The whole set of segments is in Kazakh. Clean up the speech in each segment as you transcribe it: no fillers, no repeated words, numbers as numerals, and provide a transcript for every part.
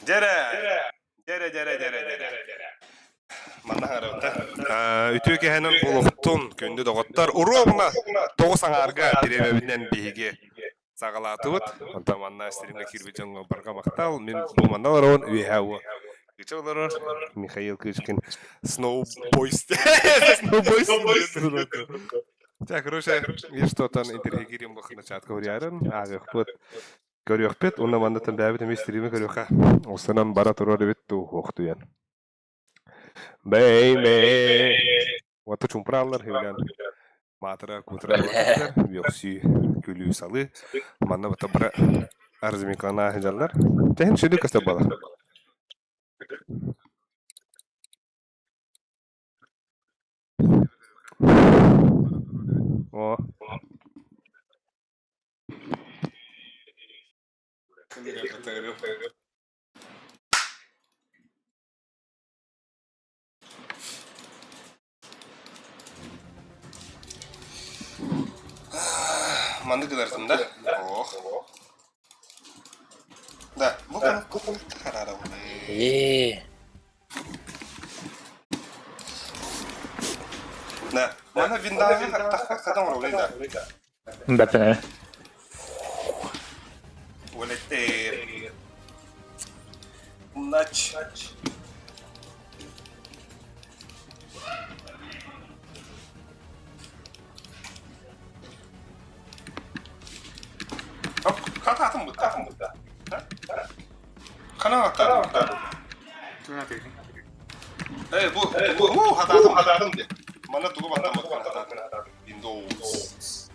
Jere. Mana harapta. Ütü kehenin buluktun kündü doğuttar. Urobna toğuz anarga biremebinden bihige sağalatıbıt. Onta manna streamga kirbicango barga maktal. Min bu manna oron üyehavu. Geçe olarak Mikhail Kычкин Snow Boys. Snow Boys. Так, короче, я что-то интерагируем в начале говорярен, а вот görüyorpet, onunla mandatın bäbitä misterimi görüyorha. Osanan bara turur bittu hoxtuyan. Bey. Wata çumprallar hevlan. Matara kutra baklar, yoxsi külü salı. Manna bata bara arzmikana hejallar. Tehin şöyle kasta bala. O. Mandı kıdarsın da. Oh. Da, bu karara bu. Da, mana vindavi kadang rolling da. Betul. Volete Naç. Hop, katım bu. Kana katım. Bu hatadım de. Mana tuğu batamadım hatadım. Windows.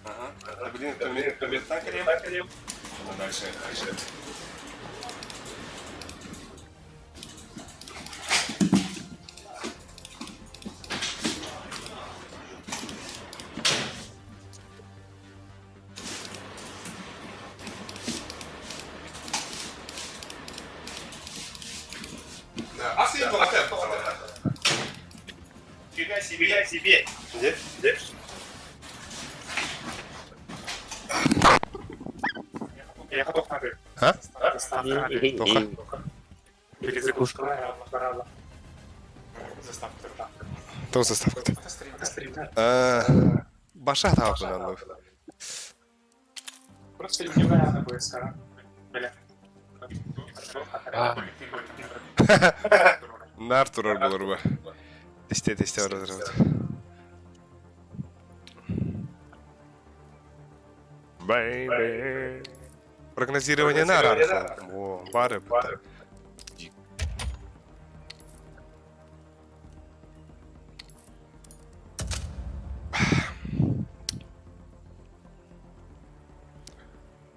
Aha. Bilin kömürden geleyim. Ondan şey. Asıl bu atar. Себе. Где? Я готов на рыбу. А? Перезагрузка. Заставка. То заставка. Стрим, да. Başa hata yapın. Просто непонятно будет скоро. Бля. Nar durur bulur bu. Teste oradır. Baby. Прогнозирование на ранха. О, бары.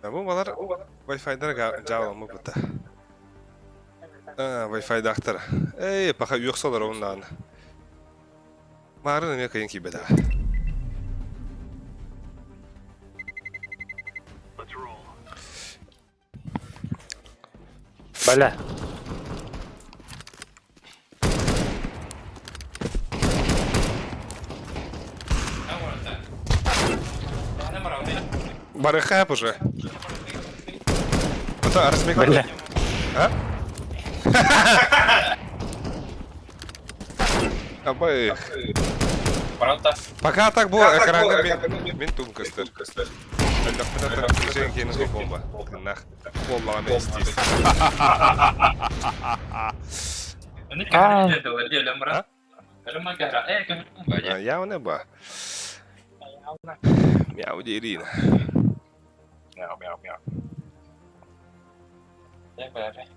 Bu balar Wi-Fi'den cevabımı bu da. Wi-Fi'de aktara. Baka yoksalar ondan. Marın ne kayın ki beda. Bala. Барыхап уже. Это размик. Бля. А? Абай. Пока так было, экранга мен тумкастыр. Әлбәттә тәҗрибә кенә бомба. Нах. Бомбаны истис. Ini kan dia lemra. Lemra gara. Kan bumba. Я не ба. Мяу дерин. Мяу. Ya böyle.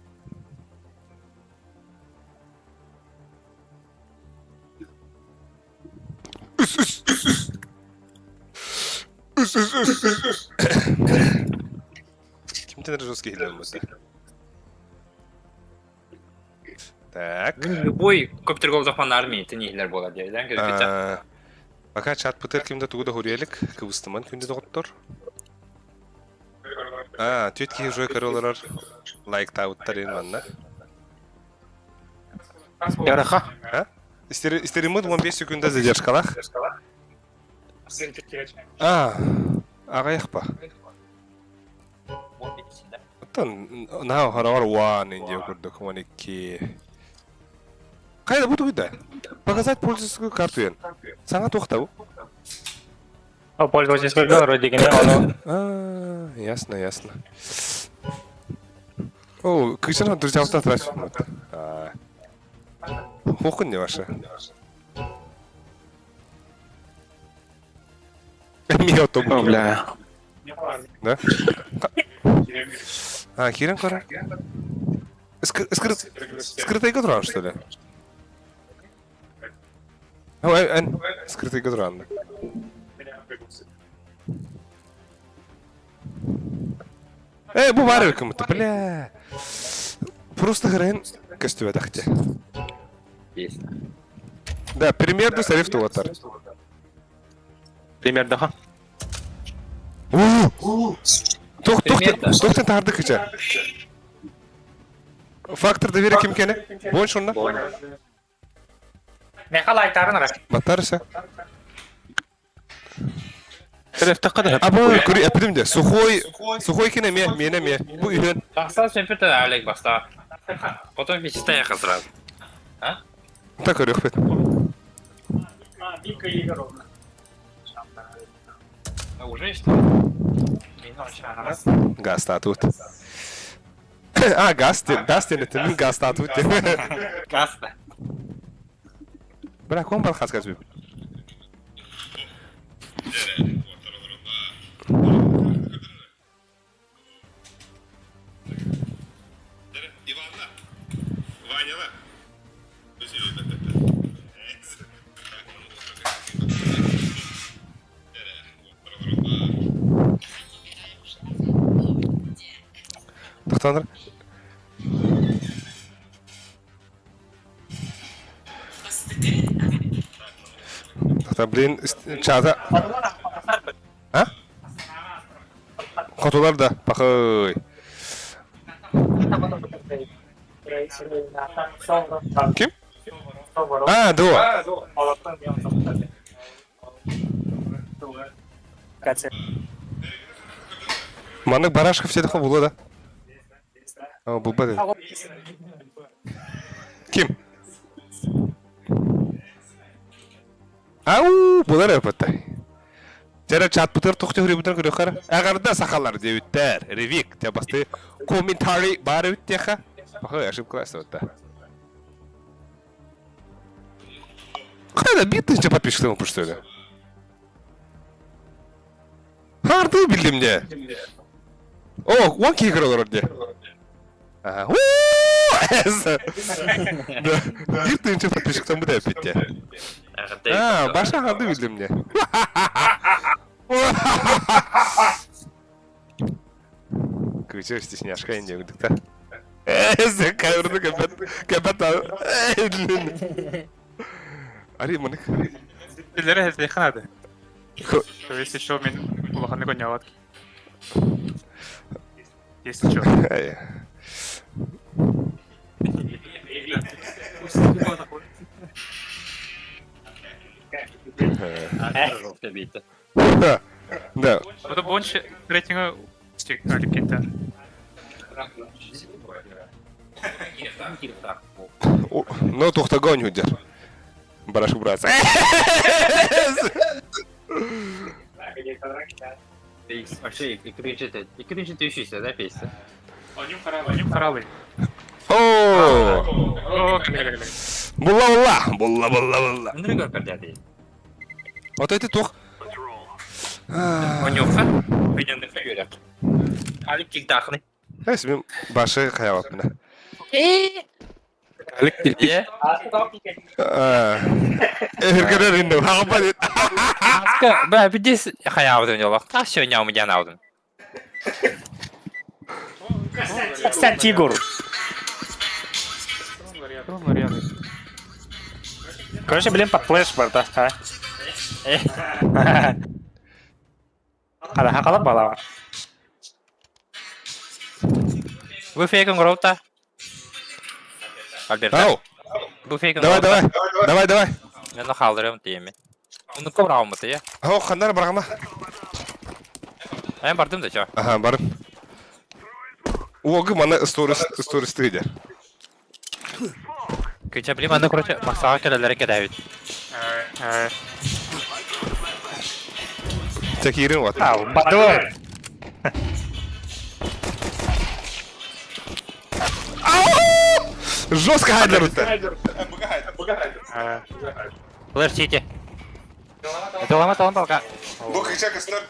Kimden жесткий hilemiz? Так. Любой коптер гол захван армии тенилер болады диядан gözüküyor. Пока чат пытыр кимде тугуда хурелик, кыбыстыман күнде доктор. Тетки уже королар лайк тауттарын манна. Яраха. Истеримуд 15 секунда задержкалах. Агаяк па. Otan, nah, harap one ince kurduk, 12. Kayda bu da. Показать пользовательскую карту ен. Саңа тоқтау. Пользовательская вроде не оно. Ясно. О, кычана друзья тратишь. Хохын не ваша. Мио то О, бля. Да? Кирен кора? Скрытый гудран, что ли? Скрытый гудран. Bu var ülkümüzde, bля. Просто граем костюме тахте. Есть. Да, примерно сариф туатар. Пример daha. Тоқтен тарды кыча. Фактор доверия ким кене? Больше онна? Ne kalay tarın rak. Батарыша. Telefte kadar. А bu көрі әпідім де. Сухой кене мене ме. Bu үйен. Бақса сен Олег баста. Потом мечтая сразу. А? Так көрі өкпет. Уже что? Газ статут. Газ денетім, газ статут. Каста. Бля, ком бар хас газбіп? Тоқтандыр. Блин, чата. А? Котулар да, пахай. Ким? Дуа. Маннык Барашков все такое было, да? Бұл ба деді. Ким? Бұлар өпітті. Жәрі чат бұтыр тұқты хүрі бұтыр көрі қара. Әғарда сақалар деуіттер. Ревик, те басты комментарий бар өтті еқа. Бақы, әшіп классы өтті. Қайда беттінші подписчиктің ұпышты өді? Харды білдім де. Он кейгір олар өтті. Беттінші подписчиктің бұда өпетті. Баша харды білдім де. Көчер стесняшка инде өдік та. Сен кайырды көпет ау. Ари, мұнық. Dilleri hep yakanadı. Şöyle şu men ulağını koyuyor. Есть что? Да. Это больше рейтинга стик Аликента. Ну, тоқтагон өдер. Бараш убраться. Вообще, и кричит ищите, да, песня? Оним харалы. О, Булла. Ну, регор пердяды. Вот это тох. Онюха? Виден дефе görüyor. Alik kiltahını. Мен башы қаябап мына. Alik Е? Эргерер инде, хағапа дед. Аска, бә, бидес хаябыдын жолақ. Тақ шөне алмыдан алдын. Sen Тигур. Короче, блин, под флеш барда. Hala haqalab bala. Вы фейком гроута? Альберт. Ау, Вы фейком давай. Мен қалдырым деймін. Оны көп рауымыты, е? Ау, қандар барғама. Мен бардым да, чо? Аха, барым. Оғы мана стористы eder. Кыча білем, аны, короче, мақсаға келелері кедәуіт. Текирин var. Бадур! Жестко хайдер өтті. Флэш сити. Это лама талан балка. Бұл кыча кыстар.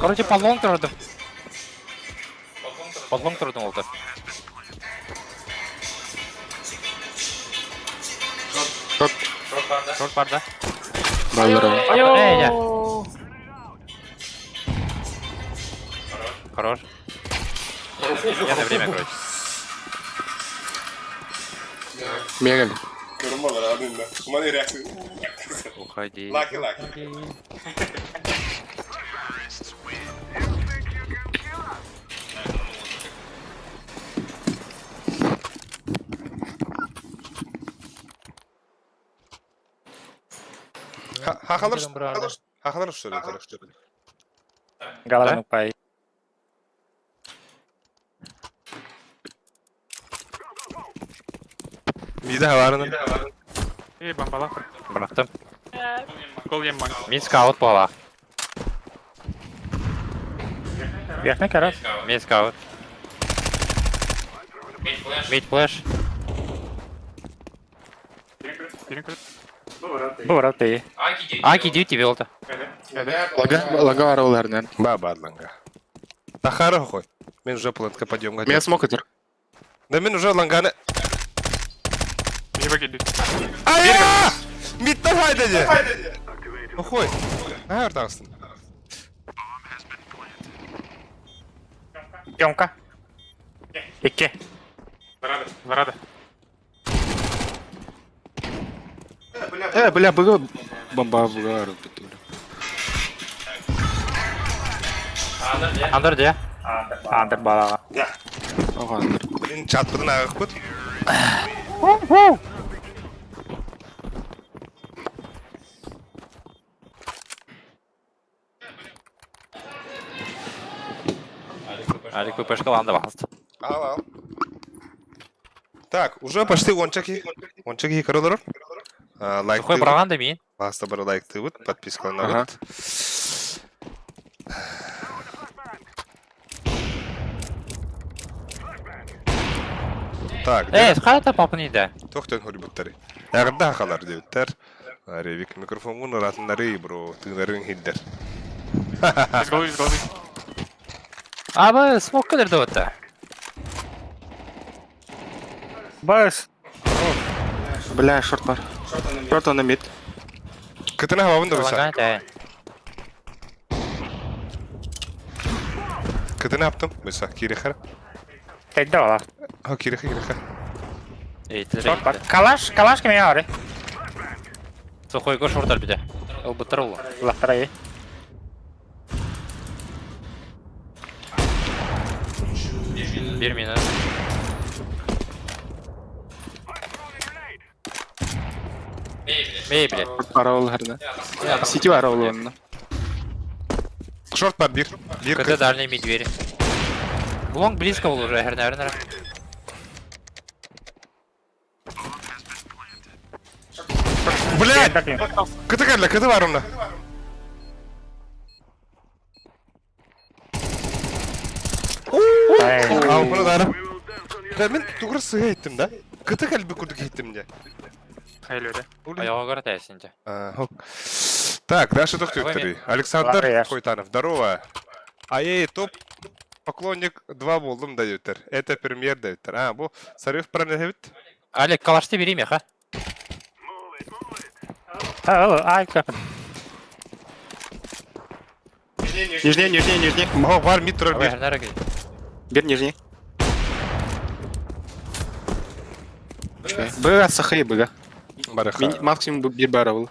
Короче, подлон тұрдым. Подлон тұрдым олды. Шорт барда. Эй, Хорош. Я на время, короче. Мегали. Kırmalar abim de. Kumana reaksiyon. Уходи. Laki. Hakalar söylüyorlar. Галан упай. Mide havarının. И бомбала. Бырақтым. Гол емман. Мен скаут бола. Верхний карас. Мен скаут. Мид флэш. Бұл ты. Аки дью тебе олды. Лага араларынан. Бабадланга. Тахары қой. Мен уже плантқа подъемға. Мен смок етер. Да мен уже ланганы. Миба келді. Ая! Мидтен хайда же. Қой. Ай ортағыстың. Пьонка. Икке. Варады. Бля, быга бомба быга арал битулі. Андыр де. Андыр балаға. Оға андыр. Мен чатпыдың ағық бұд. Алик ППшка ланда басты. Ал. Так, уже почти ончаки. Ончаки коридор. Лайк. Қой бұраған да мен. Баста бір лайкты бұд, подпискалына Ага. бұд. Так, Қайта папын еді. тоқтен хөрбіттері. Яғырда ақалар деуіттер. Ревик микрофонғын ұратындары, бро, тыңдарын хиддер. Изгол. Абы смок кілерді өтті. Бас. Бля, шорт бар. Шорт аны мид. Кітіні хавабын да бұйса. Кітіні аптым, бұйса, кирехар. Тәйді ола. Ха, кирехар. Шорт бар. Калаш кеме ары. Сухой го шорттар біде. Ол бұттыр ол. Лақтара ей. Bir minut. Бейбле. Шорт бар араларынан. Сити бар араларынан. Шорт бар, bir. КТ дальний мид двери. Лонг близко был уже, наверное. Блядь! Кіті кәрлі, кіті бар онда. Ал, бұны дары. Мен тұғыр сыға еттім да. Кіті кәлбі күрдік еттім де. Хайлөді. Аяға көрі тәсінде. Так, дальше доктор. Александр Ларияш. Койтанов, здорово. АЕ топ поклонник 2 болдым да деуттер. Это премьер деуттер. Бұл Сарев пранегевит. Алик, калашты берейм я, ха? Ай, капын. Нижний. Маған бар мид тұрар Ой, бер. әрнәрі кей. Бер нижний. Быга сахай быга. Барыха. Максимум bir бар арал.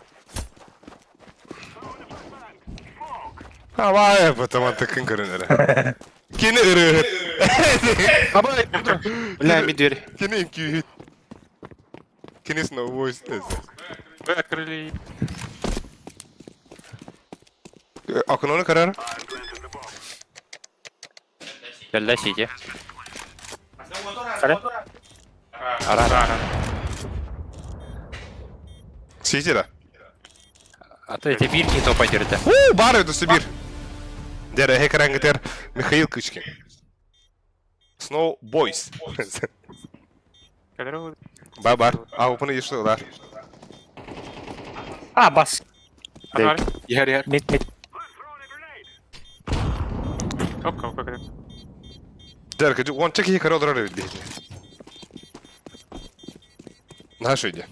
Вай, потом атакын көрінері. Кені үрі. Абай. Бля, мид дверь. Кені инкюхит. Кені снова войс тезі. Вы открыли. Окноны карар. Geldi CT. Ara. Сидера. А то эти бирки топа дерді. Бар ödüsü bir. Dere hekeren gider Mikhail Kıçkin. Snow Boys. Kadar Бар. Avupunu yaşıyorlar. Ah, bas. Var. Yer. Mid. Yok. Dere kıcı on çeki hekere olur öyle değil. Ne şöyle?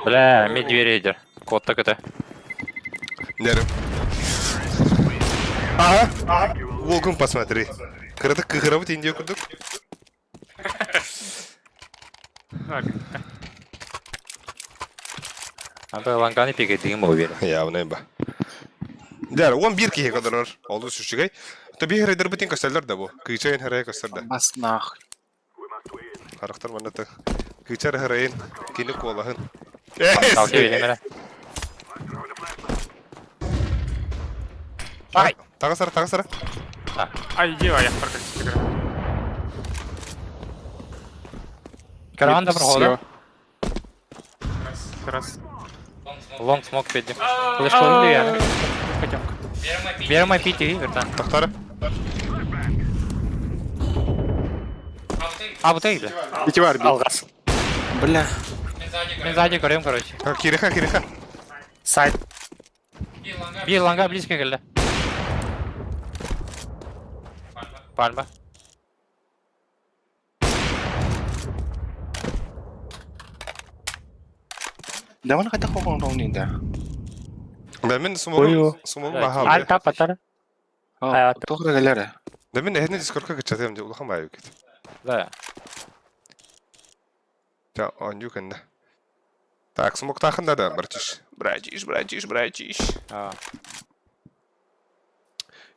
Бля, мид двери идет. Кот так это. Dere. Aha. Volgun посмотри. Kırdık kıhırabı tindiye kurduk. Так. Анда ланганы пикает, дыма уверен. Ya bu ne be? Dere 11 kişi kadar var. Oldu sürüşügey. Tabii her eder bütün kasarlar da bu. Kıyçayın her kasar da. Bas nah. Karakter bana da. Kıyçar her ayın. Kini kolahın. Kalkıyor vereyim Ay. Taga sara. Ay, yiyor ayak farkı. Караван да прохода. Раз. Лонг смог пойдем. Флеш колонду я. Пойдем. Берем IP TV, вертан. Tahtara. А, вот это. İki var bir. Алгас. Бля. Мы сзади горем, короче. Кириха. Сайт. Bir langa близко geldi. Palma. Da mana kata kau orang ni dah. Demin sumolu mahal. Alta patar. Oh, tu kena galer. Demin ehne Discord'a geçeceğim diye ulakam bayağı kötü. Да. Ya oncu kende. Так, смог тахында да, братиш. А.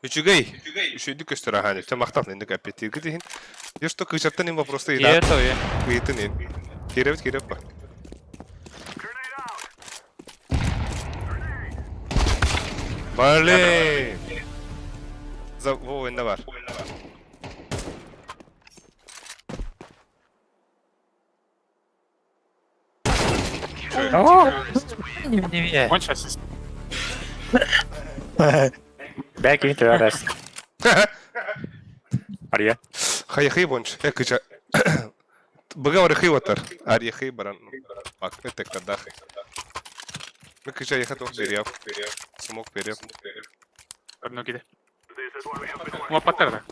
Üçügey. Üçüydü köstüre hani. Sen maqtaq indi kapettir gidihin. Yosto kıçarttan imba просто И ida. это я. Kıyıtın in. Kirep bak. Barley. Bu ne var? Не. Он сейчас. Back into us. Ария. Hayır bonç. Kıça. Bıga var hıyvatlar. Arya hıybaran. Bak etek kadar. Ne kıça yakat o veriyor. Smoke veriyor. Одну кидай. Вот паттерна.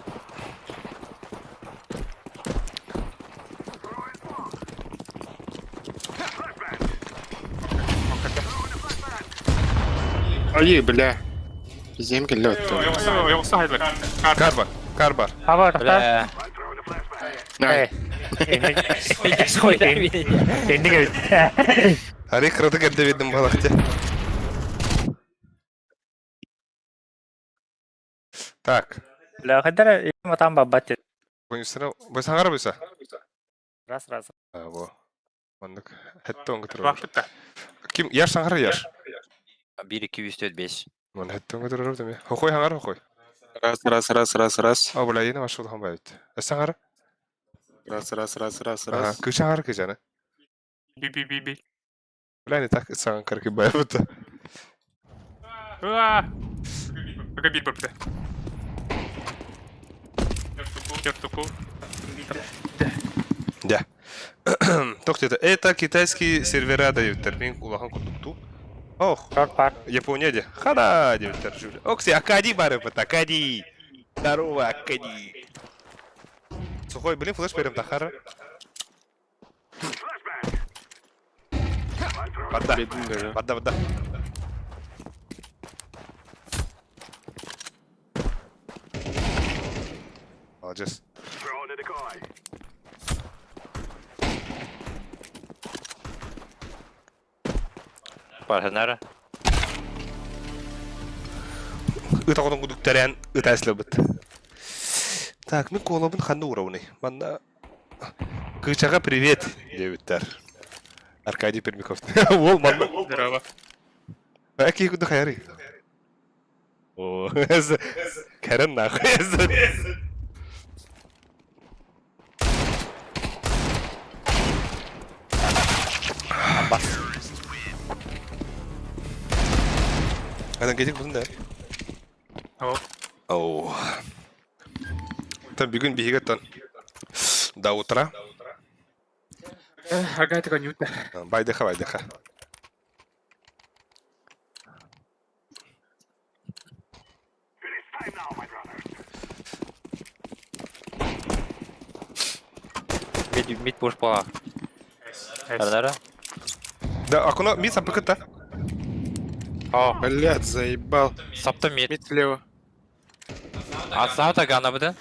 Ай, бля. Зем келет. Yoksa hayırlı. Karbar. Бля. Най. Arya kırdı geldi verdim balakçı. Так. Бля, хотя ему там бабатит. Oyuncusuna. Bu sen ara buysa. Раз. Ha bu. Onluk. Hette on götürür. Vakit de. Kim? Yaş sen ara yaş. 1-2 стоит 5. Lan hette on götürür değil mi? Hokoy hangar hokoy. Раз. Aa bula yine başladı han bayıt. Sen ara. Раз. Aha. Kıçan ara kıçanı. Би. Bula ne tak sen karki bayıt. Пока бить попытай. Тертуку. Да. Тоқтеді. Это китайский сервера дайыптар. Мен улахан курдукту. Ох. Японияде. Хада дайыптар жүлі. Окси, Акади бары бұт, Акади. Здорово, Акади. Сухой, блин, флеш берем тахара. Бадда. Молодец. Парханара. Ытағының күдіктәрен ытәсілі бұд. Так, мен колабын қанды ұрауыны. Банда... Кычаға привет, дебіттер. Аркадий Пермяков. Ол, манда... Здорово. Әке күді қайары. О, Karen нахуй. Adam gecik buldun da. Oh. Oh. Там бүгін биге тон. Да утра. Агай така нюта. Байдыха. Мид пуш по. Арнара? Да, акуна мид сапыкыта. О, Блядь, заебал. сапта мид. Мид влево. Асаута гана буде?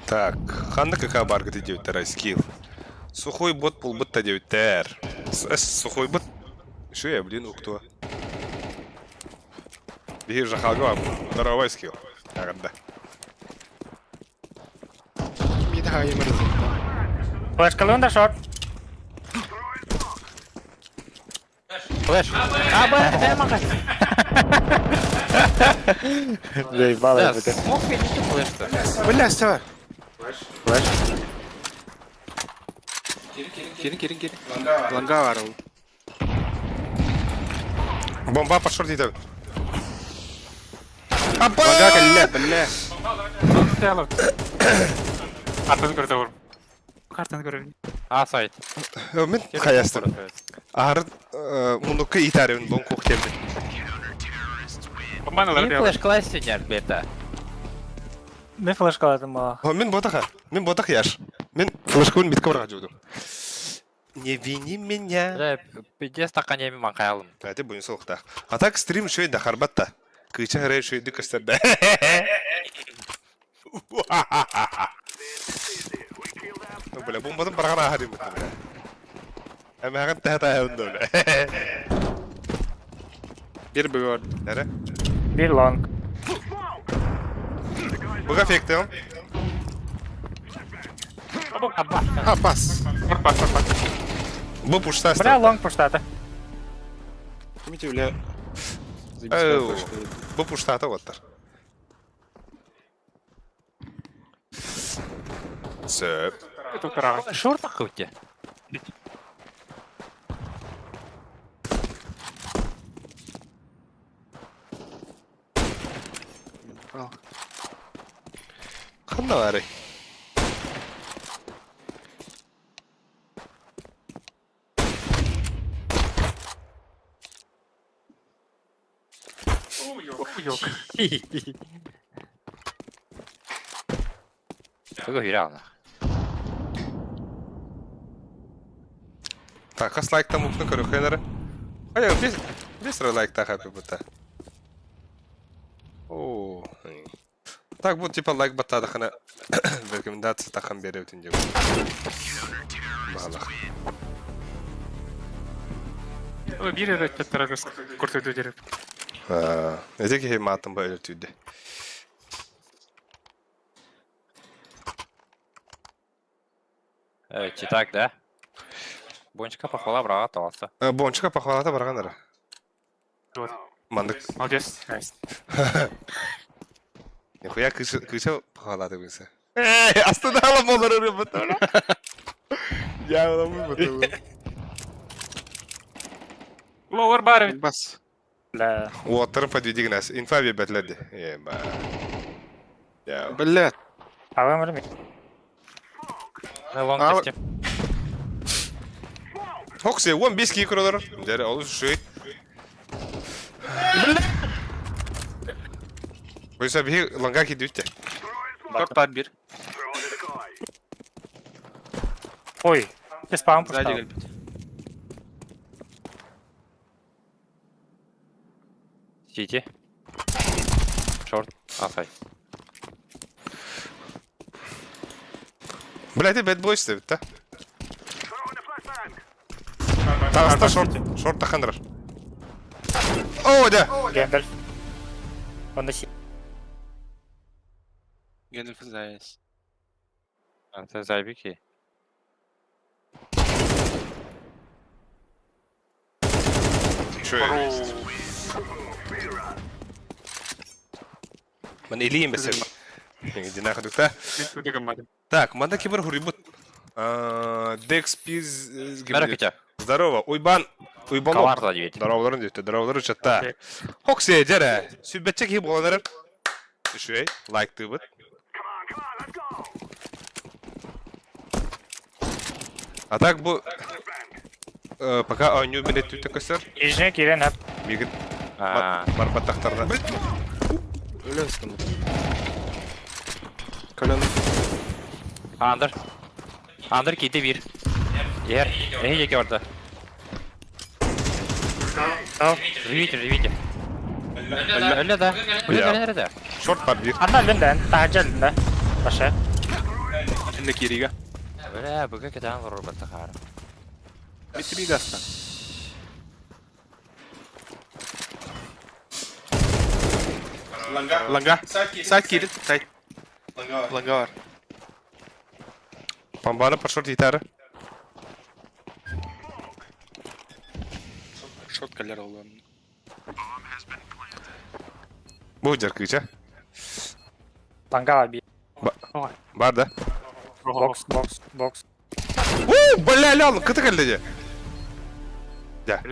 Так, ханна какая барга ты девятер, скилл. Сухой бот пулбытта девятер. Сухой бот. Что я, блин, у кто? Беги же халгам. Здоровый скилл. Агада. Мид хай мрз. Флеш калунда шот. Флеш. Заебал Да, я это. смог видите флеш-то? Бля, все. Флэш. Кирин. Ланга вару. Бомба по шорте идет. Ланга калля, бля. Тяло. Артын көрді ұрым. Картын көрді. А, сайт. Мен хаястым. Ар мунукка итарен бон коктемди. Обманулар Мин флеш класс сидер бета. Мен флеш каладым ма. Мен ботах яш. Мен флешкун митка барга жудум. Не вини меня. Да, 50 стаканиями манкай алдым. Әте бұйын солықта. Атак стрим шөй да харбатта. Кыча ғырай шөйді көстерді. Бля, бомбадан барған ағарым бұтты. Әмі ағын тәхта әуінді өля. Bir bugör. Нәрі? Bir long. Бұға фекті ом? Ha pas. Бұл пұшта Бля long пуштата. Мид бля. Оу. Бұл пұшта ата оттар. Сөп. Тут рага. Шорт акыпте. Қанда бары? Yok. 그거 위라나. Так, қас лайктан мұқтың көрі қойнары? Ай, бес лайкта қапы бұта. Ооо. Так, бұл типа лайк баттады қана рекомендация таққан бері өтін деп. Бағалақ. Bir yere çatırırız. Kurtuldu derip. Эдеки хей матым ба өлтүйді. Читак, да? Бончика похвала брага таласа. Бончика пахвалата барғанары. Вот. Мандык. Молодец. Nice. Нихуя кыша пахвалата бүйсі. Эй, астыда алам олар өрі бұтыра. Я оламын бұтыра. Lower bar. Бас. Бля. Уоттарын подведи гнас. Инфа бетледі. Еба. Я. Блядь. Алам рами. Лонг А, тестим. Хоксе, 15 ки куралар. Дәрі алу шөй. Бойса бігі ланга ки дүйтті. Торт бар bir. Ой. Ты спам Сзади пуштал. гальбит. Сити. Шорт. А, сайт. Блядь, ты бэт бойс дэвит, да? Тараста шорт тахандрар. О, да! Гэндальф. Он на си. Gandalf здесь. Это зайбики. Şöyle. Ben eliyim mesela. Дина ходук-то. Так, манда кибер хурибут. Декс пиз... Merak etme. Здорово. Уйбан. Уйбан. Kavar da diyor. Дарауларын дейті. Дараулары чатта. Хоксе, жәрі. Сүббетче кейіп оланырым. Үшуей. Лайк тыбыт. А так bu... Пока ойну билет түйті көсір. İzine giren hep. Мигін. Ha. Бар баттақтарда. Öyle ısındı. Kalanın. Under. Under gitti bir. Yer. İyi orada. Revit. Öyle de. Öyle de nerede? Short var bir. Anna elinden, tahaca elinden. Başa. İçindeki yeriga. Öyle bugün kadar vurur bu takar. Bitti bir gazdan. Langa. Side girin. Side. Langa var. Pambana par short gitarı. Short kaller oldu. Bu jarkıca. Langa var bir. Var da. Box. Бля, алın kıtı kallece. Ya.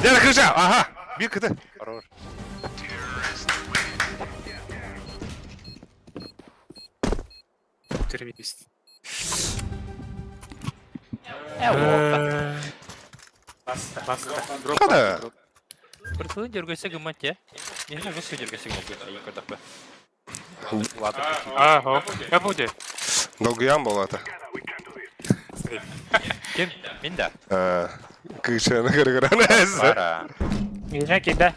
Jarkıca. Aha. Bir kıtı. Vurur. Terminist. Kada. Bertuan jurgasa gemat ya. Ini kan gue jurgasa gemat ya. Ayo kotak be. Ah, ho. Ya bude. Долгоян был это. Kim? Minda. Kıçağına gara neyse. Para. İzine giren.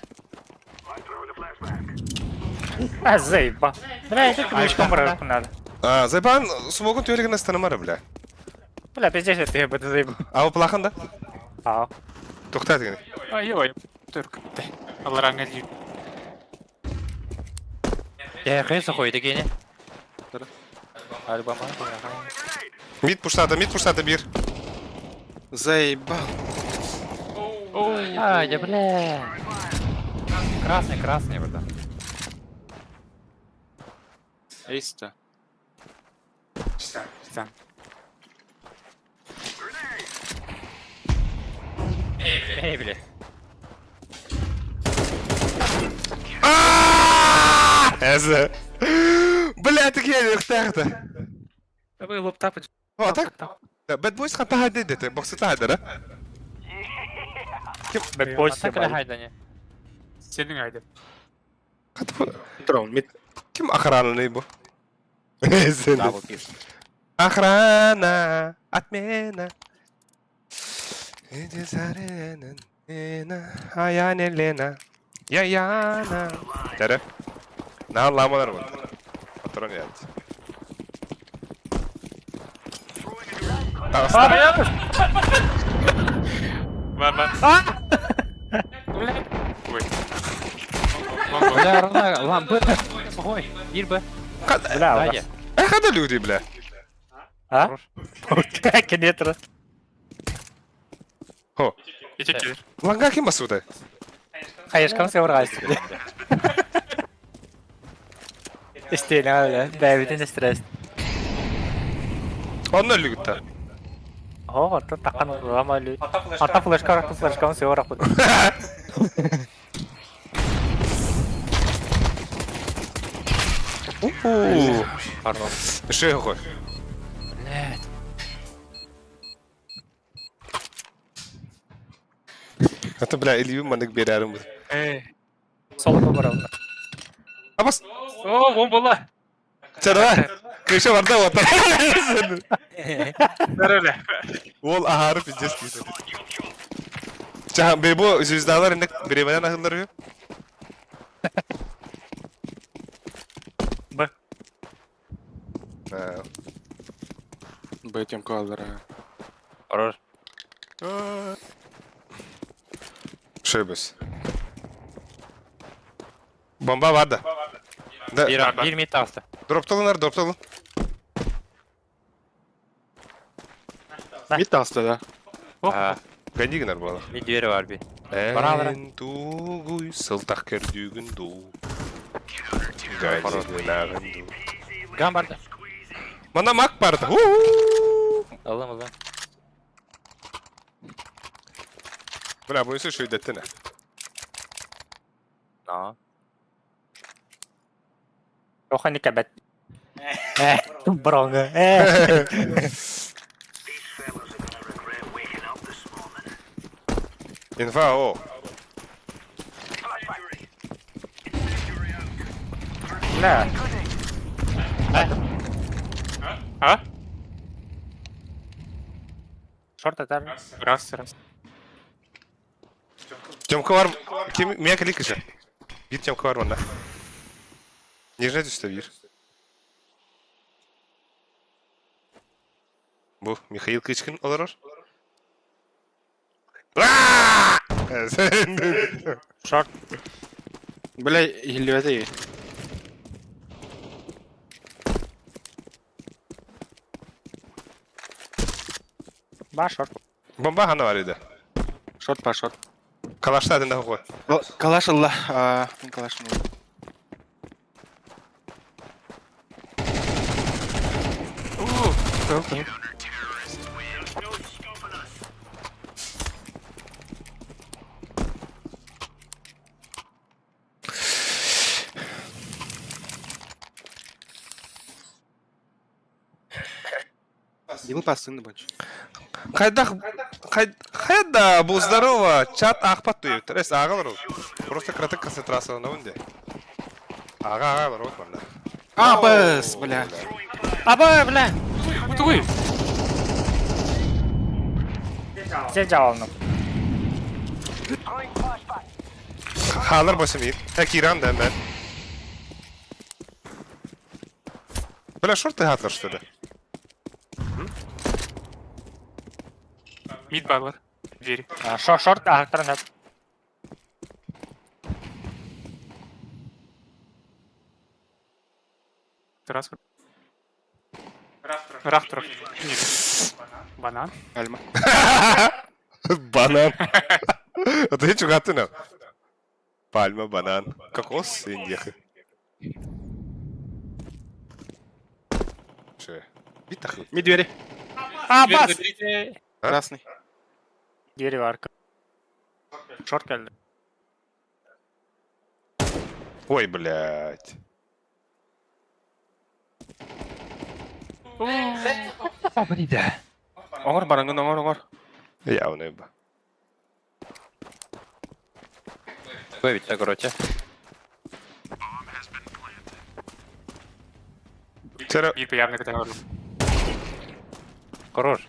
Ah, zayiba. Bля, это мышка мрак надо. Зайбан смогут тюрик на станомара, бля. Bля, пиздец, это я буду заебал. А вы плахан да? Ау. Тухтат гene. Ой, Türk. Allah rahmet eylesin. Ya kaysa koydu gene. Hadi bana. Mid пуштата bir. Заебал. А, я бля. Красный burada. Ace de. Sen. Beni bile. Эзе. Бля, так я не хтахта. Вы лаптап. О, так? Bad Boys kan tahan dedi. Boksa tahan dedi. Bad Boys Sakla haydani. Senin aydın. Drone mid. Kim akranı ne bu? Sen. Double kill. Akrana atmena. Cezarenin ena hayanelena. Yayana. Tere. Ne anlamalar var? Patron geldi. Aa, yapmış. Var. Bля, rana lan bu. Oy, bir be. Bля, Hadi. Kada люди, бля. Ha? Кинетра. Ho. İçe gelir. Langa kim basuda? Hayır, kan sen oraya istiyor. İsteyin öyle. David'in de stres. Onun öyle gitti. О, то такан рамали. Ата флешка, он се ораху. Pardon. Şey koy. Блядь. Hatta bля, Eliyum manık bir yerim bu. Sola kamerayla. Abas. Oo, bombola. Çara. Köşe var da o. Ver öyle. Ol aharı pideceğiz ki. Çahan be bu yüzdalar ne biremeden ahılları yok. Bak. Б темку алdıra. Vurur. Şey biz. Bomba var da. Bir mid astı. Dropta olun. Mid de hasta da. Ha, Gandigler bu arada. mid diğeri var bir. Бара. Эн тугуй сылтақ кердүгүн ду. Гайдыгынағын ду. Ган барды. Мана мак барды. Алам. Бля, бұйсы шөйдеттіне. На. Рохани кабет. Бронга. Инфа, о. Бля. А? Шорт атар. Раз. Темка var mı? Mia klik kışı. Bir temka var bunda. Нижняя düştü bir. Bu Mikhail Kıçkın olur. Шорт. Бля, хилювати. Ба шорт. Bomba hana var idi. Шорт па шорт. Kalaşta adında koy. Калаш алла. Калаш. Ему пасынды bunch. Қайда бұл здорово, чат ақпат дүйектір. Әс ағалар ол. Просто кратық концентрацияны өнде. Ағалар от банда. Абыс, бля. Аба, бля. Утуй. Сен жауалным. Халар басым ек. Әкиран да мен. Бля, шорты хатлар что ли? Мид барлар. Двери. Шорт ақтаран әп. Раз. Рақ тұрып. Банан. Альма. Банан. А ты что готовил? Пальма, банан. Кокос, индия. Что? Битахи. Медвери. Бас! Красный. Двери var. Шорт geldi. Ой, блядь. Оңор барангын, оңор. Я у неба. Выведь, короче. Вчера... Мид явно категорию. Хорош.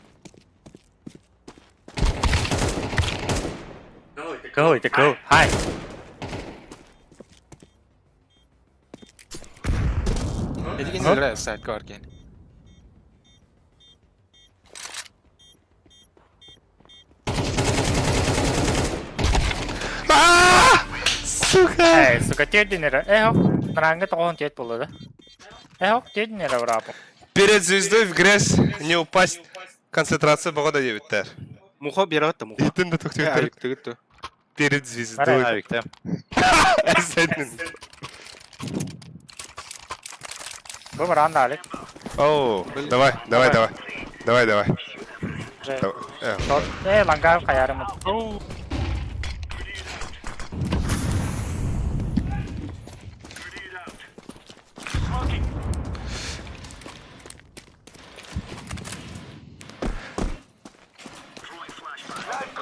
Go. Hi. Эдиген играет сайт корген. Сука! Сука, теддинера. Нранга тоғын тед болады. Теддинера брапу. Перед звездой в грязь не упасть. Концентрация богода дебиттер. Мухо бератты мухо. Итин да тоқтер. Тыгытты. Перед звездой. Сенин. Бұл бір анда алек. Оу, давай. Шорт. Ланга қаярым.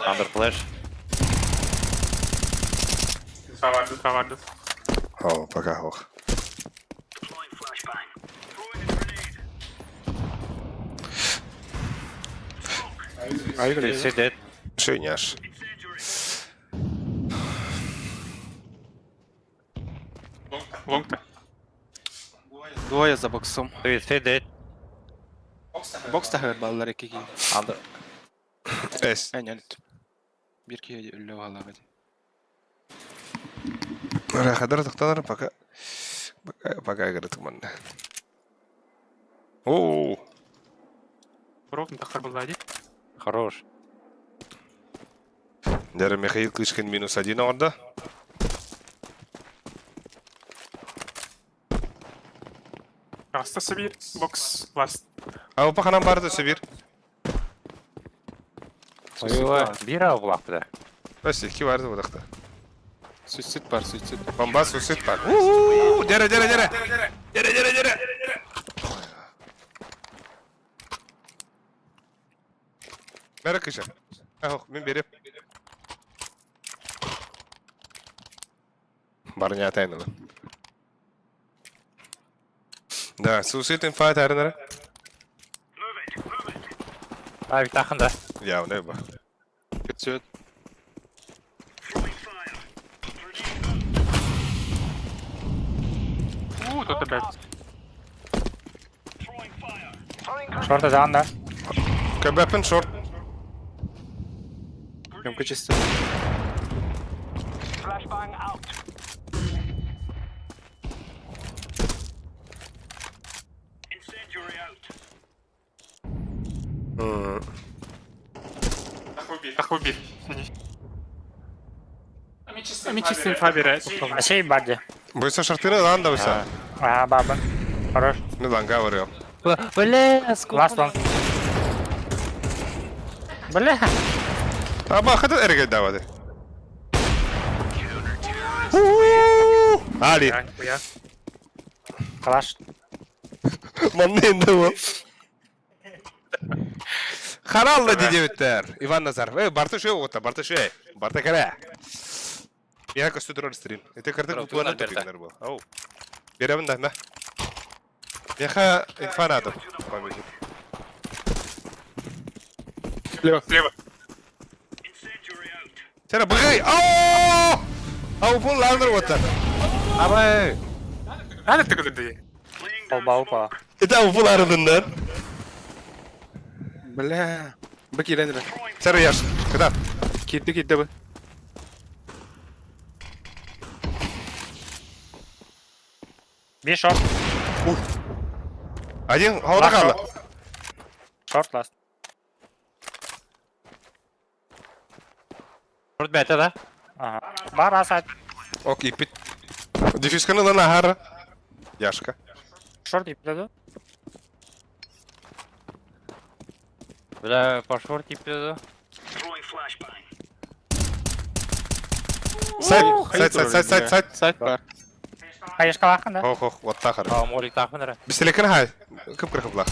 Under flash. Саварды. О, пока, ох. Sit dead. Шейняш. Лонг-то. Двое за боксом. Sit dead. Бокста хәр баллар екеге. Under. Эс. Әнәлт. Bir kere ölü vallahi. Рахадар тоқталар, пока игры туманды. Оу. Урок тахар был один. Хорош. Дәрі Михаил Кличкин -1 орда. Просто Сибир. Бокс. Last. Ау паханан барды Сибир. Ой, бир ау булак биде. Бәс, 2 барды бұдақта. Суицид бар, суицид. Бомба сусит бар. Дәрі. Дәрі. Бәрі кіші. Мен беріп. Барын атайын ұлы. Да, сусит инфайт әрінірі. Ай, бит ақында. Я, не ба. Кетсет. Тут опять. Шорта жаанда. Көбәпін шорт. Емка чисто. Ах, убил. Ами чисто инфа берет. Ашей баджи. Бойса шартыны лан да бойса. Бабын. Хорош. Не ланга варыйым. Бля, ласт он. Бля. Аба, хатан әрігет давады. Али. Хуя. Калаш. Манны енді бұл. Харалла деде өттер. Иван Назаров. Барты шөй оғытта, барты шөй. Барты кәрі. Я көсті тұрар стрим. Эте кірді ұтуанат өтігінер бұл. Ау. Беремін да, мә. Меха инфан адым. Слева. Сәрі бұғай. Ау! Ау, бұл ландыр өттер. Абай. Надо ты куда-то. Опа. Эте ау бұл арыдыңдар. Бля. Бі келендірі. Сәрі яш. Кыдан. Кетті бі. Bir short. Один havada kaldı. Short last. Short bete da. Aha. Бар асайд. Ок, ипит. Дефисканы лана хара. Яшка. Short ипледі. Бля, по шорт ипледі. Сайт. Сайт бар. Қайышқа лақында. Ох, ватта хара. Ау, молик тақпындыры. Бистелекін хай. Кып кырхып лақ.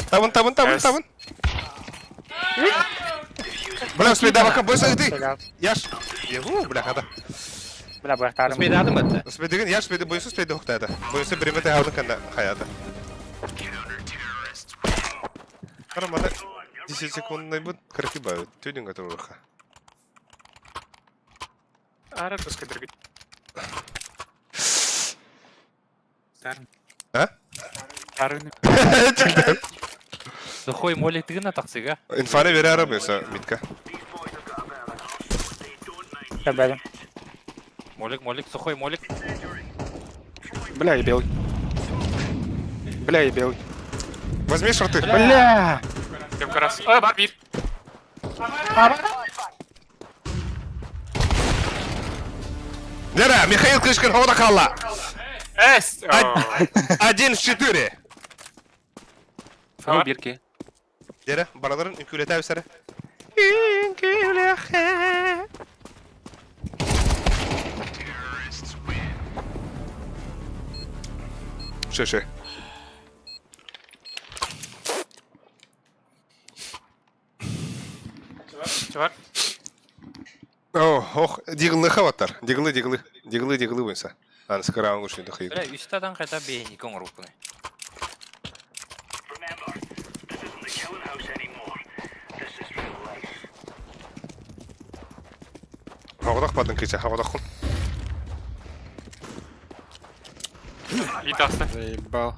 Табын. Бля, успей давака, бойса ты. Яш. Бля, хада. Бля, бұяқтарым. Успейді адым әтті. Успей деген, яш успейді, бойса успейді оқтайды. Бойса біреметі хаудың канда хаяды. Қарамада 10 секундный бұд, кіркі бай, түйдің ғатыр ұрыққа. Ара пускай дробит. А? Арыны. Сухой молик тігіна тақсыға. Инфаны бере ара бойса, митка. Бәдім. Молик, сухой молик. Бля, я белый. Возьми шорты. Бля. Кем раз. Ой, бар бир. Дера, Михаил Кличкин havada kaldı. Эс. 1-4. Фау бирки. Дера, baraların ünkülete evsere. Şey. Чувак. Ох, дигылы хаваттар. Дигылы бойса. Аны скарауын күшінде қиып. Бля, үстадан қайта бейнікін ұрықпыны. Havada қпадың кече, havada қын. И таста. Заебал.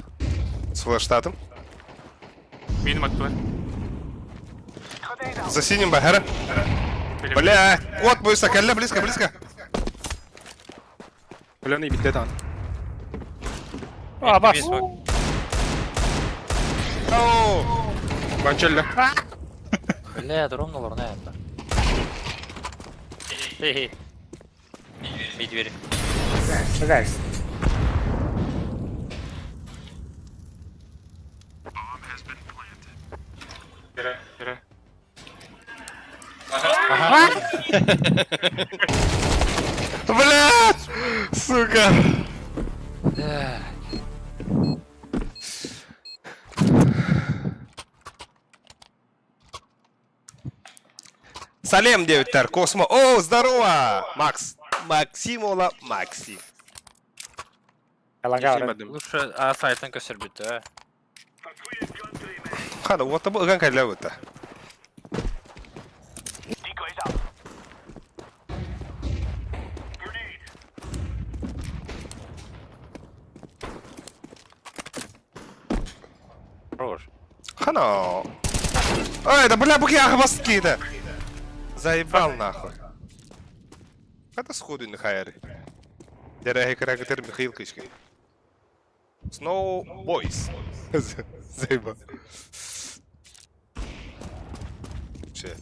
Сфлештатым. Миним оттуда. За синим бахара. Бля, вот бойса, кәлі, близко. Пленный битте тан. Бас. Оу. Банчелле. Бля, дромнулар, наверное. Хе-хе. И двери. Гайс. Бере. Блядь! Сука! Салем, девятер, Космо. О, здорово! Макс. Максимола Макси. Яланга. Лучше сайтын көсір бітті. Хана, вот это был кайла это. Хорош. Хана. Ой, да бля, буки хвостки-то. Заебал нахуй. Это сходу на хайре. Деревья характер Михаил Кычкин. Snow Boys. Заебал. Че?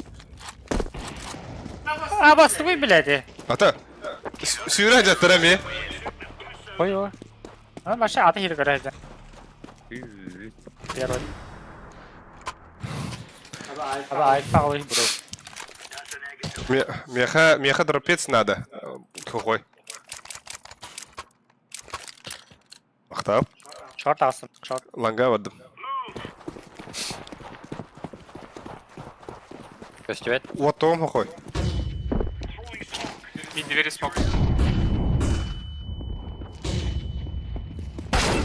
Бастой, блядь. Ата. Сүйрен жаттырам е. Ой, ой. Маша аты хири көрәді. Первый. Аба айтпа ғой, бро. Меха дропец надо. Какой? Мақтап. Шорт алсын, шорт. Ланга вадым. Көстебет. Вот том какой. И двери смог.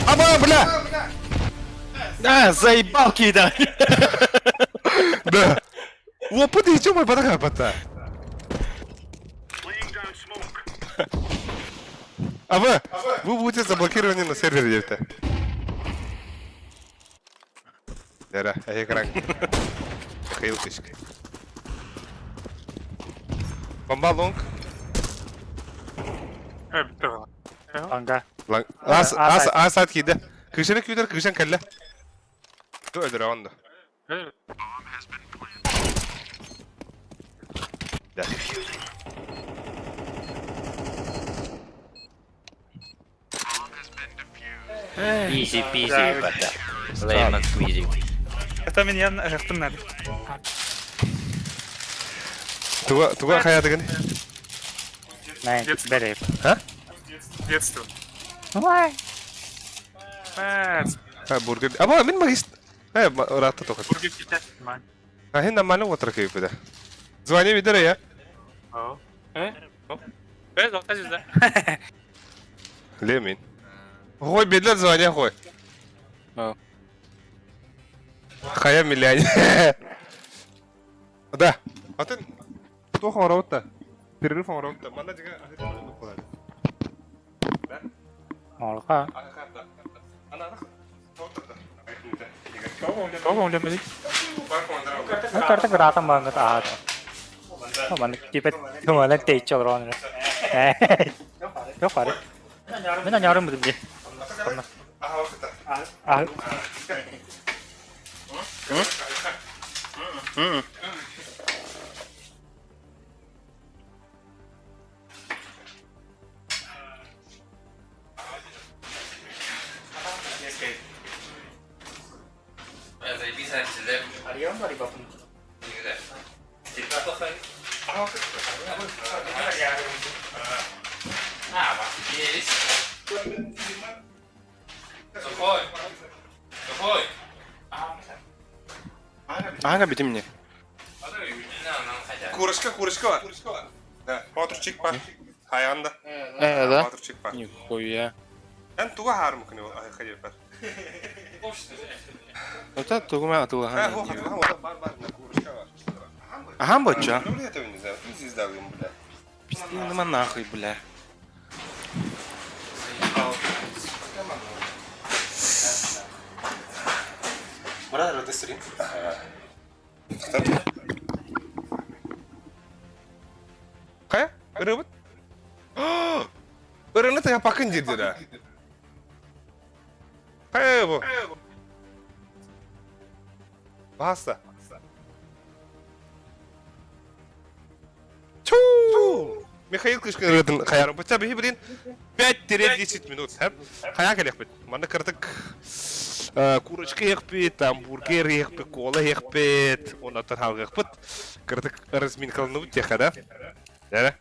Аба, бля! А, заебал кида. Да. О, подожди, чё мой подхапа-то? А вы будете заблокированы на сервере где-то. Дера, экран. Михаил Кычкин. Бомба лонг. Бітті ғой. Ланга. Ас киді. Кышаны күйдер, кышан кәлі. Кто öldürü onu? Да. Easy peasy, бата. Lemon squeezy. Это меня жақтым надо. Туга қая деген? Найн, берейп. Детство. Ой. Бургер. Аба, мен магист. Ратта тоқат. Бургер кетеді. Хен нормально отыр кейпі да. Звони видер я. Золота звезда. Лемин. Қой, бедлер звоня қой. Қая миллионер. Да. А ты... Кто хоморот-то? Перерыв хоморот-то. Манда жига... Молқа. Кого ойлемедік? Карта гратам banget ah. Mana tipet kemana tecol ron. Yok pare. Mana nyarum betul dia. Ah. Ariam dari bapak. Ага, бити мне. Курочка var. Да, Батурчик бар. Хаянда. Да? Батурчик бар. Нихуя. Эн туга хаар мүмкін хайыр бар. Это тугума атыла. Хо хатыла, бар, курочка бар. Ага, боча. Ну, это не знаю, ты звезда, бля. Пизди нема нахуй, бля. Брат, это стрим. Кая? Рыбот? Рыбот я пока не дира. Кая его? Баста. Ту! Михаил Кличко'нun хаяры бутса бихи билин 5-10 минут. Хаяк элек бит. Манда кырдык курочка ехпит, амбургер ехпит, кола ехпит, онатан халга ехпит. Кырдык разминкалыны бут техада. Да?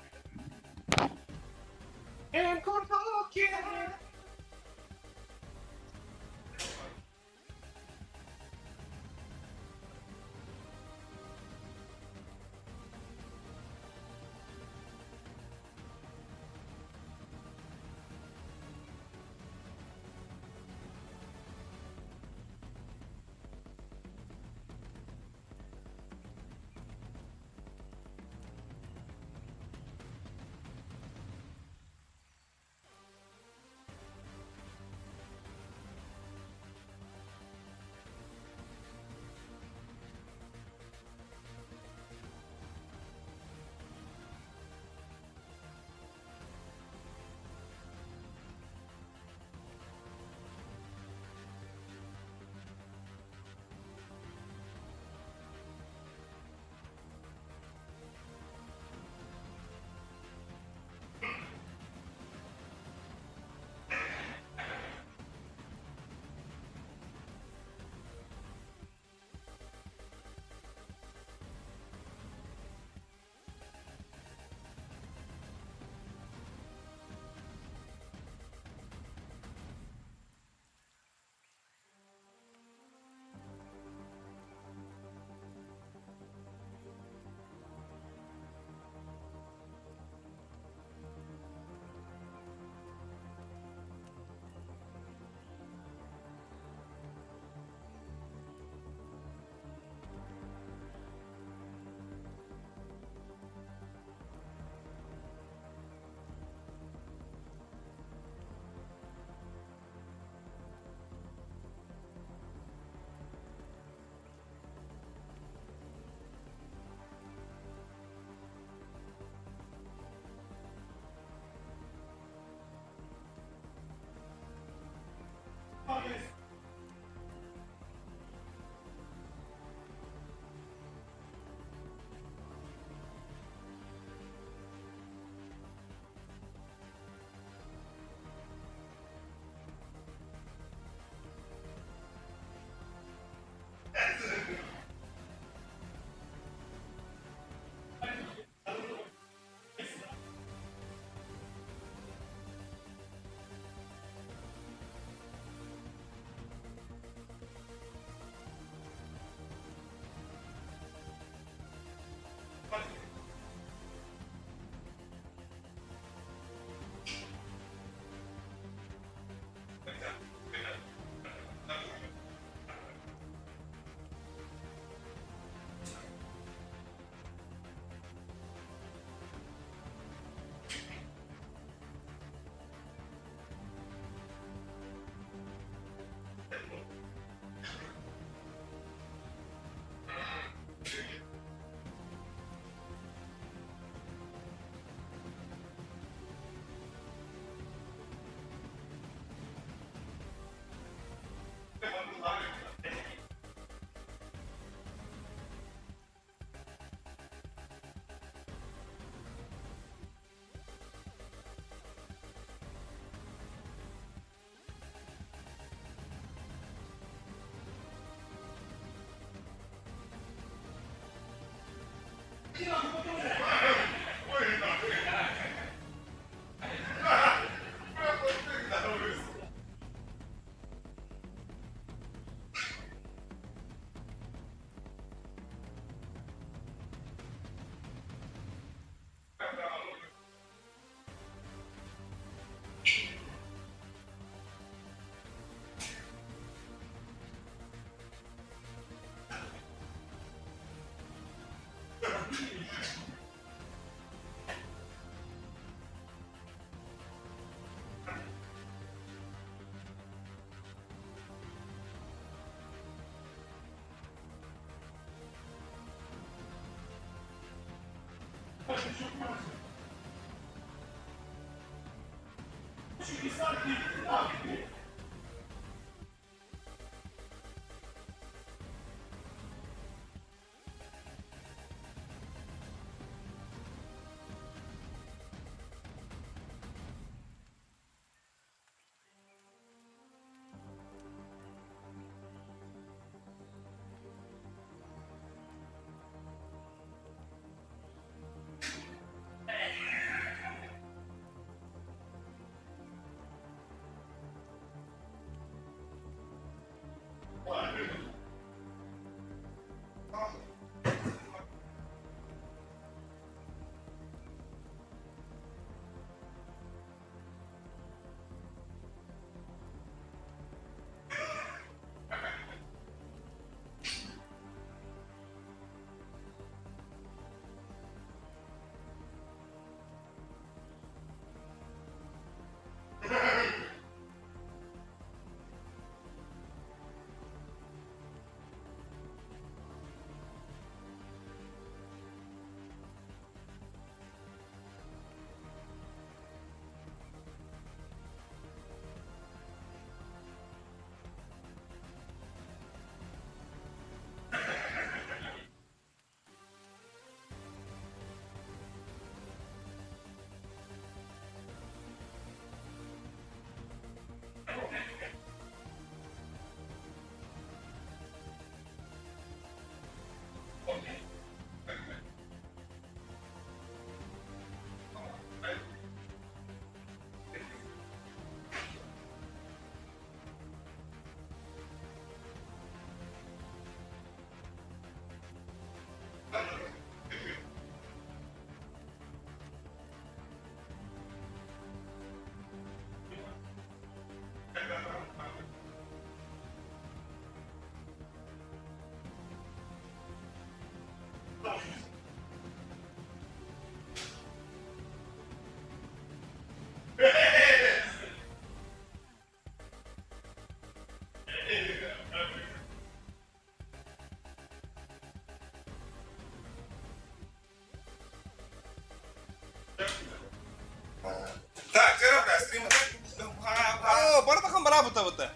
бара бута.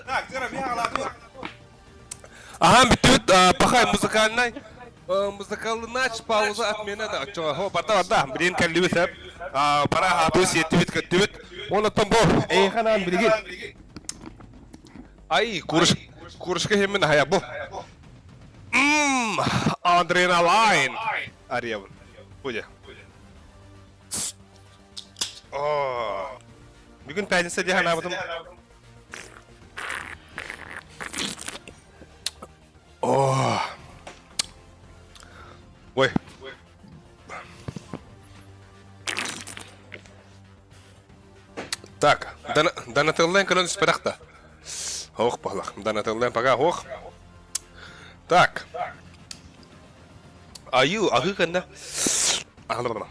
Так, тера bir halatu. Aha bütün пахай музыкальный. Музыкальный нач пауза отмена да. Чого бата. Блин каллюсеп. Пара хату сетивит көтүбүт. Оны томбо. Ханан билген. Ай, курышка хеммен хая бу. Адреналайн. Арьявын. Буде. Бүгін пәдінсе де хана бұдым. Ой. Так, Донателлен көлін спирақта. Хоқ бағлақ, Донателлен паға хоқ. Так. Аю, ағы кәнді. Ағылы бұна.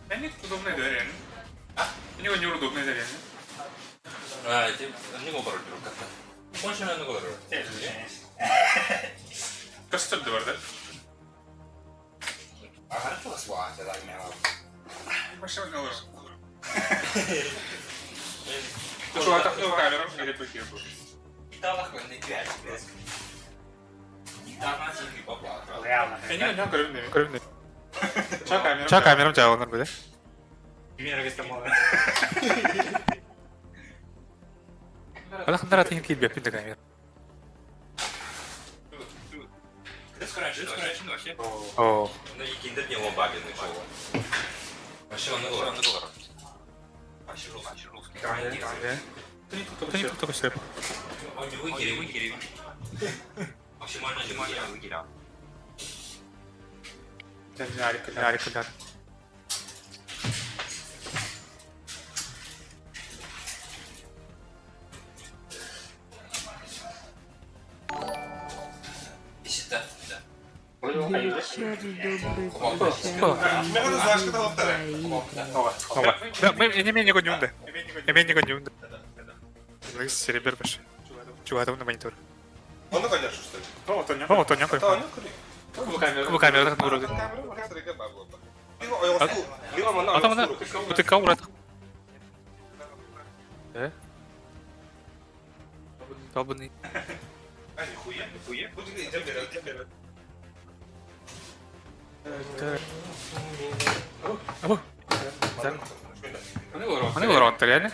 Они удобные дверями. У него неудобные дверями. А, эти не говорю как-то. Больше не говорю. Костюм да var da. Başa ne olur? Şu an takıyor kamera mı gelip bakıyor bu? Они у него кровные. Çağ kameram cevaplanır böyle. Ada kan darah tinggi biar pindah kamera. Oh. Ну и киндер не лобаби ничего. Вообще он говорит. Кто не только слеп. Он не выкири. Максимально не выкири. Harika. İşte. Я менее не унда. Я менее не унда. Серебер больше. Чего там на монитор? Onu kaçar şu tabii. О, Тоня. Bu kamera tak vurdu. Adamına utıka uğradı. Табуны. Они воруют, реально?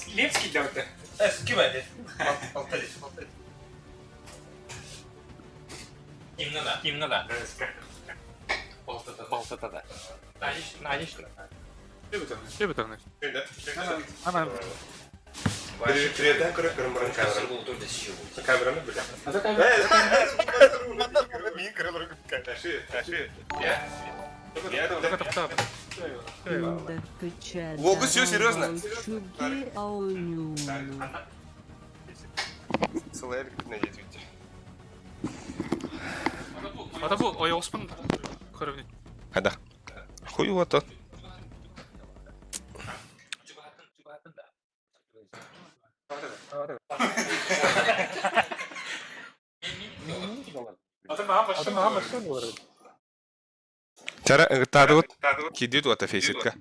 Лепский для вот. Именно да. Болтата да. Надеюсь. Şey bu tanış. Ana. Kreaten kırıkırım buranın kameranı. Kameranı bile. Min kırılır taşı. Волгу все серьезно. Целая надеюсь, видите. Ата bu Oyosman kırıvni. Hadi. Хуй вот он. Cara, taruh kidi tuh atau face kah?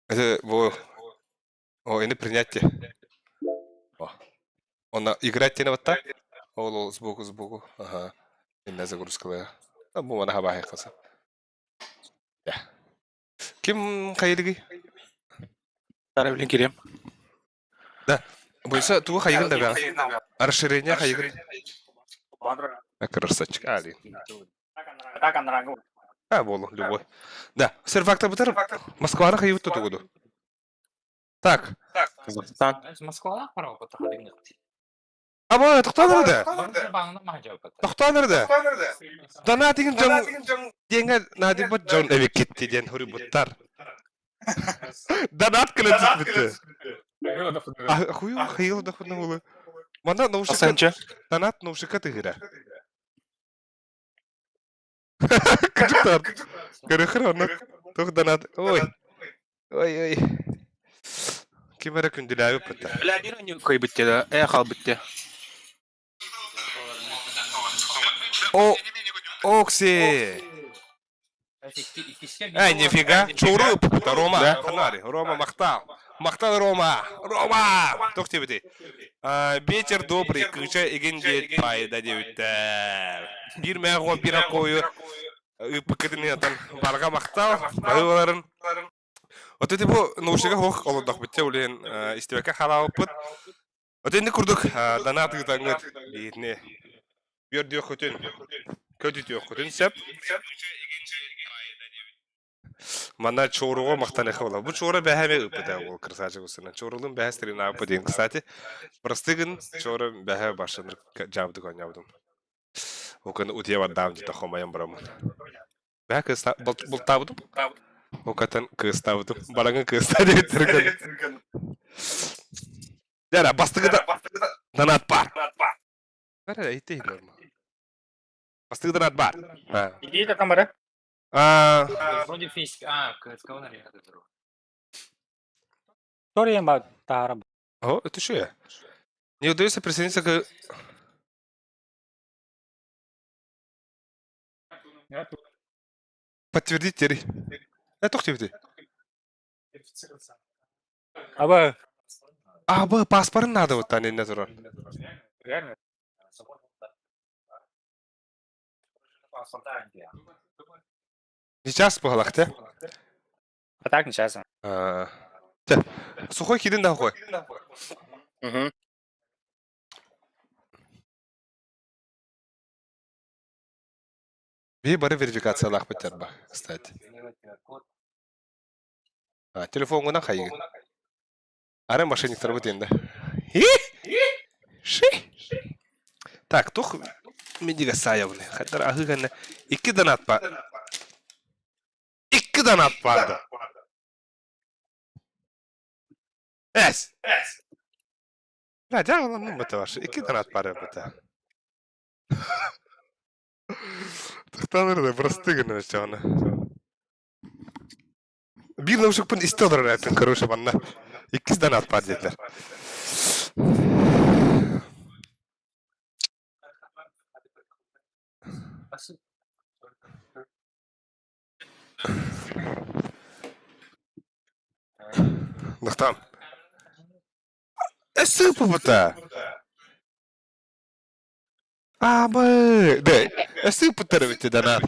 Это ini принятие. Он играть на вот так? Ол сбоку. Ага. Инна загрузка. Бу мана хабахи каса. Я. Ким кайдыгы? Тарабилин кирем. Да. Бойса тугу хайгын да бага. Расширение хайгын. Красавчик. Али. Болу, любой. Да. Серфактор бутер. Москваны хайгын тугуду. Так. Москва пора потом. Ama tohtan nerede? Bana mı cevap at? Tohtan nerede? Da natin jang dienga natin bot jang evi kitti diyen huri buttar. Da nat kılıç bitti. Huyu hayıl da fırına ulu. Bana nauşika. Da nat nauşika tıhıra. Кыжыктар. Көрөхөр оны. Тогданат. Ой. Ой. Кимере күндүләбе пата. Бля, бир они кой битте да. Хал битте. О, Окси. Ай, нифига. Чуру пата Рома. Ханари. Рома мактал. Мактал Рома. Рома. Тохте бити. Вечер добрый. Кыча эгенже пайда дебиттер. Бир мэгон бир акою. Ипкединетан барга мактал. Байларын. Вот это бу наушника хох олдох битте улен истебекке халаапыт. Вот энди курдук донат гытаңыт битне. Бирдио хөтөн. Көдүтү хөтөн сеп. Мана чоруго мактаны хавла. Бу чора бәһәме ыпыда ол красавчик усына. Чорулун бәһәстерин апыдын. Кстати, простыгын чора бәһә башыныр жабды конябдым. Окын утева дамды тахомаям брамын. Бәһә кыста бултабдым. Окатын кыстабдым. Бараңын кыста деп тирген. Дара бастыгыда донат бар. Бара айтты норма. Бастыгыда донат бар. Идите там, бара. Вроде физик. Кого наряд это? Sorry about Tarab. О, это что я? Не удается присоединиться к... Подтвердить теперь. Это кто ты? Аба, Паспорт надо вот там не натурал. реально? Сейчас похолок, да? А так нечестно. Сухой кидин да хой. Угу. Би бары верификация лах потерба, кстати. Телефон гына хайы. Ары мошенник работает, да? Ши. Так, тух медига саявны. Хатар ахыганы 2 донат бар. 2 донат барды. Эс. Да, жаңылан ну мыта башы. 2 донат бар быта. Тахтаныр да простыганы чана. Бир наушыкпын истодыр айтын короче банна. 2 донат бар dediler. Нахтам. Сыпу быта. Абы. Да. Сыпу тарвите донат.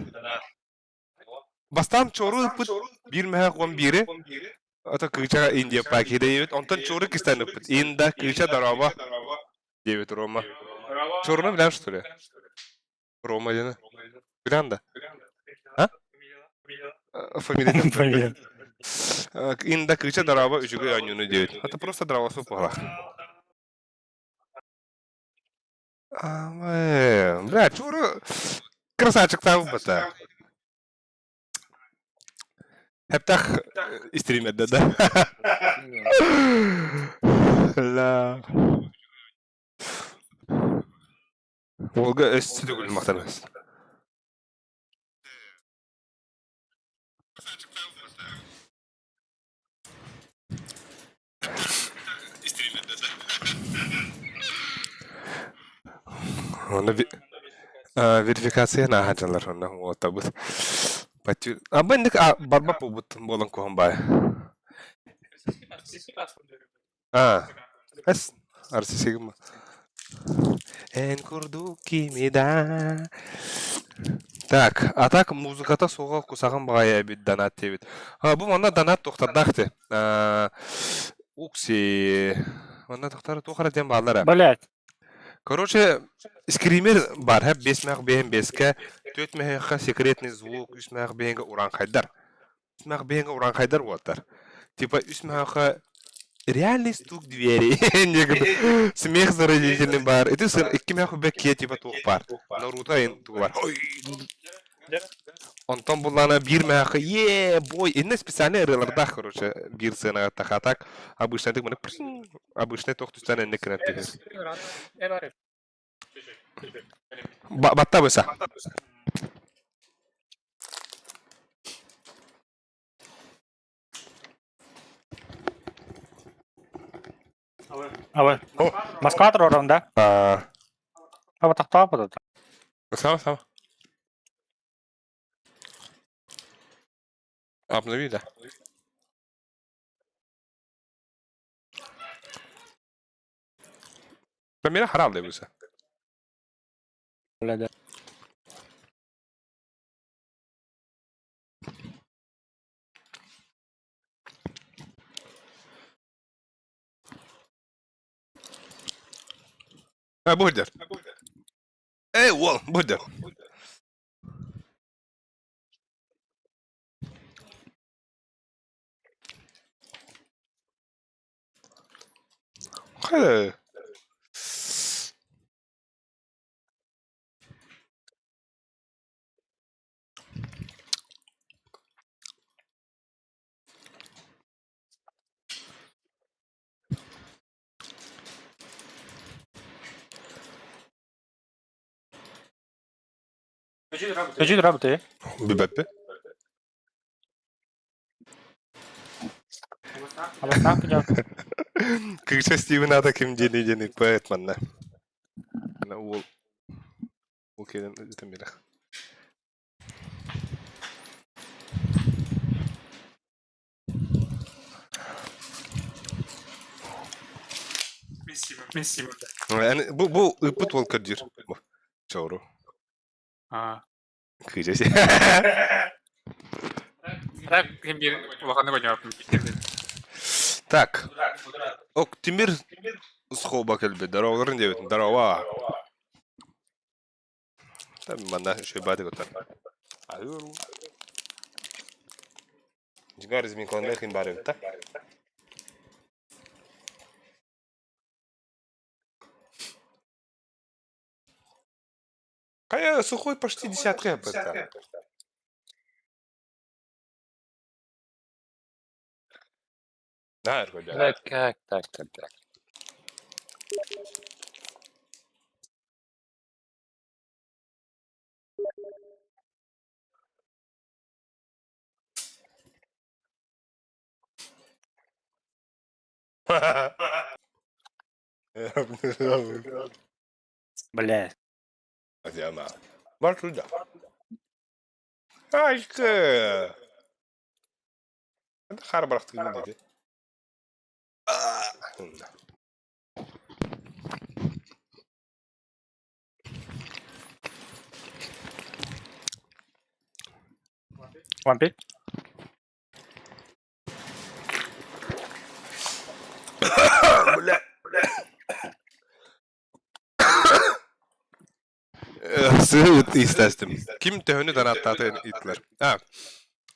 Бастан чору пыт. Бир мәһәк 11. Ата кыча Индия пакеде ебет. Онтан чору кистан пыт. Инда кыча дараба. Дебет Рома. Чорна билән что ли? Рома дена. Билән да. А? Фамилия. Инда кыча дараба үчүгө янюну дебет. Это просто дарабасы похла. Бля, чору красавчик там быта. Хептах истримет, да? Ла. Волга эстигül мактанас. Оны верификация на хаджалар оны отабыз. Патю. Абындык барба побут болон кохомбай. Эс арсисигма. Эн курду кимида. Так, а так музыката сога кусаган багая бит донат тебит. Бу мана донат токтардакты. Укси. Мана токтары тохара дем баллара. Блять. Короче, скример бар, хеп 5 мэг бэм 5-ка, 4 мэгка секретный звук, 3 мэг бэнга уран хайдар. 3 мэг бэнга уран хайдар болтар. Типа 3 мэгка реальный стук двери. Смех заразительный бар. Это 2 мэг бэкке типа тух бар. Наруто ин тух бар. Онтон булана 1 мэгка, бой. Инне специальный рыларда, короче, бир сцена тахатак. Обычно ты мына обычно тох тустан энне кенет. Батта быса. Абы. Москва тұрорын да. Абы тақта апыды. Сама. Обнови, да. Примерно харам дебуса. Біледі. Бургер. Эй, Уолл, бургер. Hello. Көчі тұра бұты. Бибеппе. Абы тақ күчі. Кыча Стивен ада ким жени поэт манна. Уолл. Уолл кеден өтем бері. Месси. Бу ыпыт ол кырдыр. Чоуру. Кыча си. Так, кем bir ваханы коня. Так. Ок, Тимир схоба келбе. Даровларын дебетін. Дарова. Там мана шөбады көтер. Айыру. Жигар измин кондай хин бары өтті. Кая сухой почти десятка это. Да, ребята. Так. Бля. Адиана. Бар туда. Айка. Это хар брахты не dedi. Вампир. Бля. Sığıt istastim. Kim töhünü danattatın itler.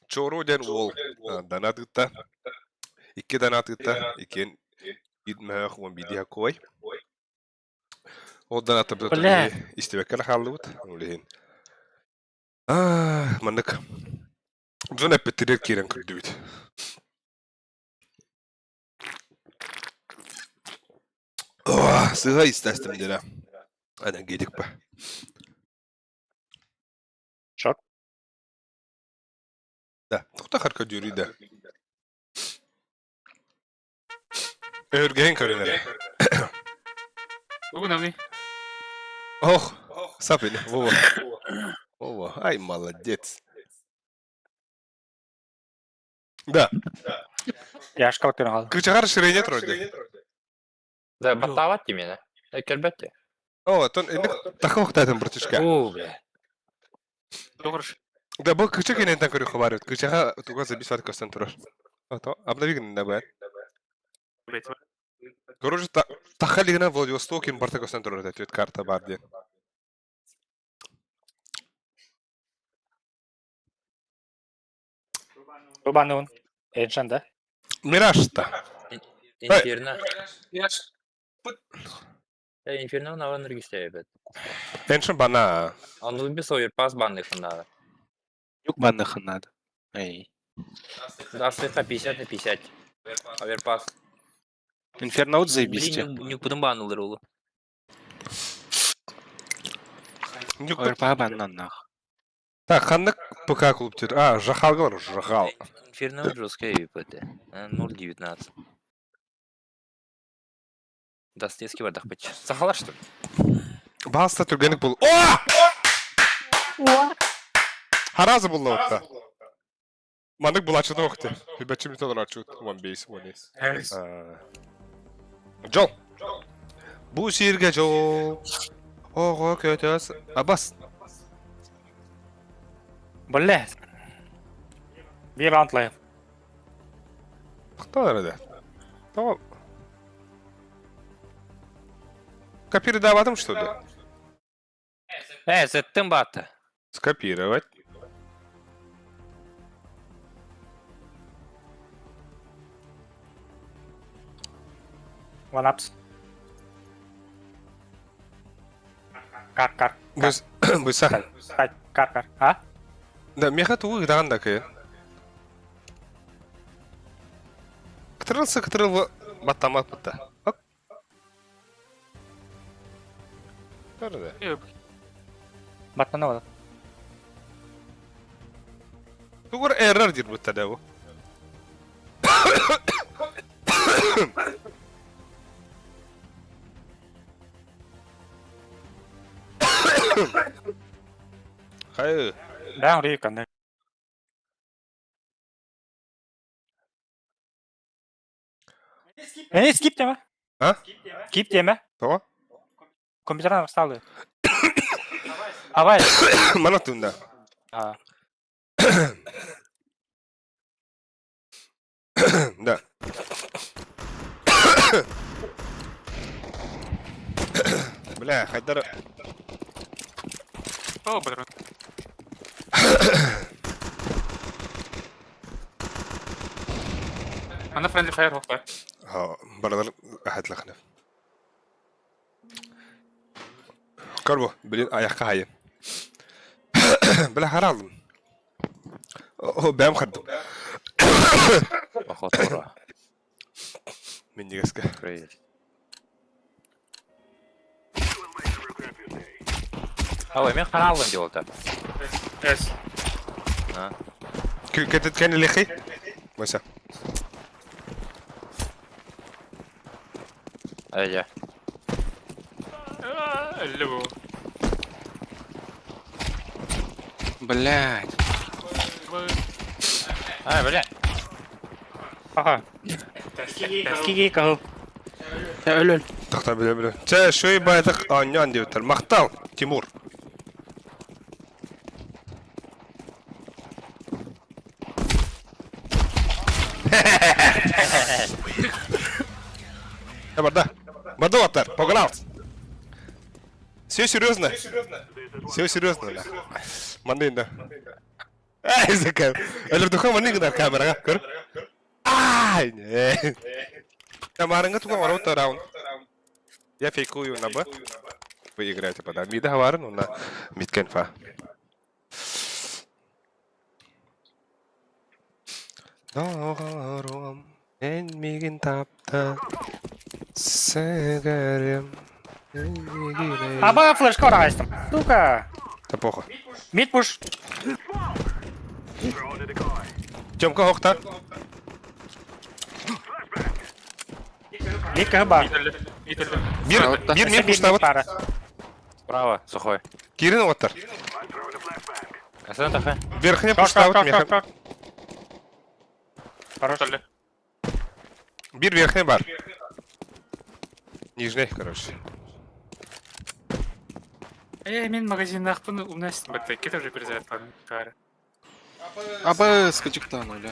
Çoru'den Uol danatıtta. 2 danatıtta. 2 gitmeyek on bidiha koy. O danatıp da Bля. tabii istebekler hallıvut. Ulihin. Mandık. Zon epetirer kiren kırdıvit. Sığa istastim dene. Hadi gedik be. Шок. Да, тоқта харка жюри да. Өрген көрінер. Бүгін әмі. Ох, сапин, Вова. Вова, ай, молодец. Да, Я шкаф тұрын қалды. кычағар ширене тұрды. Да, баттават мені. Келбетте. О, тон, тақы оқтайтын братишка. О, бля. Доғырыш. Да, бұл кыча кенентен көрі қобар өт. Кычаға туға забис ват көстен тұрыр. Обновигін не бәр. Короче, тақы лигінен Владивостокин барта көстен тұрыр өт карта бар ден. Рубануын. Эншанда. Мирашта. Инферно. Яш. Инферно на энергистее, бет. Эншін бана. Он без оверпас банных надо. Юг банных надо. Эй. Да, слегка 50 на 50. Оверпас. Инферноут заебись. Не будем баннул рулу. Оверпа баннан нах. Так, қандық ПК клуб тер. Жахалға бар, жахал. Инферно жесткая ВПТ. 0.19. Достоевский бардах быть. Сахала, что ли? Баста түргенік бұл. О! Харазы бұл лауытта. Мандық бұл ачыны оқты. Хүбәтші металар ачуыт. 15, 15. Жол. Бұл жерге жол. Оғы көтөс. Абас. Бля. Bir roundlayım. Кто арада? Tamam. Копировать что ли? Зеттің баты. Скопировать. One ups. Кар. Бұйса. Кар. А? Да, меха туы гыдаған да кайын. Кытырылсы баттамат бұтта. Ок. Көрді. Батмана var. Тугур эррор дир бұтта да бұл. Hayır. Ben oraya yıkandım. Skip deme. Ha? Skip deme. Tamam. Kompüterden sağlıyor. Havayla. Mana tunda. Ha. Да. Бля, Хайдар. О, патрон. أنا friendly fire وقتها. ها برادر أحد لخنف. كربو بلين أياك هاي. بلا حرام. هو بيام خدم. Охота. من يجسك. Проверь. Ой, мен каналын делал-то. Yes. كنت كان اللي خي. مسا. Ай-я. اللي هو. Блядь. Ай, бля. Aha. Eskiyi kahıl. Ya öl. تختار بلا. تا شوي بايدك أنيان ديوتر مقطع تيمور. Я борда ватар, погнал. Все серьезно? Все серьезно, да. Мандин, да. Ай, закай. Элер духом мандин да камера, кор. Ай, не. Я маринга тука ворота раунд. Я фейкую на Б. Вы играете под мида хавар, но на мид кенфа. Doğrum enmigin tapta Segerim Aba флешка райстом. Сука. Да похуй. Mid push. Тёмка Хохта. Mid kahı бар. Бир мен пуштават. Справа, сухой. Кирин оттар. Асен тахай. Верхне пуштават меха. Хорош. Бир верхне бар. Нижний, короче. Мен магазиннахпын у нас батарейки тоже перезарядка. Абы скачектан, öyle.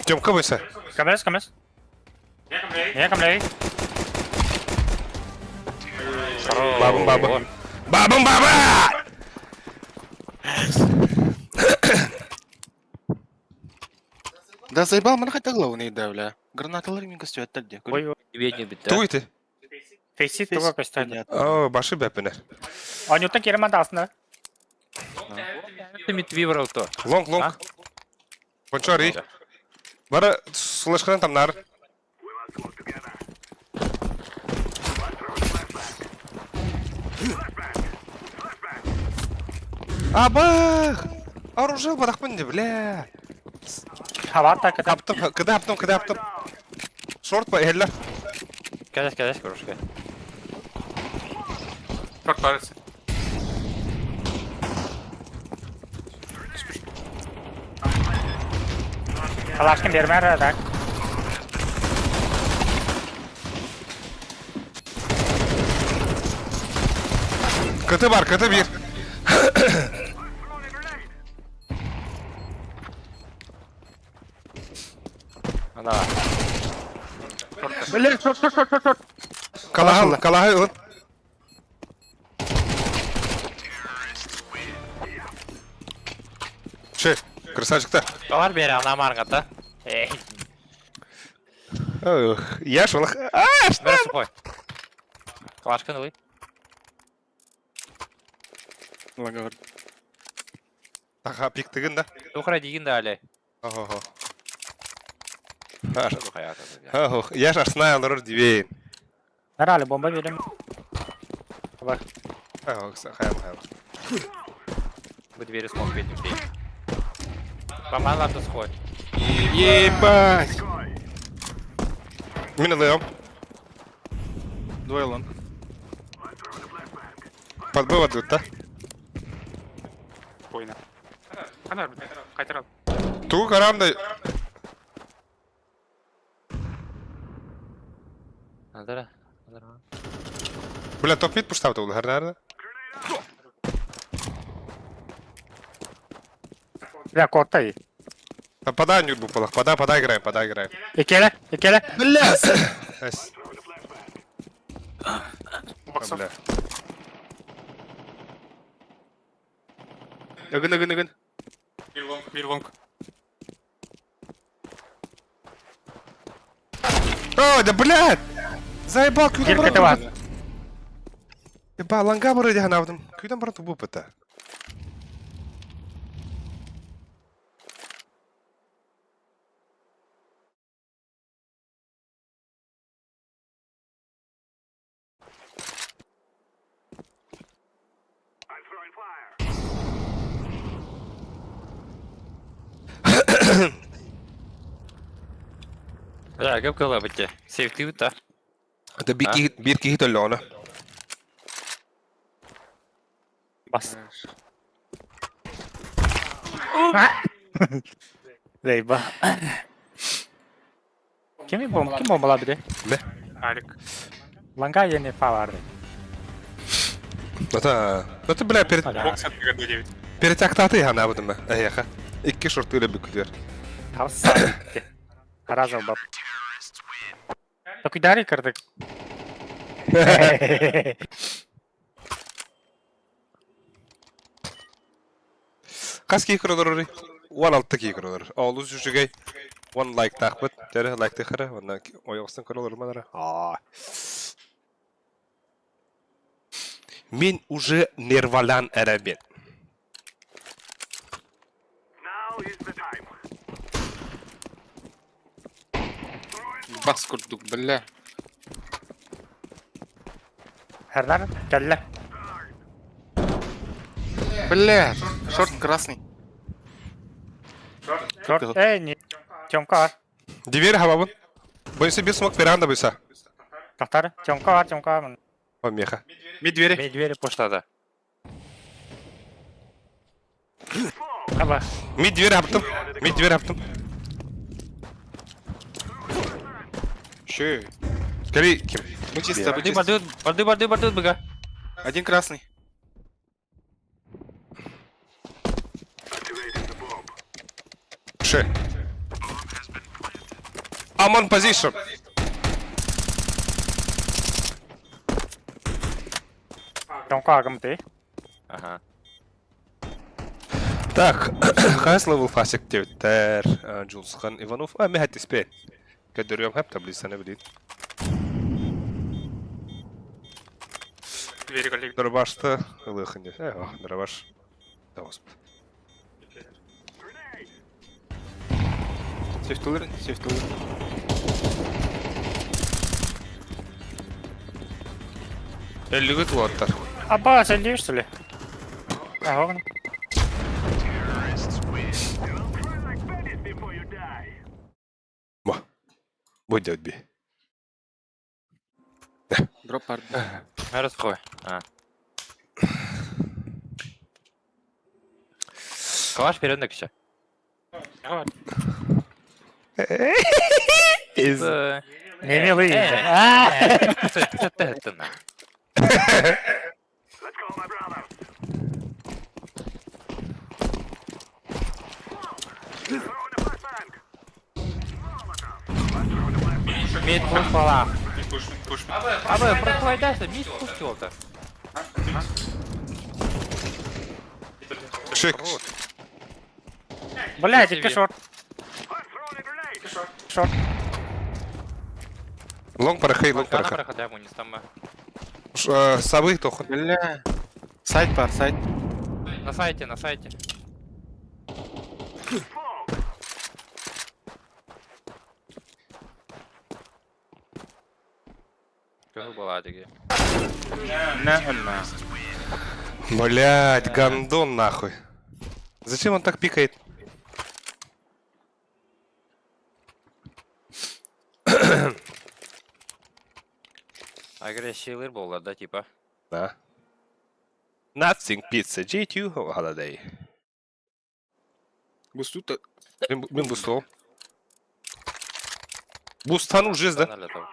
Тёмка выса. Камес. Я камлей. Бабам. Да заебал, mana хотя главный да, бля. Гранаталар мен костю attırdı. Ой, Тебе не бит, да? Туйты. фейсит туга көстәді. О, башы бәпіне. Анюта керемет aslında. Ты мид вибрал то. Лонг. Пончари. Бара слышкан там нар. Абах! Оружие барахпын де, бля. Hava atta kadar. Кыдаптым. Шорт па, эллер. Kädes, кружка. Short parts. Flash'ın vermeye radak. Kıtı var, kıtı bir. Ana. Böyle short. Kalahı ılın. Красавчик-то. Var bir yere anam argata. Яш, олық. Бері супой. Калашкан ой. Лаговар. Таға пиктігін да. Тухра деген да әлі. Охо. Туха ятады. Яш арсынай алырыр дивейін. Herhalde bomba verim. Bak. Хайм. Bu двери смог бедным değil. Бомбаларды схой. Ебать. Мен алыyorum. Двое лон. Подбыл отдут, да? Oyna. Kadar mı? Kaytar al. Туğu karamda. Надара. Бля, топ-мид пуштавды ол, herhalde. Ya kodda iyi. Подай нюд был полах, подай играем. İkele. Бля, Эс. Baksana. Бля. Нагын. Bir long. О, да блядь! Заебал, Bir kete var. Еба, ланга бұры деген авдым. Күйден бұрын тұбу бұта. Ya göp kıla bitti. Sevkli bitti. Это bir kihit öyle onu. Bas. Zeyba. Kim bombaladı? Alik. Langa yeni fa vardı. Это, бля, Бокс atıyor da David. перетяктаты я наводым. Аяха. İki şort öyle bükülüyor. Tavs gitti. Karazal bab. Tokidari kırdık. Қас кейкір олар? 16 кейкір олар. Ауылыз жүжігей. 1 лайк тақпыт. Тәрі лайк тақыры. Онdan ойғыстың кір олар мадара. Мен уже нервалан әрәбен. Бас курдук, бля. Herler kelle. Бля, шорт красный. Short. Не. Çomka var. Diveri havabın. Böylesi bir smoke veranda böylesi. Tahtarı. Çomka var. O meha. Медвери. Медвери поштады. Ama. Mid diveri yaptım. Че? Скорее, Ким. Мы чисто, мы чисто. Барды быга. Один красный. Ше. I'm on position. Çomka agımdı. Ага. Так, қайсы левел фасик деуттер, Джулсхан Иванов. Мен хәттеспе. Көдөргөм хәп таблицаны билет. Двери коллеги. Дробашты, ылыхынде. Дробаш. Дауысп. Сефтулер. Эллигит лоттар. Abba sen değil üstüle. Aha. Будь би. Дроп бар. Neresi koy? Ha. Kalaş bir önündeki şey. Ez. Не милый. Sütte ettin lan. Mid push falan. Push. Abi прохлаждайся, mid push oldu. Çık. Блядь, iki short. Short. Long парахай, long Sana парахай. bırakacağım onu istemem. Sabık toxun. Бля. Сайт бар, сайт. На сайте, на сайте. Köhü была диги. Блядь, гандон нахуй. Зачем он так пикает? Agresivler bollar da tipa. Да. Nothing pizza, G2 holiday. Бусту-то. Мен бустол. Бустану жест, да? Налетал.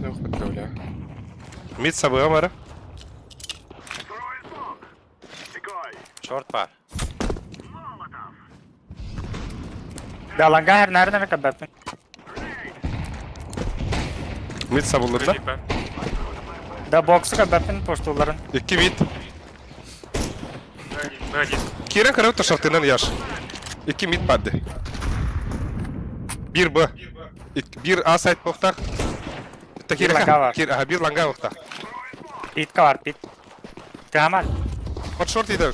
Лех отправляю. Мид sabığı var. Short var. Да, ланга her nereden kadar? Mid sabırlarında. Да, box'u kadar postuların. 2 mid. Один. Kiren karayota şartından yaş. 2 mid padde. 1 B. 1 A side box'ta. Bir langa var. Bir langa box'ta. Pitka var, pit. Kemal. Под шорт иди.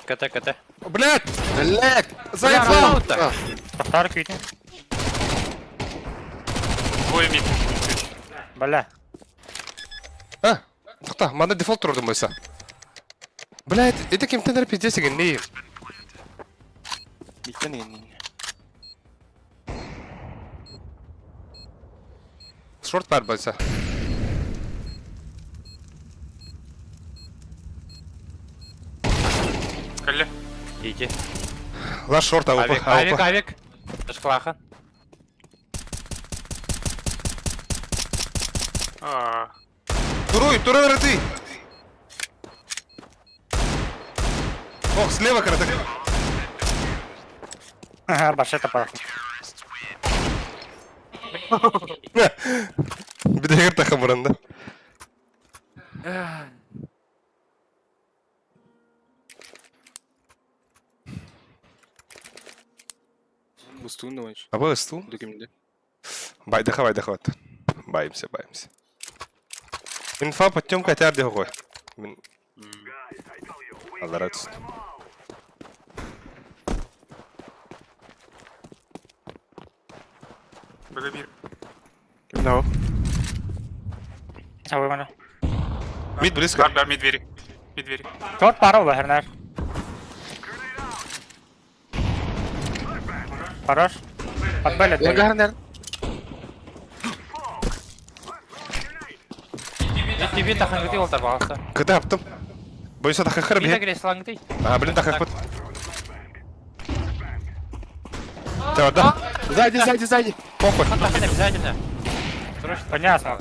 КТ. Блядь! Блядь! Заяц! Аута. Тахтар küydü. Двое мид. Бля. А, тоқта, манда дефолт тұрды мойса. Блядь, это кемтендер пиздец екен, не? Биттен егеннен. Шорт бар бойса. Калле. İyice. Лаш шорт, аупа, Avik. Dışkılakın. Туруй, ты! Ох, слева каратек. Başa tapar. Bir de yer takım buranda. Бусту ночь. А bu стул? Докимде. Байдаха. Байымся. Инфа подтем катер де ғой. Мен... Аллара түсті. Böyle bir. Кимде о? Çabuk bana. Мид близко. Бар, мид двери. Мид двери. Short var o her ner. Хорош. Подбали. Ланга хер нер. Bir takın gidi oltar bağlısı. Кыды аптым. Бойса тақа қыр Bir de бе? giresi lan gidi. А, блин, тақа қыт. Тәуірді. Сзади. Похуй. Hatta ne обязательно. Понятно.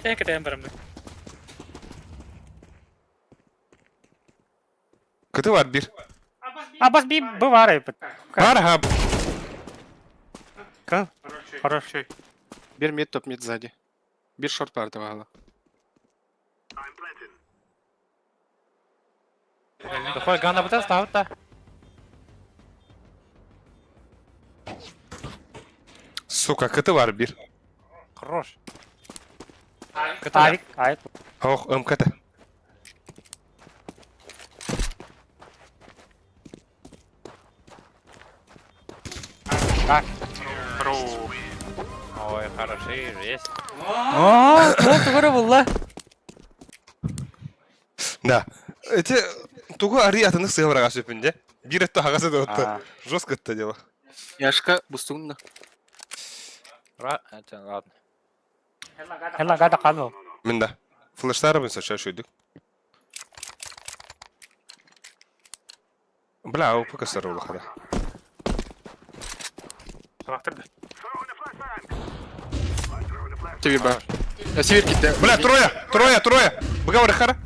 Tek edeyim benim. Кыты var bir. Abbas bir bu var ya. Var ha. Хорош. Bir mid top mid сзади. Bir short var davalla. Koy ganda bu test davut da. Сука, кыты var bir. Хорош. Avik. Avik. Ох, МКТ. Бро. Ой, хороший, есть. Aaa, çok doğru valla. Да. Эти тугу ари атыны сыгыбыраға сөпінде. Bir etto hagası da otta. А, Жестко это дело. Яшка бустунна. Ладно. Хелла гада қалу. Мен да. Флештары мен саша шөйдік. Бля, ау покасар олы қада. Сабақтырды. Тебе ба. Север кетті. Бля, трое! Бұға бары қара.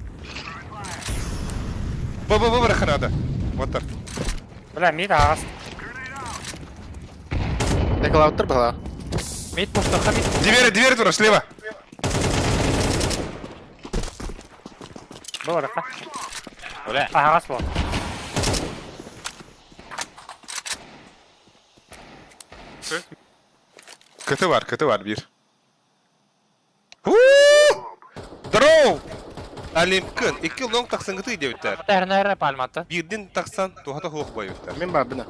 Бары қара ада. Оттар. Бля, мид ағас. Декалауттар бала. Мид пустаха, мид. Двери тура, слева. Бұл ұрыққа. Бля. Ағас бұл. Көті бар bir. Здороу! Алимкін, 2 лонг тақсан күті үйде өттер. Тәрнәрі пальматы. Бірден тақсан туғата хуқ бай өттер. Мен ба бina.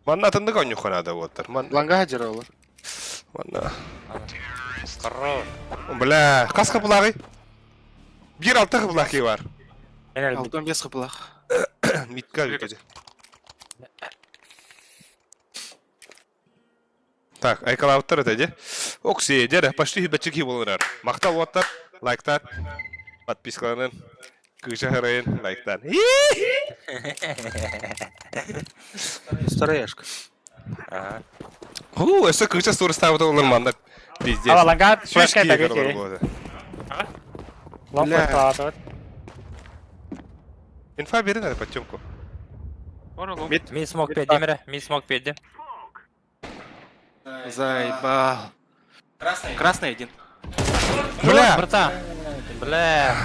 Манна атынды қауын юқан ада өттер. Ланга хаджара олар. Манна. Хорош. Бля, қас қапылағы? Bir алты қапылағы бар. Енел бит. Алтон бес қыпылақ. Митка өткеде. Так, айкалауттар өтеді. Окси, дәрі, пашты хүбәтчікі болырар. Мақтал оттар, лайктар, подпискаларын, күші лайктар. Старая яшка. Өсі күші сұрыстауыда олар мандап. Пиздец. Ала ланга флешка Шешкі егер тәге олар ке. болды. Лонг Бля. флешка. Инфа берін әді подтемку. Мид смог педи, Мире. Мид смог педи. Заебал. Красный один. Бля! Братан. Бля.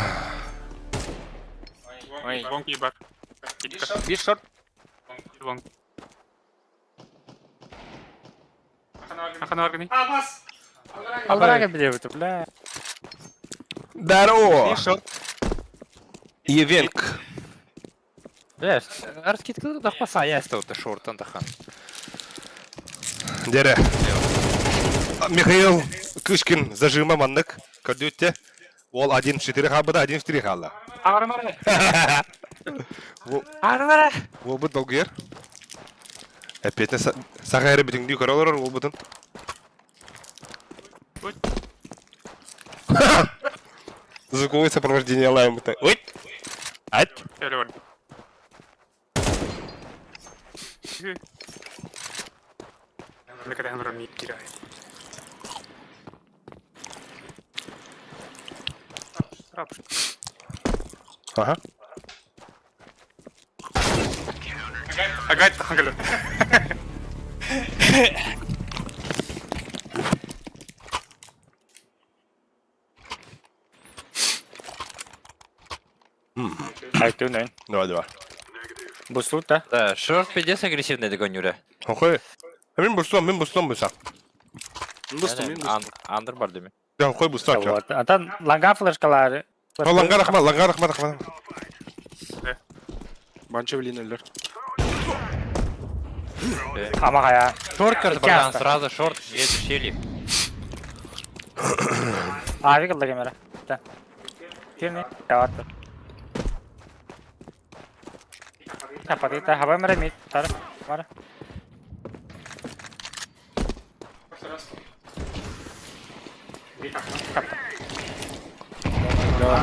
Ой. Лонг ебар. Биш шорт. Лонг. Ақан аргани. Албарага биде бит, бля. Даро! Биш шорт. Евенк. Бля, раскидка да паса, я стал-то шортан тахан. Дәрі. Михаил Кышкин зажима мандық. Көрді Ол 1-4 қалбыда, 1-4 қалды. Ағармары. Ол бұд долгер. Әпетіне саға әрі бітіңді көрі олар ол бұдын. Звуковое сопровождение лаем это. Ой! Ать! Телефон. Mereka dah bermikir. Ага. Agak tanggal. Айту не. Давай. Бустут да. Да, шорт педес агрессивный догонюре. Окей. Мен бұстам бұсам. Андер бар деме. Я қой бұстам. Вот. Антан ланга флешкалары. Ланға рахмат. Банча влинулер. Амага я. Шорт кырды, братан, Ясно. сразу шорт, едет щели. Ави кылды камера. Да. Кирни. Дават. Апатита хава мере мид. Тар. Мара.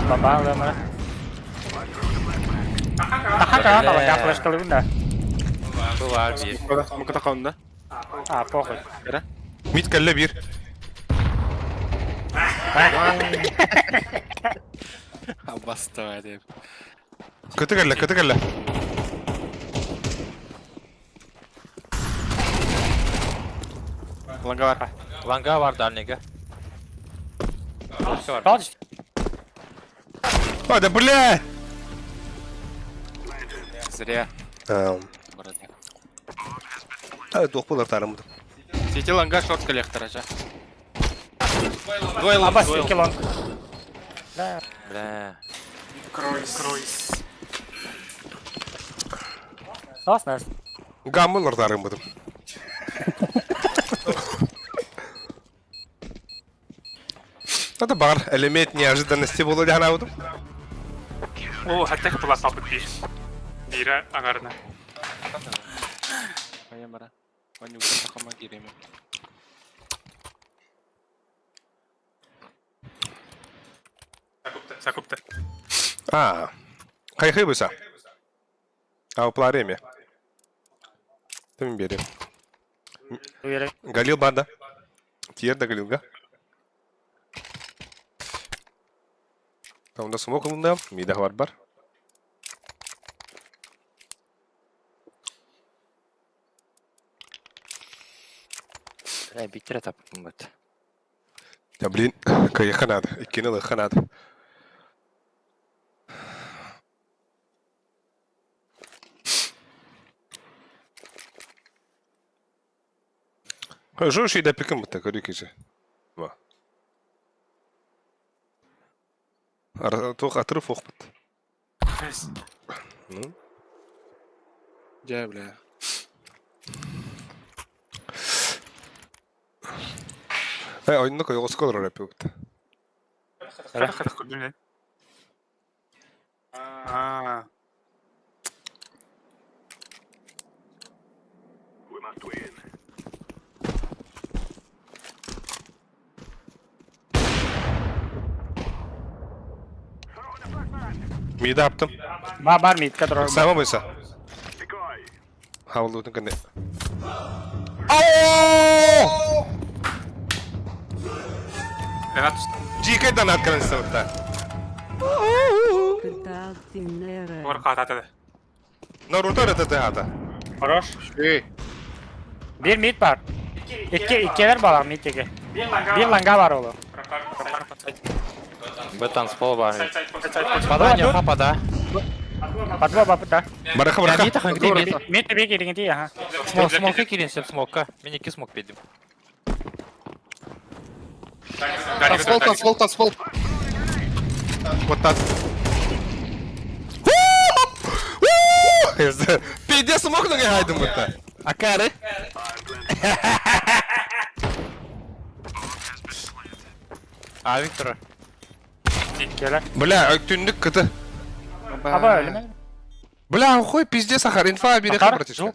Баба уdah mana? Tahan ланга флешкалы бунда. Бывает, есть. Муката қауында. А, похуй. Мид кәлі бір. Абаста деп. Көті кәлі. Ланга бар. Ланга бар дальнейга. Балдиш. Ой, да бля! Зря. Тоқ болар тарым. Сети ланга шорт коллектор аша. Абас, iki long. Да. Бля. Круиз. Нас нас. Гаммылар тарым бұдым. Это бар, элемент неожиданности было для наудum. О, хәтта кыпыла сапыт бир. Бира аңарына. Кая бара. Ваню сын такама киреме. Закупты. Кайхы быса. А у плареме. Тем берем. Уверен. Галил банда. Тиер да галилга. Там да смок лунда, мида бар бар. Биттер таппын бат. Да блин, кайха надо. Иккені лыха надо. Жу şey de pekam bıtta körü kişi. Va. Тоқ атыры фоқ быт. Жай, бля. Oyunda koy oskol rol yapıyor bıtta. Хәтта күрдүн. Mide yaptım. Бар мидка тұрар. Sama buysa. Havalı ötün kende. Ренат, GK'dan atkalan istemedim. бар катады. Naruto öğretti hata. Хорош. Bir mid var. İkiler bağlar mid teki. Bir langa var oğlum. Бетан спол бар. Сайт. Падание хапада. Батва бапыта. Бараха Я бараха. мид ахын где мид? Mid de bir girin diye ha. Смок кирин сеп смокка. Мен 2 смок бердим. Танцпол. Вот так. Пиде смог ноги хайдым быtta. Акары. А Виктор. Gel. Бля, tünlük kıtı. Ama öyle mi? Бля, хуй пизде сахар, инфа бери Сахар? братишка.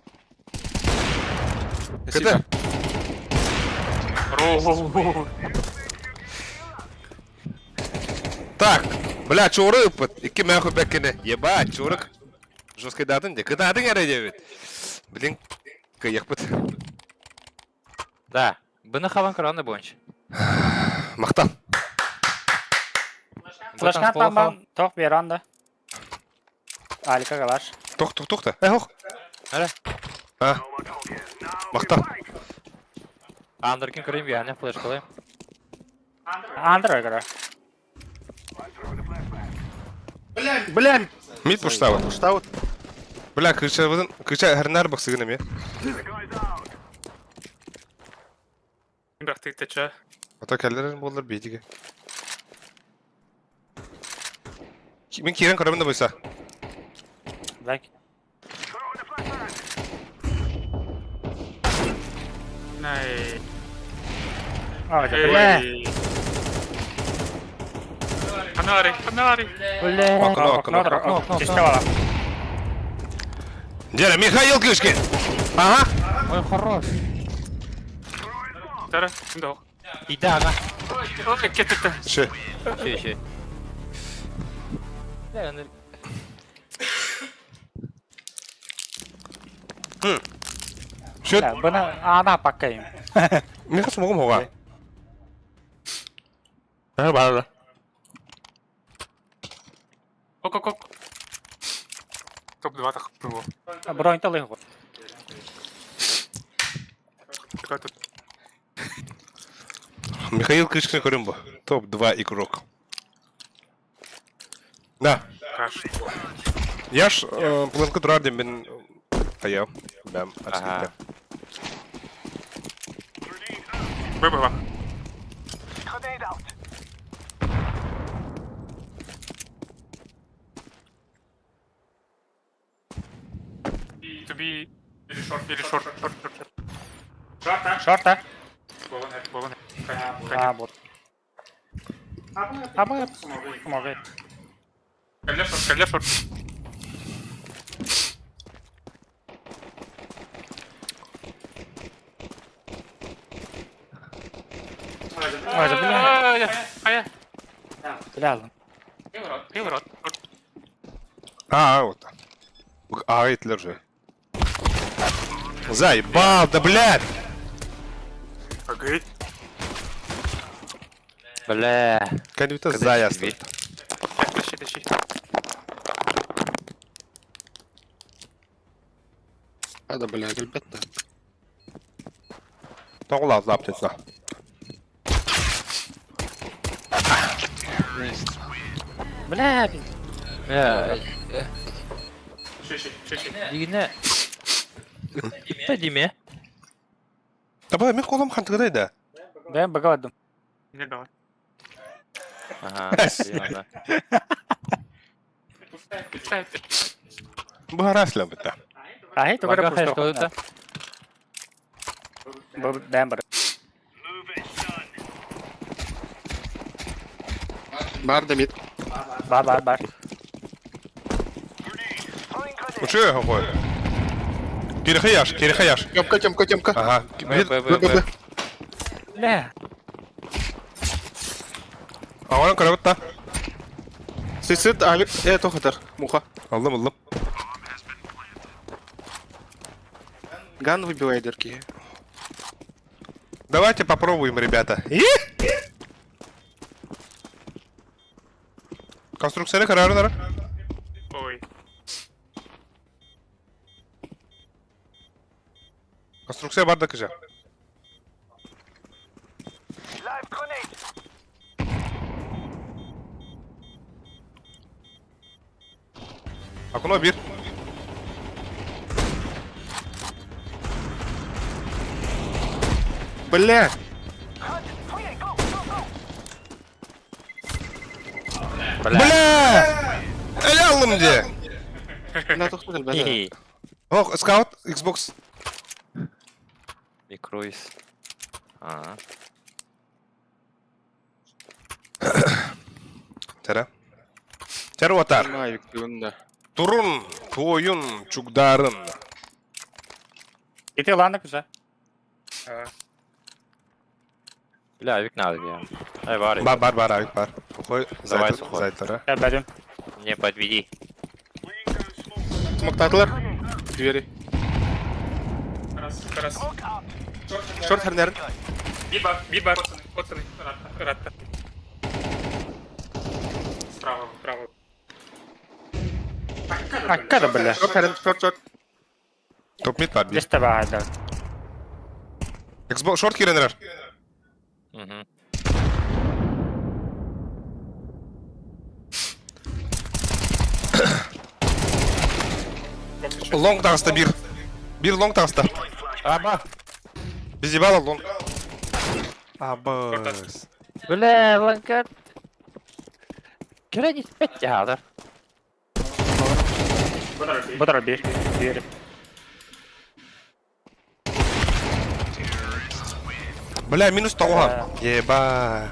Кыты. Так, бля, чоры ыппыт. Икки мәху бәккені. Ебать, чорык. Жесткий датын де. Кыдадың әрі дебет. Блин, кыйық быт. Да. Быны хаван краны бойынша. Мақтан. Flashkan tamam. Tok bir anda. Harika kalaş. Тоқ та. Хоқ. Әрі. Мақтан. Андеркин көрейін бе, әне флеш қылайым. Andra göre. Блин! Мид пұштауы. Пуштаут. Бля, кыча әрінар бақсығын еме. Бірақ тектече. Ата кәлдерін болдыр бейдіге. Мен керен қарабында бойса. Bak. Nej. Aa, bile. Kanari. Bile. Okno. Чисто вала. Дера, Михаил Клюшкин! Ага. Ой, хорош. Тара, да. Иди, ага. Ой, кетті. Ше. Ще. Ше. Bunu ana bakayım. Мен қас мұғым хоға. Бара. Ок. Топ-2 тақып тұру. Бронь талый ғой. Михаил Клюшкин көрін бұ. Топ-2 игрок. Да. Хорошо. Яш планка тұрар дем мен таяу. Бәм, арскетті. Бай. To be really short. Şorta. Bolon. Ha bu. Абы, помогает. Коллефор. Ой, да бля. Ая. Бля, lan. Поворот. Вот. Гитлер же. Заебал, да блядь! Погоди. Бля. Кәдімгі заясты. Тащи. Hadi блядь, әлбәттә. Тоғыл азап тесна. Бля, пиздец. Бля. Шиши. Дигіне. Та деме. Таба, мен қолым қантығыдайды. Ben bakamadım. Не давай. Ага. Яна. Бұл араслы бұтта. Ahi, tu Бага kadar хэш push. koydu. Ben bak. Бар да мид. Бар. Учу його хой. Кері хаяш. Темка. Ага. Б. Бля. Ағанын көрі бұтта. Сысыт, Алик, тоқытыр. Муха. Алдым. Ган выбивай дырки. Давайте попробуем, ребята. Конструкцияны қарарынар. Ой. Конструкция бар да кіжа. Акуна bir. Бля! Бля! Әлі алдым де. Бля, тоқтадыр, бля. Хи-хи. Оқ, скаут, Xbox. Микруиз. Ага. Тәрі отар. Мавик, да. Турун, тойын, чугдарын. Git lan güzel. Бля, Авик надо я. Ай, варик. Бар, Авик, бар. Сухой, Давай, сухой. зайтара. Gel benim. Не подведи. Смоктатылар. Двери. Раз. Шорт хәрнәрін. Бибар. Пацаны. Ратта. Справа. Akka da bля. Шорт. Топ мид бар, bir. Здесь тебя да. Xbox, short керенер. Угу. Long tağısta bir. Bir long tağısta. Aba. Biz yibal long. Abas. Бля, ланкар. Кіре не спеть тягадыр. Bu da bir. Diğeri. Бля, минус тоған. Еба.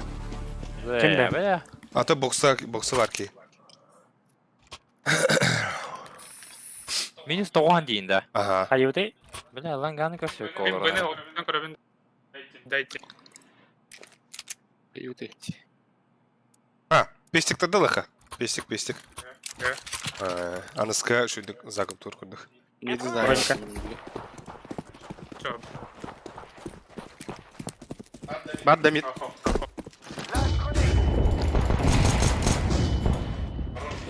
Kimde? Бля. Аты боксы var ki. Минус 9 дейін да. Ага. Hayuti. Бля, ланганы көсек Бені olur. көрі. Дайте. Юты. Пестик тады лыха. Пестик. Га. Аныска шүйдік зағып тұр күрдік. Не знаю. Все. Бар да мид.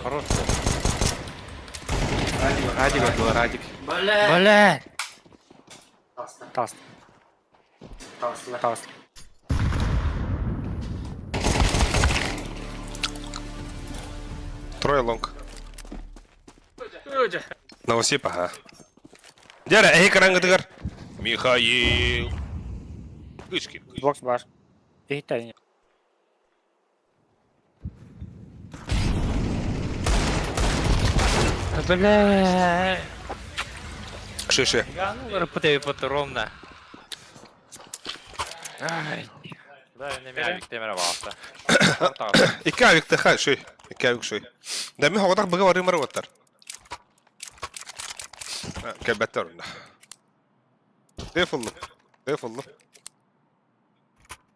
Хорош. Радик отдал, Радик. Бля. Tas. Трое лонг. Новосип, ага. Дяра, әй қараңғыдығар. Михаил. Гычкин. Box var. İyi tane. Бля. Шише. Гану репутаю поторомна. Ай. Да, не мявик темера васта. İki ayıkta ha şey. İki ayık şey. Demi havadak bıga varı marı vatar. Kelbette orunda. Defullu. Defullu.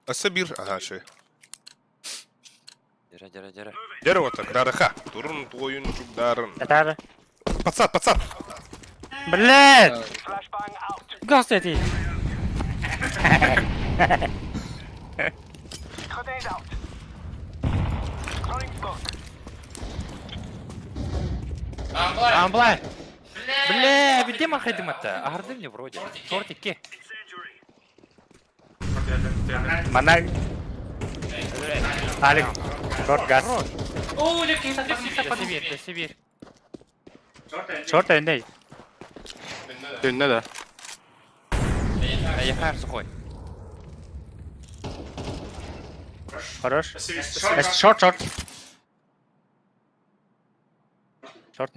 Asa bir aha şey. Jere. Dere vatar. Daraha. Durun oyuncukların. Yeter. Patsat. Блядь! Ghost эти. Амблай. Бля, где махадима-то? Арды мне вроде. Шортики. Mana? Alik. Short gas. Oo, lihat kita Sivir. Short önde. Önüne de. Яхар сухой. Хорош. Short. Short.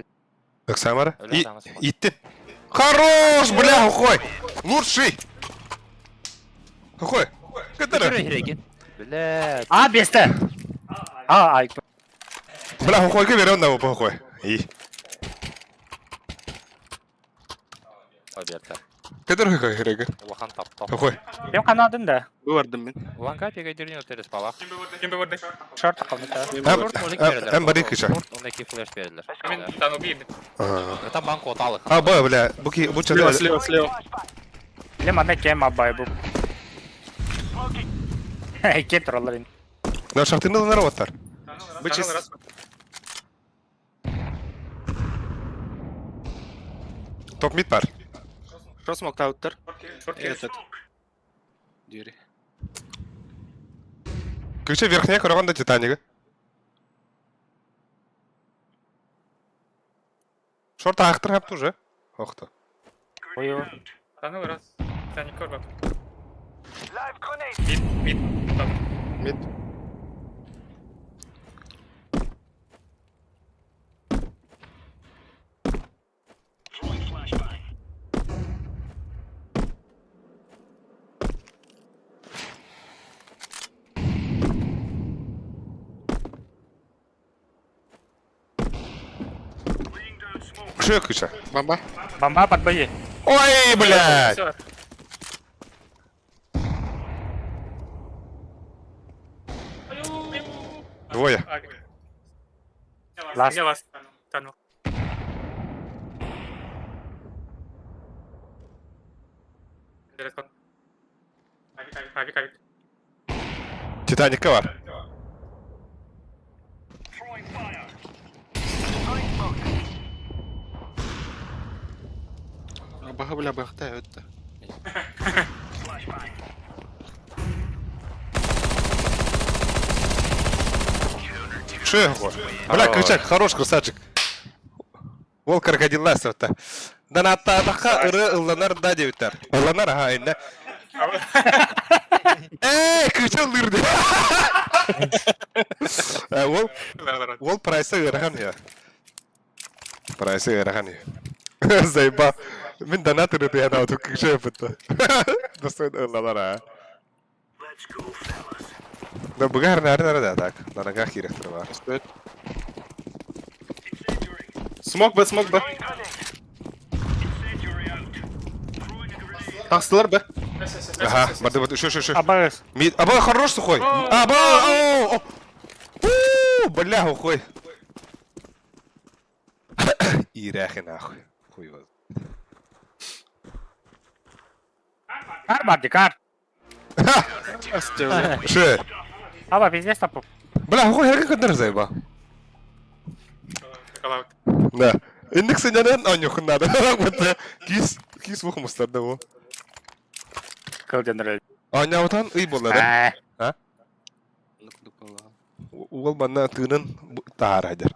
Bak Samara. Öyle adamı sıkma. İttin. Хорош, бля, хухой. Лучший. Хухой. Который? Херегин. Блядь. А, бесте. А, ай. Бля, хухой, ка берем на хухой. И. Оберта. Который хухой, херега? Улахан тап. Хухой. Benim kanadın da. Bu vardım ben. Уланка пегайдерин өтерес бала. Kim bir vurdu? Short takıldı. Hem bari kışa. Ondaki flash verirler. Emin tanı bir. Там банку оталық. А, бля, bu Слева, çatı. слева. Bilim adı kem abay bu. İki trollerin. Na şahtında da nere vatar? Bıçız. Top mid var. Что смог таутер? Short Этот. Дюри. Kışa верхняя караванда Титаника. Шорт ахтар хап тоже. Охта. Uyu. Tanı раз. Sen kör bak. Мид. Кışa kışa. Бомба. Bamba под boyu. Ой, блядь! Все. Двое. Last. Я вас тану. Abi. Титаника var. Бага, бля, бахта, это. Шея хор. Бля, кричак, хорош, красавчик. Ол крокодил Ластерта. Данаттадаха ыры ылланар да дебиттер. Ылланар ага инде. Кричал лырды. Ол прайса ырыган я. Прайса ырыган я. Зайба. Мен донат ырыды я науту кричал бітті. Достоин ылланар ага. Да бұғар нәрі да так. Данага хиректір бар. Стоит. Смог бы. Тақсылар бы. Ага, барды барды, шо. Абагыс. Мид, аба хорош сухой. Аба, бля, ухой. Ирахи нахуй. Хуй вас. Kar vardı kar. Ше. Aba pizdes tapu. Бля, ухой, herkes kadar zayba. Да. Индекс сенянен анюхун надо. Вот кис вух мустарда bu. Kılden rel. Anyavatan ый болады. Ha? Ол манна тыынын таар хайдар.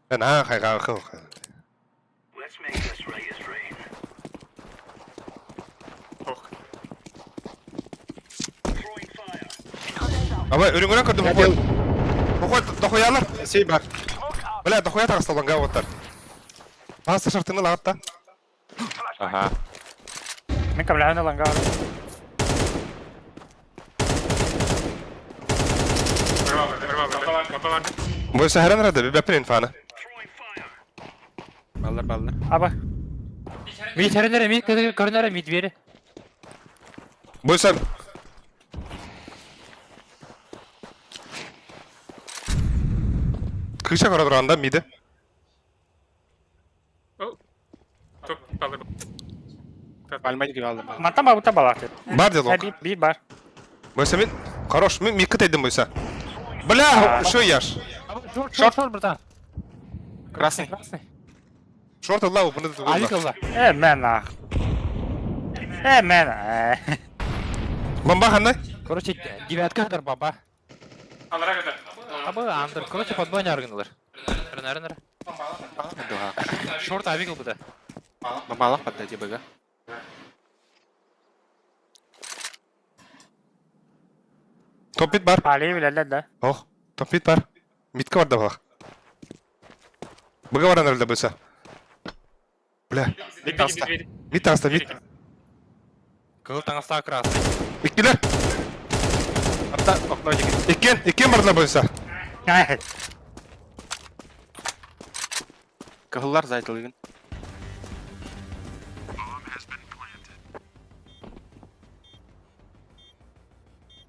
Ана хайга хыл. Абай, өрүңөрөн көрдүм ухой. Ухой, дохуялар. Сей бар. Бля, дохуя тагысталганга оттар. Басы шартыны лагатта. Ага. Min kabla hana lan gar. Baba var. Boysa her nerede? Bir bepin infana. Ballar. Aba. Mid herelere, mid görünere, mid veri. Boysa Kışa kara duranda midi. Top kalır. Balmayı gibi aldım. Mantam babuta balak. Бар дед Ha лонг. bir bar. Boysa мен хорош, мен миккет eddim boysa. Бля, что яш? Short burada. Красный. Шорт лаву bunu da Avik Allah. Hemen ah. Hemen ah. Bomba қандай? Короче, девятка kadar baba. Alara kadar. Абы андыр. Короче, подбойны аргындылар. Нары. Дуга. Short авик burada. Бабалах поддайте быга. Топ мид бар. Ali bilerler de. Ох, топ мид бар. Мидке бар да бақ. Быга баран өлді boysa. Бля, Мид таста. мид таста, мид. Кыл таңаста красный. Иккилер. Апта окно жигит. Иккен бардылар boysa. Evet. Кыгыллар зайтылыгын.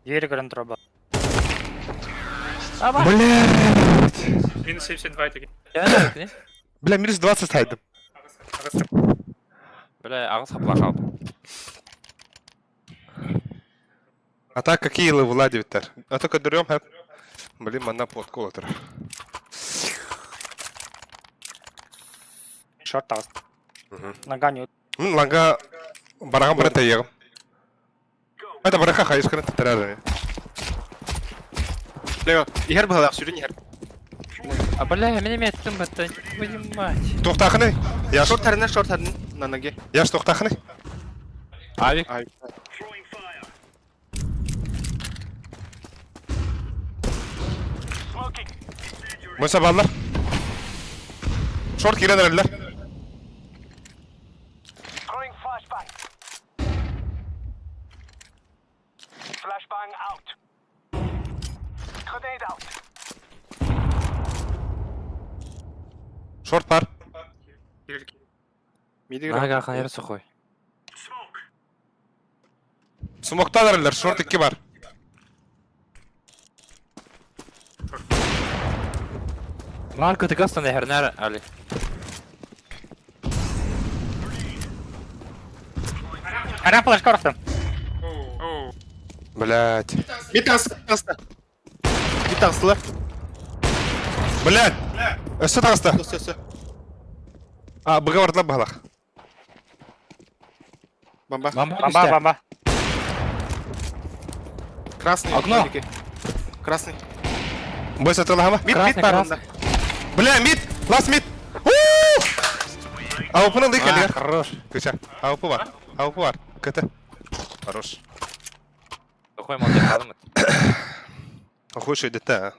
Yeri kırın troba. Блядь. Minus 72 теги. Yani ne? Бля, минус 20 тайдым. Böyle ağız hapla kaldı. А так какие лы владивиттер? А только дурем хэп. Блин, мана подкол отыр. Short tas. Наганю. Мен ланга бараган бара тайягым. Это барака хайш кырын теттерер. Лео, ихер быгалак сүрүн ихер. А бля, мен эме еттим баттан. Твою мать. Тоқтақыны? Яш, Шорт тарын на ноге. яш тоқтақыны? Авик. Ай. Бойса баллар. Шорт кирен әрелер. Throwing flashbang. Flashbang out. Grenade out. Шорт бар. Миди Нага хайыр сухой. Смоктан әрелер, шорт 2 бар. Марко ты гастан хернер али. Арам флеш корохтым. Блядь. Мид таста. Мид тастылар. Блядь. Өсі тағыста. Сөсө. А, бұға бардылар бағалақ. Бомба. Бамба бамба. Красный. Окно. Красный. Бойса тығыла хама? Мид Красный, бар красный. онда. Бля, мид! Лас мид! Аупының да екендігі. Хорош. Күші. Аупы бар. Аупы бар. Көті. Хорош. Сухой молодец, қалымыт. Охуй шөйдетті, а.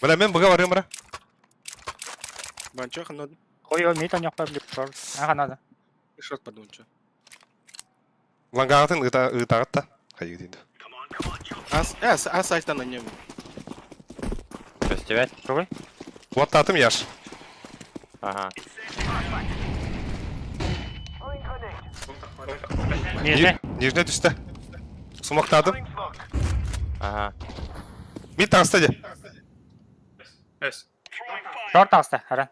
Бля, мен бұға барым бұра. Банчо ханод. Ой ой митан yok bir short. Aha nada. Шорт подунчо. Лангағатын ұйтағытта. Қайы дейді. Ас сайттан на нем. Фестиваль. Другой. Уаттатым яш. Ага. Throwing grenade. Neyse. Нижіне түсті. Сумақтадым. Throwing smoke. Ага. Мид тағыста де. Yes. Short tastı. Ara.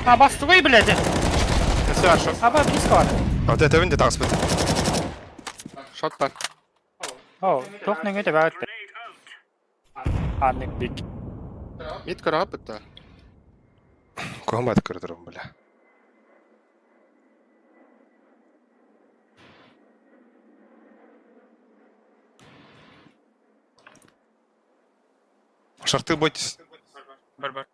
А басты блядь. Көсө бар шорт. Аба близко var. А ты өтөбін де тағыс біт. Шорт бар. О, çok ne götü var. Anlık big. Мид көріп бітті. Көмбады көрдірім, бля. Шарты бойтесь. Бар.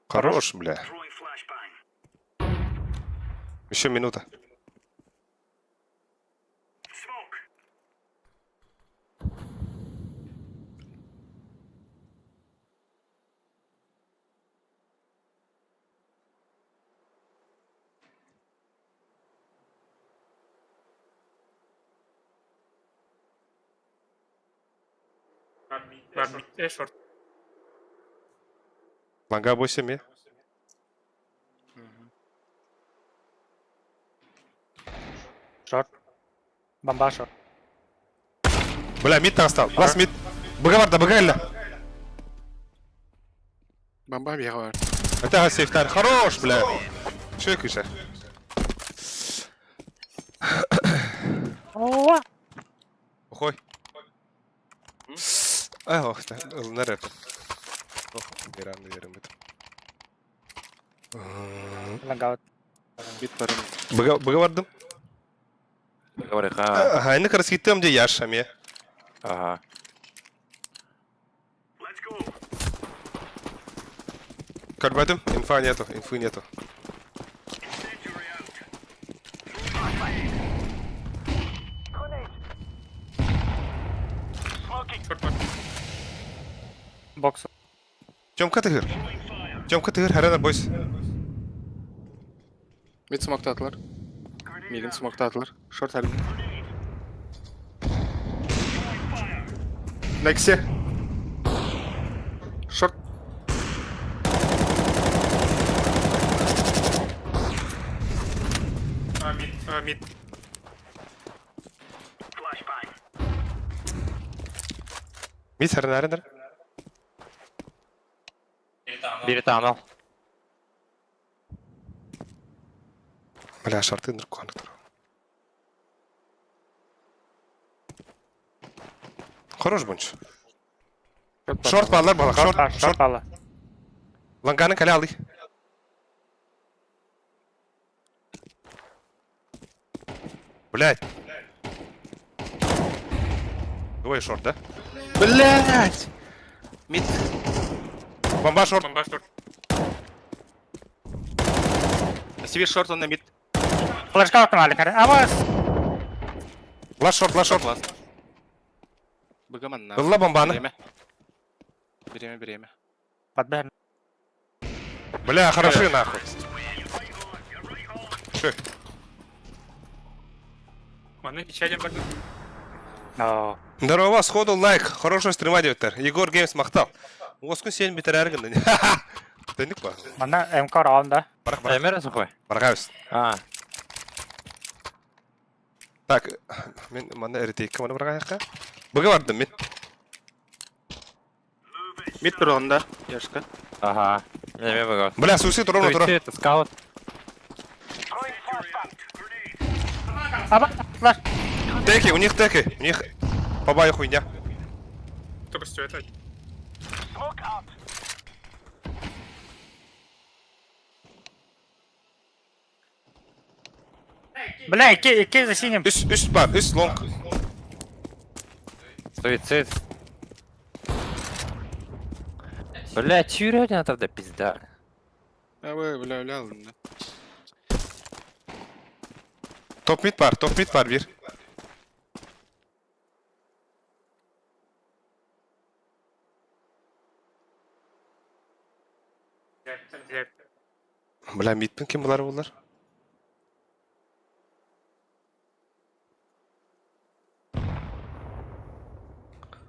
Хорош, бля. Еще минута. One mid, short. Ланга 8, е. Short. Бомба short. Бля, мид остал. Лас мид. Быга бар да, быга әлі. Бомба бега бар. Это сейфтар. Хорош, бля. Че күші? Оооо. Охой. Ай, ох, нәре. Ох, верем. Лагаут. Бит барым. Быга бардым. Говори, ха. Хайны краситтем де яшам, е. Ага. Көрбәдім, инфы нету. Grenade. Smoking. Short one. Бокс. Тёмка тыгыр, харана бойс. Мид смокта атылар. Мидin смокта атылар. Шорт әрін. Нексе. Шорт. Mid. Мид харана әріндір. Biri tamam. Бля, шарты ныр қуанықтыр. Хорош бұнш. Шорт балар бала, Short шорт. бала. Ланганы кәлі алды. Блядь. Давай шорт, да? Блять! Мид. Бомба шорт. Бомба short. Себе шорт он на мид. Флешка отмали, кare. Авас. Лаш шорт. Класс. Быгаман на. Была бомбаны. Время. Подбер. Бля, хороши нахуй. Что? Оны еще один бардым. О. Здорово, сходу лайк. Хорошего стрима, девтер. Егор Геймс мақтал. Оскун сен битер әргінді. Тәндік ба? Мана МК раунда. Барақ. Эмер сухой. Барғабыз. А, Так, мен манда әрітейкі маны барғаяққа. Бұға бардым мен. Мид бір онда. Яшка. ага. Эме бөгөт. Бля, суицид, ровно тұра. Суицид, скаут. Throwing flashbang. Аба. Флеш. Теки, у них побая хуйня. Кто бы стоит? Smoke out. Бля, iki за синим. Üst бар, üst long. Суицид. Блядь, чё надо да пизда. Ой, бля, алынды. Top mid бар bir. Бля, midпен кем бұлар олар?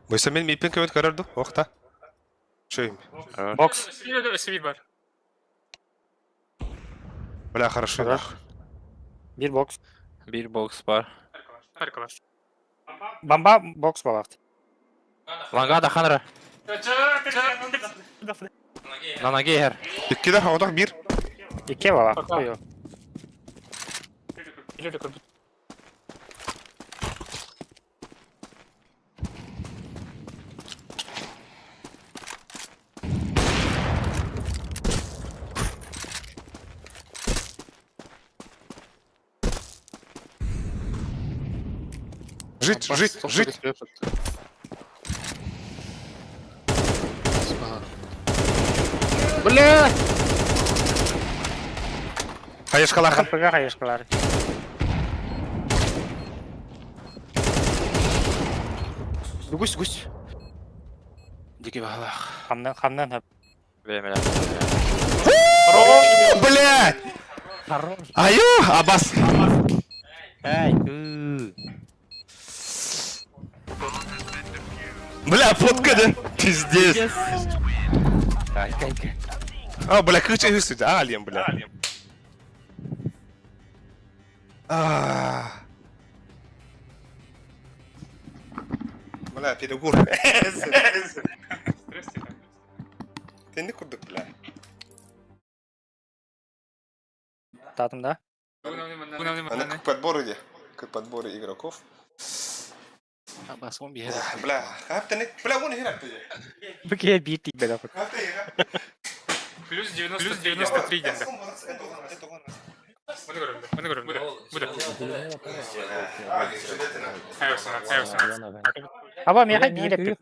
Бойса мен midпен кем өт көрерді, оқта. Шөйім. Бокс. Свит бар. Бля, хорошо. Хорош. Bir бокс. Bir box бар. Arkadaş. Бомба бокс балақты. Ланга да ханра. На ноге хер. Иккеде хавадақ bir. İki balak. Koyu. Жить. Бля! Қайышқалақын. КПГ қайышқылары. Гусь. Дикий бағалақ. Хамдан хап. Время. Блядь! Аю, Абас. Эй. Бля, фотка да? Пиздец. А, бля, как че гусить? А, Алием, бля. Бля, перегур. Ты не курдук, бля. Татым, да? Она к подбору где? К подбору игроков. Басом bir Бля, как ты не? Бля, вон играть ты. Бükeye bir tip bedava. Как ты играть? Плюс 93 денде. Bunu görüm. Bu da. Evet. Aba meha bir tip.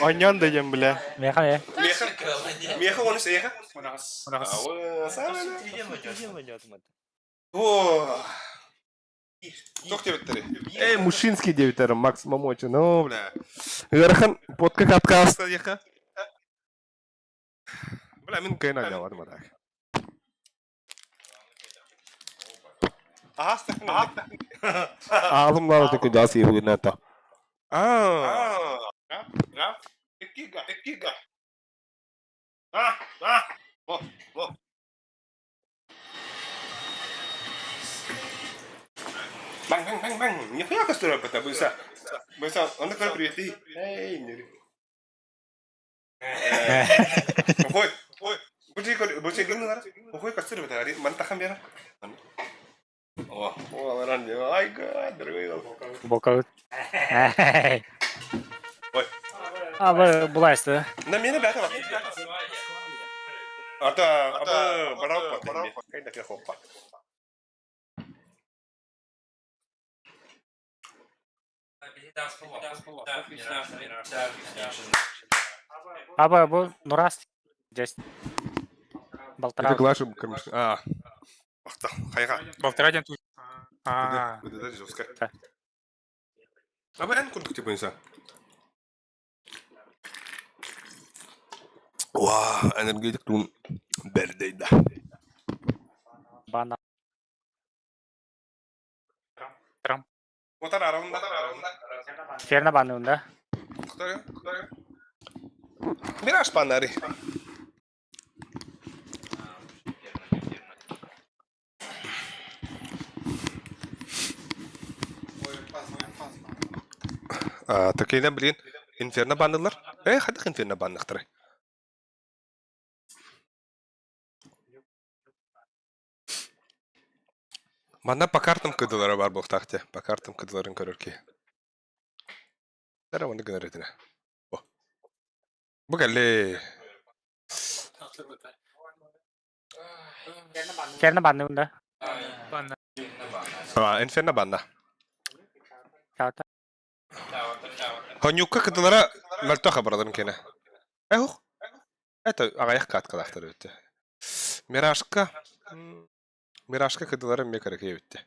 Oynayan diyeceğim bile. Meha ya. Меха onu seyha. Çok devletleri. Ey Мушинский devletleri Макс Мамочин. Ну, бля. Гархан подкаст подкаст яха. Бля, мен кайна галадым ада. Ağzımdan öteki daha iyi bugün hatta. İki. Bang. Нихуя костра это быса. Быса, он такой привети. Эй, не. Ой. Бочи гынны нара. Ой, костра это ари мантахам бера. О, варан. Ай га, дорогой. Бокал. Ой. Aba bulaydı. На меня бята бак. Ата барау патен. Кайда ке хоппа. Aba bu Nuras. Здесь. Болтара. глашем, конечно. Ахта, хайга. Полтора ден тут. Это жестко. А вы эн курдук типа инса? Вау, энергетик тун бердейда. Bana. Мотор аравында. Ferna banında. Кто? Мираж панари. Такие, блин, инферно бандлар. Хадих инферно баннахтары. Мана по картам кыдылары бар болтакте. По картам кыдыларын көрөрке. Дара оны генеретине. О. Бу галле. Ferna banında. Инферно банна. Kağıta. Хонюкка кыдылара мальто хабардан кене. Эхух. Это агаяк каткалахтар өтті. Мирашка кыдылары мекареке өтті.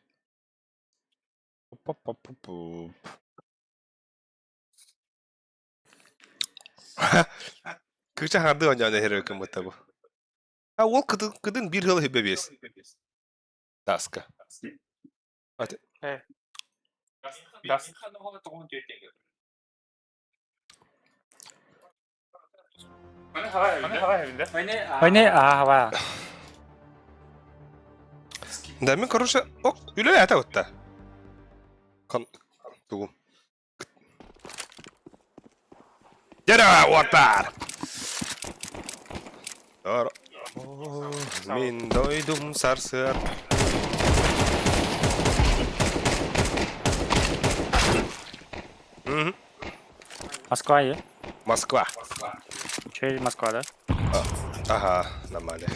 Кыча харды оняны херекім бұтта бұл. Ол кыдын бір хыл хебе бес. Таска. Аты. Oyne hava. Да, мен, короче, үлі әті өтті. Туғым. Дера, отар! Мен дойдым сарсыр. Москва ya. Москва. Через Москва, да? Ага, нормально.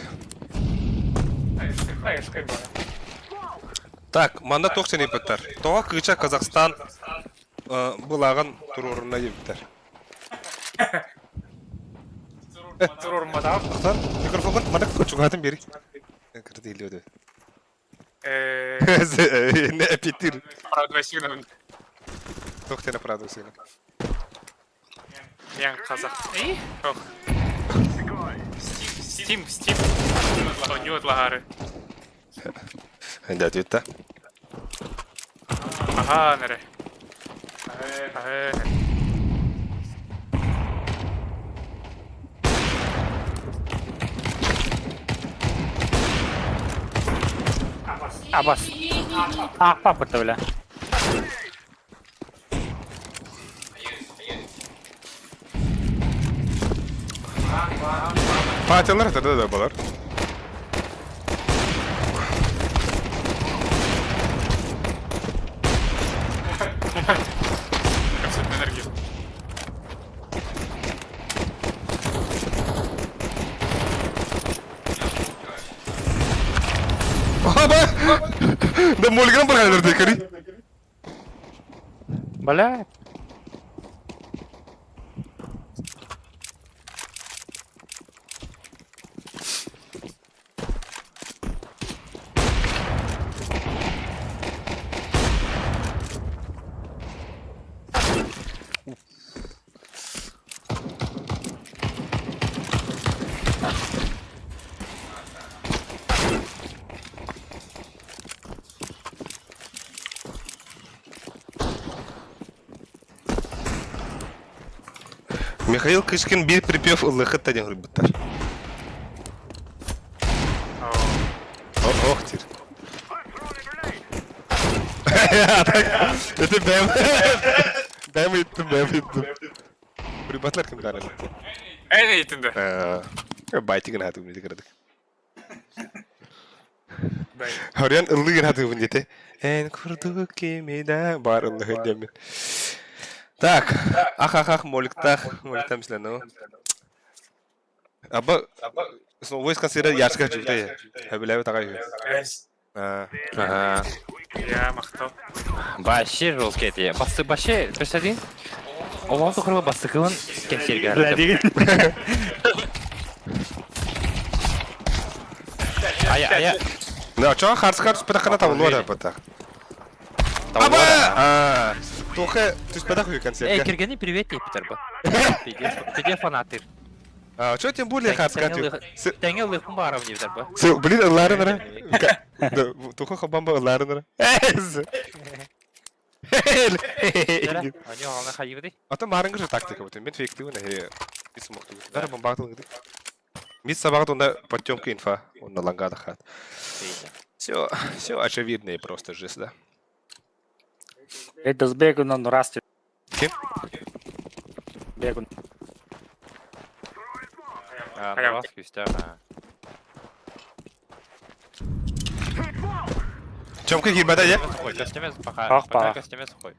Так, манда тоқсан епеттер. Тоға кыча Казахстан бұлаған тұрорына епеттер. Тұрорым бада. Ақтар, микрофон мана көчуғатын бері. Кірді елі өді. Не аппетир. Правда сигнал. Тоқтена правда сигнал. Мен қазақ. Жоқ. Steam. Не отлагары. Да, это. Aha nere? Aha. Abbas. Ahbap burada bile. Fatihler hatırda da balar. Kapsın enerji. Apa? Da mulgan berhadir tekeri. Bale. Михаил Кышкин bir припев ылыхы таден хурбуттар. Ох, тир. Это бэм. Бэм иттим. Прибатлар ким дарал. En eğitimde. Байтигин хату миди кырдык. Хорян ылыгын хату миди. Эн курдук кимида бар ылыгы демен. Так, ах, моликтам слену. Аба, снова войс консидер яшка жуте. Хабилай тагай. Ага. Ya maqtav. Баши русский эти. Баши, представь. Олон тухры бастыкын кесерге. Bilediğin. Ая. Да, чё, харскар спадахана там лора пата. Аба! Тухе, ты спадаху концерт. Эй, киргени привет, Питер ба. Пиде фанатыр. А, чё тем более харскар? Теңе лыхым барам Питер ба. Блин, ларынара. Да, тухе хабамба ларынара. Они олна хайвды. Ата марыңгы же тактика вот. Мен фейктивы на хе. Бис мохту. Дара бомбатыл гыды. Мис сабагат онда подтёмка инфа. Он на лангада хат. Все очевидно и просто жесть, да. Это сбегу на расте. Ким? Бегу. Раз кюстя. Чёмка гибада, я? Костюмец пока. Ах, па. Костюмец хой.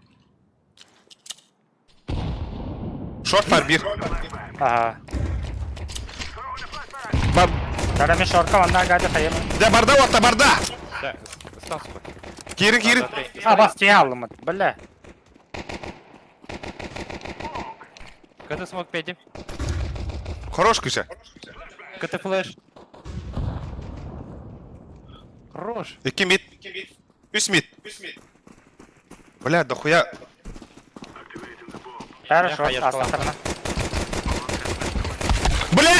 Шорт пар бир. Ага. Бар. Когда мне шорка ванда гадя хайм. Да барда отта барда. Да, остался. Кирин. Abbas тиялым. Бля. Когда смог педи? Хорош кыша. Когда флеш? Хорош. Iki mid. Üst mid. Бля, дохуя. Хорошо, Я осталась шла. сторона. Бля,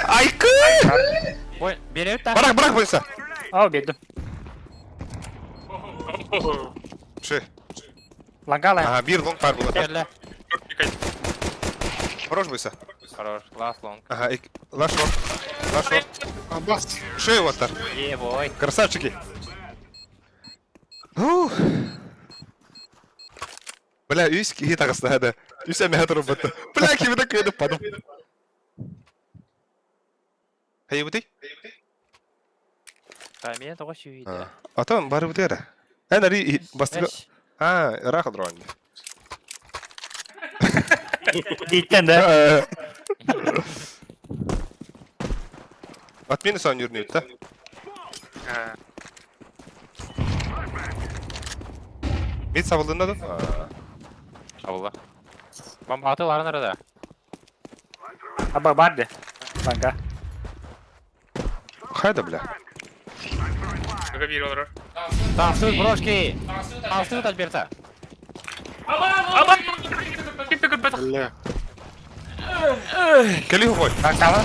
айкы. Ой, берет так. Барак бойса. О, беду. Ше. Лагала. Ага, бир лонг пар була. Берле. Хорош бойса. Хорош, класс лонг. Ага, лаш шорт. Абас. Ше ватар. Бой. Красавчики. Ух. Бля, üski hit arasında hadi. Üse mehatır battı. Bля, kimi de kıydı padım. Hey bu değil. Да, меня того видно. Atam bari bu değil. En ari bastık. Ha, rahat dur anne. Ditten de. Atmini son yürünüyor da. Mid savıldığında da. Allah. Bomba atılar nerede? Abba bardi. Kanka. Hayda bля. Aga bir olur. Танцуют брошки! Танцуют Альберта! Aman! Gitti kıt betak. Бля. Geliyor koy. Bak tamam.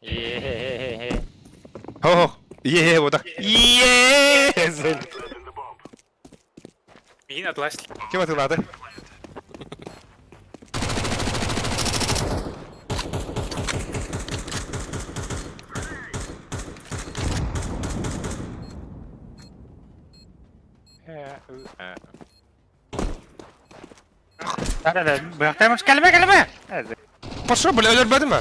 Е-хе-хе-хе. Ho ho. Ye bu da. Ye. Atlas. Kim atılmadı? Ada. Bıraktaymış kelime. Evet. Paşa bile ölürmedi mi?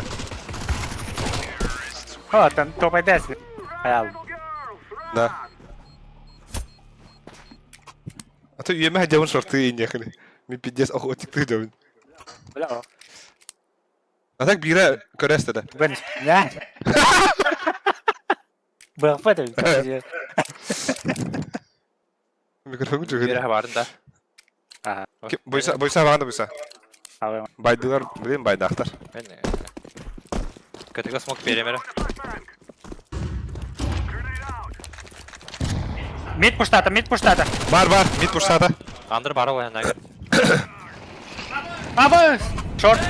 Tamam, top edersin. Hayal. Da. Atau iya mah jauh short ini kan. Mimpi jas aku otik jauh. Böyle o. Atak bira köreste de. Ben ne? Berapa tuh? Mikrofonu Bir juga. vardı da. Aha. Boysa var da boysa. Abi. Baydılar bileyim baydaktar. Ben kötü smoke veremiyorum. Mid push'ta. Var mid pushada. Under bara oynayan gör. Abi. Short.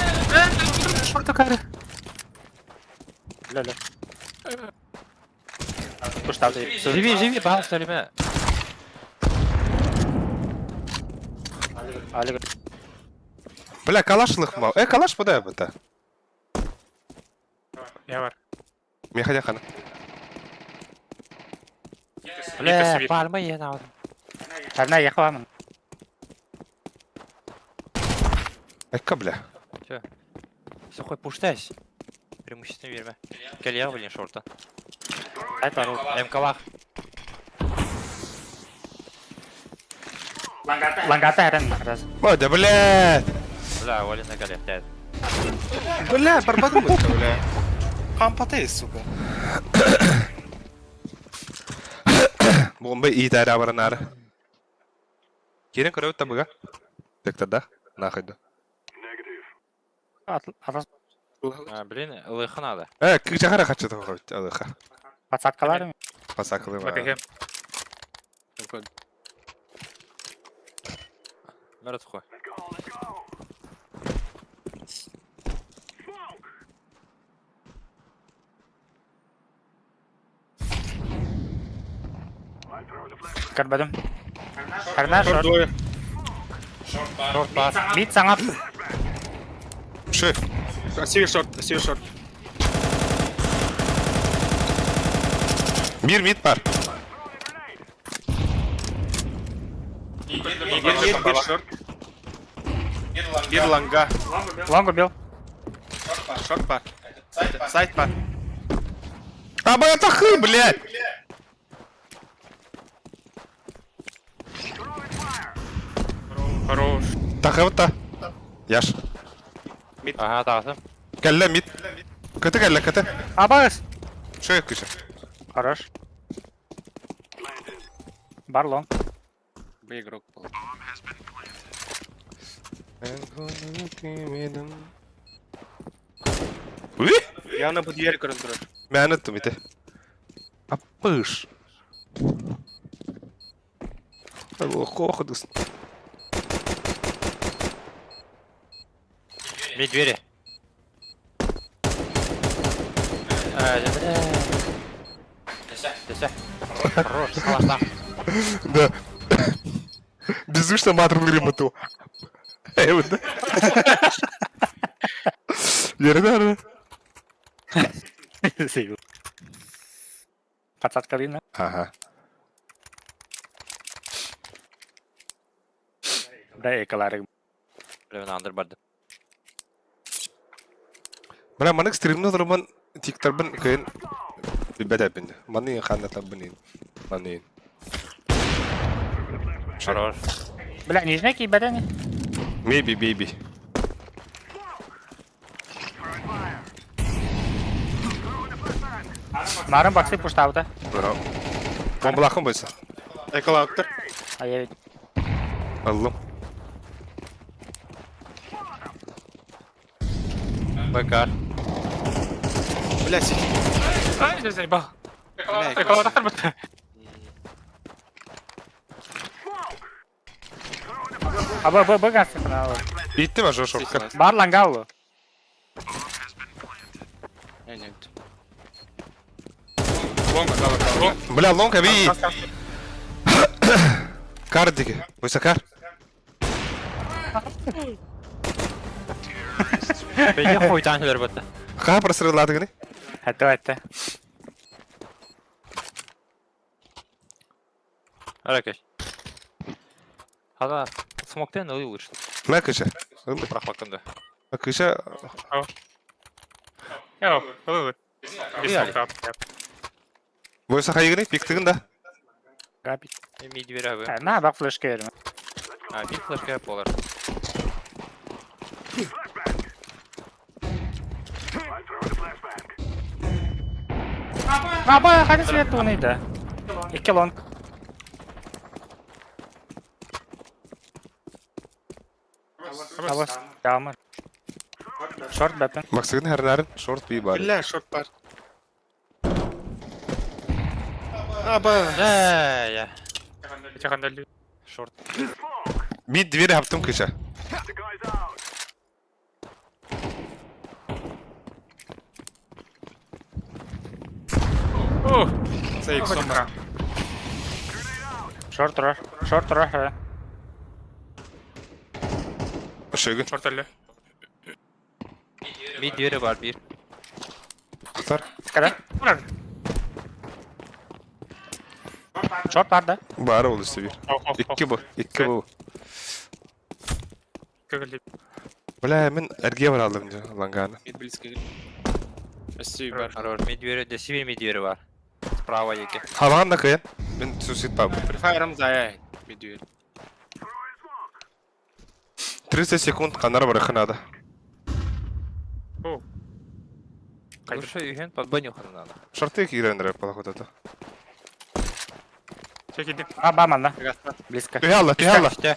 Short yukarı. Lolo. Push'ta. Живи, бал söyleme. Ali. Бля, калашлык мал. Калаш подай об это. Я var. Мне хотя хана. Бля, парма yeni aldım. Karına yakalamın. Экка, бля. Все, хоть пуштайся. Преимущественно верме. Gel ya блин шорта. Hayır var. МК var. Langata herden biraz. Мода, бля. Бля, Оля на голе тяет. Бля, барбаду будь, бля. Кампатей, сука. Bomba iyi tane var nara. Kirin kırıyor tabi ga. Tekrar da. Nahaydı. Atas Блин, лыха надо. Кычахара kaçtı koydu. Alıha. patsatkalar mı? Pasaklı var. Bakayım. Мертв хуй. Karbadım. Karına short. Шорт пас. Mid sana. Şu. Север шорт. Bir mid var. Bir шорт. Bir лонга. Long убил. Шорт бар. Сайт бар. А моя тахы, блядь. Хорош. Tахы вот та. Яш. Aha dağıtım. Kelle mid. Kötü kelle kötü. Abas. Şu yok kışı. Хорош. Бар long. Bu игрок был. Uy. Явно под дверь разберешь. Ben unuttum iti. Apış. Allah korkudun. Медвери. Десять. Хорош, классно. Да. Беззвучно матер выремотал. Вот да. Верно. Sih. Patsatkalin lah. Ага. Udah kelar. Блин, under bardı. Bana manik stream'de zaman TikTok'tan kayın bir beda bindi. Mani kanda tabbinin. Mani. Хорош. Bela ni snack ibadah ni. Maybe baby. Marun box'i push out'a. Bravo. Bomba lakın boysa. Эколауттар. Ay Allah'ım. БК. Бля, сиди. Ай, я заебал. Бля, Прикол, так работает. Aba gas kenal. Bitti mi şortka? Bar langal. Нет. Bля long abi. Kar diki. Boysa kar. Bence koytan şeyler battı. Kaha prasırladı gini? Hadi. Hareket. Hada smoke'tan ne oluyor işte? Ne kışa? Bırak bakında. Kışa Yok, olur. Bir Yani. smoke up. boysa hayı gini piktigin da. Gabi. Mid ver abi. Ne bak flash gelir. Ha bir flash cap olur. Baba hadi siyah tu neydi? 2 long. Awas. Yağmur. Short weapon. Maksadın her narin short bir bari. بالله شورت بار ابا Ya. Geçen deli. Short. Mid veri yaptım kışa. Oh! زيك سمرة Short rush. Short rush. Şögün. Short deli. Mid veri var bir. Tutar. Skara. Short vardı. Bari olursa bir. İki bu. İki bu. Kıgıldı. Bula min ergiye var aldım diyor langana. близко Спасибо бар Aror mid veri de sivil mid veri var. Sprava yeki. Havan da kıyın. Min susit babu. префайром заяй медведь 30 sekund kanara bırakın ada. Oh. Лучше ühen подбаню ханана. Şartı ki girendir palahu da. Çekildim. Баман да. Близко. Tühalla tühalla. İşte.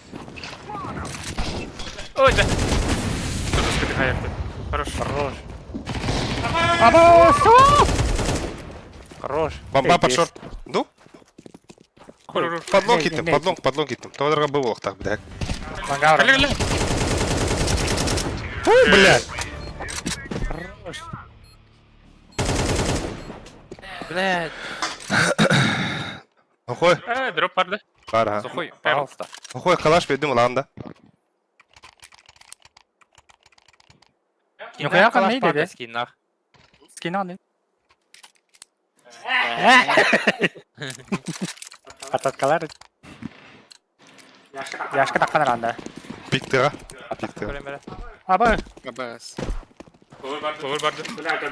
Ой, да. Кто-то скрытый хаякты. Хорош. Хорош. Баба! Что? Хорош. Бамба под шорт. Ну? Хорош. Подлог Не, gittim, не, подлог gittim. Товарга был охтак, блядь. Мангаур. Гали, гали. Фу, блядь. Хорош. Блядь. Охой, Дроп vardı. var ha. Сухой, пожалуйста. Охой, калаш verdim ulan da. Нихуя Калаш нейді, панда де? скиннах. Скинал не? Пататкалар. Яшка такканар анда. Piktiga. Piktiga. Көремере. Аба, Абас Olur vardı.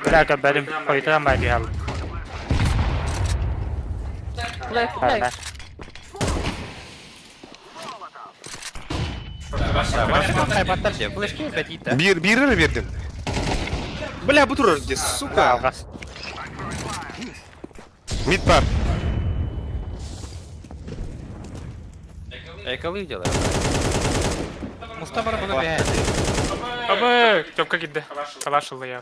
бля, benim koyutan belki hal. Hala. Kaybatlar şey. Flash kill petite. Bir lira verdim. Бля, бутур здесь, сука Algas. Mid var. Ekalı diyorlar. Mustafa bunu beğendi. Abi, topka gitti. Kalaşıldı ya.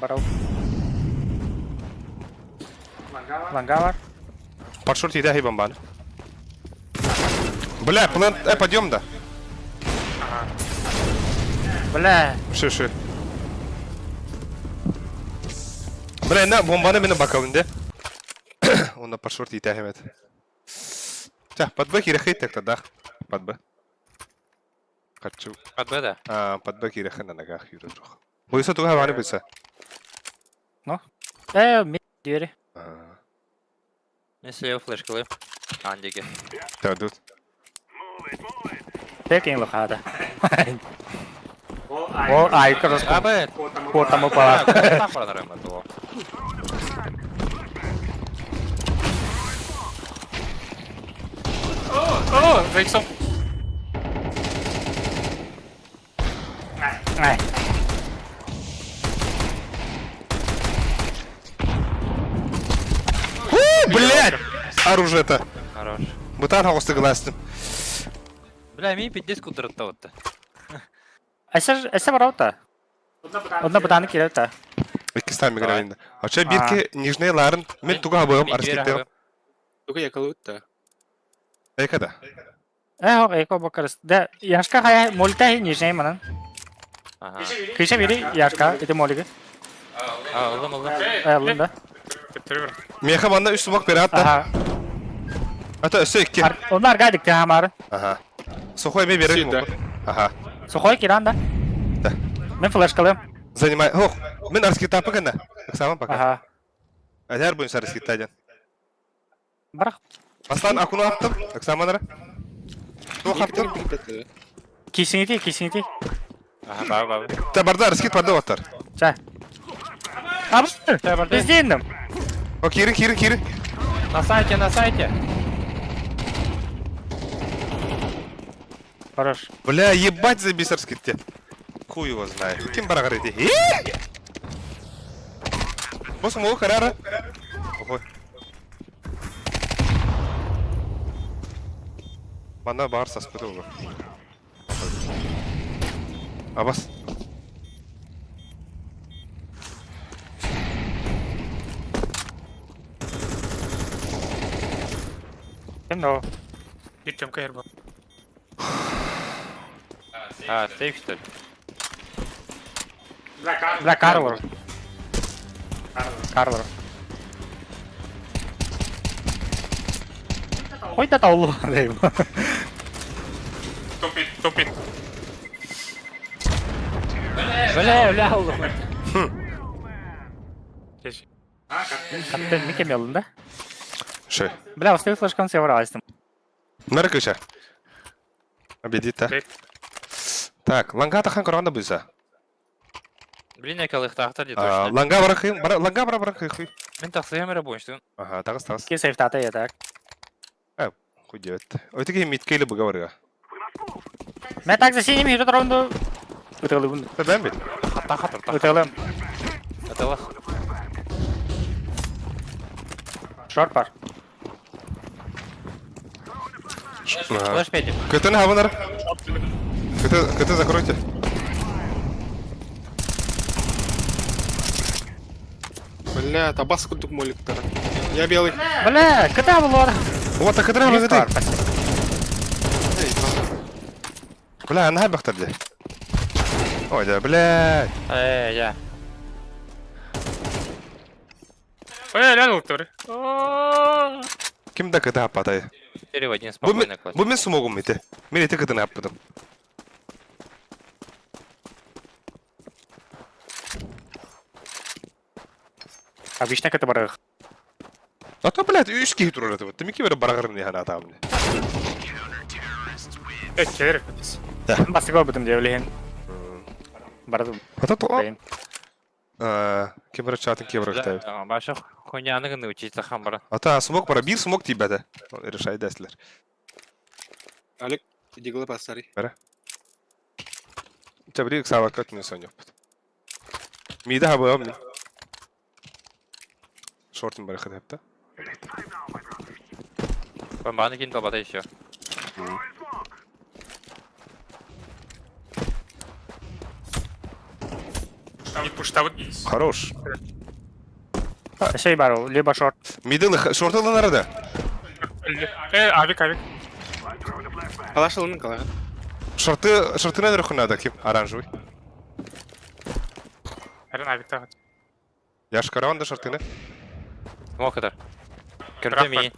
Баров. Ланга var. Под шорт еда хибам бана. Бля, план, пойдем да. Бля. Şu. Bля, ne bombanı benim bakalım de. Onda под шорт yeter evet. Тя, под Б кирехит тогда. Под Б. Хочу. Atbada. Под Б кирехит на ногах yürüdük. Bu ise tuha var bilse. Mid diğeri. Ne слева flash kılayım. Andeki. Tadut. Taking look hada. O aykırı. Abi. Kuota mo pala. Tak pala narema to. Oh, Rexon. Ay. Блядь! Оружие-то. Хорош. Бутан хавосты гластым. Бля, ми пиздец кудратта отты. Эсэ бараута. Одна бутаны кираута. İki tane migrayında. Açı bir ki nijneylerin men tuga bağım arşitler. Только я колотта Ekada. Hok eko bakarız. De yaşka haya molta hi nişey manan. Aha. Kışa biri yaşka iti moligi. Aldım aldım. Alında. Götürüyorum. Meha bana üst sumak beri hatta. Aha. Ата өсө 2. Onlar geldik ya Hamar. Ага. Сухой мен берем. Сюда. Ага. Сухой Киран да. Да. Ben flash kalayım. Занимай. Ох, мен раскитапы гана. Саман пока. Aha. Әдәр буенча раскиттаден. Bırak. Бастан акуну аттым. Аксаманара. Тох аттым. Kesinlikle. Aha, бар. Та барда раскит барда оттар. Çay. Abi. Biz değindim. О, кирин. На сайте. Хорош. Бля, ебать за бисерскитте. Хуй его знает. Ким барагар эти? Босс мол харара. Охой. Мана бар саспыты olur. Абас. Kim de o? Gideceğim kayır bak. А, сейф, что ли? Bırak kar vur. Kar vur. Koy da tavlu diyeyim. Topin. Öyle oldu. Geç. Kapten mi kim yolunda? Şey. Bля, успел флешкан себе врастым. Наркыша. Обедит, а? Бек. Так, ланга тахан коранда буйса. Блин, я калых тахтар не точно. Ланга барахым, ланга барахым. Мен тахсыгам эре бойынштын. Ага, тагыз. Ки сейф тата ятак. Хуйдет. Ой, таки миткейлі бұға барыға. Мен так за синим хирот раунду. Утылы бунду. Бән бет. Хатыр. Утылым. Это Шорт бар. флеш петик. Көтіні хавынар. Көті закройте. Бля, табас кудук моликтар. Я белый. Бля, когда было? Вот так кітірі Мид бар, хавынар. спасибо. Бля, ана бақтар де. Ой да, бля. Я. Lan oldu. Кімді кіті хаппатай? Переводим спокойно класс. Бұл мен сумогым еті. Мен еті кітіні хаппадым. Обычно это барых. А то, блядь, 3 кейі тұрар еті. Тімі кейбірі барағырын ехана атамын. Gelir. Басыгы об этом девлеген. Бардым. А то, Блин. кейбірі чатын кейбірі қытайып. Башы хуйняны гыны учиться хамбара. Ата, смог бара, бір смог тейбәді. Решай дәсілер. Алик, иди глупо, старый. Чабрик савакат не сонёк. Мида хабы амни. Шортын бары хыдап та. Бомбаны кинь бабата еще. Bir puşta Хорош. Şey бар, либо шорт. Мидыл шортылы нарада. Avik. Калашыл мен калага. Шорты надо рухунада ким? Оранжевый. Eren avik tahat. Яш караванда шортыны. Смог это. Кырды мини.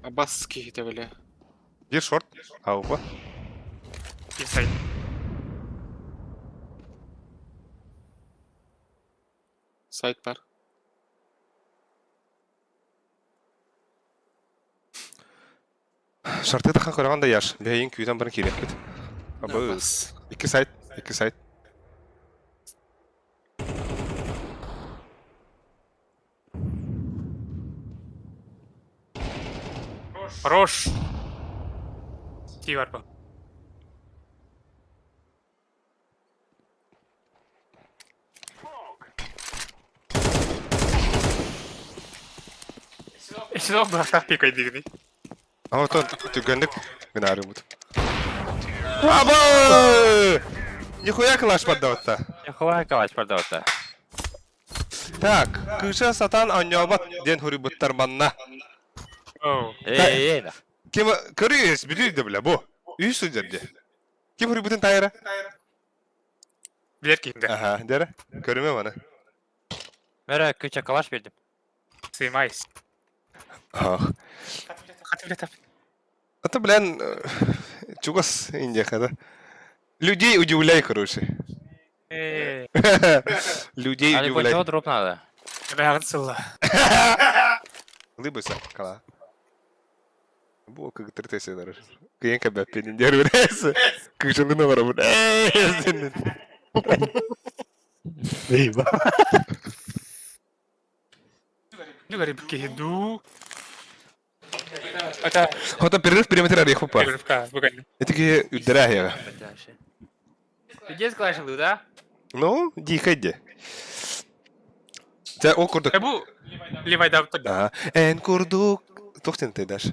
Аббас кихите бля. Бір шорт. Аупа. Inside. Сайт бар. Шорты тахан караванда яш. Бәйін күйден бірін керек бет. Абыз. Аббас. 2 сайт. Хорош. Ти var bu. İşte o bıraksak bir kaydı gibi. Ama то түгендік. Мен ары бұд. Абы! Нихуя калаш поддаватта. Нихуя калач продавата. Так, кыша сатан аньябат ден хури бұттар манна. Oo. Эй. Кем көрüyoruz, biliyor da bile bu. Üç sözlerdi. Kim huри бүтін тайра? Bir kiyinde. Aha, dere. Körüme bana. Mere küçük kalaş verdim. Sığmayız. Ah. Hadi bile tabii. Это, блин, чугас Индия, когда. Людей удивляй, короче. Людей Hadi удивляй. koço drop надо. Рağın sılla. Лыбыса, кала. Бұл как третий даже. Кыйын кабап пенин дербіресі. Кышылына барабын. Ne garip kiyindu. Это Хота перерыв периметр ореху па. перерывка, выгодно. Это ки үддерахега. Где склашылды да? Ну, дихайди. Та ол курдук. Bu Levi'da tuttu. Ага. Эн курдук. Тоқтен ты даш.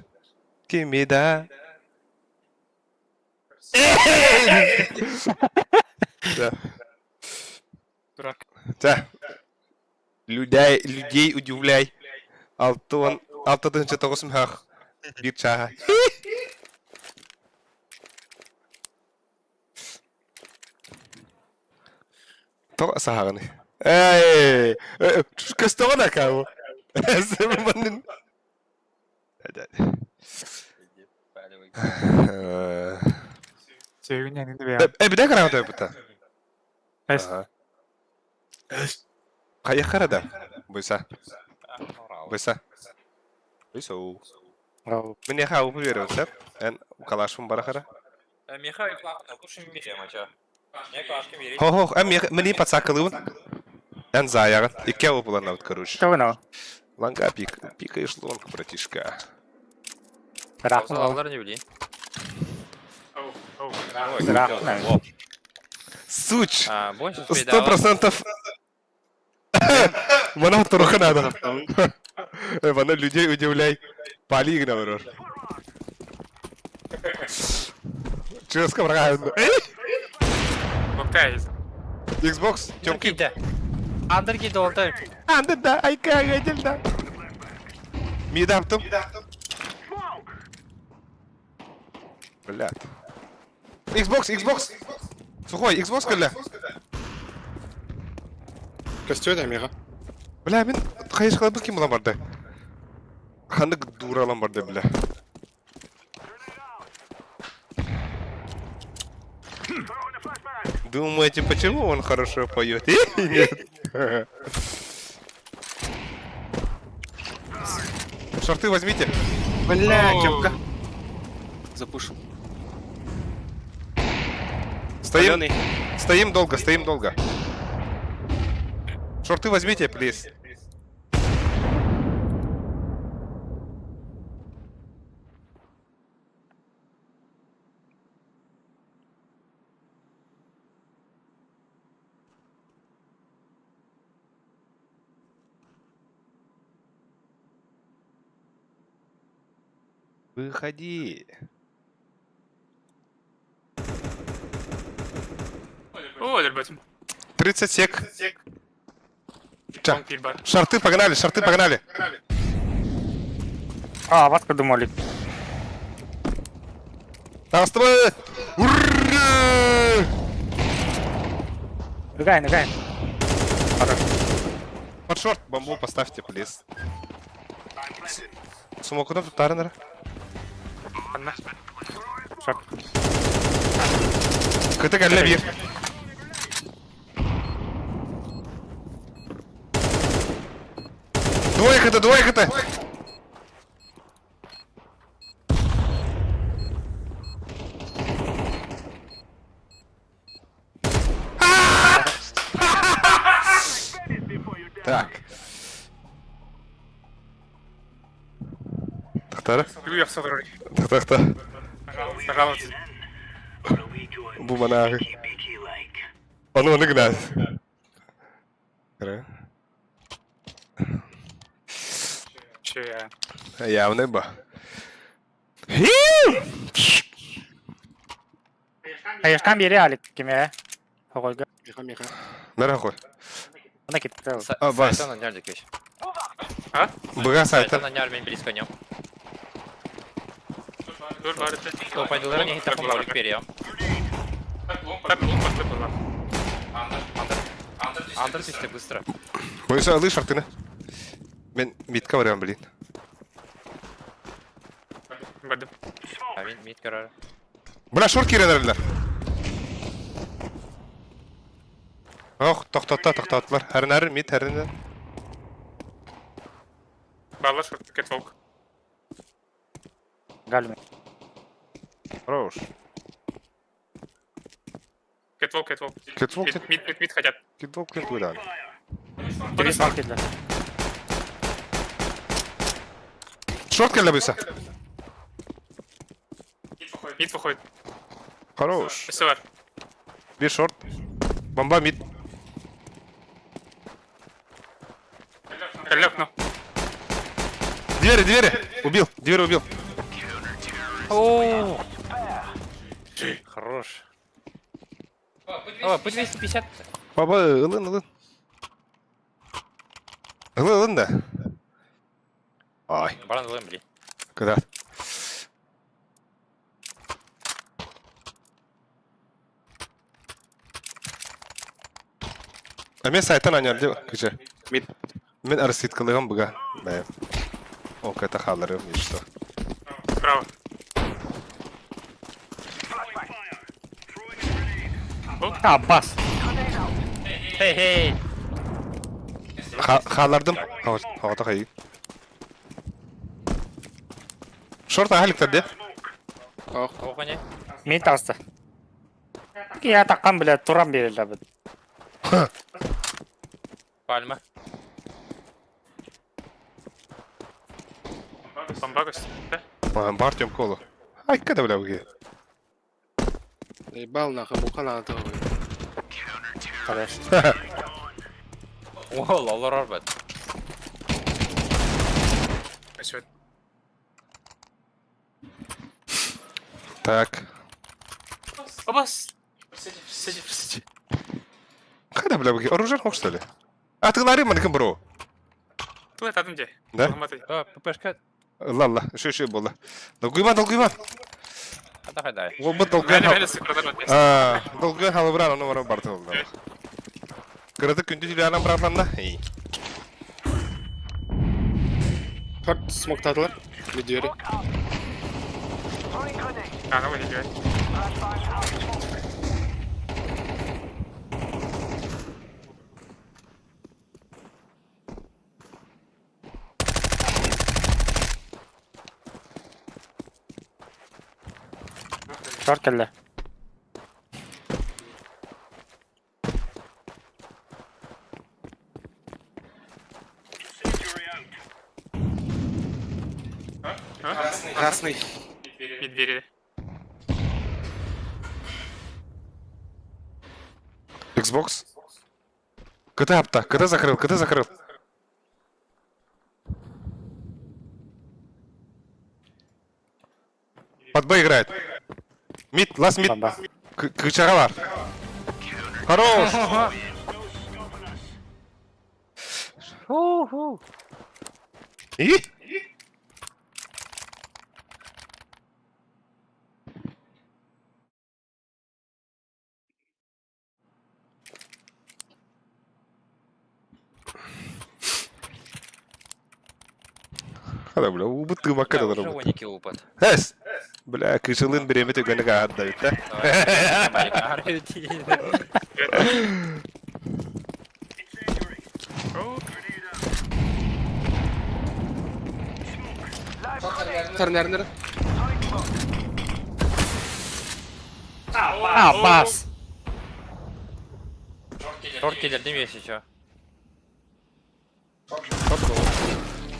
Кимида. Да. Дурак. Да. Людей удивляй. Алтыдынчы тоғысым хақ. Bir çağa. Toğa sahağını. Ey! Köstü da kavu. Sebebenin. Hadi. Sevgin yanında veya. Bir de karavata yapıta. Es. Kaya karada. Buysa. Buysa. Buysa. Мен я хау поверил, сэр. Эн калашым барахара. Михаил, лучше не меряем, а я кашки мерить. Хо, эм мени подсакалывын. Эн заяга. Икке опулан аут, короче. Что вы ну? Ланга пикаешь лонг, братишка. Рахман. Allar ne bileyim. Рахман. Суч! Больше 100%. Мана туруха надо. Мана людей удивляй. Пали игнорор. Честно, врага. Октайız. Xbox, тёмки. Gide. Under gide oldu. Анда да, айка гадил да. Мидам там. Блядь. Xbox. Сухой, Xbox калла. Костюм Амира. Бля, мен қайыш қылабыз кем болам барды. Хандық дуралам барды, бля. Думаете, почему он хорошо поет? Нет. Шорты возьмите. Бля, кепка. Запушу. Стоим долго. Шорты возьмите, плиз. Выходи. O, дербатим. 30 сек. Чон кильбар. Шорты погнали. А, вас подумали. Давай. Ура! Нагай. Под шорт бомбу поставьте, плиз. Смокудан тутарыныр. Анна. Кыты кәлі бір. Двое кыты. Так. Тахтары? Юя садрой. Тахта. Сагалат. Bu bana abi. Onu gıdas. Че я? Явно ба. Аяшкан бери алит кime? Хогойга. Миха. Нара қой. Ona gitti. Бас. Сайтан нanyar döküş. Бұға Сайтан сайтар. nanyar ben близко нем. Dur bari. Топайдылары не хитахым болик бериям. Hep bu başta kullan. Андер düştü быстро. Бойса алый шартыны. Мен мидка барам билин. Бадым. Мен mid görür. Бля, шорт киренерлер. Ох, тоқтаттылар. Әрін мид, әрін. Балла шорт, кетволк. Гальми. Хорош. Кетволк. Кетволк, Мид хотят. кетволк, кетволк. Три смок келді. Шорт келді бойса. Мид выходит. Хорош. Все var. Bir short. Бомба мид. Коллег, ну. Двери. Убил. Дверь убил. О! Хорош. О, по 250. Baba ılın. Ilın da. Ay. Баран ылым, блин. Когда? Мен сайттан анярды кычы. Мен арситкалыгым буга. Бәем. О, ката халарым ешто. Право. Аббас. Хей. Халардым. Хавата хай. Шорт ахаликтер де. Оға не? Мен тасты. Я таққан біле туран берілді бұл. Пальма. Бомба гость. Да? Бар тем колу. Ай, када бля буги. Заебал нахуй, бука надо того. Қараш. О, лолар арбат. Все. Так. Обас. Сиди. Када бля буги. Оружие хок что ли? А ты ларым манкин бро. Ты это где? Да? О, ППшка. Ладно, şu болды. Долгуйман. Хада хайдай. Ол бұт долгуйман. Мәлі сықырдар. Долгуйман халы біран, оны бара барды болды. Кырыды күнді жүлянан бұрарланна. Шорт смоктадылар. Bir двери. А, ну выйдет. Шорт келді. Красный. Двери. Xbox. КТ апта, КТ закрыл. Под Б играет. Мид, ласт мид. Бомба. Кычаға бар. Хорош. И? Хада, бля, убытты макада Уже дұрым. онеки опыт. Әс! Бля, кышылын біреме төгені қағадда бітті. Тарнернер. Аббас. Шорт келер демейсі чо.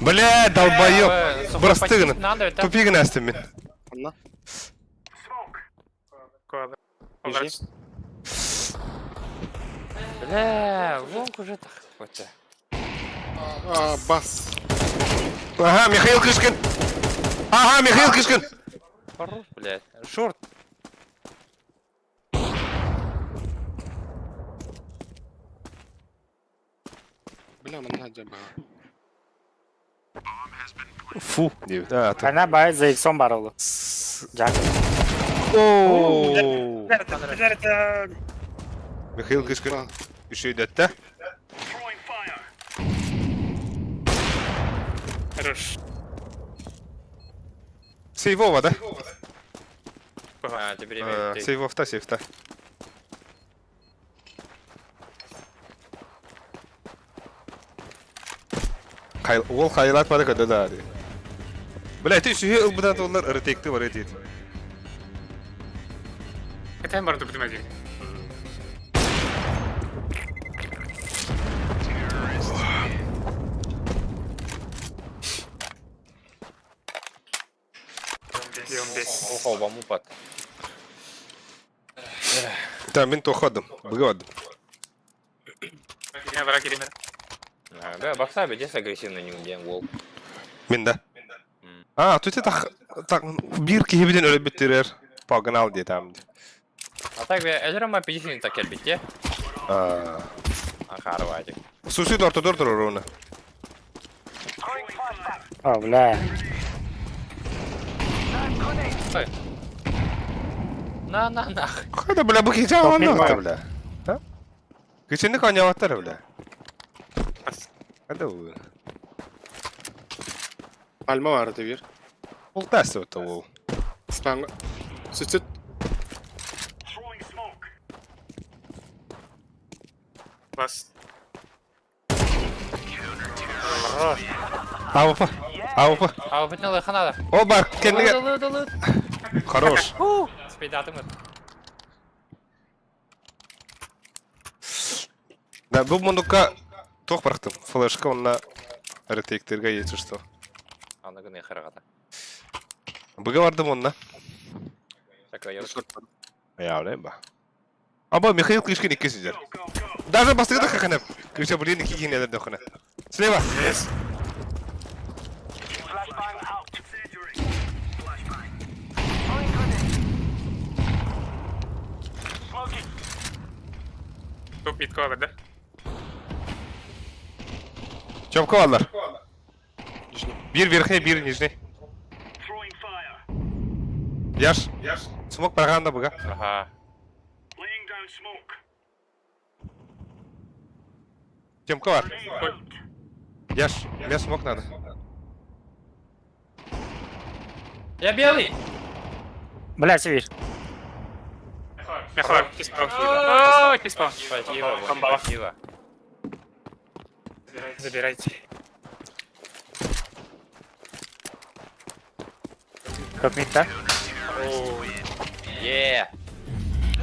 Бля, долбоёб! Бұрастығының. Тупигін әстім мен. Анна. Куда? Бежи. Бля, лонг уже так какой-то. Бас. Ага, Михаил Кышкин! Хорош, блядь. Шорт. Бля, мана жаба. Фу, deyip. Ha, ta. Kana bay zayıfson бар олы. Жак. Ooo. Михаил Кышкин. Еще идет, да? Хорош. Сейвова, да? А, теперь имеет. Сейвовта, сейвта. Ол хайлатмады көді да. Бля, ты сүйе ылбыдан олар ырытекті бар еді. Кетем барды білмедім. Ого, вам упад. Та, мен тоқадым, бұғадым. Я враг келемеді. Да, баксабе, здесь агрессивно не удем, волк. Мен да. Төте бір кейбеден өлі біттерер. Пағын ал дей тамды. А так, әжірім аппетитini так келбетте. Ахары вадик. Суси дортодор тұрыр оны. Throwing flashbang. О, бля. Ой. На. Қайда, бля, бұл кеже Топ мен ауанды бар. бля. Кечені қаняваттар, бля. Қайда бұл? Пальма var devir. Бұл тәсті өтті ол. Spang. Süt. Throwing smoke. Бас. Ауыпы, ауыпы. А, бітнелі қанада. О, бар, кендіге. Хорош. Спейдатым өт. Да, бұл мұндыққа тоқ бірақтым. Флешка онына ретектерге етішті. Аны күні қырғада. Бұға бардым онына. Такой еріш. Яулайым ба. Аба, Михаил Клишкин иккесіздер. Даже бастыгыда қақанып. Клишка бұлен екі кенелерді оқына. Слева. Yes. Flashbang out. Flashbang. Throwing grenade. Smoking. Топ мид ковер, да? Чопка валар. Bir верхне, bir нижне. Throwing fire. Яш. Смок барғанда бұға. Ага. Laying down smoke. Чемка бар. Out. Яш. Мне смок надо. Я белый. Бля, Севир. Мехор, киспал. О, киспал. Спасибо, Комбала. спасибо. Забирайте. Топ мид, да? Е.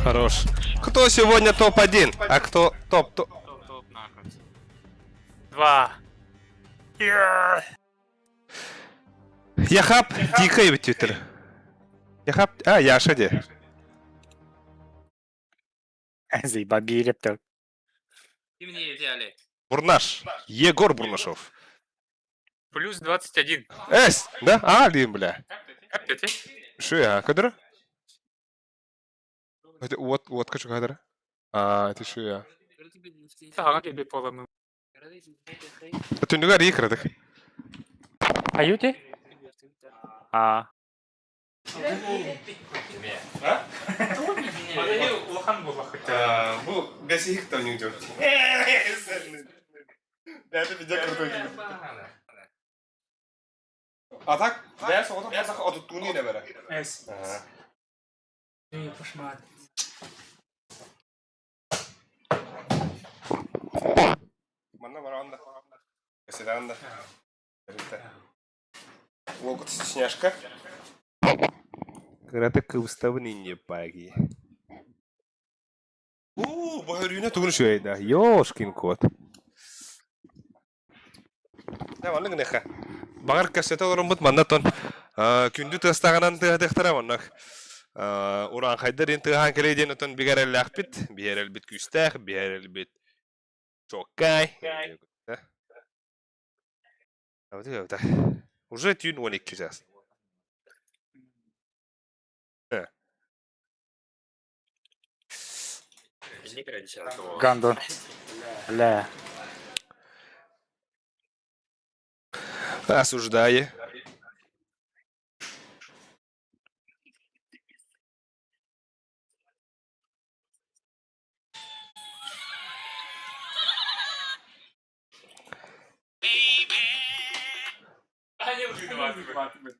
Хорош. Кто сегодня топ-1, а кто топ-топ? Топ нахуй. 2. Яхап, тихо, Твиттер. Яхап, Яша де. Заебал, биреп топ. И мне взяли. Бурнаш. Егор Бурнашов. Плюс 21. Эс, да? Лин, бля. Как ты? Шо я, кадра? Вот, качу кадра. Это шо я. Саған келбей боламын. Түндігі рейкірдік. Аюте? А. Улахан бола хоть. Бұл бәсейік тәуінен жоқ. Дәді біде кірді. Атак, бәс оғытып басақ отыттуын ені бәрі. Эс. Манна бар анда. Кәседе анда. Локот стесняшка. Кыраты кыбыставын инне паги. Бұғырүйіне түгін шөйді. Ёшкин кот. Манның неқа. Бағар кәсеті оларым бұд маннатон. Күнді тыстағанан тығадықтыра маннақ. Уран қайдырын тыған келейден отын бігер әлі ақпет. Бігер әлбет күстәқ, бігер әлбет чокай. Уже тюн 12 сейчас. Гандон. Бля. Осуждаю.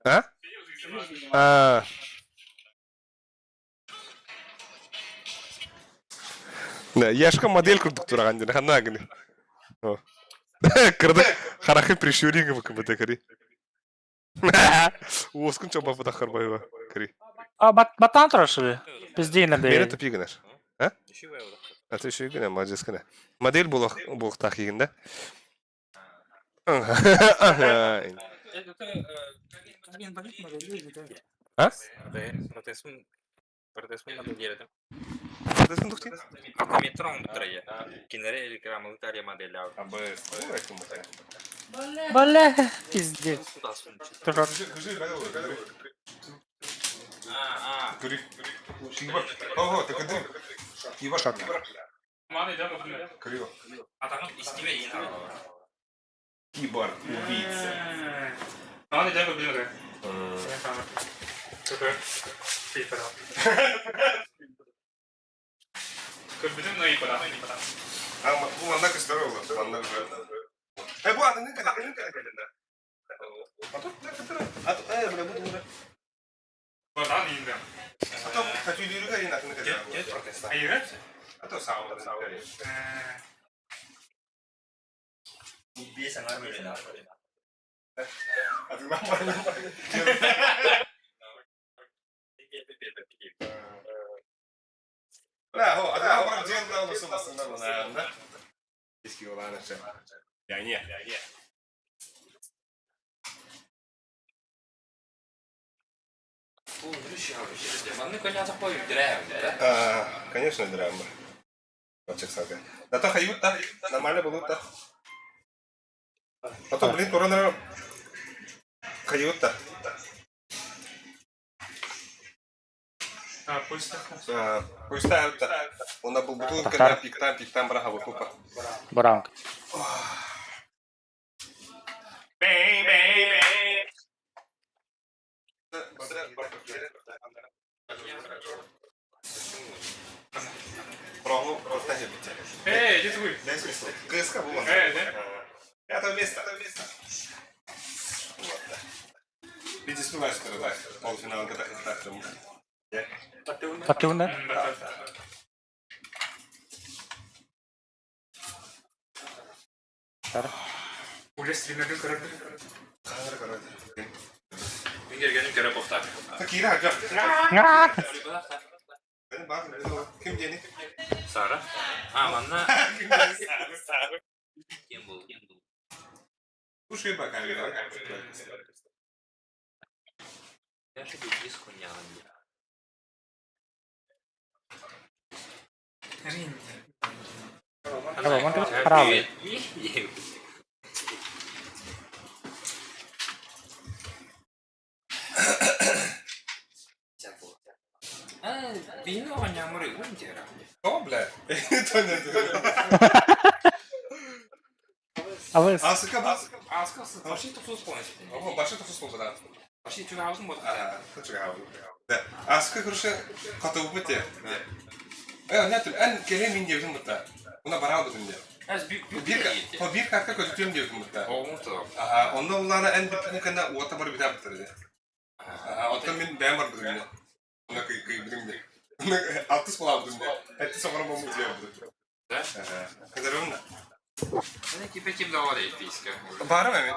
Ha? Aa. Ne, yaşka model kurduk durağan jene, kanna gini. O. Kırdık, harakı prişöringi bakın bu tekari. Oskun çoba bu da karbay var, kari. Batan тұрышы. Бізде Mene енерде. tupi giner. Ha? Ata şu gine, macis gine. Model bulak takiginde. Aha. Ha? Протестун модель. Fadasın tukti? Метрон трое. Кинере или грамматария модель. Abi, bu ektim bu tane. Бля, пиздец. Тұрар. Kuri. Kibar. Oho, tak kadri. Kibar. Kuri. Атаман истиве ин. Kibar, убийца. Маны дәм билере. Супер. Пипера. Көрбүдүм ной пара. Ama bu anda kıstara olur. Anda bu adının kadar kadar. Atı bu. Бадан инде. Atı kaçıydı yine adının kadar. Айрат? Atı sağ ol. Биеса нормально. Adından لا هو أنا زين لا وصل أصلا يسكي والله أنا شايف يعني конечно драма очень сага да то хают да нормально было да а то блин корона хают да Пусть Пусть он был бутылка на пиктам брахава купа. Бранк. Эй, иди вы. КСК было. Пятое место. Видите, спеваешь, когда полуфинал, когда так там. Патыуна. Уже стримерден көрөдү. Гергенин көрө повтар. Такие раджа. Aa! Ben bakın kim diyeni? Сара. Манна. Кем был? Уши bakar ya. Я же диску не ангел. Apa, man kan правый. Вино нямры унтера. О, бля. Это не А вы... Аска бас. Аскался. Пошли тут вспомнить. О, баши то фусбол да. Пошли туда хаузен вот. Хочу. Да. Аска короче кату бите. Нет, эн келем инде bizim burada. Buna beraber bizim. Az Bir kartı koydum diyor burada. Olmuştu. Aha, onda ulana en bir kana o tabar bir daha bitirdi. Aha, o da ben var bizim. Ona kıy bizim de. Altı spola bizim de. Etti sonra bu mutu yaptı. Да? Kadar onun. Ну типа тем давали писка. Barım emin.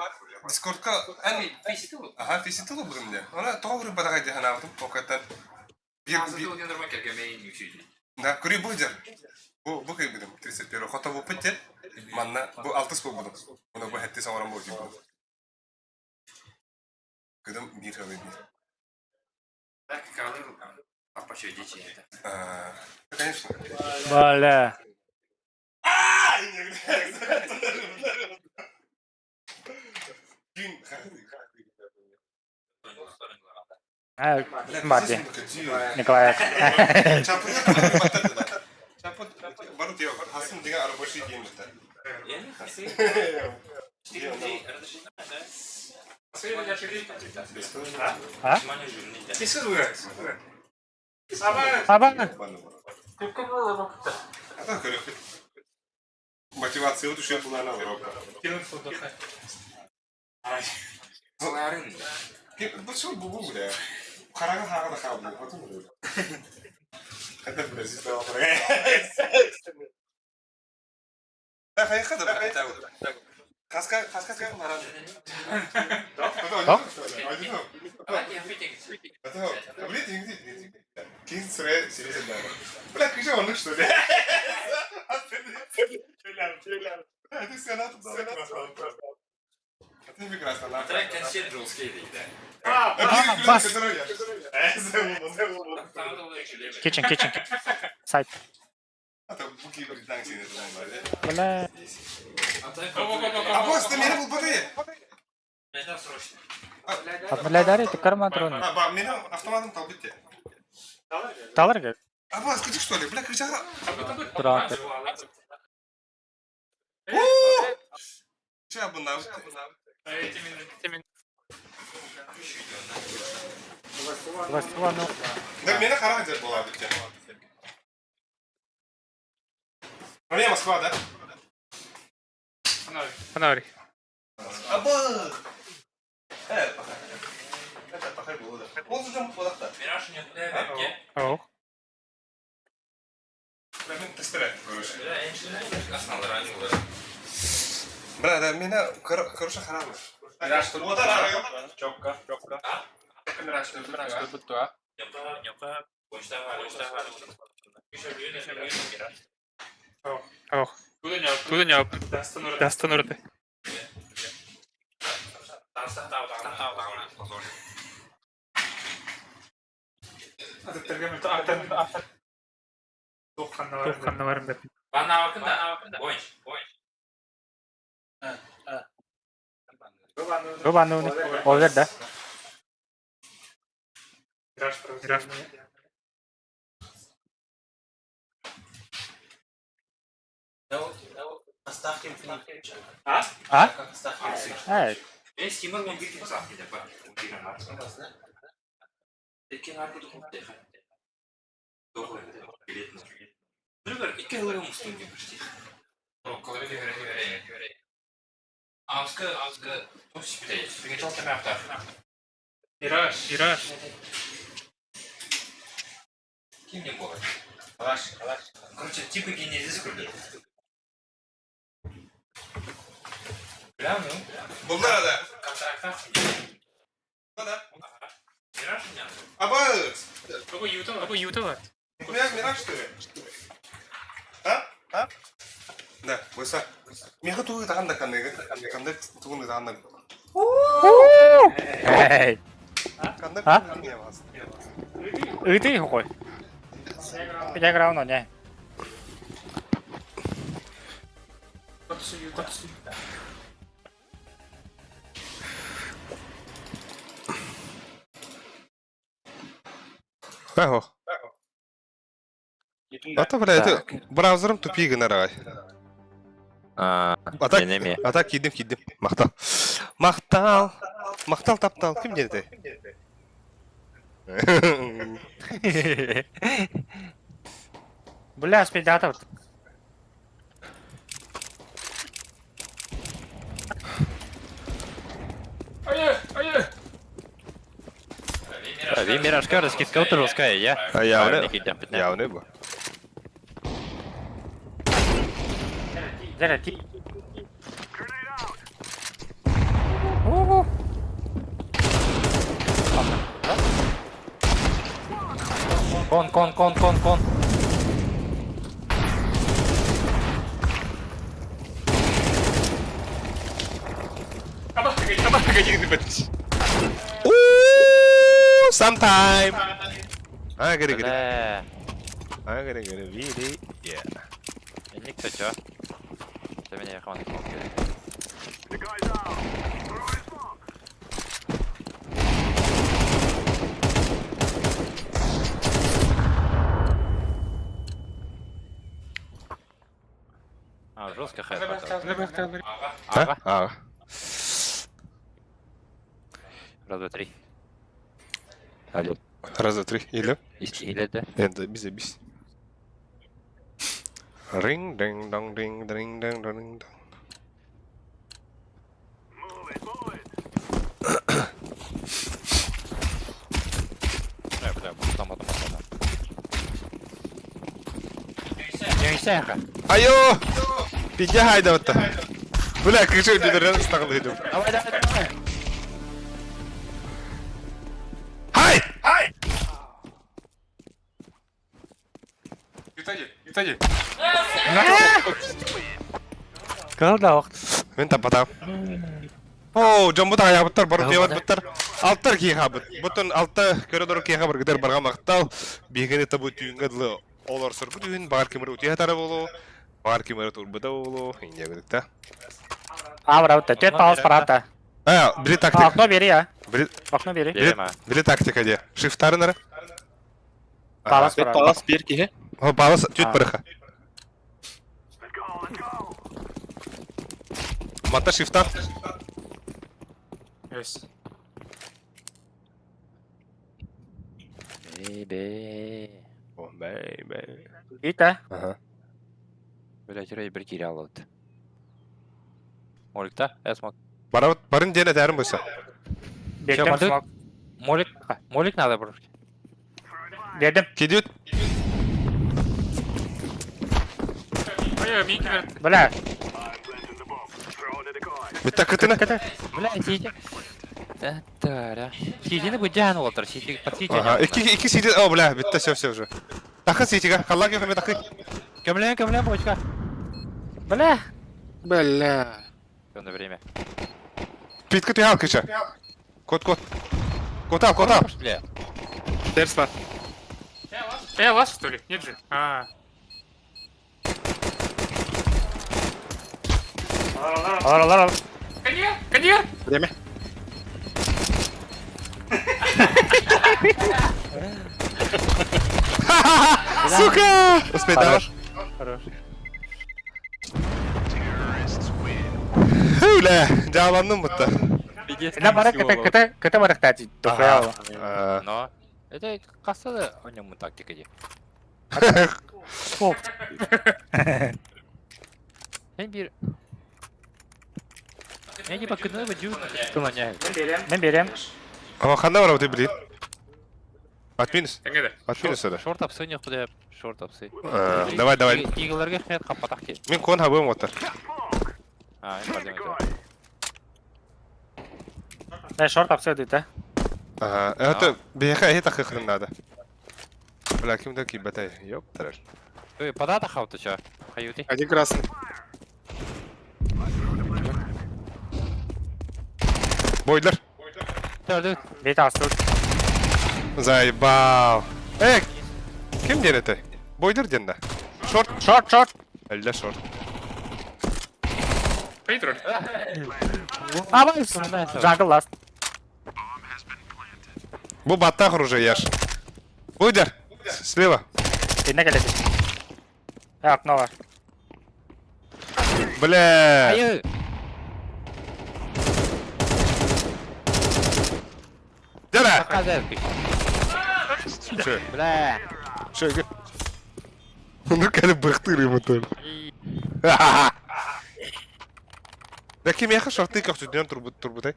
Discord'ka en Висит. aha festivali bizim de. Ona doğru badagaydı hana aldım pokatan. Bir один нормально как я не учили. da kuri bu jar. Bu kıy bizim 31. Hatta bu pitte. Manna bu altı spor buldum. Ona bu etti sonra bu gibi. Kıdım bir tabii. Так kalır. А по что дети это? Конечно. Бля. Мати. Николаев. Baru diyor, Hasan diye arabaşı diyeyim işte. А? Писы дует. Apa? Ada böyle motivasyonu düşüyor bunlarla var. Кинуть фото. Kelarin. Betul bu udah. Karangan harga kamu, betul udah. Kata berarti tahu mereka. Kayak tahu. Kaska kemarin. Betul. Давайте я фитинг. Betul. Beli tinggi. King sere sedang. Udah kerja mana что ли? Это сена тут Это прекрасно. Трек консерт русский, да. Бас. Там это уже чудесно. Kitchen. Side. Это буки британцы не знаю. Бля. А босс, ты меня был батарея? Это срочно. Бля, ты карма трон. А, меня автоматом толбите. Талар как? А босс, ты что ли? Бля, кричал. Трон. Че абунав? Ладно. Да меня характер была битя. А мне Москва, да? Фонарик. А босс! Это похай было, да. Он уже куда-то. Мираж нет, да, Ох. Ты спирай, короче. да, я не знаю, как основной ранил. Бля, да, меня хороший характер. Мираж, тут вот это. Чопка. Мираж, тут это. Нёпа. Почта. Еще мираж. Ох. Туда не оп. Дастан урды. Туханна барым деп. Бана вакында. Ойын. Рубану. Овер да. Мираж. Оставьте им А? Эй. Есть стимул, он бит сам не допа. Такие надо думать. Друга, и кого мы студию почти. Ну, колориды говорили. Ауска, успеете. Приготовил тебя автор. Мираж. Кем не было? Короче, типа генезис крутой. Прям, ну. Bunlar da. Контракт. Да. Мираж у меня. А босс! Какой ютова? У меня мираж что ли? А? Да, босса. Меня тут танда каннега. Канда тут танда. Эй. Канда А? не вас. Ты какой? Я играл, но не. Ого. Это, бля, это браузером тупик нарай. Атак кидим. Мақтал таптал. Кім деді? Бля, спидатов. Vi Mirash kör skit counter och ska ja. Ja, ne bu. Зря тип. Кон. Sometime. Geri. Бля. Really? Yeah. Никто чё? Ты меня хон. The guy's out. Throw his mark. Жестко хэт. Ага. Раз, два, три. Раз, два, три. Или? Или да? Это без. Ring, ding, dong, ding, ding, ding, ding, ding. Move it. Сяха. Айо! Пидя хайда вот. Бля, как же удивлен стал иду. Давай, давай, давай. Хай! Итаги. Kaldı o. Мен тапатам. О, жомбу таа ябыттар, барып ябыт буттар. Алттар ки хабыт. Бутун алтта көрөдөр ки хабыр гидер барга мактал. Бигене табу түйүнгө дылы. Олар сыргы дүйүн бар кемер утия тара болу. Бар кемер турбуда болу. Инде биликта. Abra, töt paus parata. Бир тактика. Okno biri ya. Бир Okno biri. бир тактика де. Шифтары нара. Palas Бет parata. палас бер киһи. О, балас түт барыха. Мата шифтан. Yes. Baby. О, бей. Ita. Ага. Böyle şurayı bir kere alalım. Molik'ta, esmak. Барын дене тәрім болса. Dedim Çabuk. smoke. Molik nerede bu? Dedim. Кедет. Ой, Микки. Bırak. Битта кытына. Bile siyece. Tattara. Siyeceğini bu cihan olur. Siyece patlayacak. Ага. Iki сиди. О, бля, битта все уже. Тахын ситига. Халлак yok тахы. Gömleğin boşka. Bırak. Бля. Sonra время. Питка ты ал кыча. Кот. Кот ал. Бля. Терс бар. Лас, что ли? Нет же. Al. Коньяк! Время. Сука! Успей давай. Хорош. Бля, жаландым бутта. Sen bana kıta barak tacı. Tufaya al. Но. Это касса о нем тактика де. Sen bir... Ben de bakın ne diyor? Kullanıyor. Ben vereyim. Ama kanda var abi bilin. Atminus. Эңгеде. Atminus öyle. Short ups'ın yok da short ups'ı. Давай. Eagle'larga hizmet kapatak ki. Мен кон хабым отыр. Ha, en pardon. Ben short upside ita. Ага. Это беха это хыхрын надо. Бля, кимдер кибатай. Ёп, тараш. Ой, подата хавта ча. Хаюти. Один красный. Бойлер. Dördü. Bir asıl. Заебал. Kim der это? Бойлер денда. Short. Әллә шорт. Пейтроль. Ama jungle last. Бу баттах уже яш. Бойлер. Слева. Dinle gelecek. Okno var. Бля. Hayır. Дера. Kazerki. Че? Bla. Че? Ну кәле быхтыр мотор. Да ким яха шорты как түден турбутай.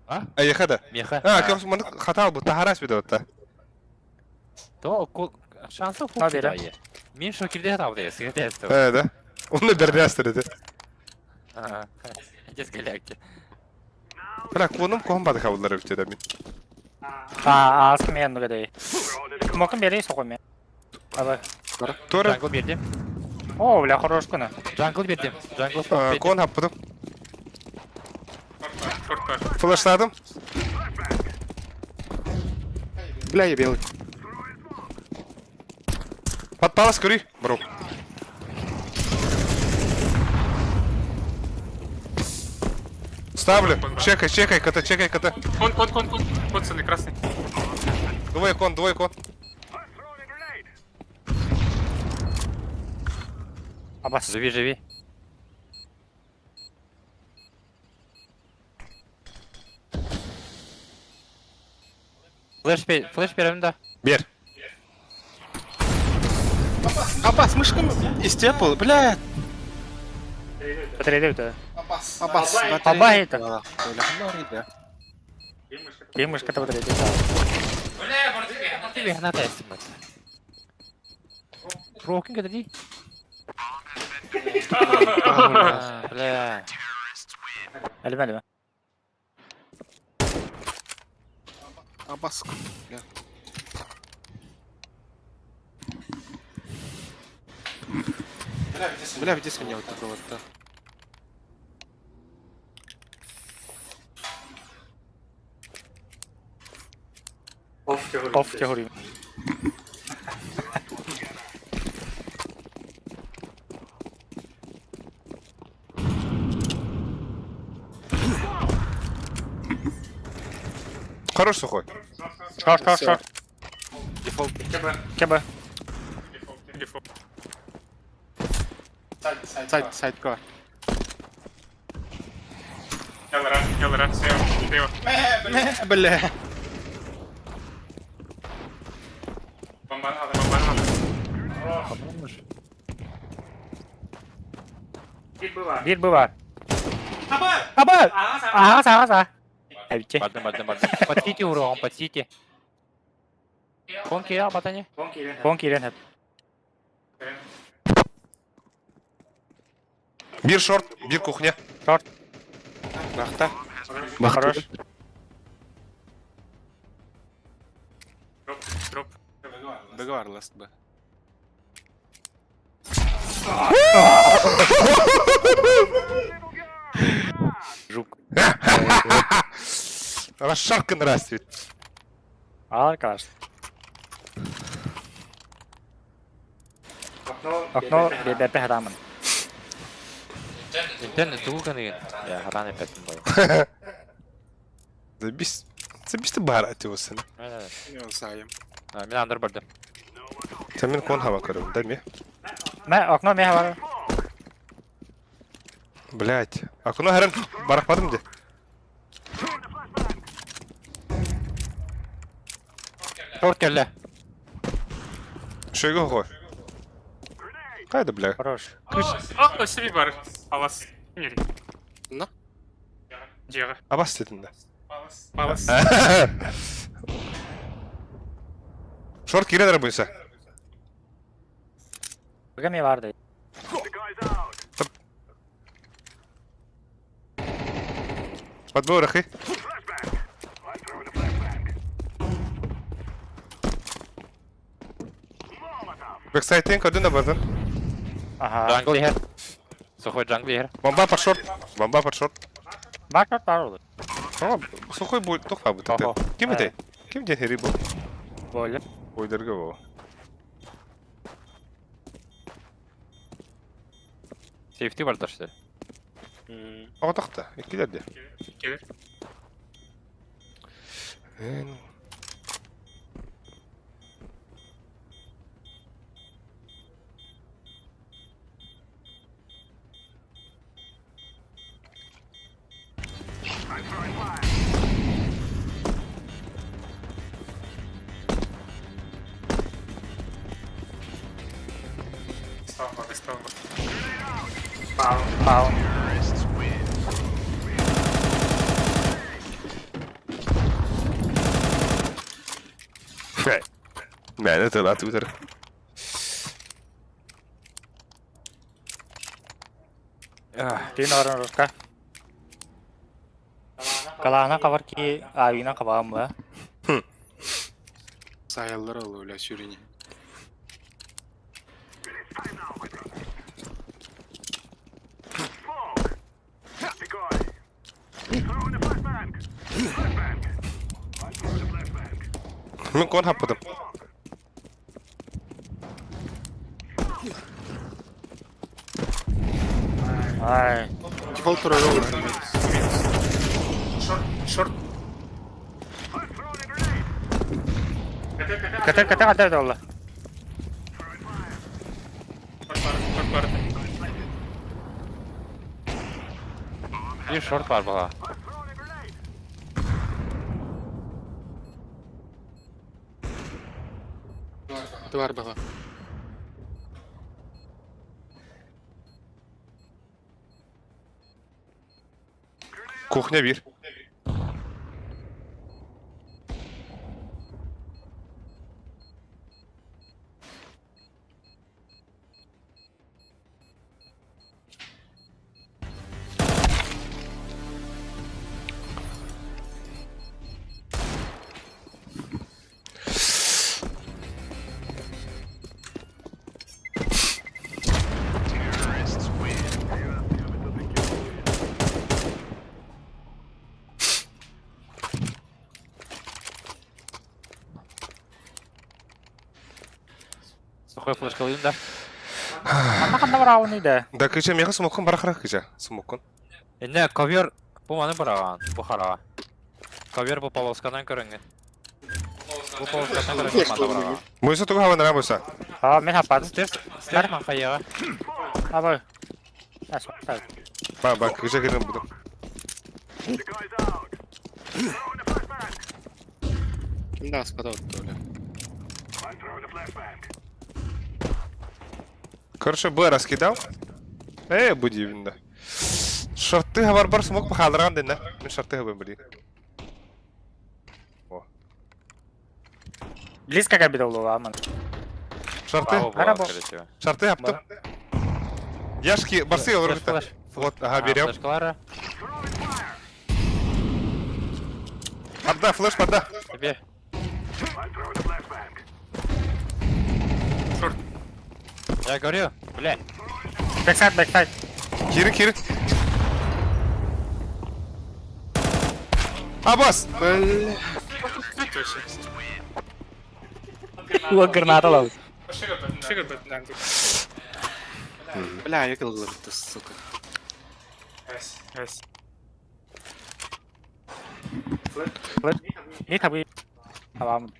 А? Яха да. Меха. Как мен хата бу тахарас биде отта. То şansı Hadi çok lan. iyi. Min şekilde tavda sigara testi. Да. Onu бердястырды. Ha. Kes gelekti. Бля, конум комбады хавлар битеде мен. Ask me yanına değil. Smoke'un biri sokuyor mu? Abi. Тора Jungle verdim. Oo, bile хорош konu. Jungle verdim. Jungle smoke verdim. кон хаппадым. Шорт бар. Флешладым. Бля, я белый. Подпалас кури, бро. Ставлю. Чекай, кота. Кон, пацаны, красный. Двое кон. Abbas. Живи. Флеш önümde. Бер. Аббас, мышкам истепал, бля. Батарея öte. Аббас, Аба это. да. Преимущество батарея. Тебе на тесте. Трохин кәді Бля. Әлі. Абаск. Бля, веди меня вот такого вот-то. Оф теорию. Хорош сухой. Шор. Дефолт. КБ. Дефолт. Сайд core. Яллара, слева. Бля. Бомбаны алды. Bir bu var. Абар! Аға. Әбітте. Бардым. Под сити урағым, под сити. Кон кері батане? Кон керен әп. Bir short, bir кухня. Бахта. Хорош. Дроп. Договор last B. Жук. Расшаркан расцвет. Arkadaş. Окно бебе хадамын. Интернет туылған деген. Я харан епеттім бой. Забис ты барати olsun. Не знаю. Мен андыр барды. Sen beni kon hava karım değil mi? Мен окно мен var. Блять. Akuna herен barakmadım de. Шорт келді. Şöyle koy. Kaydı bля. Хорош. Себе бар. Алас. На. Жегі. Abbas dedin de. Алас. Short gireler buysa. Bugün mi vardı? Подбор أخي. Бэксайдтен көдүн да бардын. Aha. Джангл ехер. Сухой джангл ехер. Бомба под шорт. Бомба под шорт. Market var olur. Ama сухой будет тухпа bu tete. Oho. Kim ite? Kim den heri bu? Böyle. Oydarga bu. Safety var da işte. Ağdaqda. İkiler de. Gelir. Стал. Pau. Yani طلعت وتر. Din orang Ruska. Kalahına kavar ki ayına kavam mı? Sayallar oluyor öyle sürünü. Ben kon hapadım. Ay. Default turret olur. Short. Katır da Allah. Бар. Bir short var bana. Duvar bala. Кухня bir. Какой флеш калыйын да? Мақанда бар ауын үйді. Да кыча меха смоккон барахрах кыча. Смоккон. Инде ковер bu mani baragан, bu xaraga. Ковер bu полоскадан көрінген. Bu полоскадан көрінген манда бараган. Мойса туга хавандыра бойса. Мен хаппадым. Стер хан қайыға. Абай. Ба, кыча кирин буду. The guy's out. Throwing a flashbang. Да, спадал то ли. I'm throwing a flashbang. Короче, Б раскидал. Буди винда. Шарты бар смок пахалран ден да. Мен шарты хабын били. Близкага бит ол аман. Шарты. Арабо. Шарты яптым. Яшки барсы olur bitti. Вот, ага, берем. Флешкалары. Подда, флеш подда. Тебе. I'm throwing a flashbang. Я говорю, бля. Бэксайд. Кирин. Абас. Уа граната лау. Шигар бэт. Бля, я килл ты, сука. Yes. Не табы. Авам.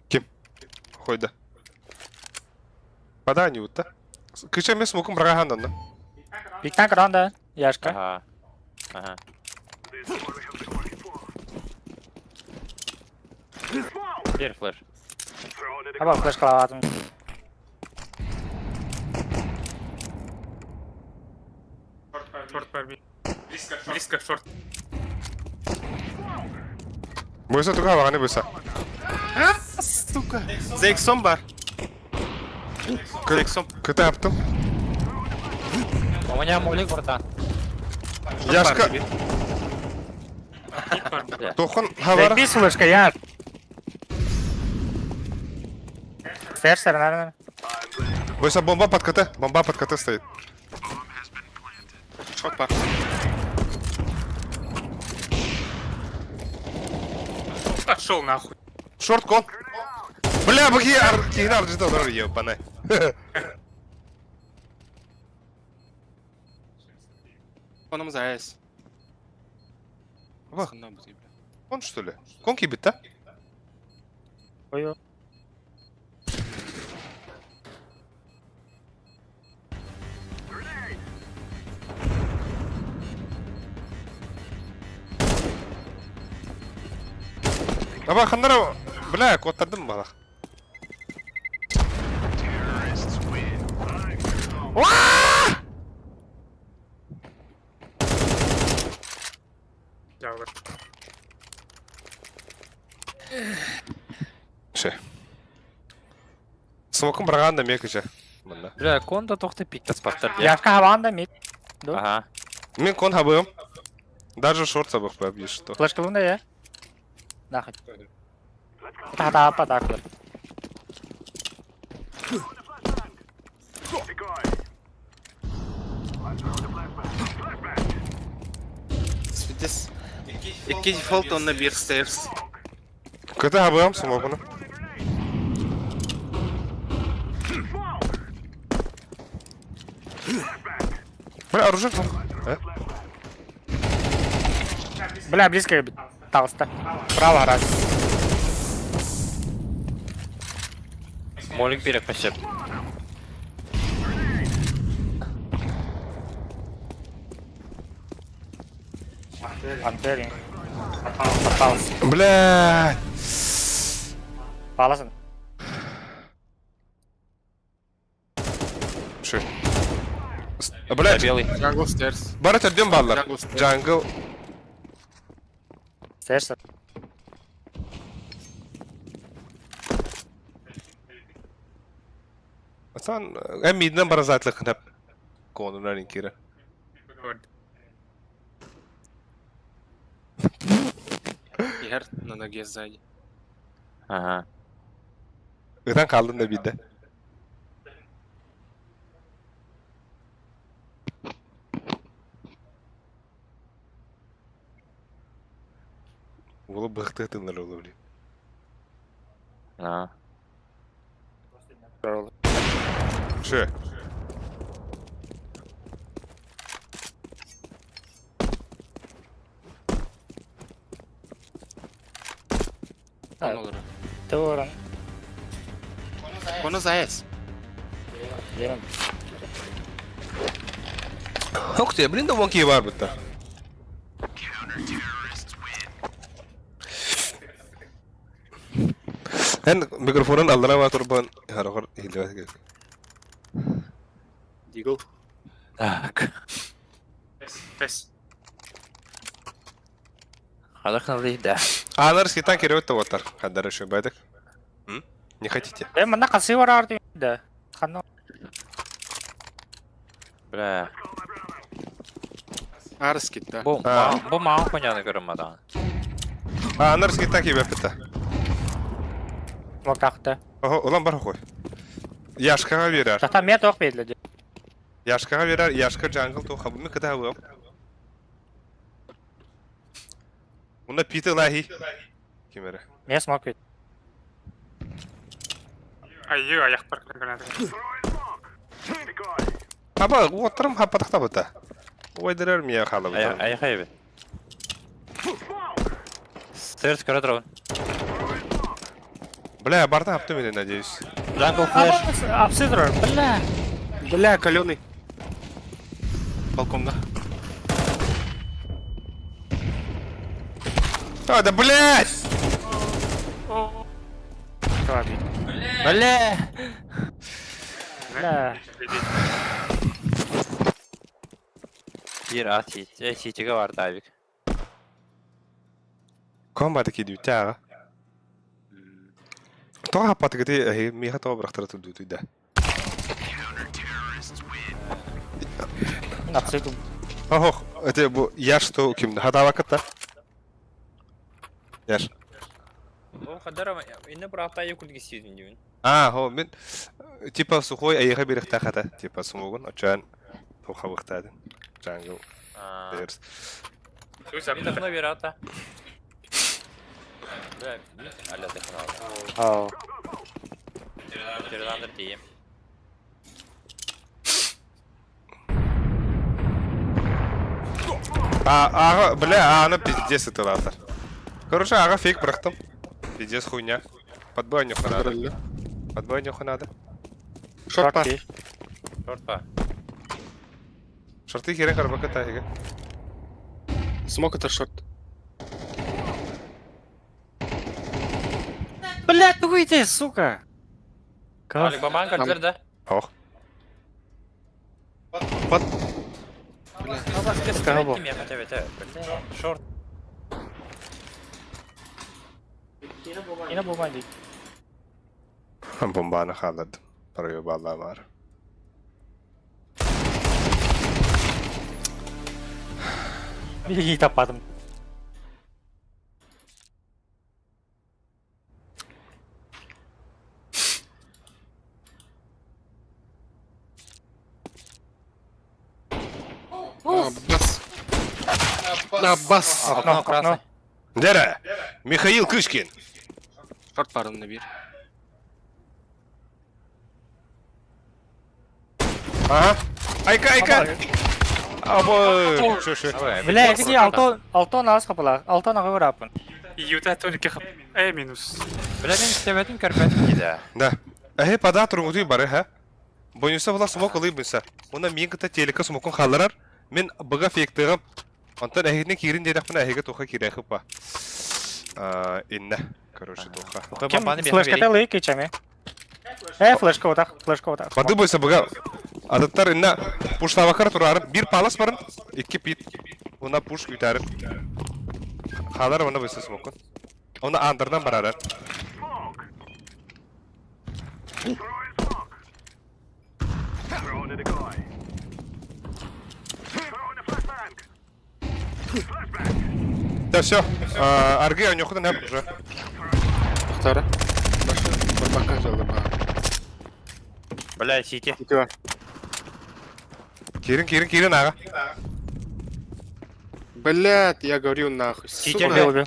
Хойда. Пода не утта. Кыча мен смоком брага хандан да. Биктан кранда. Яшка. Ага. Ага. This is what we have been working for. Бер флеш. Throwing it Аба флеш калаватым. Шорт бар би. Близко шорт. Мойса туга хаваганы бойса. Сука. За иксом бар. За иксом. Кыта яптым. У меня молик братан. Яшка. Тохон хавара. Бис флешка яр. Стер, наверное. Бойса бомба под КТ стоит. Шот бар. Пошел нахуй. Шорт кон. Бля, кейін арджита дұрыр ебаны. Конум за айс. Бах, кон что ли? Кон кибит, да? Ой. Аба, хандара, бля, коттардым бала. Жалғыр. Ше. Смоком браганда мекача. Мында. Бля, конда тоқты пикті спаттар. Яшка хаванда мид. Ага. Мен кон хабым. Даже шорт сабық бәбі что. Флеш калында я. Нахуй. Та апа таклар. The guy. I'm throwing a flashbang. Flashbang. Свидес. Iki default on the beer stairs. Кыта хабым, смокуны. Бля, оружие кон. Бля, близко бит. Талста. Право раз. Молик берек пәшеп. Антерин. Попался. Бля. Паласын. Ше. Бля, Белый. Jungle stairs. бары төрден баллар. Jungle stairs. Джангл. Стерсер. Асан, миднен бара затлы хнап. Конуна ринкира. Игер на ноге сзади. Ага. Ыдан калдын да бидде. Улы бықты тынлар улы блин. Ага. Şu. Он olur. Doğru. Konu zayıf. Yerim. Yok ya, birinde monkey var burada. Ben mikrofonun aldığına var turban. Harikar hilvet gibi. Deagle. Так. Пес. Отдохнули, да. А на раскитан керевет то ватар. Хаддара şu baydık. Hı? Не хотите? Мында қасы бар арды. Да. Қаны. Бля. Arız gitti. Bu mağın koyacağını görünmeden. А на раскитан керевет bitti. Вақтақты. Oho, ulan bar koy. Yaşkaga verer. Тата мен тоқ белді. Yaşkaga verer, yaşka jungle to habımı kıda havım. Bunda piti lahi. Kimere? Мен смок бел. Айы аяқ бар гранатаға. Haba, oturum hapa takta bata. Oydirer mi ya halı bata? Аяқай бе. Стерс көрі тұрғын. Бля, барда haptı beni, надеюсь. Jungle Flash. Апсы тұрар. Бля. Бля, каленый. Балконда. А, да блядь! Тоға бел. Бля. Бля. Bir at CT'ge vardı abi. Kombat'daki düğüte Toğa hapatı gidi, miha toğa bıraktırı tüldüğü de. Апсы тұм. Oh, öte bu yaş to kimdi? Hada vakitte. Yaş. O kadar ama yine bıraktı ayı kulgi sizin diyorsun. Ho, ben tipa suhoy ayığa bir ihtihata. Tipa sumugun, açan toğa vakittadı. Jungle, bears. Bir de buna bir ata. Bля, hala tekrar aldı. Ау. Gerilandır diyeyim. Ага, бля, она пиздец это лазер. Короче, ага, фейк бıraktım. Пиздец хуйня. Подбой нюха надо. Подбой нюха надо. Short var. Short var. Шорты херен карбака тайга. Smoke atar short. Блядь, ну выйди, сука. Alik baban kaçır da. Ох. Pat. Кого? Kim ya kaç evet evet. Short. Yine bulma değil. Bombanı haladım. Parayı vallahi var. İyi tapadım. Бас. На бас. Окно, окно. Дера! Михаил Кышкин! Short var onunla bir. Ага. Айка! Або! Şu. Бля, эти алтон аз капыла. Алтон ага вырапын. Юта только хап. Минус. Bля ben istemedim körpet gidi. Да. Эхе пада тургуду бары ха. Бонуса була смок алый буса. Уна мен кыта телека смокун халларар. Мен быга фейктыгым. Антан эхне кирин дедек бuna эхеге тоха кирехып ба. Инне. Короче, тоха. Кем флешка лык кечами? Флешка вот так, флешка вот так. Бады буса быга. Адаттар инне пуштабакар турарып. Bir палас барын. İki pit. Una push gütarıp. Халар ona буса смокун. Ona andırdan bararar. Throwing a decoy. Throwing a flashbang. Flashbang. Да все. Аргы онёхудан hep уже. Muhtarı. Başı. Barbakan çaldı bana. Bля CT. İki var. Кирин ага. Блядь, я говорю нахуй. Читер Сука. бел бел.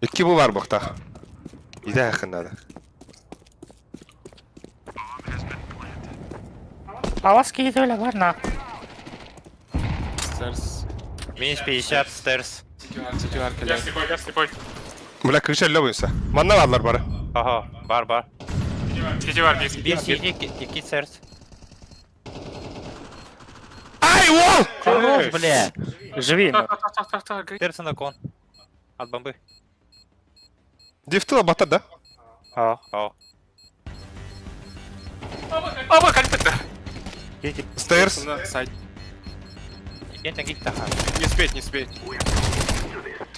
İki bu var bukta. İde yakın hadi. Паласки и Девля, ладно. Stairs. Минус 50, стейрс. City var Я keler. слепой. Бля, крыша өлі бұйса. Манна алар бары. Ага, бар. Сити var bir. Bir CD, 2 стейрс. Ай, ол! Хорош, бля. Живи. ну. Так. Стейрс на кон. От бомбы. Дифтыла батар, да? Ау. Ama kalpette. Стейрс. Side. Ентен гит таха. Не спеть.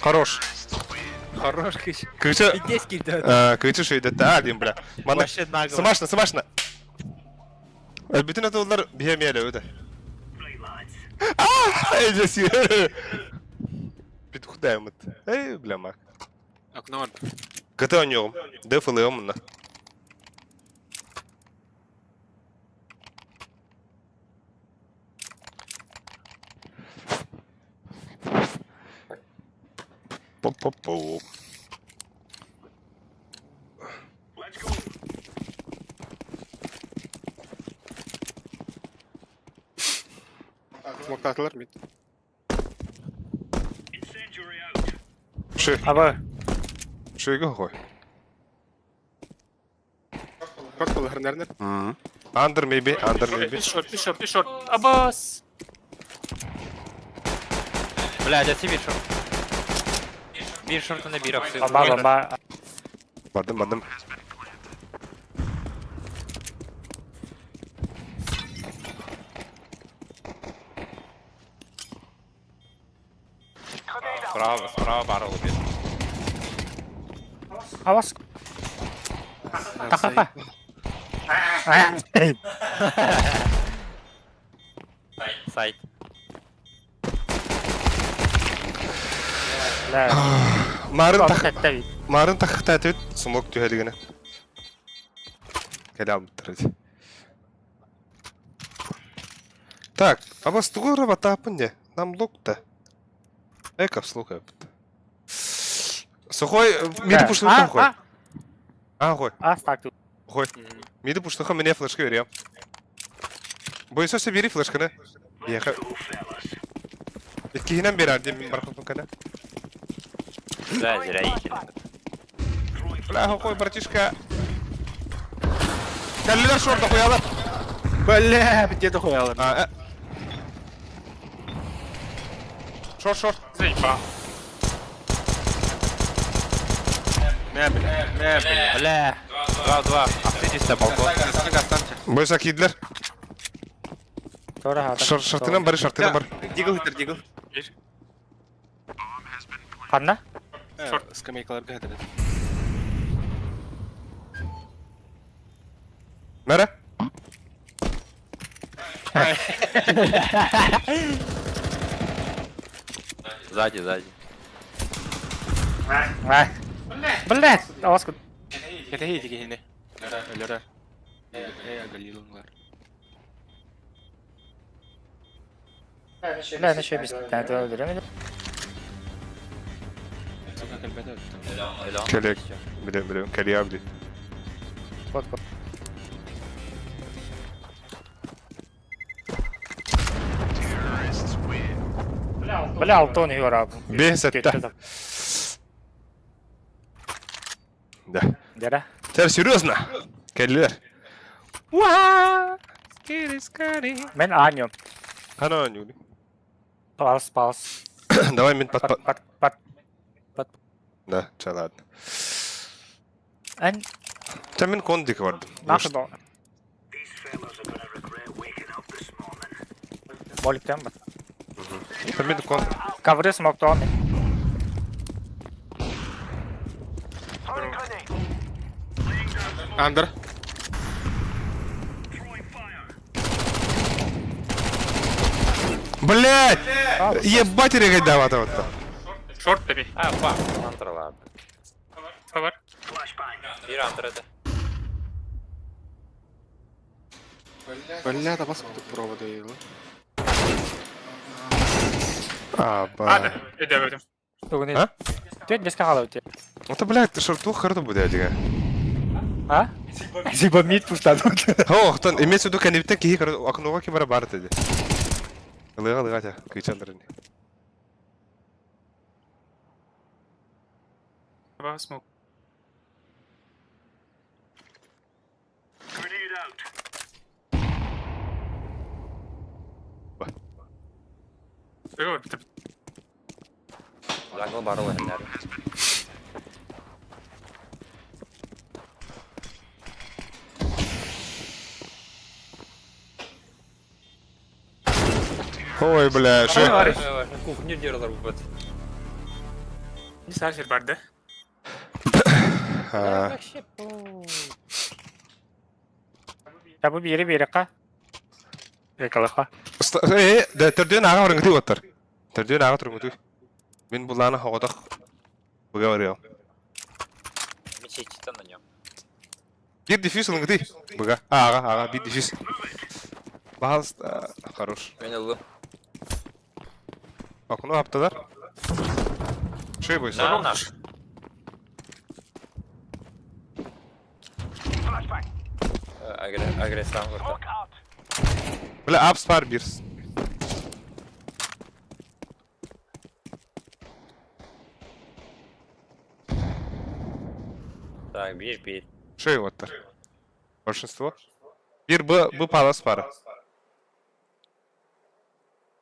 Хорош. Хорош кыш. Крыша... Здесь кидают. Крыша шөйдетті, адим, бля. Манна... Вообще нагло. Сымашна. Bütün atıllar bihemeyle öde. Ece siyah. Bir tukdayım mı? Bля, mak. Okno var. Kıtı oynuyorum. Defılıyorum bununla. Pop. Let's go. Smoke atılır mid. Incendiary out. Aba. Şöyle koy. Bak olur nerede? Under maybe. Bir short. Abbas. Бля, дяти bir short. Bir short'un bir aksı. Bomba. Vardım. Справа бар ol bir. Havas. Taka. Side. La. Marın Marın takıkta etip smoke tüheligine. Kelam bitirdi. Так, а вас тугора ватапынде. Нам лук-то. Эков слухай. Сухой, миді пуштухам хой. Хой. так тут. Хой. Миді пуштухам мене флешки верем. Бойса собери флешканы. Еха. İtkihinen bererdim min barkatın kana. Зря икин. Бля, хой, братишка. Келлилер шорда koyalım. Bля, bir de koyalım. Шор. Заебал. Ne bile. Бля. 2. Активiste балкон. Бойса кидлер. Doğru ha. Şartından bari. Diggle. Kanna? Skameykalarga hadi. Nere? Сзади. Блядь, Havas. Kete heydi gene. Ölür. Galilon var. Bля, ne şey biz. Ben de öldüremedim. Sokak elbette öldü. Elan. Kelek. Biliyorum. Keliye abi. Kod. Бля, Алтон yiyor abi. Бесетте. Да. Dere. Sen серьезно? Kelliler. Ben anıyorum. Hana oynuyor. Paus. Давай min pat. Pat. Da, çal hadi. En Sen min kondik vardı. nasıl bu? These fellas are gonna regret waking up this morning. Bolikten bak. Sen min kondik. Cover'ı smoke'da on. Throwing grenade. Under. Throwing fire. Блять! Ебать регать давай вот. Short da bir. Bak. Antral abi. Var. Flashbang. Bir antrede. Bля, da basmadık provada yılı. Аба. Hadi. Edemedim. Dur ne? Ha? Dön deska hala öte. Это, блядь, ты шорту харду буде, дига. А? Сиба мид пуштады. Хоохтан эмес уду каниптен кихи акнуга кибара бар теди. Лыга та кычандырын. About smoke. Grenade out. Go. Jungle бар ул хәлләр. Ой, бля, ше. Кухня дерлар бу бит. Не сахар бар да? Табу бири берекка. Экалаха. Да төрдөн ага орыңгы оттар. Төрдөн ага турмуду. Мен буланы хогодак. Буга барыйм. Мечеттен на нем. Bir дефис ылыңгы. Буга. Ага, bir дефис. Пожалуйста, хорош. Мен алды. Окно апталар. Şey бойса. На наш. Flashbang. Агрессия вырда. Smoke out. Бля, апс бар bir. Так, бир. Şey оттар. Большинство. Bir bu палас бар.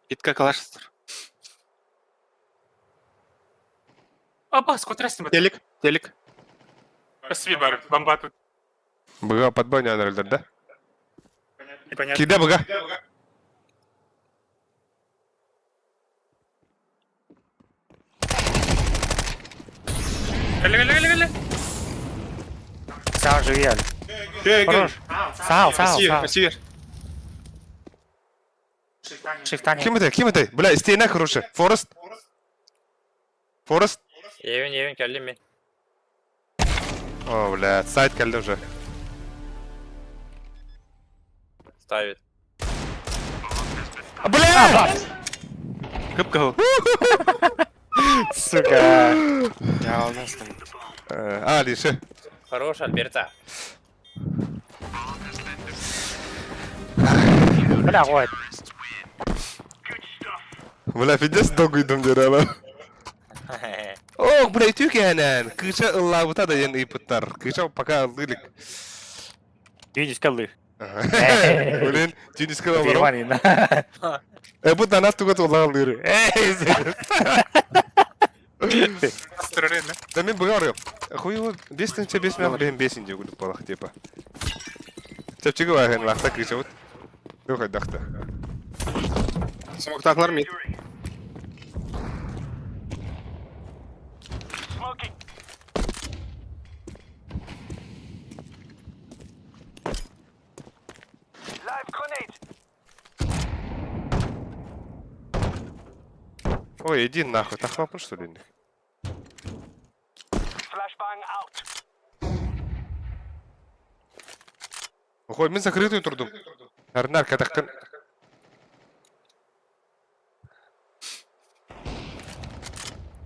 Итка калашыстыр. Опа, скотрастим. Телек. Спасибо, бар. Бомба тут. Буга подбойня нерелдер да? Непонятно. Киде буга. Галя. Сау живи, Али. Хорош. Сау. Спасибо. Шифтани. Kim ete? Бля, isteyene хороший. Forest. Евен келдим мен. О, бля, сайт geldi уже. Ставит. Бля! Кып-кыл. Сука. Я алмастым. Лише. Хорош, Альберта. Бля, ой. Бля, пиздец догуйдum der ala. О, бля, Türkiye'nin. Kışa ıllavuta da yeni iputlar. Kışa paka ıllık. Видишь, колы. Ulen, Tunis kala var. Переварено. Bu da nasıl tugat ıllağılır. Стрелять, да? Да мен буга арыyorum. Хуyu 5-нче 5 мен benim 5-нче гүлүп балак типа. Чепчиги бар ген вакта кичет. Yok aydaxta. Смоктаклар мид. Smoking. Live grenade. Ой, иди нахуй, так хлопнул что ли? Flashbang out. Ой, мен закрытую тұрдым. Арнар катаққан.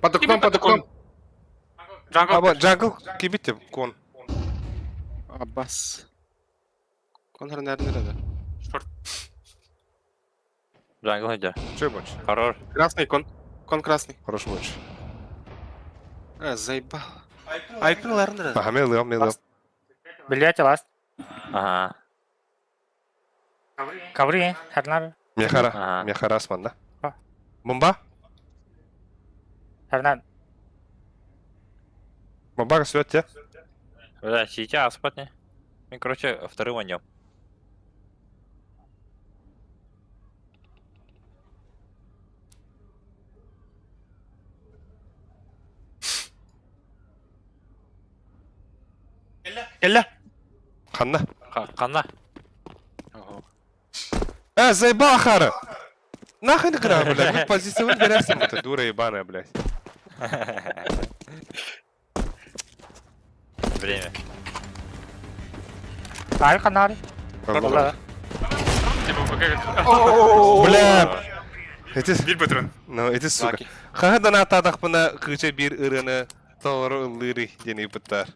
Под окном. Джангл. Джангл, кибитте, кон. Аббас. Конор nerede? Джангл иди. Че боч? Хорош. Красный кон. Кон красный. Хорош боч. Заебал. Айперлар nerede? Ага, мен лыгам. Блять, ласт. Ага. Коври, Хернар. Ага. Мехара асман, да? Бомба? Хернар. Бомба слет те? Бля, сейчас спотни. Мы, короче, вторым вонем. Келла. Ханна. Қанна. Заебал Ахара! Нахрен игра, блядь, мы позиционно беремся, это дура ебаная, блядь. Время. Ай, Ханар. Бля, Типа, пока... бля. Это, Bir patron. ну, это сука. Хадан атадақ бұна күче бір ұрыны тоғыры ұллыры дені бұттар.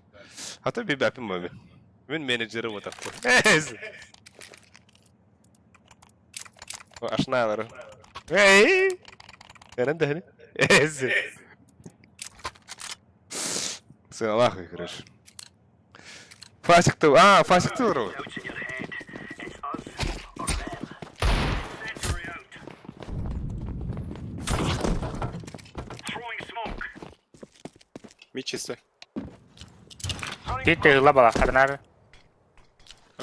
Хата бір бәпім бәбі. Мен менеджерім отақты. Ашналары. Эй! Эрен дәһәне. Эзе. Sen Allah yıkırır. Fasikti, fasikti var o. Doubts in your head. It's us or them. Sentry out. Throwing smoke. Mid чисто. Mid tığla bala. Karnar.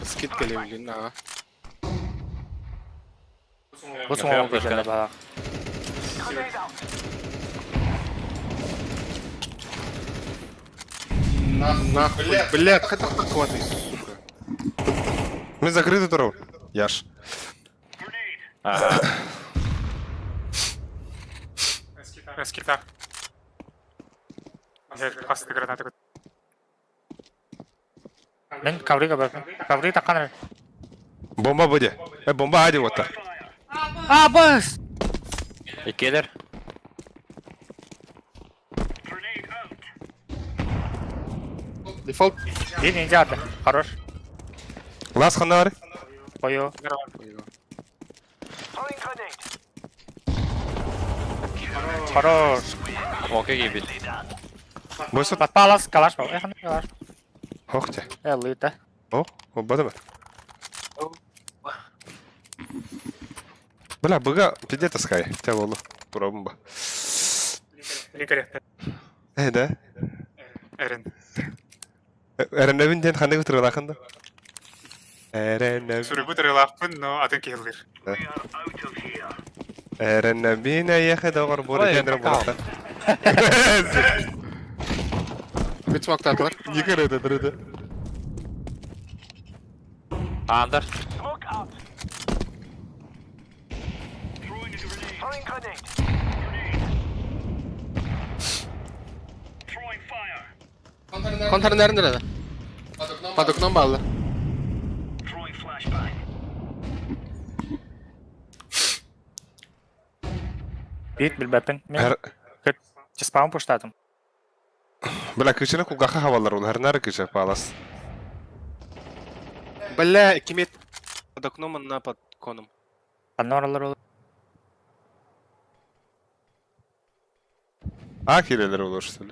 Skit gelebildiğin ağa. Bu smoke köşede bala. Grenade out. Нахуй, блядь, хоть так хватай, сука. Ми закрити дорогу. Яш. Эскита. Касты гранаты. Ben kavriga bakın. Kavriga takan. Bomba буде. Bomba hadi otta. Aa bas. İkiler. Grenade out. Default. Bir ninja attı. Хорош. Last xanda var. Koyu. Throwing grenade. Хорош. Smoke gibi. Boysut. Patpalas kalaş mı? Ehan kalaş. Hoxta. Elite. O, bomba mı? Бля, быга пиде таскай. Тебя волну. Тура бомба. Ликаре. Да? Эрен. Эреневинден ханды götürüyor akında. Эренев. Sürü bu tırılapın no adın kehildir. We are out of here. Эреневине ехе doğru boru Ой, kendine какао. bulakta. Mid smoke attılar. Yıkar ödedi. Under. Smoke out. Throwing a grenade. Throwing grenade. Throwing fire. Konteyner nerede? Под окном bağlı. Throwing flashbang. Bit bilbepin. Her Spawn puştadım. Bля, kıçına kugaha havalar ol. Her nere kıça palas. Бля, 2 мид. Под окном, она под коном. Kanlı oralar olur. Akireler olur işte.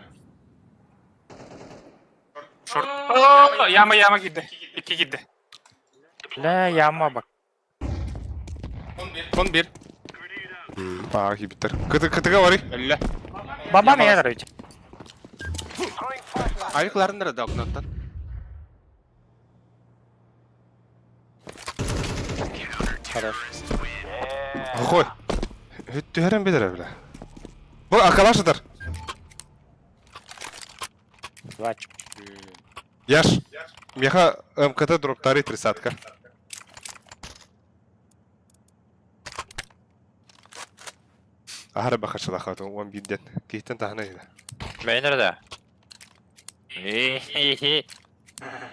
Short. Oo, yama gitti. İki gitti. La yağma bak. Кон 1. Aki biter. Kıtıga var. Öyle. Baba ne yarar öyle? Ayıkların nerede oknattan? Koy. Hüttü heren bilir bile. Bu akalaşıdır. Vaç. Яш. Меха МКТ дроптари 30-ка. Ahara bakışla xatun 10 binden. Gehten tahna ida. Bey nerede? Hihihi.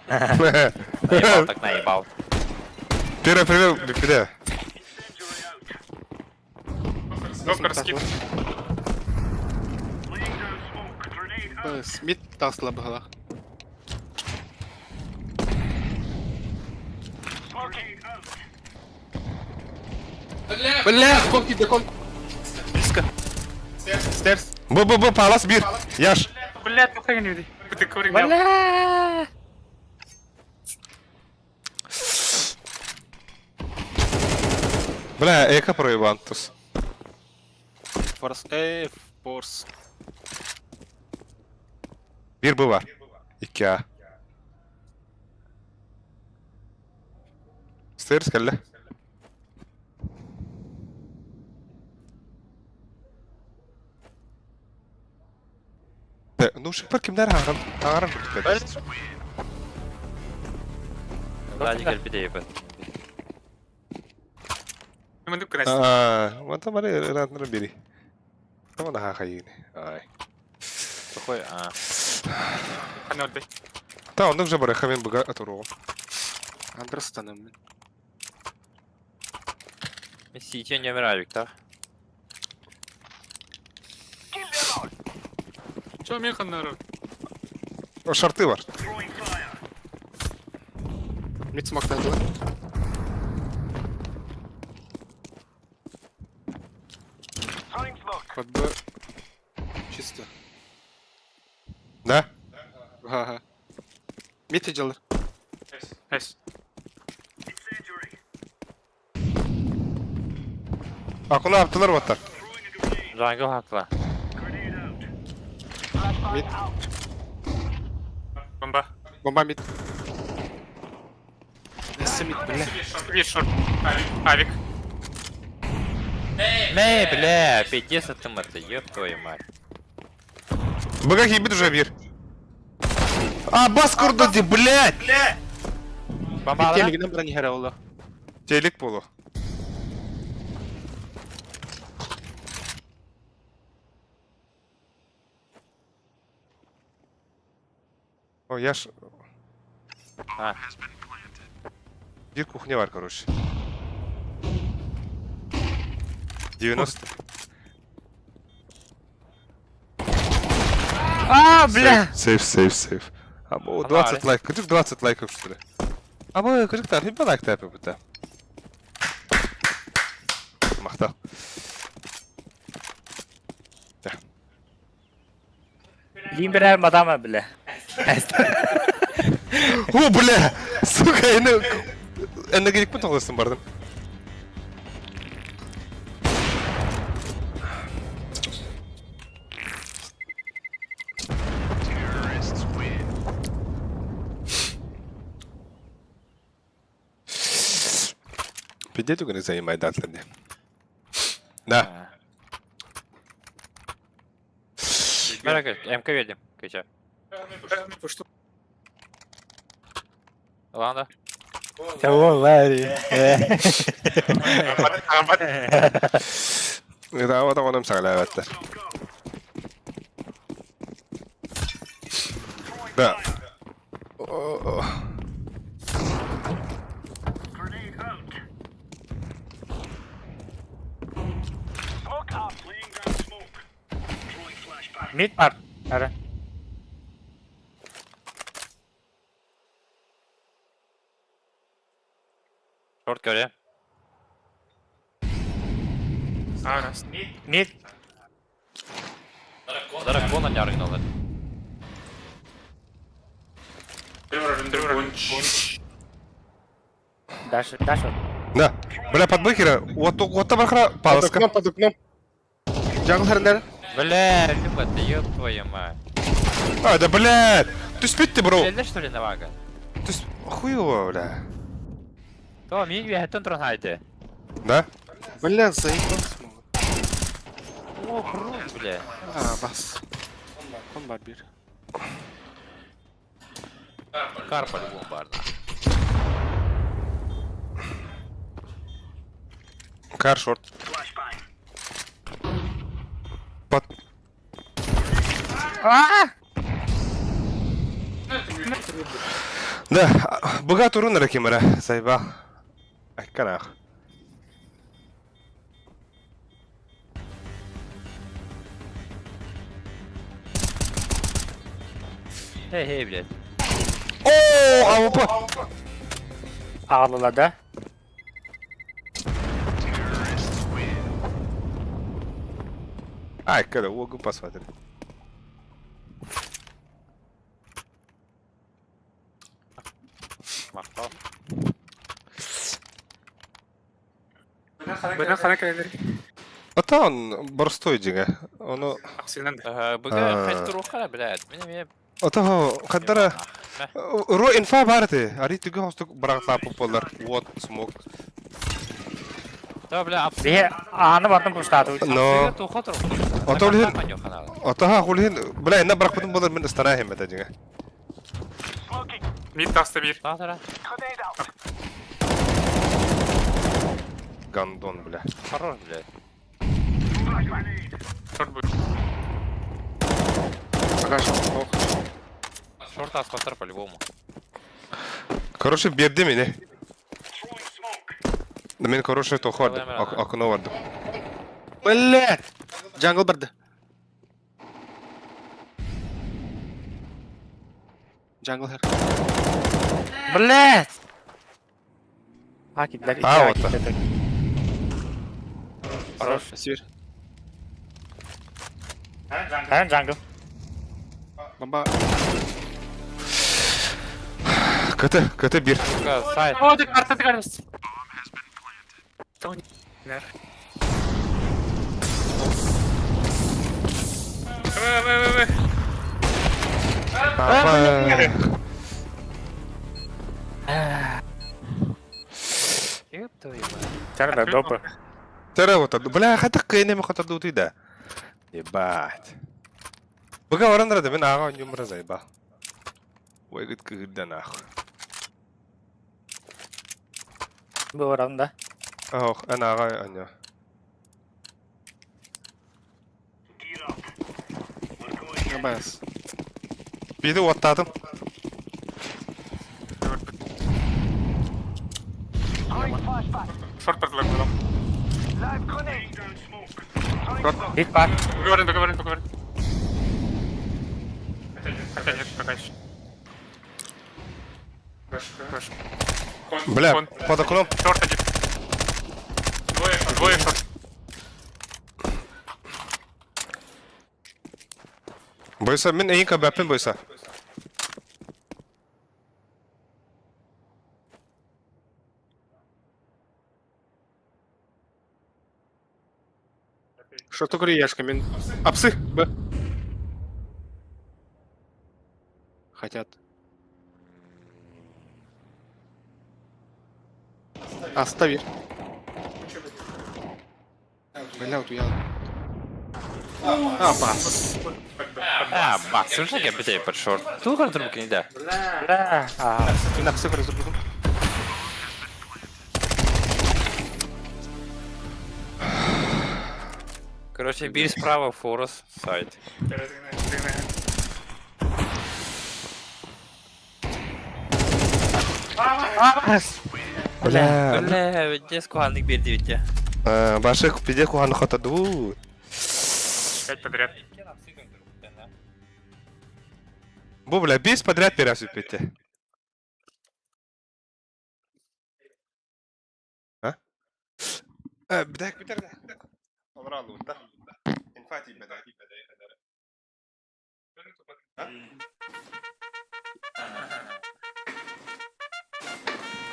Наебал так наебал. Первый бифиде. Доктор скид. Laying down smoke. Grenade out. Mid tasla bağla. Grenade out. Бля, кон киде кон. Близко. Stairs. Bu palas 1. Яш. Блядь, ну хрен не Ты курим. Bala. Бля, эка проебантус. Force. Force. Bir bu var. 2A. Stairs kelle. Ну, шипар kimler ağaran? Ağaran kutuklar. Hadi gel bir de yapın. Мы тут красим. Mantap var ya, rahatlara biri. Tamam daha hayini. Ay. Какой? А. Хана отдай. Tamam, ondan önce bırak hemen bıga atırıyorum. Андерстанем. Мы сейчас не умирали, Виктор. Чё меха народ? O şartı var. Throwing fire. Мид смоктадылар. Throwing smoke. Под Б. Чисто. Да? Ага. Мид виделар. Nice. Incendiary. Akunu aptılar botar. Jungle haklı. Grenade out. Мид. Бомба. Бомба мид. Несі мид, бля. Видишь, шорт. Авик. Не, бля, 50 МТ, ёб твою мать. Быга хибит уже bir. А, бас kurdu, блядь! Бомба Мид алды? телегінен бірін хері олы. Теlik bolu. О, я ж... А. Bir кухня var, короче. 90. бля! Сейф. Або 20 лайк. Кырык 20 лайков, что ли? Або кырыктар, хипа лайк тапы бұта. Мақтал. Лин бірер мадама, бля. О, бля! Сука, эне керек пе тоғылыстың бардым? Terrorists win. Піде туди не займай датлені. Да. Merak et, MK verdim. Geçer. Пушту. Alanda. Tamam var ya. Daha da konum sağla evetler. Da. Grenade out. Smoke out. Laying down smoke. Throwing flashbang. Mid var. Hadi. Short görüyor. А, Mid. Зараз кона не оригинал. Dash. Да. Бля, под быкера. Вот там охра Под паласка. окном, под окном. Джангл херендер. Бля, Люба, ты ёб твою мать. А, да блядь! Ты спит ты, бро? Elde что ли навага? Ты хуево, бля. То, мне не хеттен трон хайте. Да? Бля, заебался. О, крут, бля. А, бас. Он бар bir. Кар по-любому барда. Кар шорт. Flashbang. Под... Да, богат урон ракимера, заебал. Ай, канах. Hey, блядь. О, АВП! Ağlıladı. Ай, когда угу посмотри. Мақтал. Бына қана кәлендер. Ата он борстой дига. Оны... Ақсынан да. Бұға А. қайтыр оқара, блядь. Мен Ата қаддара... Ро инфа барды. Ари түгі хостық бұрақла популар. Вот, смок. Да, бля, Bir anı vardım kuşladı. Но... то хотор. Ата улхин... Ата улхин... Бля, инна бірақ бұтын болар мен ыстанахим бәді дига. Smoking. Мид таста бир. Тахтара. Grenade out. Гандон, бля. Хорош, блядь. Flash grenade. Шорт будет. Багаж. Ох. Шорт аскотар по-любому. Короче, берді мені. Throwing smoke. Мен, короче, тоқы барды. Акына барды. Блядь! Джангл барды. Джангл хер. Блять! Hakitler. Ha, orta. Хорош. Свир. Hayır jungle. Бомба. Kötü bir. Сайт. О, ты карта, ты карта. Нер. Вы. Ёб твою мать. Терда допы. Теревота. Бля, хата кыйнеме хата да. Ебать. Бага орандрады мен ага нюмра зайба. Ой, гыт кыгырдан ах. Bu oranda. Ах, ана ага аня. АБС. Биди оттадым. Шорт подлагал. Live grenade. Smoke. Hit var. Поговорим. Хотя нет, пока еще. Хорошо. Бля, под окном. Шорт один. Двое шорт. Бойса, мен эйин кабаппен бойса. Что такое яшка? Мен... Апсы. Б. Хотят. Остави. Бля, вот я... бас. Bak, слышно, как битей под шорт? Тут как трубки не да. Bля. Aa. Мен апсы разрубил. Короче, бери справа, форус, сайт. Бля. Бля, где скуанник берди ведь? Башы пиде куаны хатаду. 5 подряд. Бу, бля, 5 подряд пересып пете. А? Бдак, битер да. Олралу, да. Инфати бедай.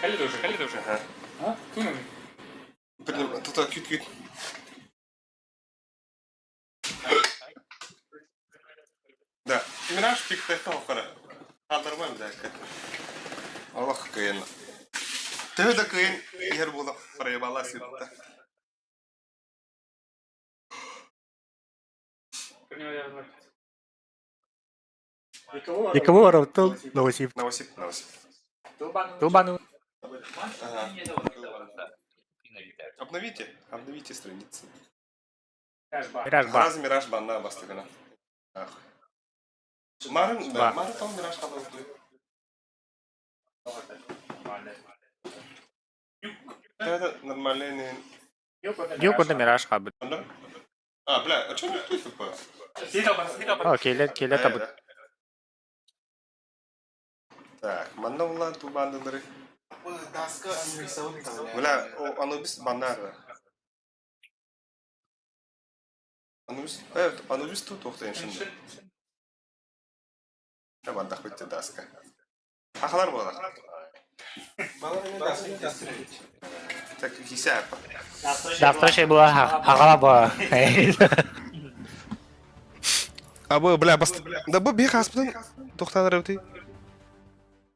Халли уже. А? Тунами. Тут кют-кют. Да. Мираж пикте тохара. Алдырмам да. Аллах кыйын. Төвдө кыйын ер болуп проебала сыпта. Никого работал. Новосиб. Новосип. Тубану. Обновите страницу. Мираж бар. Мираж банна бастыгына. Марын там мираж калды. Это нормальный. Yok onda Miraç kabul. Бля, а чё не тупо? О, келе табут. Так, манда улан тубандылары. Бля, анубис баннар. Анубис тут тоқтайын шынды. Банда хоть даска. Ақалар болады. Так, хисап. Завтра şey bu haqala bu. Абы, бля, да бұл бек аспыдан тоқтаныр өтей.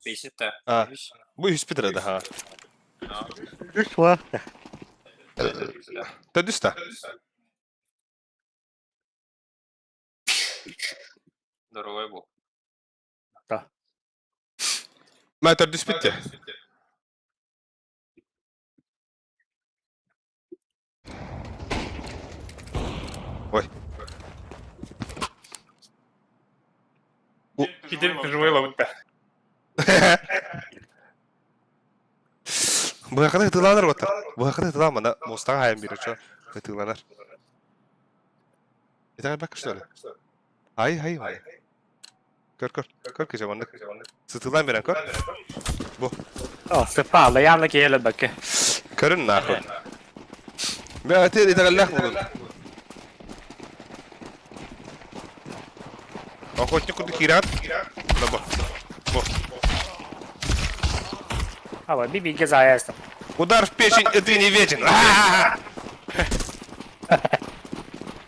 Беситте. Бұл үс бітірі да, ха. Üç var. Та дүста. Дорогой был. Мә төр дүс бітті. Ой. Идем живой ловут-то. Бұл хақыда хытыланыр отыр. Бұл хақыда хытылан мана мостаға хайын бері чо. Хытыланыр. Это бәк что ли? Ай. Kör kıcamanlık. Sıtılan veren kör. Oh, sıpalı yanlı geliyor bakı. Körün nakıl. Ben öte edegallak bulun. Okotni kudu kirat. Bu. Ama bir bilgi zayirsın. Удар в печень, и ты не вечен.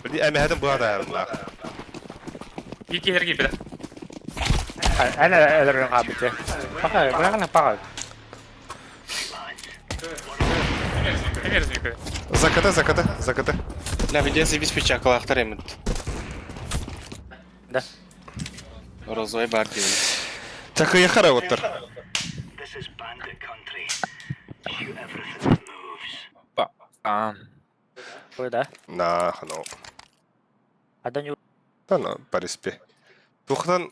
Блин, әмәһәдем була да ярымда. İyi gelir gibi de. Ana ölürüm abi de. Bakar, bırakın bakar. Emeriz yukarı. Заката. Бля, видео заебись печак, лахтар емет. Да. Розой бар дейли. Такая хара оттыр. This is bandit country. Shoot everything that moves. Kaan. Burada. На, ну. Adam yok. Да, ну, париспе. Тухтан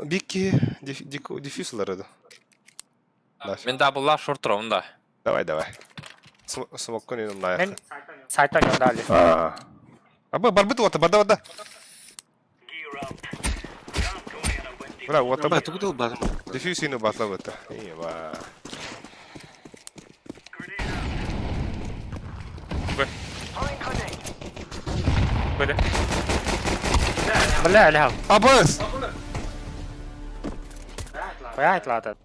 Бики дефюсылар еді. Men double'lar short round'da. Давай. Смоккон едім на Ben аяққа. saytan gönderdi. Абы, бар бит оты, барда. Gear up. Can't go in a windy. Бра, оты. Бля, тугудыл базым. Дефюс ені батлап өті. Еба. Böyle. Bля, ляв. Абыз! Koyayt lan.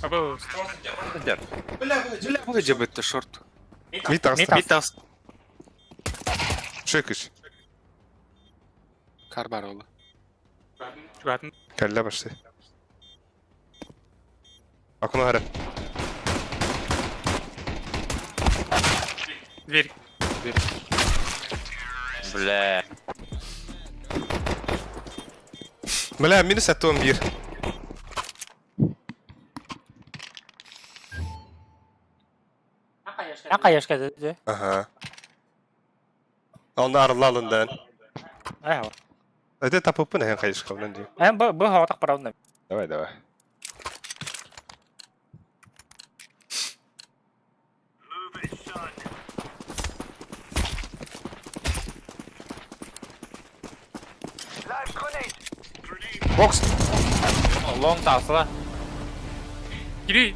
Abo. Бля, выгоди бы ты шорт. Митас. Митас. Шекіш. Kar бар oldu. Çuvatın. Кәллә башты. Акуна хәрі. Dверь. Bля. Бля, минус 11. Ne kadar yaşka dedi? Aha. Onda arılı alından. Aywa. Öde tapıpı ne hen kayış kavlan diyor. Ben bu hava tak paravunda. Давай. Move it, son. Live grenade. Box. Long tasla. Giri.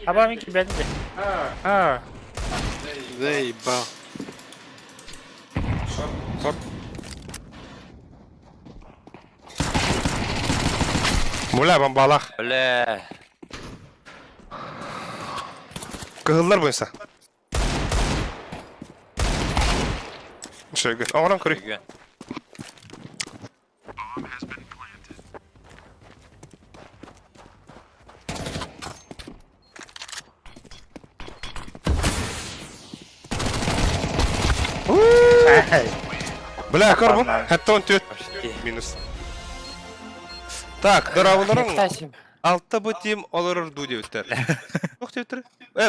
Ama minki ben de. Ha. Заебал. Mula ben balak. Bля. Kıhıllar boyunsa. Şöyle gel. Ağıran kırı. Güzel. Бля, кар bu. Hatta 14. Minus. Так, дырауыларың Taşım. алтта bu тим олар ду деуттер. Yok деуттер.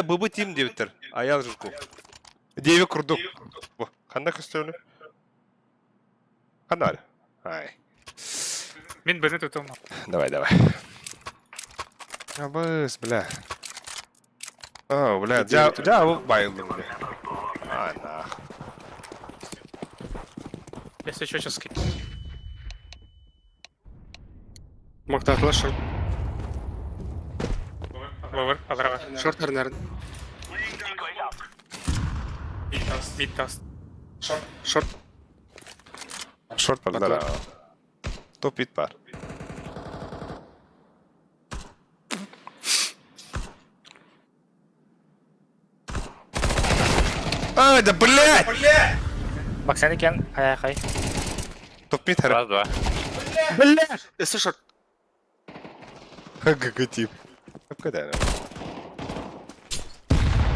Bu тим деуттер. Аял жылку. Деви курдук. Bu. Kanda kıstığını? Kanda hali. Ay. Ben birini tutamam. Давай. Abız, bля. Oh, bля, cevap bayıldım bля. Ana. Если что, сейчас скид. Мактатла шорт. Over. Abrava. Шорт арнарын. Mid toss. Шорт. Short var da. Top bit var. Ай, да блядь! Bak sen iken ayağa kay. Top bit her. Раз, два. Бля! Если шорт. Ха-га тип. Когда?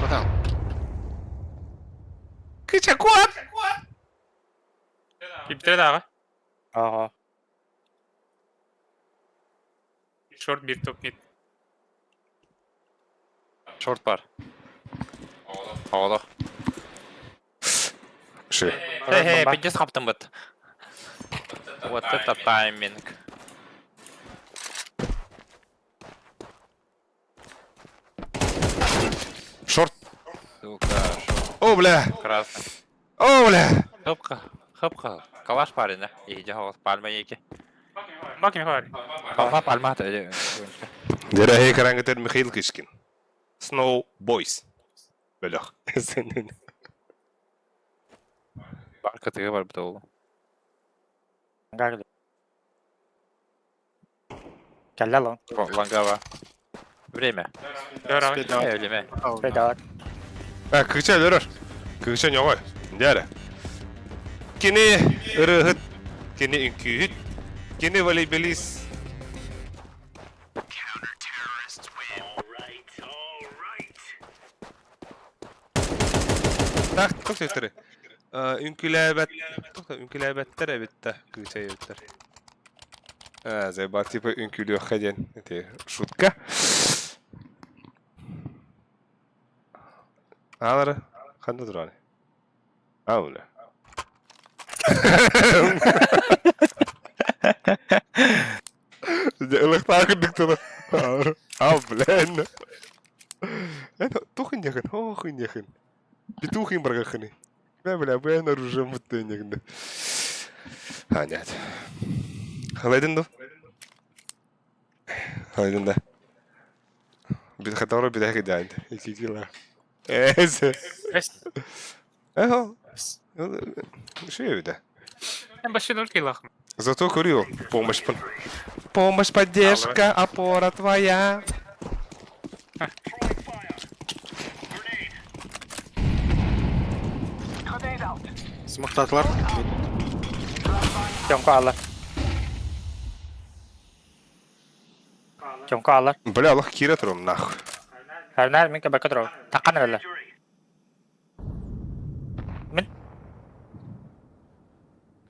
Вот там. Кычакот! Bir tane daha. Aha. Short bir top mid. Short var. Havada. Şey. Hey, ben just kaptım bit. What the timing. Short. Сука, short. О, бля! Красный. О, бля! Хыпка. Калаш парина. Иди хавас пальма еки. Bakın var. Палма пальма та. Дера хей карангатер Михаил Кишкин. Snow Boys. Бөлөх. Барка тыгы бар бит ул. Gardı. Kelle lan. Лангава. Время. Gör abi. Evlime. Bedava. Ha, kıça ölür. Kıça yoğay. Dera. Kini ırıhıt. Kini ünkühüt. Kini voleybelis. Tak, çok sesleri. Ünkülebet. Ünkülebetlere bitti. Kıça bitti. Зайба типа ünkülüyor ходен. Это шутка. Алары, қандай тұрады? Аула. Ылықтағы күндік тұны. Ау, блін. Тухын яқын, оқын яқын. Битухын барға қыны. Бән оружием бұттын яқынды. Нет. Қалайдың да? Қалайдың да? Бид қатаура бид әкі дайынды. 2 кила. Ese. Что это? Ben başı dur ki lakım. Зато курил. Помощь. Помощь, поддержка, опора твоя. Смоктатылар. Çomka alır. Çomka alır. Бля, Allah кира тұрым, нахуй. Her ner minke bakı durur. Takan öyle.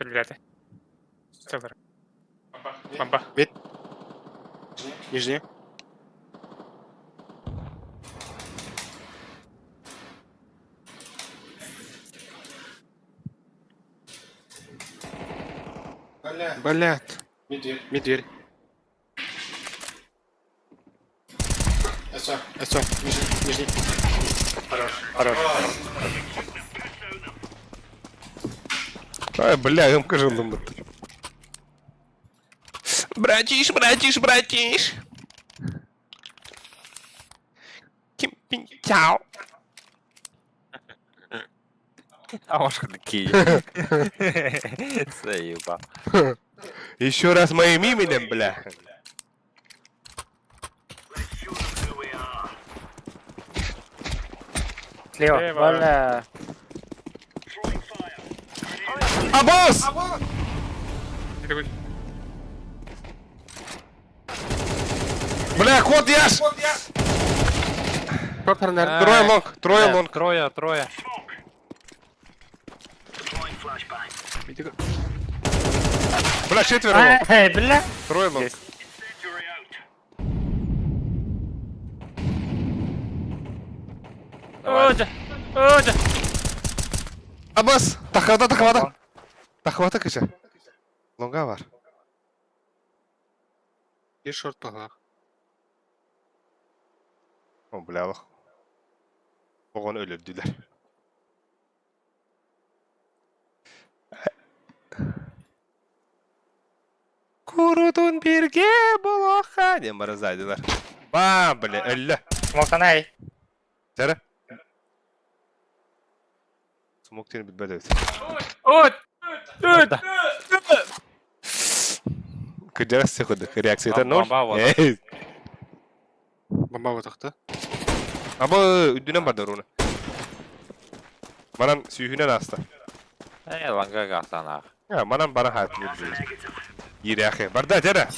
Gör bileti. Sıfır. Bamba. Нижний. Блядь. Медведь. Эсо. Нижний. Хорош. Ай, бля, я кажу, думаю. Братиш. Кимпинчау. Авашка такие. Заеба. Еще раз моим именем, бля. Слева. Слева. Валя. Абос! Hadi koy. Бля, кот яш! Кот арнер. Трое лонг. Трое. Бля, 4 лонг. Hey bile. Трое лонг. Oca. Абос! Тахвата кыча. Лонга var. Bir short bağa. O bля bak. Oğan öldürdüler. Kurudun birge bulağa diye marazaydılar. Ba bля, öldü. Smoke'tan hey. Sere. Smok teni bitmedi evet. Кыдырас секунды. Реакция ноль. Бомба ataktı. Ama üdünen bardır onu. Manan süyhünen hasta. Ланга гастана. Ya manan bana hayat vurdu. Yiri akı. Barda jara.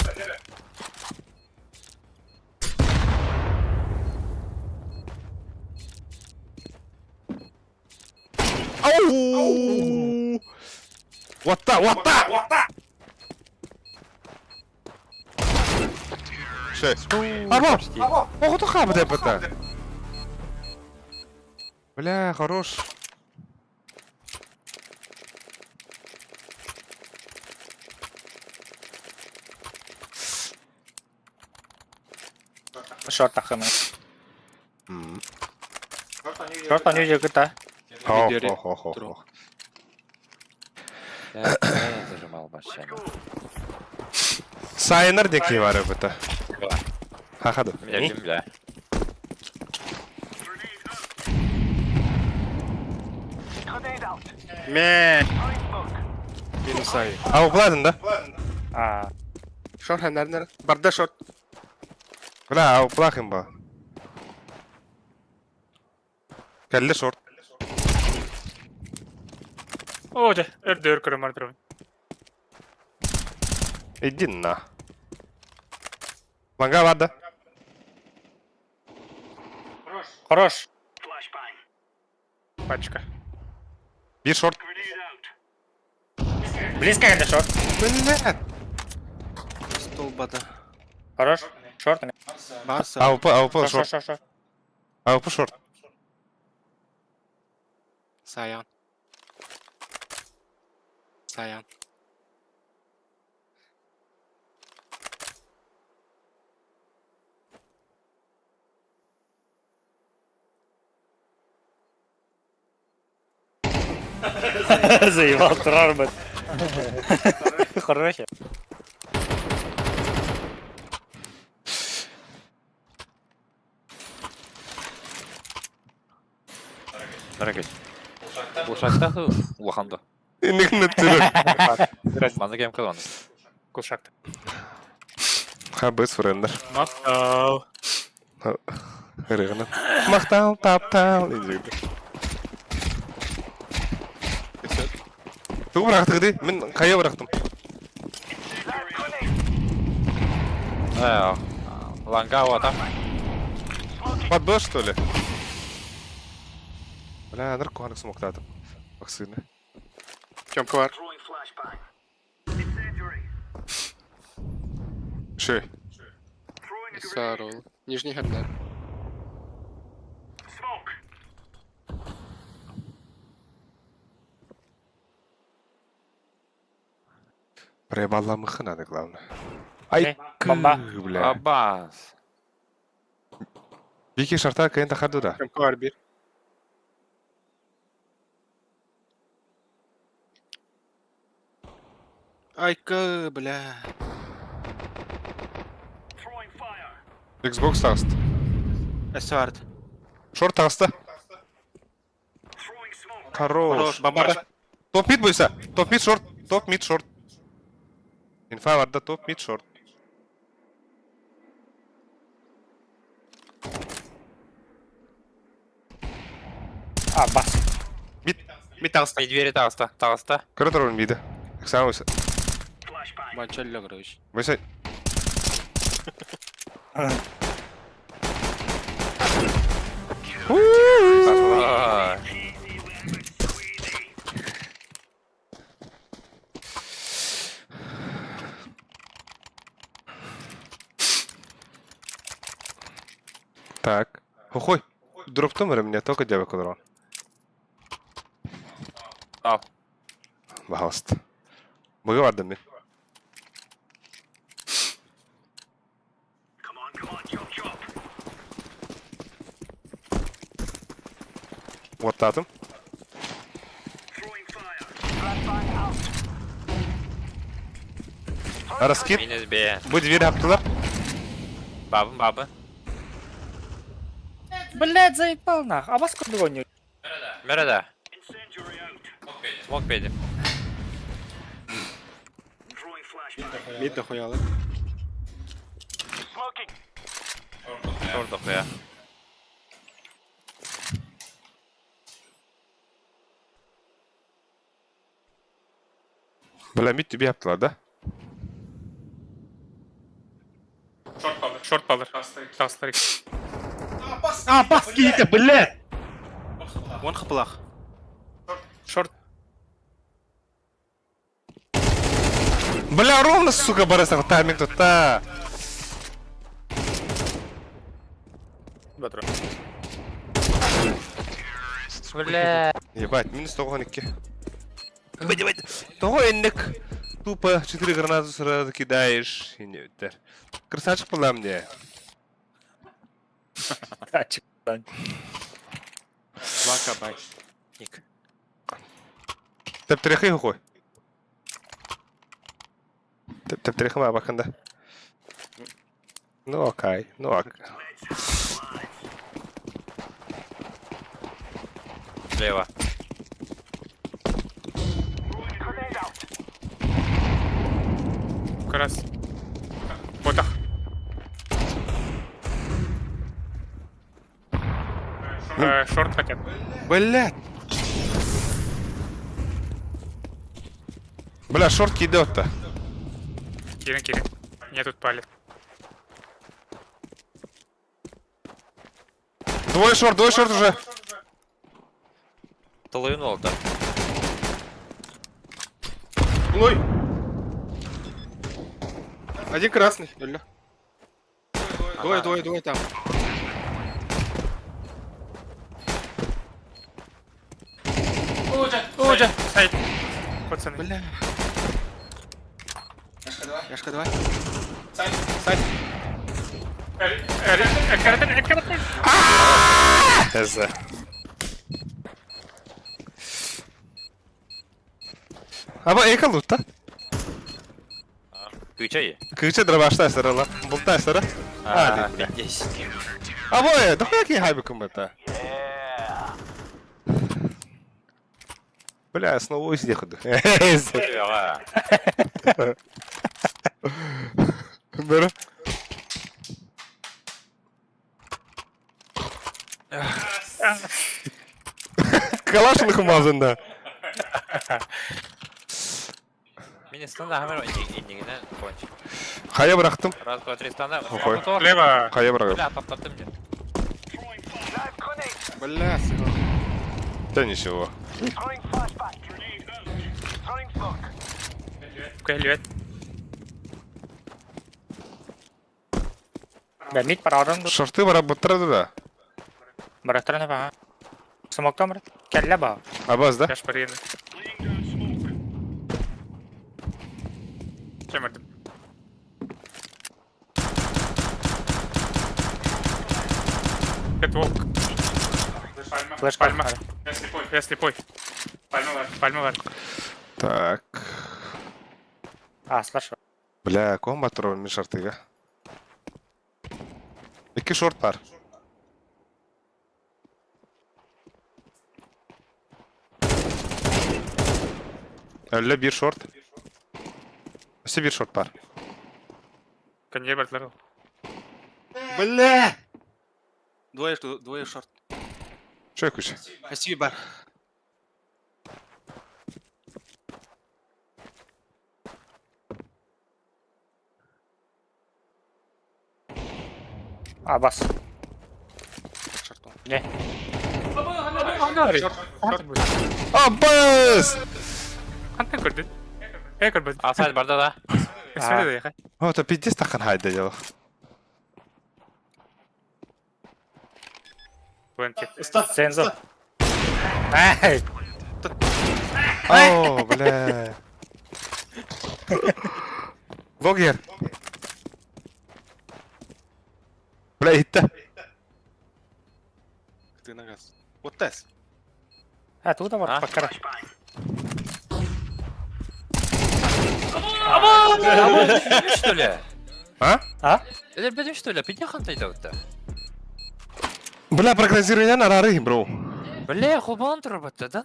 Au! Вата! Şey. Abo! Ого, то хаба де бата. Бля, хорош. Short takımı. Short on yüzü kıta. Ho. Я зажимал машину. Сайнер деки var öbüte. Хахаду. Меня бля. Grenade out. Ме. Throwing smoke. Minus ay. Avukladın da. А, Short hanlar. Barda short. Bula avuklayın ba. Kelle short. О, да, РДР Карамардров. Иди на. Мanga vardı. хорош. Flashbang. Пачка. Bir short. Grenade out. Близко это шорт. Блядь. Stolbada. Хорош. Шорт. Varsa. Avukla Шорт, short. шорт, шорт. Avukla short. Sayan. Sayan. Заебал Трарбет. Хороший. Нарагать. Ушакта улаханды. İnnikini türük. Маны кем кылган. Кулшакта. Ha biz fırındır. Мактау. Hırığını. Maktal taptal. İncirdi. Tuğu bıraktık di. Ben kaya bıraktım. Лангава там. Под Б, что ли? Бля, наркотик смоктатым. Баксыны. Kemka var. Throwing flashbang. Incendiary. Şey. Throwing a grenade. Sağır ol. Nижний hanlar. Smoke. Пребалла мыхы надо, главное. Ай, Бомба. бля. Аббас. Вики шарта кайын тахарду да. Kemka var bir. Ayka bля. Throwing fire. Xbox tağıstı. Esvart. Short tağıstı. Throwing smoke. Хорош. Baba. Top mid buysa. Top mid short. Top mid short. Infa var da top mid short. А, бас. Mid. Mid tağıstı. И двери таста. Таста. Kırı tarafın mid'i. Sen buysa. Flashbang. Mançallo короче. Buysa. Так. Хохой. Дроптом меня только девы кадрон. Al. Пожалуйста. Бага vardı mı? Come on, chop chop. Отладым. Throwing fire. Flashbang out. Раскид. Minus B. Bu dveri yaptılar. Бабы. Блядь, заебал нах. А бас куда гоню? Мереда. Incendiary out. Смог пейди. Throwing flashbang. Mid de koyalım. Smoking. Шорт охуя. Böyle mid gibi yaptılar da. Шорт палыр. Шорт палыр. Тастарик. А, бас киyti, блядь. Вон хыплах. Шорт. Бля, ровно, сука, барасың тайминг tutта. Батро. Бля. Ебать, минус 92. Ебать. Того энник. Тупо 4 гранаты сразу кидаешь. И не битер. Красавчик была мне. Лака бай. Теп трехи хухой. Тептерехim abi bakında. Ну окей, ну ок. Слева. Как раз. Потах. Шорт хотят. Блядь. Бля, шорт кидет-то. Кирин. Меня тут палит. Двое шорт уже. Тылыйын oldu. Ой! Один красный, Ля. Двое там. Оджа. Сайт. Пацаны. Бля. Яшка, давай. Эккаратен. Эзе. Ama eka loot'ta. Кычай. Kıçı dırbaşta esere lan. Bulta esere. Hadi bile. Здесь. Ama daha yakın haybi kımata. Бля, снова из них иду. Серега. Бера. Калашlık ağzında. Meni standa hemen indigine konç. Kaya bıraktım. Раз, два, три станда. Ой. Лево. Kaya bıraktım. Бля, топтаттым же. Бля, сыграл. Да ничего. Throwing flashback. Throwing smoke. Кэлюет. Ben mid para adam dur. Şortu var bıttırdı da. Bıraktırana bak ha. Smoke'tan bırak. Kelle bak. Abaz da. Я шпарин. Чем Кэтволк. Флеш Пальма. пальма. Я слепой. Пальма var. Так. Slash var. Бля, комбат роль şortuga. İki short var. Öyle bir short. Nasıl bir short var? Конвейер. Бля! Двое шорт. Çok güzel. Спасибо. Bas. Шортом. Ne? Abbas! Антен көрдү. Көрбөдү. Асайд барда да. Эсмеде да яка. О, то 50 тақан хайда жол. Сензор. Эй! О, бля. Логер. Бля, иттә. Ты на газ. Вот тес. Тут var. Bakara. Что ли? А? Ha? Элбедим что ли? Пидня хантайда вот. Бля, прогнозирование арары, бро. Бля, хубан турбатта да?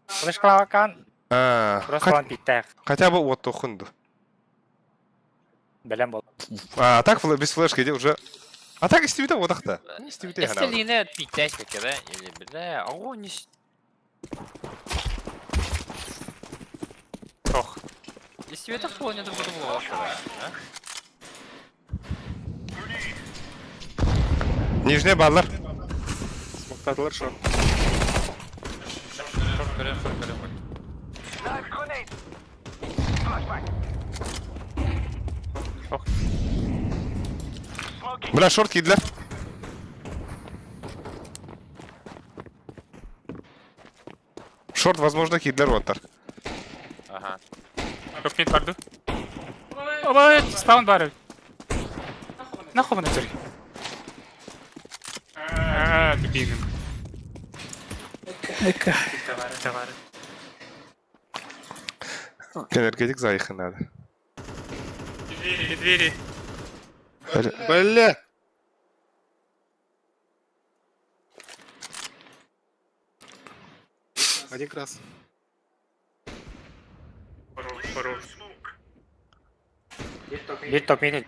Flash kalakan. Просто А, он питтек. хотя бы вот тухунду. Белем бол. А так без флешки где уже. А так истивите вот так-то. Не истивите я надо. Эстелине питтясь как да? Или бля, огонь не... Ох. Если это вполне то буду лошадь, а? Нижняя баллар. Смоктадылар шорт. Шорт көрем. Knife grenade. Flashback. Smoking. Бля, шорт кидлер. Шорт, возможно, кидлер вот так. Ага. Çok net vardı. Baba spawn var. Нахуй на туре. Дебилин. Товары. Энергетик заехал надо. Двери. Бля! Один раз. Хорош. Mid top mid.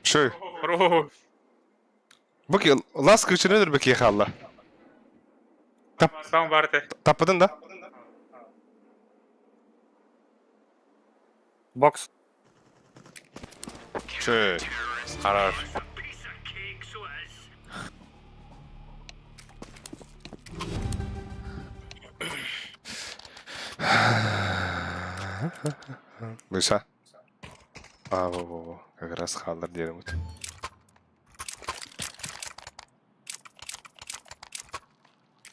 Şu. Хорош. Bak ya, las kırçını ödür beki yakalı. Сам варте. Tapadın da. Box. Şu. Хорош. Piece of cake, so it is. Быша. Во. Как раз халдар деrim.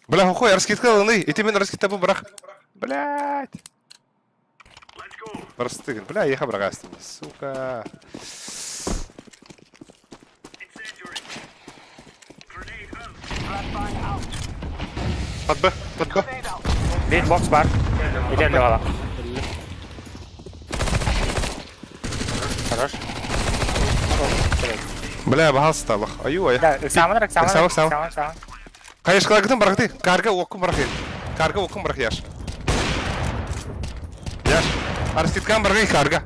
Бля, хухой, раскидка луны. И ты меня раскидка брах. Блять. Let's go. Простыган. Бля, еха брагастин. Сука. Incendiary. Grenade out. Под Б. Mid box var. İlerle valla. Хорош. Бля, bahal сталах. Аю, Да, экзамен. Экзамен. Кайыш кылагытын брахты. Карга окун брахы. Карга окун брах яш. Яш. Раскидкан брахы карга.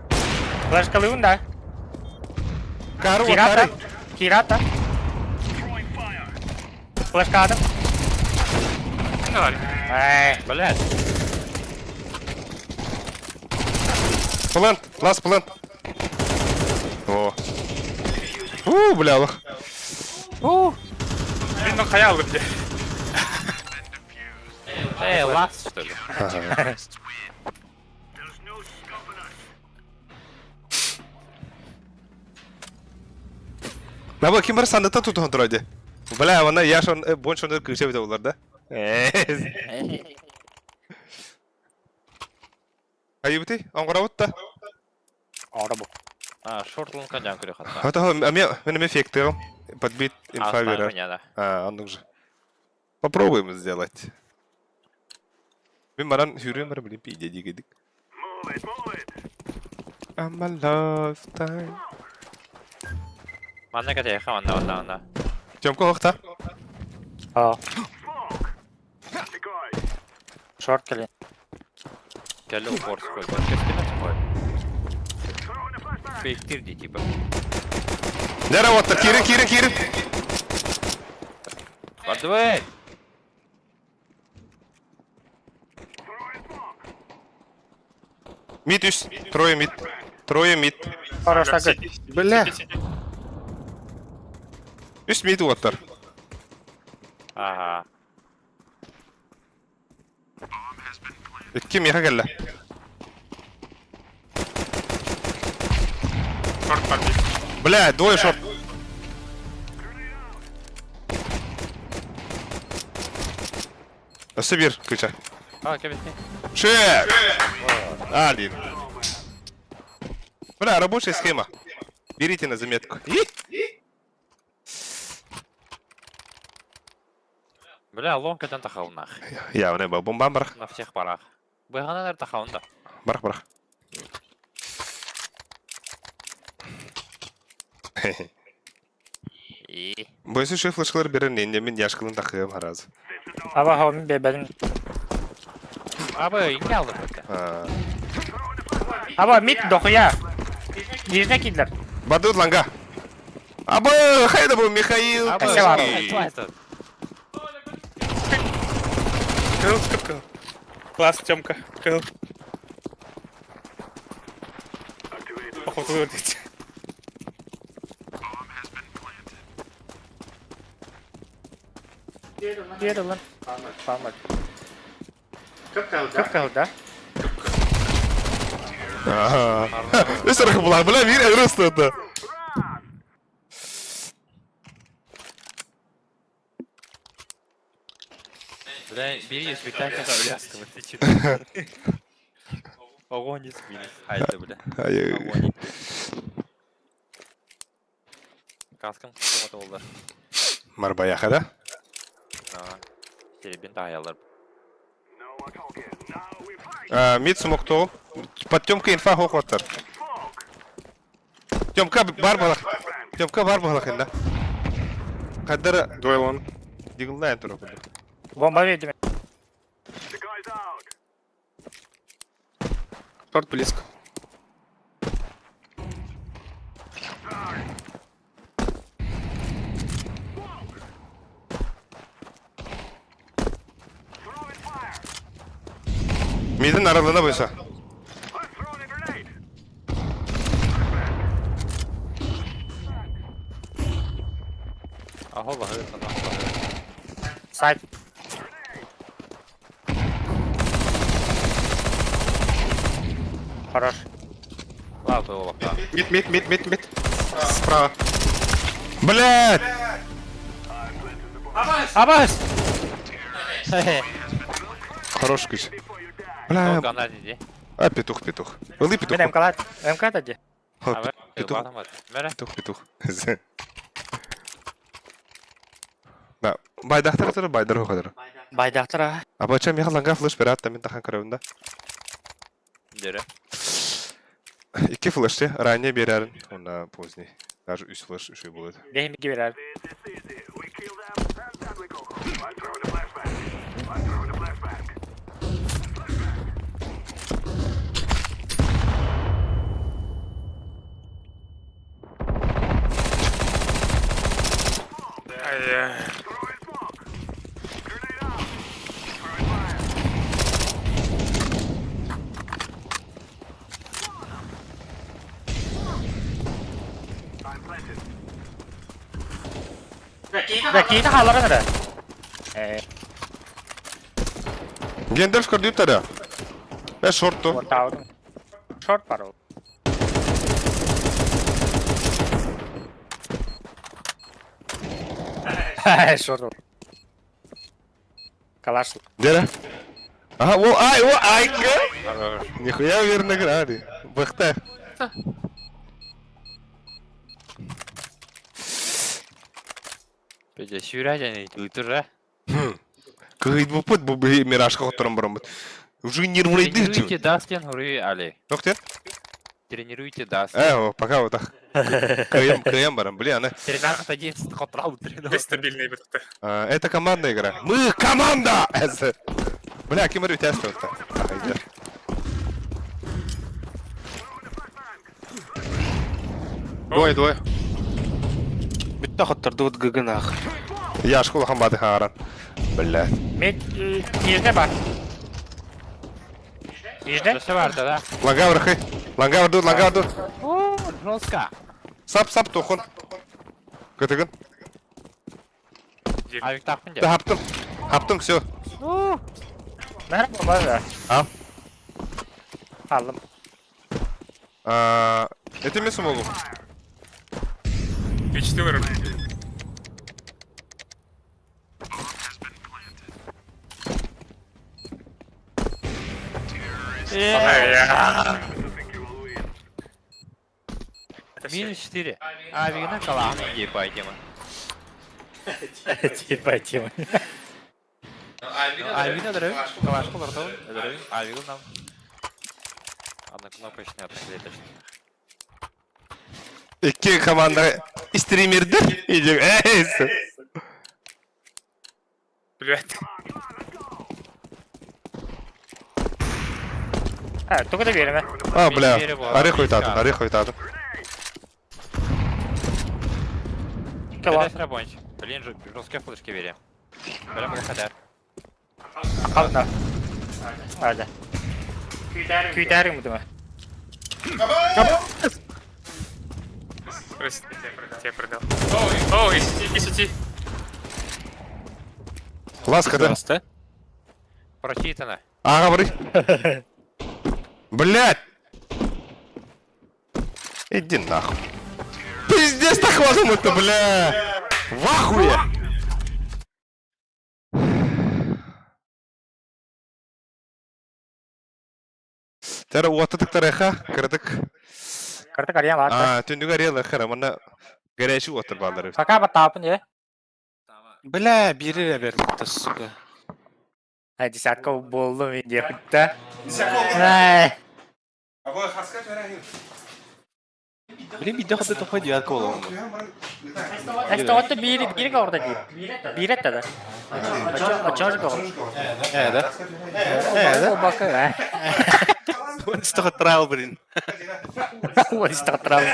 Флеш калыун да. Кару Кирата. окари. Кирата. Throwing fire. Флеш кадым. Давай. Блядь. Плант. Лас плант. О. Бля, лох. Блин, ну хаял где. Лас, что ли? There's no stopping us. Ben bakayım bari sandıkta tutun duraydı. Bela bana yaş on bonç onları kırışa bir de olur da. Ayı biti? Angora butta. Orada bu. А, шортлун конян курю хата. Hata benim эффектом. Подбит инфа Оставь вера. меня, да. А, он же. Попробуем сделать. Ben bana hürriyem var bileyim bir dedi gidik. Move it. I'm a lifetime. Манна катя яха, манна. Тёмка вахта. Aa. The guy. Short kali. Келли упорс кой. Кескина такой. Throwing a flashbang. Фейктирди типа. Ne работа? Кирин. Подвей! Throwing smoke. Mid üst. Трое mid. Хорош так. Бля! Üst mid water. Ага. Kim yaha gelle. Шорт подбит. Бля, двое шорт. Nasıl bir kıça? А, кабинет. Шеф! Один. Бля, рабочая схема. Берите на заметку. Бля, лонка тен тахал нах. Я не был бомбам брах. На всех парах. Быганар тахаунда. Брах. И. Бойсы şu flaşkaları beren endemin yaşkılın takıyorum haraz. Aba havamın bebeğin. Абы, инге алдым это. Ha. Aba mid dokuya. Yüzüne kidler. Badut langa. Абы, хайда bu Михаил. Абы, Кася var. твайстед. Кыл. Класс, Тёмка. Кыл. Походу вырдить. Diğeri lan. Parmak. Çok kaldı da. Ага. Üst tarafı bulan. Bля, bir evre ısladı. Бля, бери спектакль, это блястым, ты че? Огонь из спины. Хайда, бля. Hayır. Огонь. Каскан, что oldu. Marbayaha da. Ага. Теребин таялар. No more talking. Now we fight. Mid smokta ol. Подтёмка инфа хохоттар. Тёмка бар балак. Тёмка бар балак инда. Кадыр дойлон. Дигилнай туруп. Бомба видим. Торт близко. Мидин аралана бойса. Ахол бахыр тана. Сайт. Хорош. Ладно, его пока. Мид. Справа. Блядь! Абас! Хорош кыш. Ну, Бля, гана диди. а петух. Ылы петух. Мен МК тади. Абы, Петух. батамат. Мере. Петух. Да, байдахтар тары байдар хокадыр. Байдақтыра. Абачам яхаланга флеш берат та мен тахан карабында. Дере. 2 флешти ранее берәрін, онда поздний. Даже 3 флеш үші болады. Беймиги берер. Бәкейді қалары нәді? Гендер шкардып тара. Шортту. Ортауын. Шорт бар ол. Шорт ол. Калаш. Дере. Ага, ай, Хорош. нихуя верно гради. Бахта. Педе сюря және үтірі. Кыйд бупут бу мирашка которым барамыт. Уже нервлайды. Тренируйте Дастин, Хури Али. Тоқтер? Тренируйте Дастин. Пока вот так. Кыям барам, бля, она. 13-11 контрол Стабильный бітті. Это командная игра. Мы команда! Бля, кемарю тесты вот так. Двое. Битті хоттарды от гыгынақ. Я школа хамбады харан. Бля. Мен нижде бар. Нижде? Что варда, да? Ланга варду. О, жестко. Сап, тоқын. Көтігін. Авик тақпын Да, хаптым, все. Мәрі бомба да. Ал. Алым. Это мен смогу. Üçte var. Минус 4. Авигна каланы ебай тема. Типа тема. Авигна дыры. Калашку бартау. Дыры. Авигна нам. Одна кнопочная отследишь. İki komanda streamerdir. İyice. Блядь. Только доверие. Бля. Ари хуйтадым. Калаш рабонч. Блин, жесткие флешки вери. Бля, могу хадар. Қалында. Hadi. Küyterim mi değil mi? Прости, тебя продал. Ой, сети. Ласка, да? Прочитано. Говори. Блядь. Иди нахуй. Пиздец, так хватом это, бля. В ахуе. Тәрі уаттыктар әқа, кірдік. Кыртык ариян var. Түндік арелы қыры, мұна горячий отыр балдары. Пока батапын ye. Бля, бері бермекті, сука. Десятка болды мен де құтта. Або хаска жарахин. Блин, биде хады тохой дият колом. Эстоготто бири кавырда дейт. Бири эттеді. Очоңыз кавыр. Да? Ол бақы, Стога трайл, блин. Ол істіға тұрабы.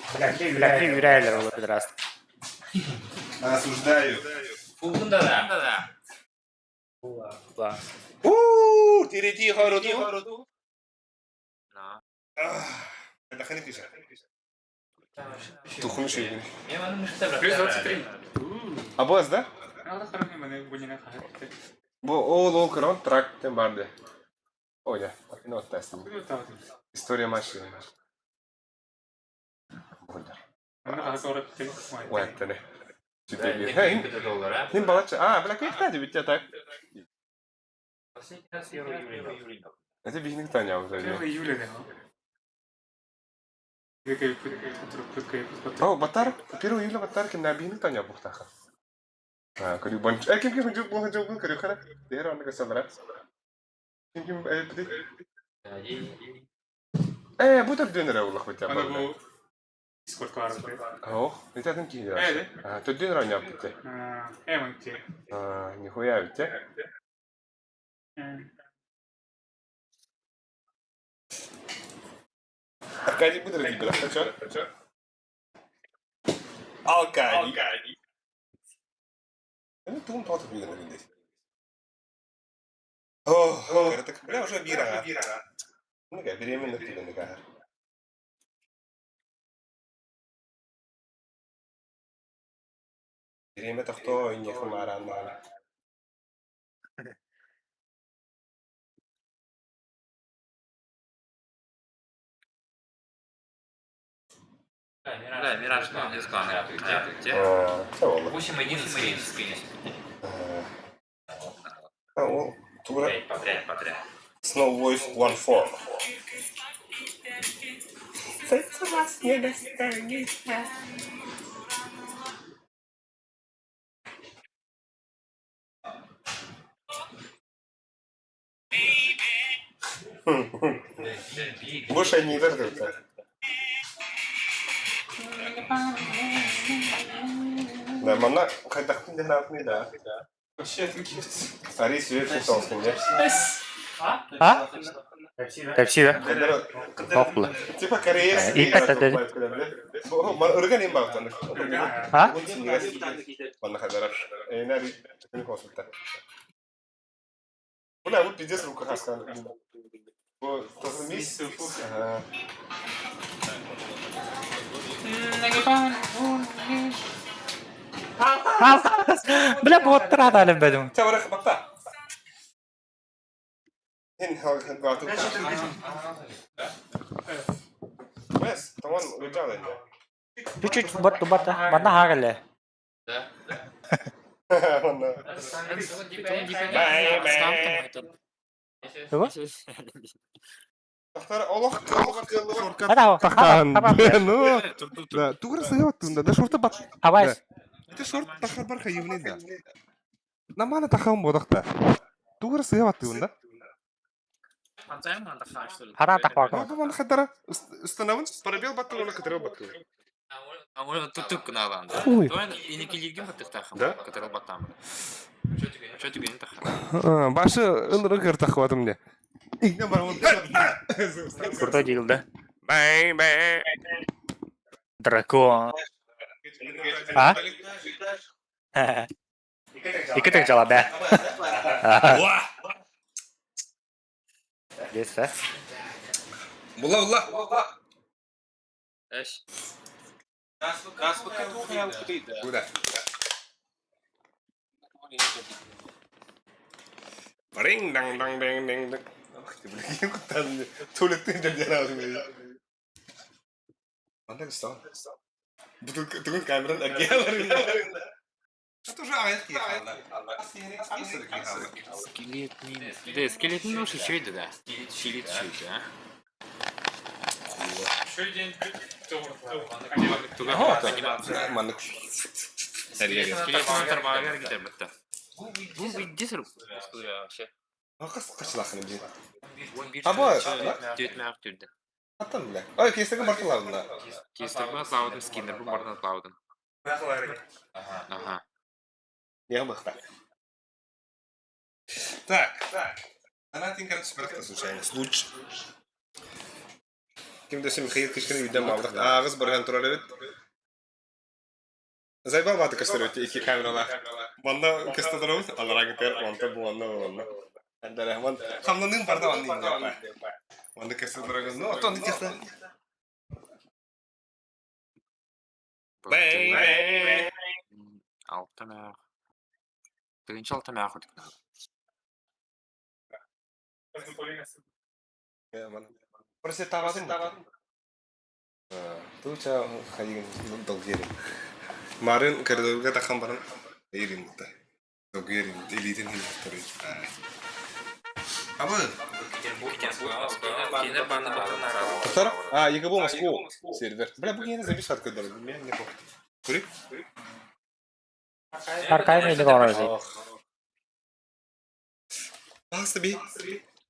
Біләкли үйрәйлер олы біdir аст. Осуждаю. Фулгунда да. Тирети харуду. Это ханитиша. Тухун шейгин. Мен аны мыштабырақ. Плюс 23. Абоз, да? Алда қарамай мені бұнина қағатты. Бу ол крон трактен барды. Оля, не оттастым. История машины. Болды. Мені қағатты орапты. Уэттене. Süper. Hem $1. Hem balıkçı. Bırak etmedi bitti tak. Это бигник Таня уже. 1 июля, да. О, Батар, 1 июля Батар кем на бигник Таня бухтаха. Кырю банч. Кем жук бу жук кырю хара. Дер аны касалара. Кем бди. Bu da döner Allah хотя бы. Аны бу Discord кварты. О, это там ки. То дöner аны yaptı. Эмонти. Нихуя ведь. Аркадий будет разбирать, что? Аркадий. Ну, ты тот видно здесь. О, это бля уже бира. Ну, как беременна ты на Беременна кто не хумарана. Да, Мираж, но не сканер. Все, 8-11 скрин. Тура. Подряд. Snow Voice 1.4. Больше не дождутся. Да, мама, когда ты не да. Старый свет не толстый, нет? А? Тәпсі да? Оқлы. Типа корейский. Ипәтті деді. Ұрған ең бағыттан. А? Бана хадараш. Нари, не консульта. Бuna bu пиздец рука хаскан. Bu тазмис. Бля, бұғыт тұрады әлім бәдім. Çabarak bakta. Hen batı. Bes, tamam ucağın ya. Чуть-чуть бұтты, бана хағылы. Ona. Тахтар Allah kıllı. Ада, Takan. хабар. Ну. Да, тугра сыйваттың да шорта бат. Хабайс. Ты шорт тахар бар хайывны да. Намана тахан бодакта. Тугра сыйваттың да. Хара тақпақ. Ну, бана хадара установын пробел баттың оны кыдырыл баттың. Оны тұттық нағылан. Ой. Туан инекелерген баттық тақым. Да? Катырыл баттам. Чо түгенін тақым. Başı ılırı kır takvadım ne. İğne var onu. Күрді дейілді. Бай. Дракон. А? Екі тік жала бә. Десі. Була. Әш. Куда? Ring dang dang dang dang dang. Ах ты, блин, куда мне? Туалетный дядя разумею. Anda kıstan. Bugün kameranın erkeğe var. Что же ayet ki Allah. Скелетный. Да, скелетный нож еще это, да. Щелит чуть, а. Маннык. Bu bilgisayar вообще. Kaçılakını bir. 11 Ama- Tüyetmeğe türdü. Atan bile. Ay kesteki bartılarında. Kestirme atlaudın skinner bu bardan atlaudın. Ага. Я бахта. Так. Она тинкер спиртка случайно. Случай. Kim desem Mikail kışkını birden mağdur. Ağız bargan turar evet. Zayba batı kıştır öte iki kameralar. Banda kıştır olmuş. Allah'a gider. Banda bu anda bu anda. Anda Rahman. Kamlanın parda anlayın yapar. Banda kıştır olmuş. No, ton kıştır. Baby. Алтын аяқ. Бірінші алтын аяқ өтік. Просто тавадын мı? Tuğça hayır dolgerim. Marın koridorga takam barın yerim de. Dolgerim eliten hilaftarı. Abi. Кейнер баны батырына разы. Tutar? Ha, yıkı bu Moskva server. Bля, bu yine zabi saat kadar. Ben ne bu? Kuri? Arkaya mıydı bu arada? Oh. Bastı bir.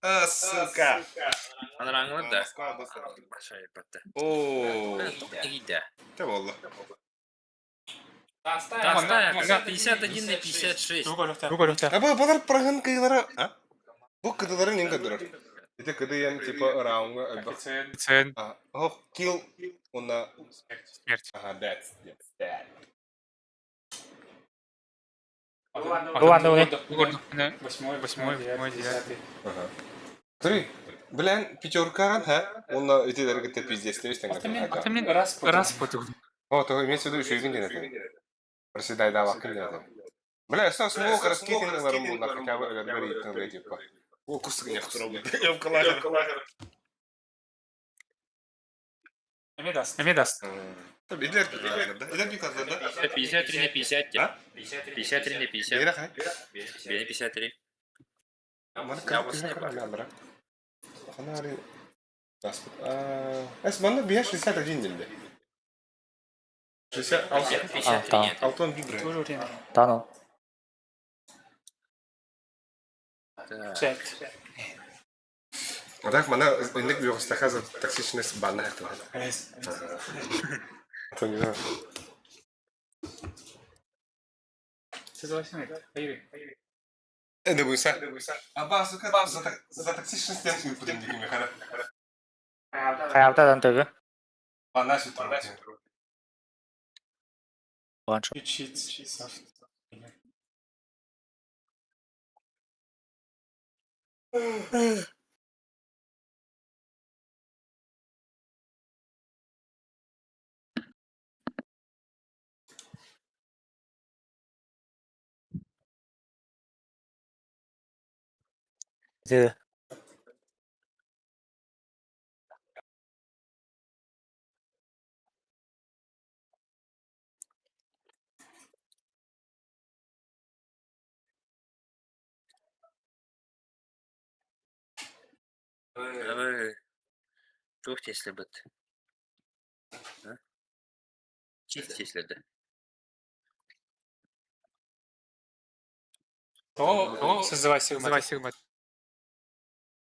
Ah, suka. Аныраңы да. Başa yapıttı. Oo. İyi de. Tabi valla. Таста 51 на 56. Руголюхте. Abi bunlar prangan kıyılara. Ha? Bu kıdıların ne kadar? İşte kıdı yan tipa raunga. Цен. Oh, kill. Ona. Смерть. Aha, that's that. Ладно, вы. Восьмой, девятый. Ага. Смотри, блин, пятерка, ha? Ona öteleri gitti pizdesleri işte. Атамин раз потуг. O, то имеется в виду еще и гинди это. Проседай да вакин это. Бля, что смог раскидывать на руму, на хотя бы говорит, ну типа. О, кусок не хтроби. Я в коллажер. Эмедас. Tabii iler bir da. İler bir kadar da. 53 на 50. Ha? 53 на 50. Yere kay. Beni 53. Bana kırık kadar ne alır? Kanari. Nasıl? Es bana bir yaş lisede cindildi. Lisede Tamam. altın bir bre. Tamam. Odak mana indik bir yoksa kazı taksişiniz bana hakkı. Tanrım. Ne bu sen? Aba suka za taksişiniz tem mi putem dikim ya kana. Hayalda döndü. Bana şu tanrım. Bonç. Zı. Çok tesli bıt. Çift tesledi. Созывай сигма.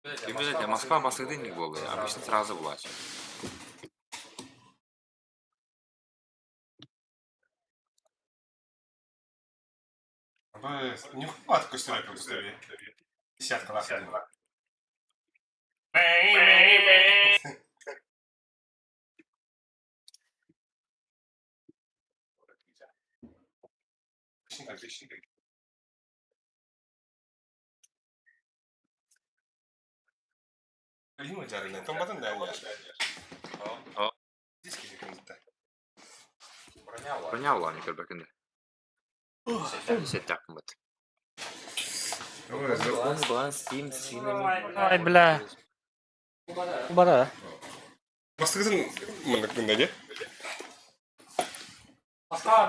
Обязательно Москва басыды не было, обычно сразу была. Aba не хватит костюма просто. Десятка лахин. Има жарене, там батан да я. Диски какие-то. Bronyalı olan yukarı bakın. Set takım bıt. Он баланс Steam stream'e. Ay bля. Bana. Бастыгын мындык гындаге.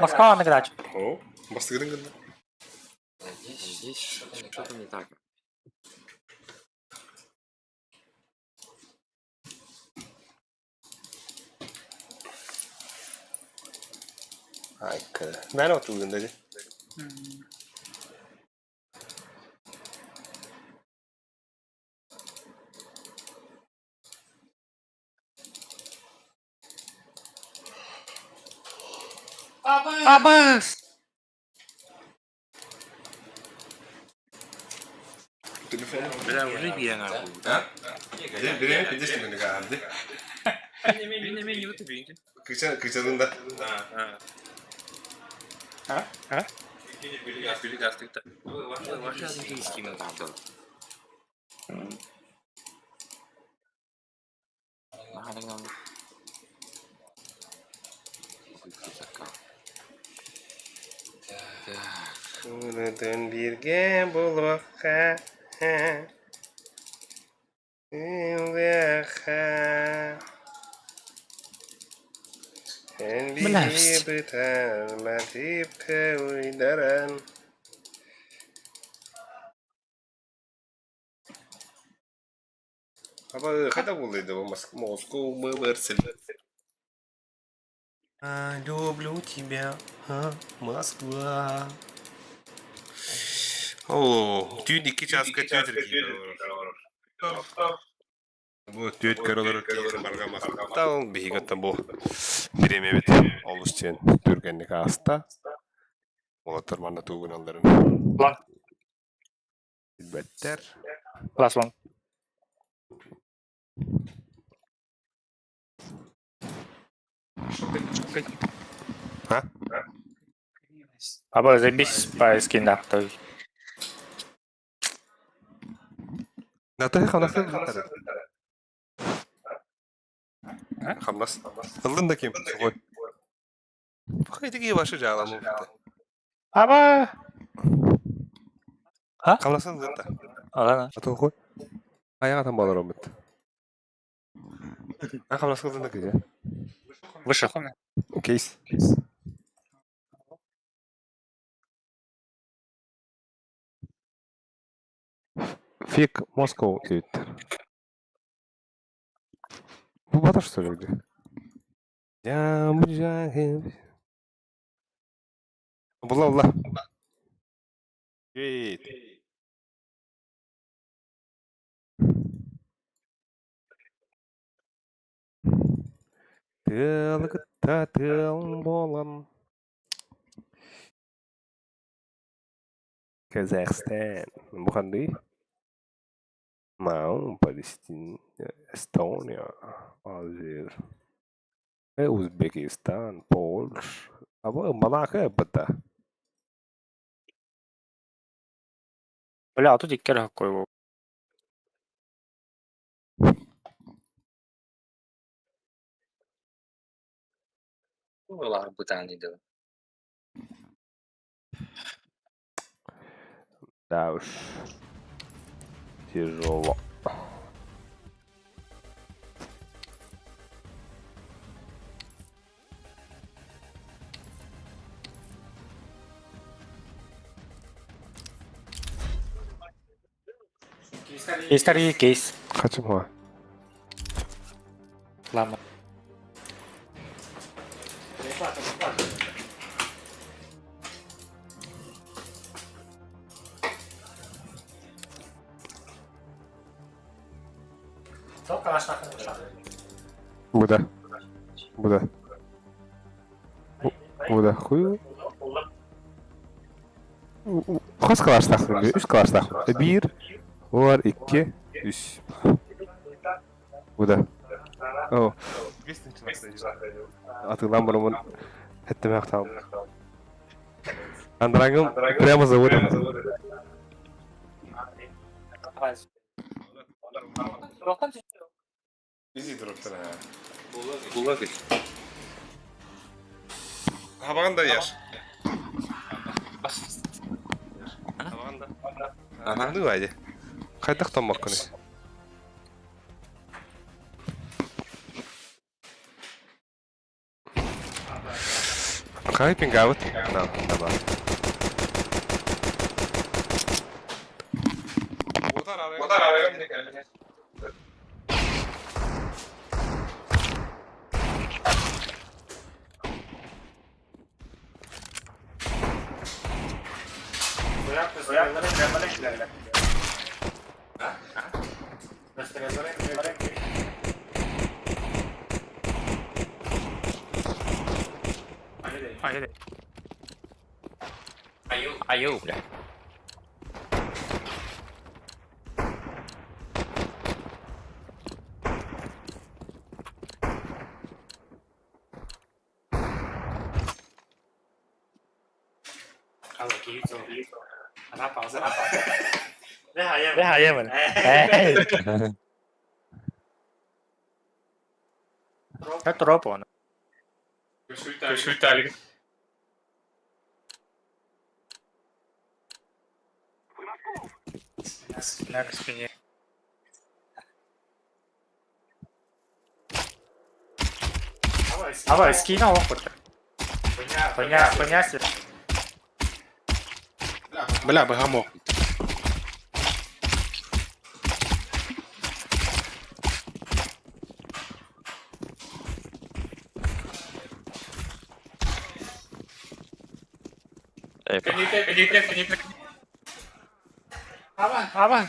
Москва на грач. О, бастыгын гында. Здесь что-то не так. Haykı. Ben oturdum dedi. Abbas! Bilen vurdu bir yana bu. Biri bir de şimdi geldi. Benim YouTube büyüdü. Kıçalında. Birlik astıkta. Ваша английский ми там был. Unu'dan birge bulmakka. En bir biter matip köylerin. Ama kada bulduydu bu Москву мы вырсили. Люблю тебя, Москва. Oo, dün 2 çaska Türkiye. Bu tüyt körülür ki bargamaz. Tamam bir hikayette bu. Birimi bit olmuş için Türkiye'nin hasta. Olatır bana tuğun onların. Lan. Better. Last one. Ha? Abbas, заебись по скинам. Natı xamlasın zaten. Xamlas. Hıldın da kim? Soğuy. Bu kaydı ki başı cağlamı bitti. Abba! Ha? Xamlasın zaten. Alana. Atı koy. Ayağa atan bağlar o bitti. Xamlasın hıldın da ki ya. Вышел. Case. Фиг Москву Twitter. Bu Batır söyledi. Ya mücahit. Bulla. Git. Tılgıtta tıl bolan. Kazakhstan. Bu kandı. Mao, Palestina, Estonia, Alger, Uzbekistan, Polsh. Ama Malaka bata. Бля, а тут и кер какой его. Ulan bu tane de. Да уж. Тяжело. Истории кейс. Kaçım var? Ладно. Bu da. Bu da. Хуй. Kaç kalaş takılıyor? 3 kalaş takılıyor. 1 var 2 3. Bu da. Oh. Atılan bunu etmek tamam. Андрагом прямо заводом. Bizi duruptur ha. Bulak. Havan da yer. Havan da. Aha. Ne var ya? Kaydak tam bakın. Kayıpın gavut. Tamam. Motor araya ne geldi? Aynen. Аю, бля. Det här ger man. Nej. Jag tror på honom. Skjuta älg. Spinner, spinner. Давай, скинул опыт. Хуйня себе. Бля, бегамок. Penite. Аба. Давай.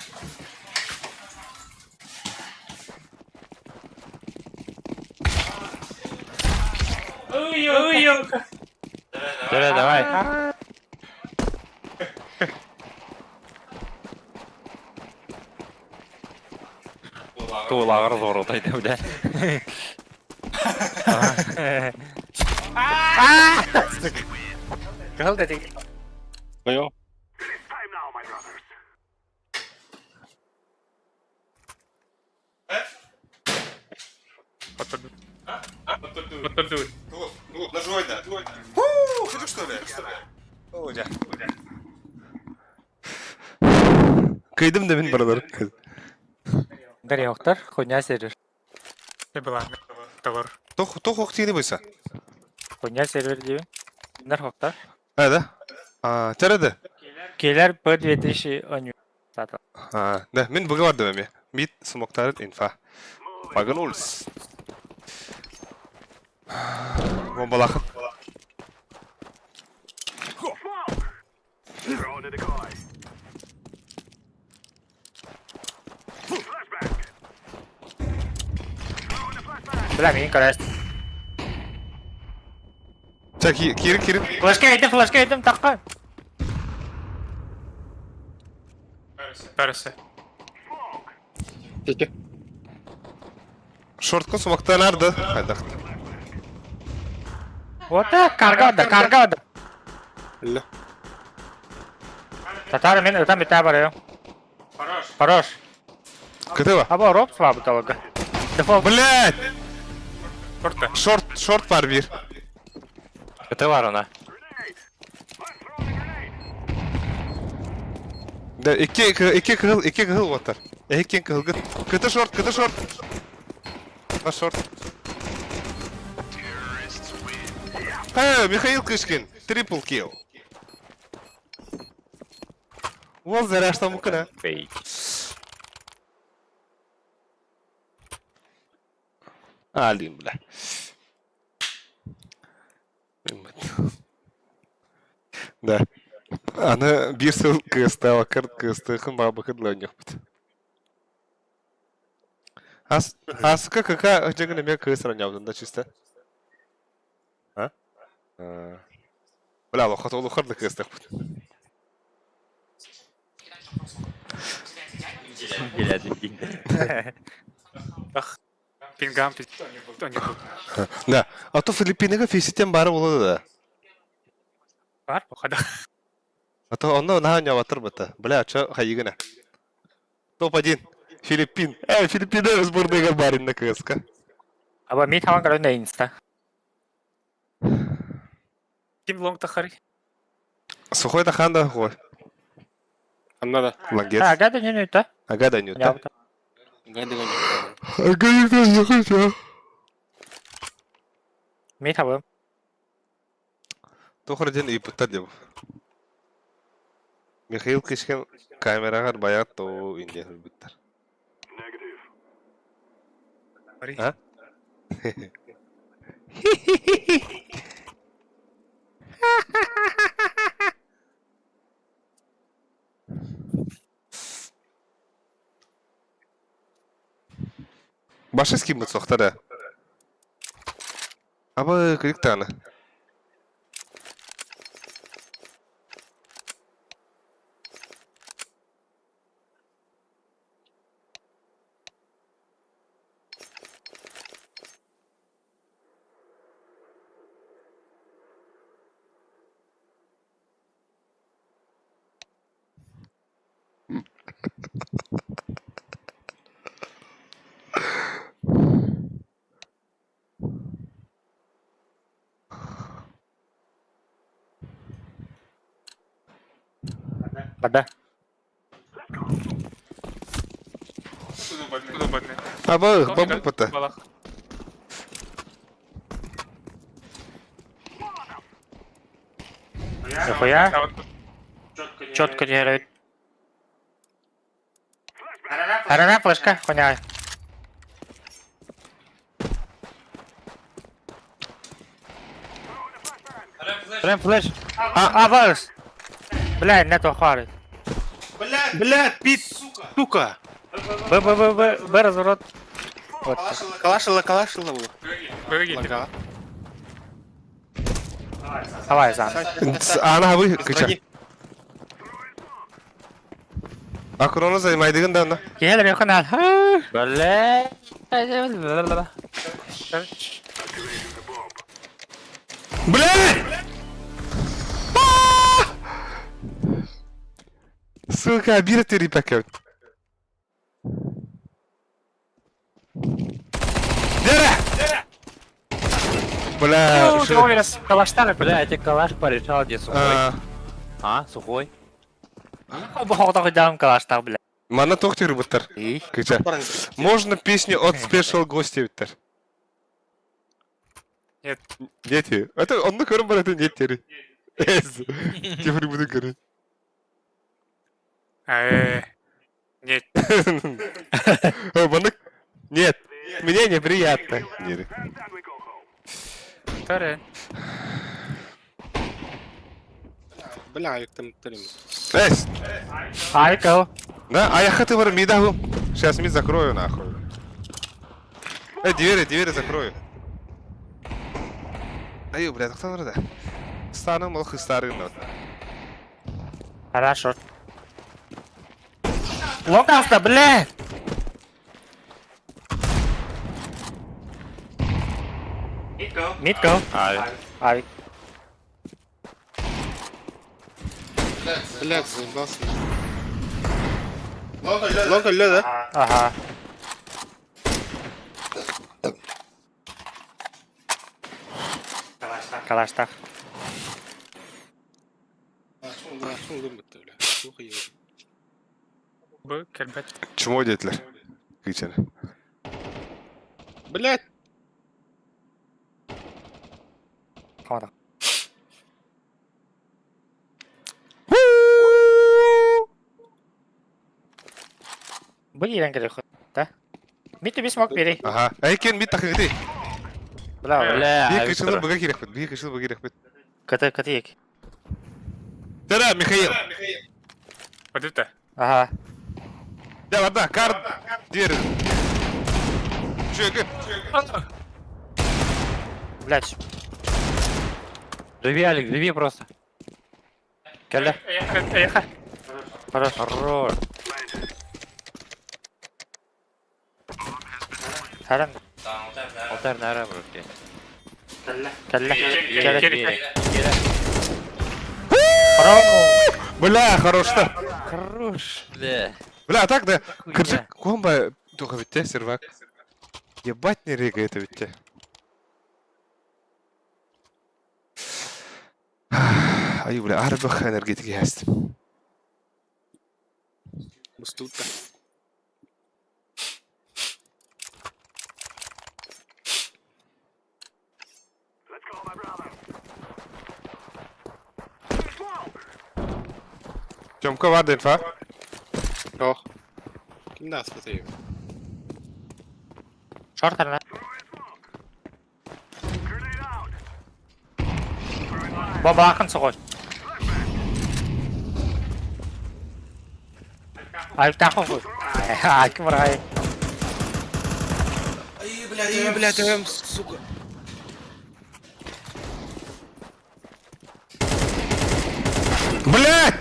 Туылағыр зоротайды, бля. Кыл dedik. Твоё. Time now, my brothers. Подтудуй. Ну, ножой, да. Фу, хочу что ли? О, да. Кайдым да мен баралар. Бер yoktар, хуйня сервер. Ne bilen. Doğru. Тох оқтиды бойса. Хуйня сервер дейбин. Нар yoktар. Да. Чарады. Келер по 2010. Сата. Да, мен бұғы барды мәме. Мид смоктарыт инфа. Пагнулс. Бомбалақын. Throw the decoy. Flashback. Throw the flashback. Бля, мен көрәс. Ча, кирин. Флешка едім, таққа. Пересе. Теке. Шорткон смоктан арды. Хайдақты. Ота, карга ода. Ля. Татары мен өтен бітә барайым. Хорош. Күті ба? Аба роп слабы талага. Дефолт. Блядь! Korta. Шорт бар бир. Күті бар ona. Да, iki kıhıl otar. Iki kıhıl gıt. Kıtı short. Var short. Михаил Кышкин. Triple kill. Вот заряд что мукна. Фейк. Алим, бля. Да. Аны bir сыл кыста вакар кыстыхын бабы кыдланьёк бит. Асыка кака жегіне мен кысыраньявдын да чисто. А? Бля, лохот олухарды кыстых бит. Пингам. Да. А то Филиппинеге фиситен бары болду да. Var bu kadar. А то онно наханя ватыр быты. Бля, чо хайыгына. Топ-1. Филиппин. Филиппинер сборныйга барин на КСК. Аба мид хаван көрән да инста. Kim long tahari? Сухой да ханда хой. Надо. Лагет. Ага, да не өтә. Ага да нюта. Гайды гайды. Ага не хочу. Мид хаван. Тохрден ипта деп. Михаил Кышкин камерага баягат то инде хылбыттар. Negative. Башы ским соқта да. Абы крик таны. Бада. Удобно. Абы бабы пата. Балах. Нихуя. А вот Четко делают. Арана флешка, хуйня. Прям флеш. Аварс. Блядь, нету хвары. Блядь, пит, сука! Б разворот. Вот. Калашила было. беги. Лагала. Давай, Зан. Ана абы кыча. Акроны займайдыгын да ана. Гел реханал. Бля. Бля! Сука, бир тери пакет. Дера! Бля, Уверен, калаштары, Бля, эти калаш порешал, где сухой. А, сухой? Bu haqda qo'ydim kalashtar bilan. Mana to'xtayri bitter. Кыча. Можно песню от Special Гостя биттер. Нет. Нет. Это он на көрім бар, это нет тери. Теперь буду көрі. Нет. Mana... Нет. Мне неприятно. Нет. Таре. Бля, як там трим. Эс! Айко. Да, а я хотел в мидаху. Сейчас мид закрою нахуй. Двери закрою. Ай, блядь, кто надо? Стану мол старый нот. Хорошо. Локаста, блядь. Мидго. Ай. Блядь, заебался. Лонга лё, да? Ага. Kalashtar. Açıldım bitti öyle. Çok iyi. Б, кельбет. Чмо детлер? Кычаны. Блядь. Қамада. Бұл елен керек қой, да? Митті бес мок берей. Ага. Айкен мид тахыгды. Бля, Бля, Бие кычылы бұға керек бит. Бие кычылы бұға керек бит. кіті ек. Да, Михаил. Вот это. Ага. Да, ладно, карт. Дверь. Чё, Блядь. Живи, Алекс, живи просто. Келді. Эха. Хорош. Хорош. Харан. Алтарь на араб руки. Келді. Келді. Бля, хорош-то. Хорош. Бля. Бля, а так да. Хуйня. Кыржык комба. Только ведь те сервак. Ебать не рега это ведь те. Ай, бля, арбах энергетики есть. Мустутка. Тёмка, вада инфа. Ох. Kimden satayım? Шорт арна. Баба ақын сұғой. Айып тақы ғой. Айқы бір ай. блядь, сука. Блядь!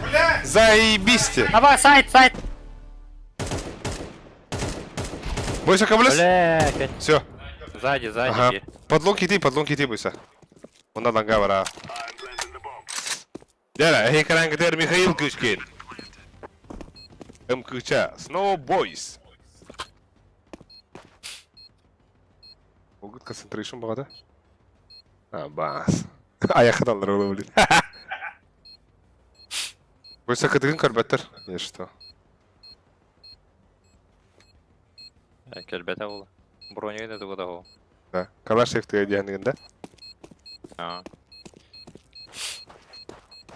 Заебись! Давай, сайт, сайт. Бойся, каблес? Бля, опять. Все. Сзади, сзади. Ага. иди. Подлонг иди, бойся. Онда ланга бара. Дера, хейкаран гидер Михаил Кучкин. МКЧ, Snow Boys. Огут концентрейшн багада. Бас. Аяқта алар олы блин. Бойса кыдыгын карбаттар. Я что? Келбете ол. Бронеге де тугуда ол. Да. Калашевтыга диянгенде. Ага.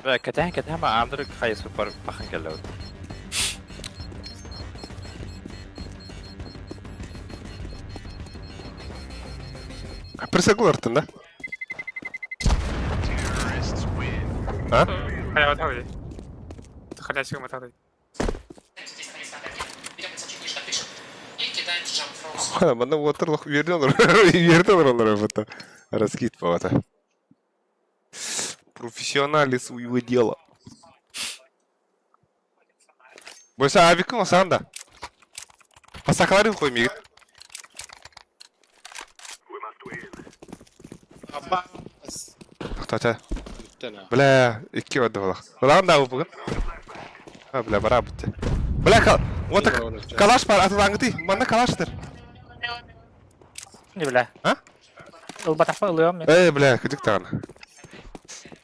Бля, кетен ма амдырык хайсы бар бахын келді. Присягу артын да? А? Халява 타고. халя 지금 타고. Ха, мана отырлық верден олар это. Раскид по это. Профессионали своего дела. Бойса авикын осанда. Пасақларын қоймейді. Тоқтата. Бля, ikki ödü olaq. Ulan da bu bugün. Ha bля, bara bitti. Bля, вот калаш бар, атылаңы дей. Манда калаштыр. Не бля. А? Ылбатақпа ылыyorum мен. Бля, күдік тағаны.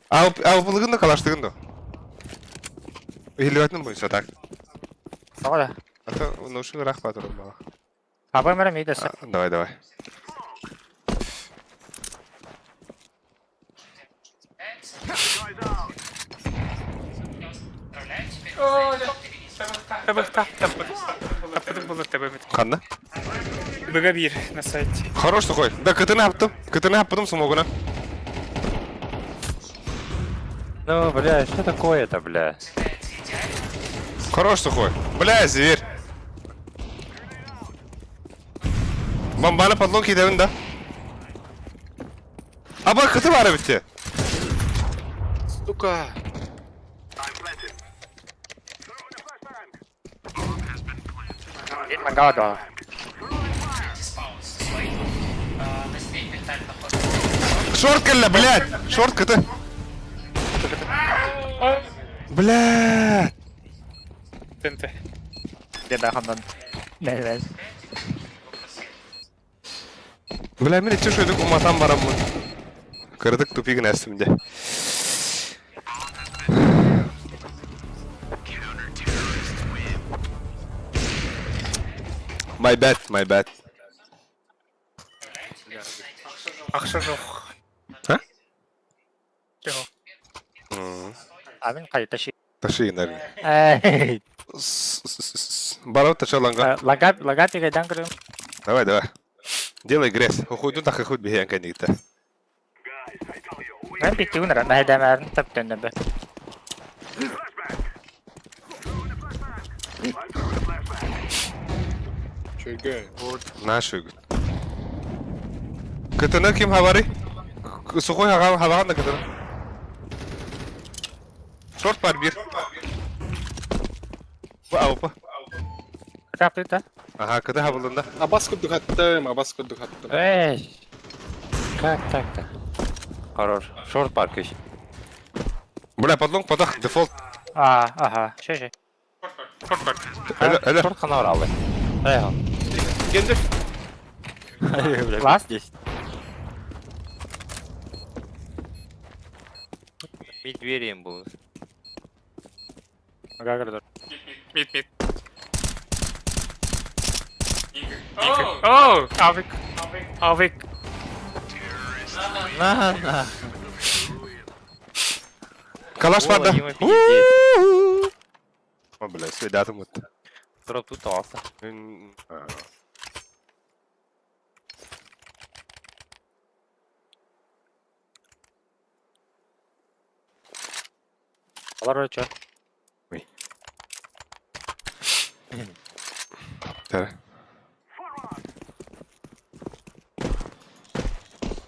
Ал бұлығын да калаштығын да. Үйілуәтінің бойынша так. Саға да. Ата, ношың рақ ба тұрым бала. Абай мәрі мейді әсі. Давай. Қанды? БГ1 на сайте. Хорош қой. Да, кітіні аптым. Кітіні аппыдым смогына. Ну, бля, что такое-то, бля? Хорош қой. Бля, зверь. Бомбаны подлон кейдевін да. Аба, кіті бары бітте. Сука. Мангала да. Шорт келді, блядь. Шорт кіті. Блядь. ТНТ. Деді қандан. Мен. Бля, мен итче шойдық уматан барамын. Кырдык тупигін әсімде. My bad. Ақша жоқ. Ha? Жоқ. Амин қайта ши. Ташиын әрін. Эй. Барау ташаланға. Лагат егайдан көрем. Давай. Делай грязь. Хуйду так и худ біген кәнігті. Мен битті күнір. Мәйдәм әрін тап төнді бі. Чөйгө. Нашу гүн. Кітіні кем хабары? Сухой хабаған да кітіні. Шорт бар бір. Бұл ауыпы. Капты да. Ага, кіті хабылында. Абас күрдік аттым. Эй! Как так-то? Хорош. Шорт бар көш. Бля, подлонг подах, дефолт. Ага. Шей. Әлі. Шорт қана оралы. Эй, Гендер. Ласт? Здесь. Мид верим был. Ага кірді. Мид. Оу! Авик. На. Калаш бар да. Дима пиздец. О, бля, свидатым өтті. Тұрып тут алса. Алар өчі. Тәрі.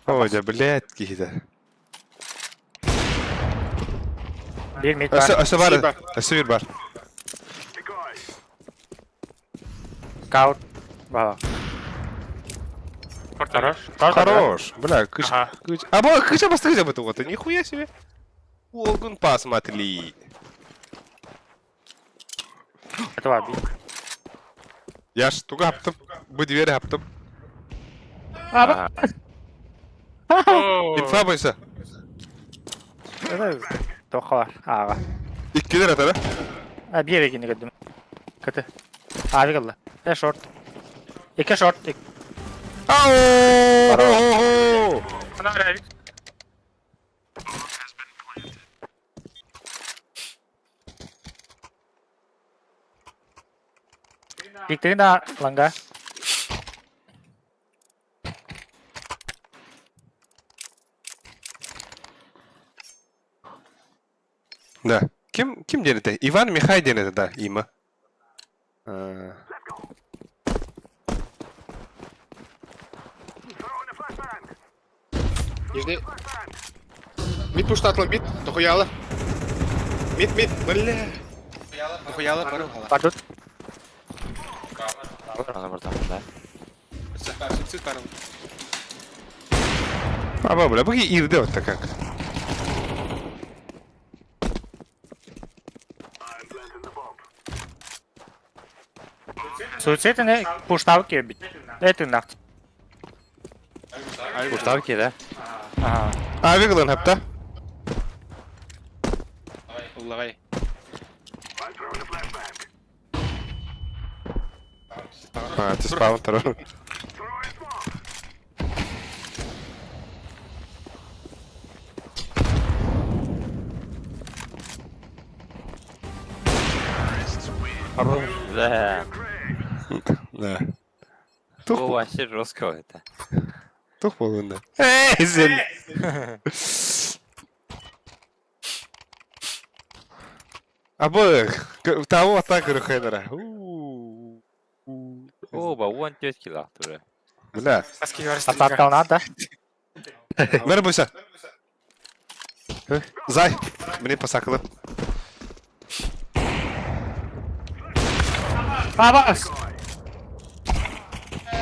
Ой, да, блядь, кихида. Bir mid var. Öse var. Öse bir var. Scout. Bala. Хорош. Хорош. Бля, кыш. Ага. А, бо, кыча бастырыжа быту вот. Нихуя себе. Олгун посмотри. Это var bir. Я ж туга аптым. Bu двери аптым. Abi. İnfa boysa. Evet. Toka var. Ağa. İkkiler atar ha. Ha bir yere gini gördüm. Kötü. Abi kaldı. Short. İki short. Ау! Ana Ravik. Diktiğin daha langa. Да. Kim denedi? Ivan Mikhay denedi da ima. Нижний. Мид пуштатлы, мид. Дохуялы. Мид, бля. Дохуялы, баругала. Pardon. Ana buradan da. Süt бару. Aba bля, bu irdi otta kanka. Суицидini pushtav ki bit. Это нахт. Kurtar ki de. Ага. Abi kılan hepta. Vallahi. Ha, ти спавн тару. Да. Да. Bu вообще жестко это. Тух болунда. Сен. Абы, того атака рухайдара. Оба, вон тетки лахтуры. Бля, Aski var. Атака надо. ver boysa. Зай, мне посакlı. Baba.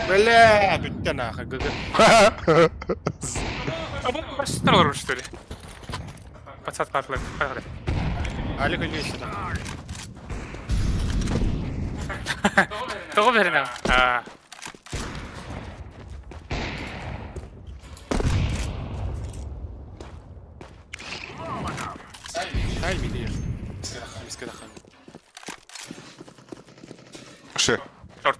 Бля, бүтті нахуй, гыгы. А bu başta olur что ли? Пацат партлы. Алик или сюда. Doğru verin ha. Ha. Дай миди. Мискада хан. Şı. Short.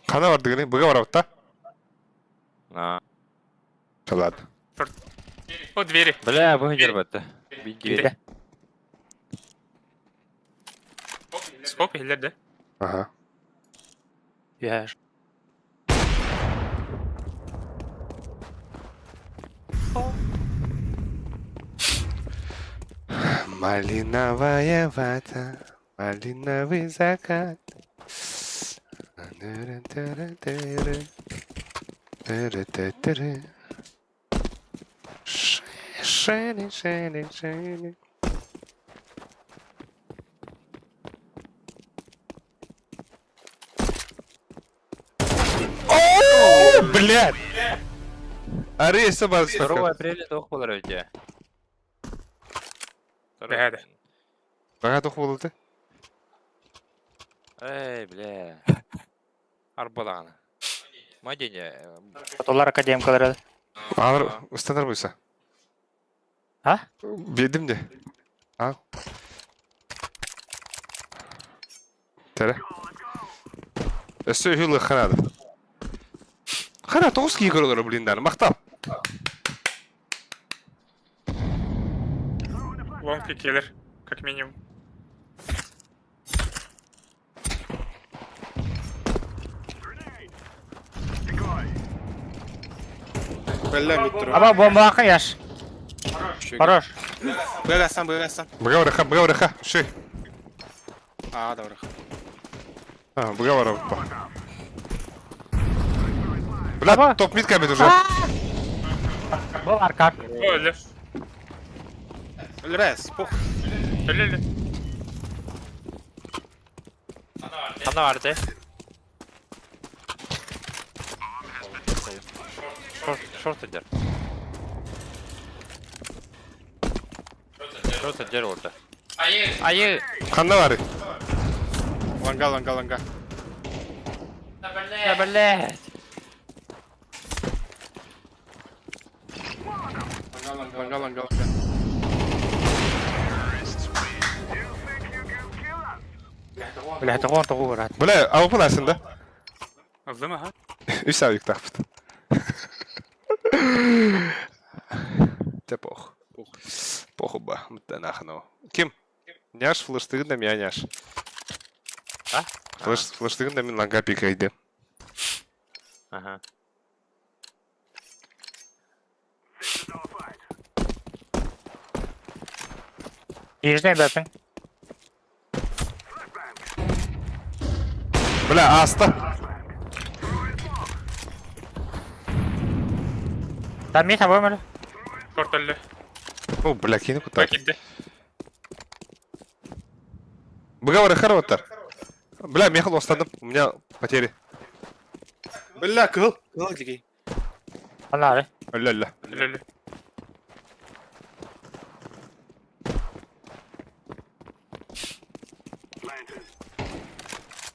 Kana vardı gene, buga var hatta. А. Ладно. O двери. Бля, выгодер бы это. Беги. Skop ileride. Ага. Я. Малиновая вата, малиновый закат. Шейни, шейни, шейни. О, блядь! Арейса бар. 2 апреля тох болар өте. Бәді. Бага тух болду. Эй, бля. Арбалан. Мадене. Олар академикалар. Алыр, устандар буйса. Ha? Bildim de. Al. Tere. Söyle xanada. Xana 9 gigalar блиндар, мақтап. Лонг и киллер. Как минимум. Бля, мид тұру. Аба бомба ақы яш. Хорош. Бөгәстан. Быга враха. Ши. А, да, врах. Быга враха. Бля, топ мид кабит уже. Бұл арка. Öldü. Өлірәс, пух. Öldü. Ana vardı. Short eder. Short eder orada. Ayı. Kanda var. Ланга. Ya böyle. Ланга. Бля, тоғын тоғы көрат. Бля, avupun aslında. Aldı mı ha? 3 avuk takpıt. Te пох. Поху ба, мытта нахну. Ким? Няш флыштыгын да меня няш. А? Флыштыгын да мен ланга пикайды. Aha. Ежден бәпін. Бля, аста. Там мид абой мөлі. Short öldü. О, бля, кино куда? Bak indi. Быга враха роттар. Бля, мехал останdım. У меня потери. Бля, кыл дегей. Аллары. Ля. Öldü.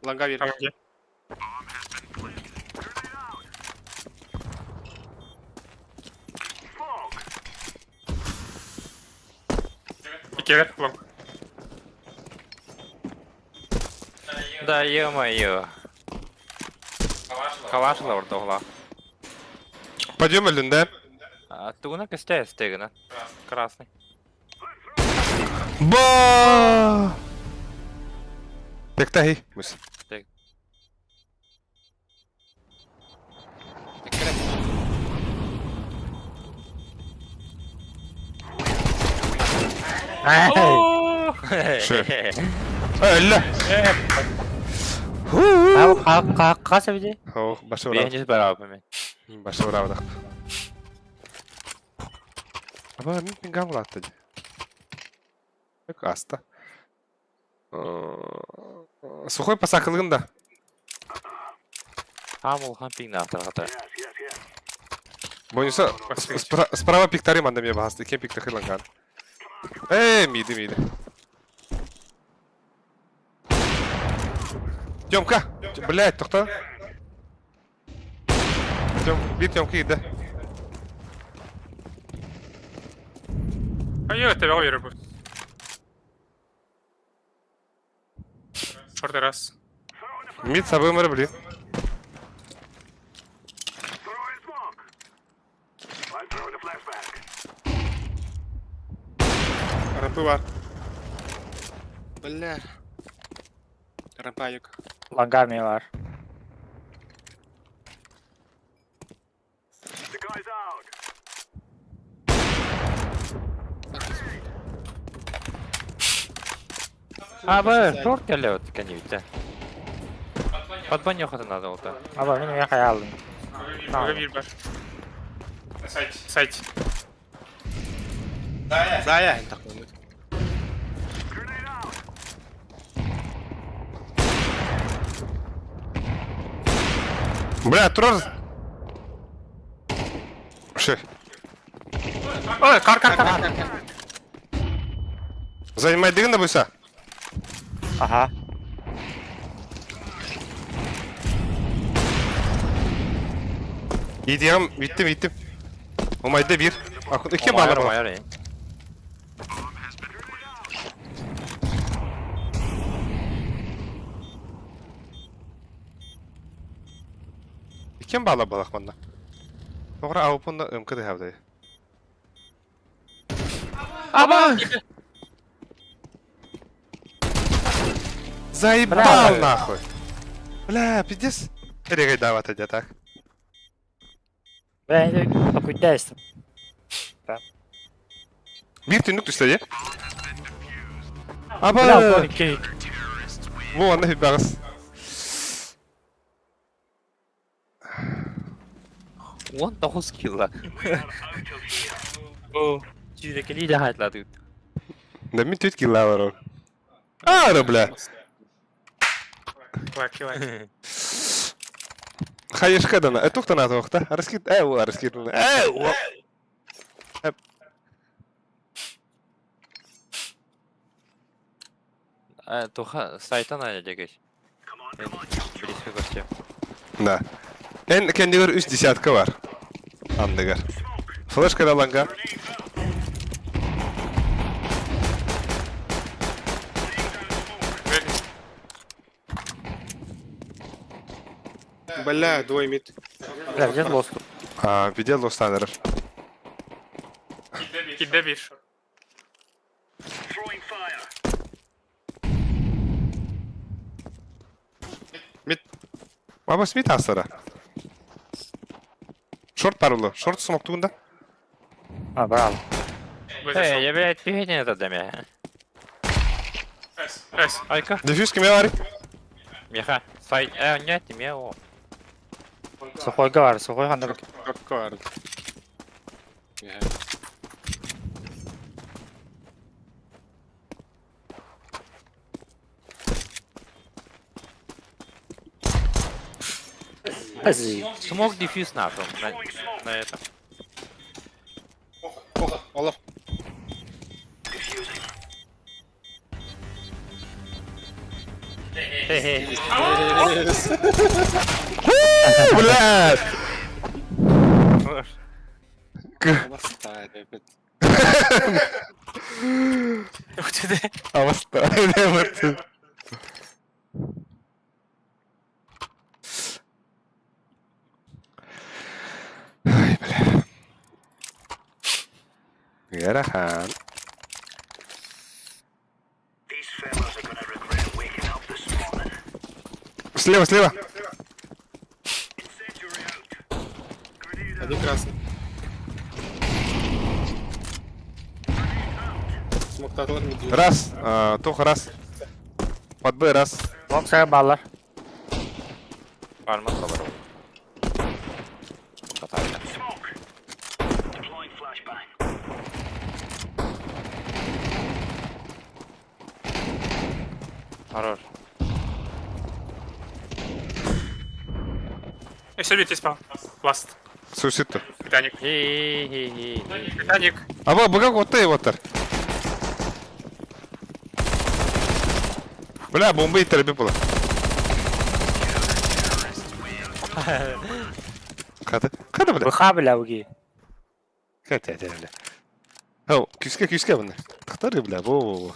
Ланга бер. Tamam gel. İki ver. Long. Да ё-моё. Калашла orada ola. Пойдем элінде. Тугуна костя стегна. Красный. Ба! Тектахи. Мыс. Ля. Abi қасы біде? О, башы врав. Birinci beraber mi? Башы вравдық. Аба, мен пингам латты. Так, аста. Сухой пасақылығында. Там olған пиңді ақтырғата. Бойнысы, справа пиктари манда мне басты. Кен пикта хиланган. Миді. Тёмка! Блядь, тоқта. Bir Тёмка иді. Hayır, тебе oynuyor bu. Short раз. Мид собой мэр, блин. Рампы var. Бля. Рампа юк. Лангами var. Abi short geliyor kanivite. Подбань yoxatı надо oldu. Аба, мен мен қая алдым. Burada bir var. Site. Зая, ин тақылмайды. Бля, тұрар. Ше. Ой, kar. Занимайдығын да бұйса. Аха. Идеям, биттім. Омайды bir. Акын ике бала бар. Mayar. Икен бала балақ манда. Тоғыра ауыпында өмкіді хавдай. Аба! Заебал нахуй. Бля, пиздец. Регай дават идет так. Ben akütte istim. Bir tünlük düştü ya. Bravo, Aba! iki. Bu anda bir bağız. Он 9 килла. We're out of here. О, чудо-кили de hayatladı. Да min tüt killa var o. Ağrı bile. Лаки, лаки. Hayır kadına. Tuktan atı vakta. Arıskit. O arıskit. O. Тоха сайтан ayacak iş. Come on, Ben come on. близко göstereyim. Da. En kendiler üst desiyatka var. Andıgar. Flash karalanga. Бля, двое мид. Beyler gideceğiz Lost. Видел Лостанеров. Кидde bir. Throwing fire. Ama Smith aslara. Short parulu. Short smoktuğunda. Ha bravo. Эй, я, блядь, фигня это для меня. Эс. Айка, Defuse kime var? меха. Сайт, нет, не о. Sokuyga var. Sokuy handa bak. Как var. Aziz. Смог дефьюз нахуй на этом. Олаф. Хе-хе. Блядь! Аваста. Ай, бля. Ярахан. These fellas are gonna regret waking up this morning. Слева, слева. Incendiary out. Grenade out. Один красный. Смоктатор мид. Раз. Тоха раз. Под Б раз. Box'a bağlar. Parmak kalır o. Katarken. Smoke. Deploying flashbang. Хорош. Еще бит спал. Ласт. Суситто. Титаник. Хе-хе-хе. Титаник. Aba bıga kotta evatar. Bля, bombayı terapi bula. Kadı bля. Bıxa bile bu ki. Kadı bля. Ha, küske bunlar. Tıktarı bля, bu.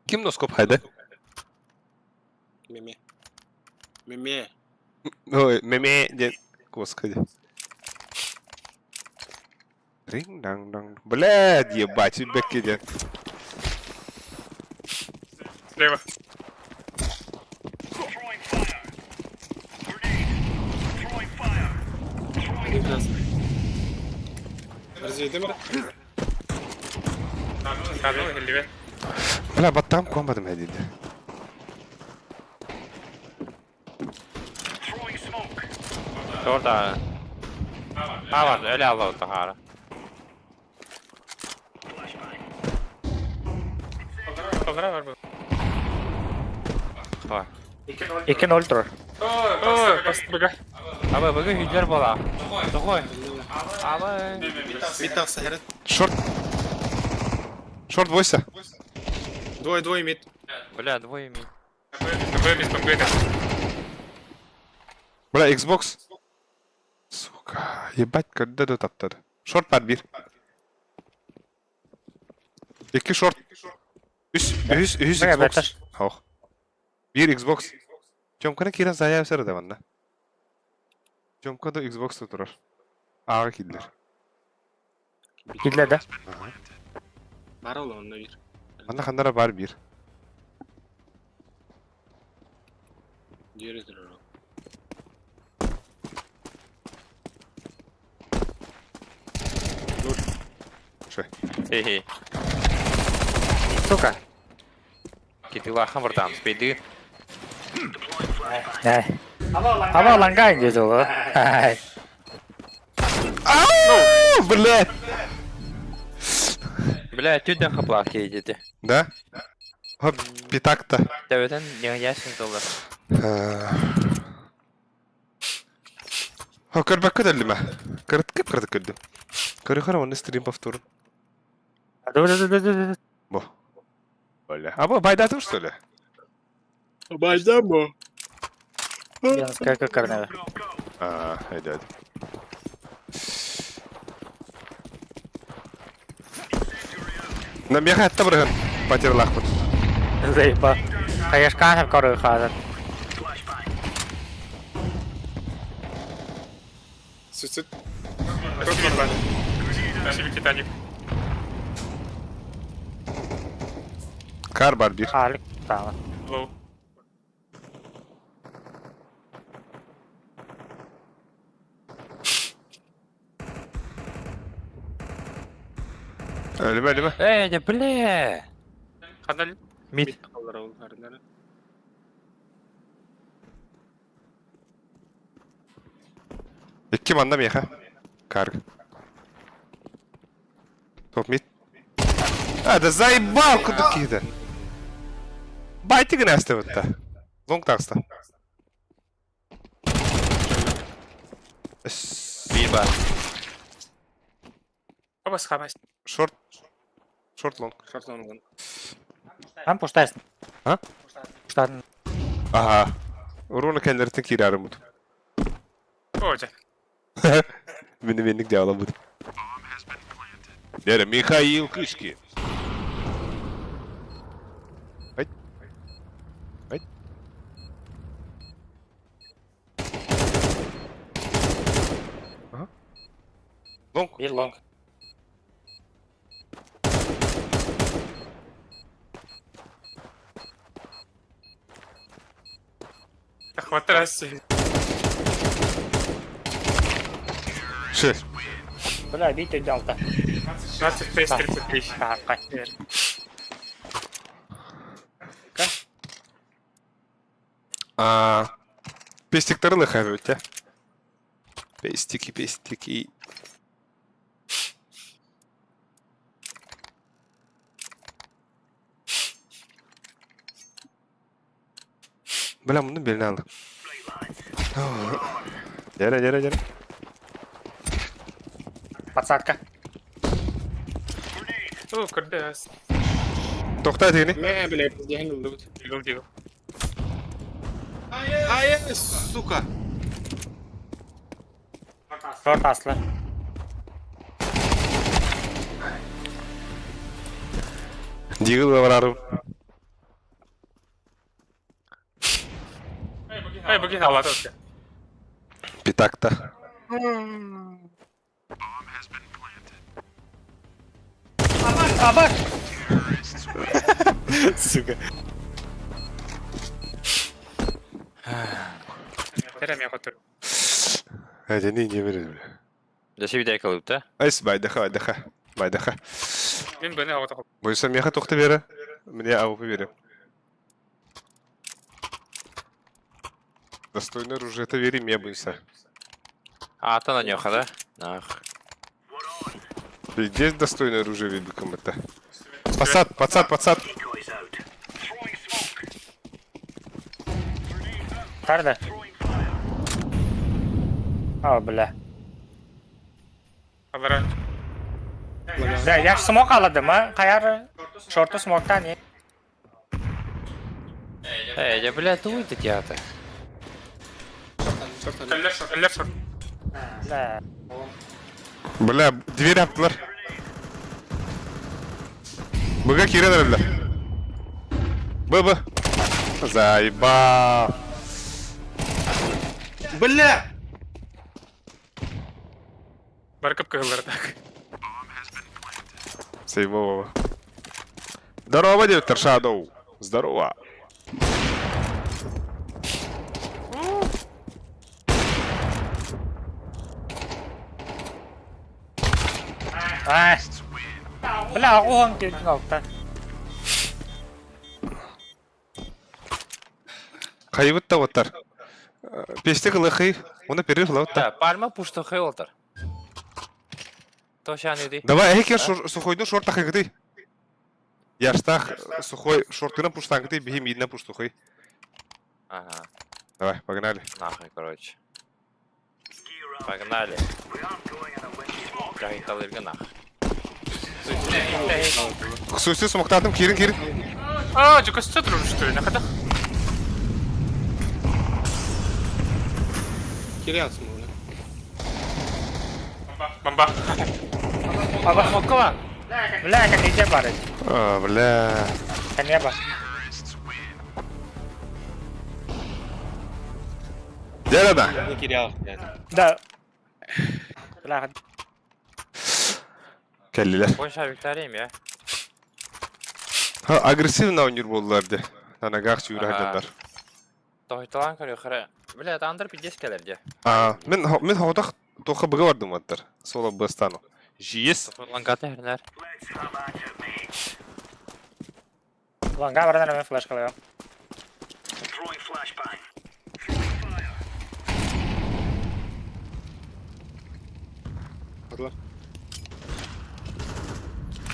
Kim noskop haydi? Меме. Меме. Ой, меме, господи. Ринг-данг-данг. Блядь, ебать, бэк идет. Слева. Throwing fire. Grenade. Throwing fire. Один красный. Разве дымер? Кану или Бля, баттам комбаdım hediydi. Throwing smoke. Orada. Ha var, öyle Allah Tahara. Flashbang. Kovra var bu. Var. 2-0 dur. О, бas бага. Abi bugün hüccer bola. Tokoy. Abi. Мид там сахарит. Шорт. Шорт бойся. Двое мид. Бля, двое ми. Выбит, выбит. Бля, Xbox. Сука, ебать, когда да таптады. Шорт бар bir. İki short. Üst Buraya Xbox. beter. Hoch. Bir Xbox. Çomkana kiran zaya sarı banda. Çomkada Xbox tuturur. Ağa killer. Gidle de. Бар ол онда бир. Banda kandara var bir. Дире тұрыр ол. Хе-хе. Сука. Кетуға қамырдан спейді. Ай. Хавалангай деді ғой. Ай. Ау, блядь! Бля, түйден қаплақ кейдеді. Да? Хоп, питак-то. Тәуетен нең ясың толы. Көрбәк көдәлді ме? Кіріп көдді. Көрі оны стрим повторын. Бо. Бля. А бо байдатым, что ли? Байдамы. Янская кокарнева. Haydi. Нам ехать там рыган. Потерлах вот. Заеба. Каяшкан hep коры хазır. Süt. Çok normal. Şimdi Titanic. Kar var bir. Halik. Tamam. Low. Öyle mi? De bля. Kanal. Mid. İki manda mı yaka? Karg. Топ мид. Да заебал куда кида. Байте гнасты вот-то. Лонг такста. Bir бар. Оба схамасть. Шорт. Шорт лонг. Hem puştaysın. Ha? Puştadın. Ага. Уруна kendilerine kirarım bu. Оде. Benlik devam bu. Дядя Михаил Кышки. Ай. Ай. Ага. Лонг. Bir long. Хватит России. Şey. Bля, бить идем-то. 25-33. Так, кай. Пестикleri лихають, а? Пестики. Бля, bunu birini aldım. Gel. Подсадка. О, кырдас. Toqta degini. Дигл. Сука. Short aslı. Дигл vararım. Ай, bugün havada olsun. Pitakta. Abak. Сука. Terem ya otur. Hadi ne verir? Десе bir dakika olup da. Айс байдаха. Ben beni havada kaldım. Бойса меха тоқта бері. Мне ауфы берем. Достойное оружие это вери мне бойса. Ата на нёха, да? Нах. Здесь достойное оружие великом это. Подсад. Decoys out. Throwing smoke. Nerede? Aa bля. Havara. Ya smoke aladım ha. Kayar short'u smoke'tan ye. De bля, туйте тяты. Eller short. Bля. Бля, дверь yaptılar. Быга киредерler. Быба. Заебал. Бля. Баркап кыгылар так. Сейвового. Здорово, директор Шадоу. Здорово. Ay. Бля, оған келдің алықта. Кайбыт та оттар. Пеште кылыхый, оны перер кылыптар. Пальма пушты хай олтар. Тошан иди. Давай, экер сухойдун шорт тахыгыды. Яштах сухой шортына пуштангыды, бихим идна пуштухой. Ага, Давай, погнали. нахуй, короче. Погнали. Жахиталырга нахуй. Ксусы смоктатым, кирин. А, жүкісті тұрып что ли, нақада? Кирясму, бля. Бомба. Аба смокка бар. Бля, кәнеде бар. А, бля. Кәне бар. Дядя, Не кирял, блядь. Да. Бля, келлилер. Бойша викториям я. Агрессивно ойнер болдыларды. Танагақ сүйір айдандар. Тохиталан көрі қыры. Бля, тандыр 50 келерде. Мен хоудақ тоқы бұға бардым аттар. Сола бұстану. Жиес. Лангаты хернер. ланга бардан мен флеш кылыyorum. Throwing flashbang.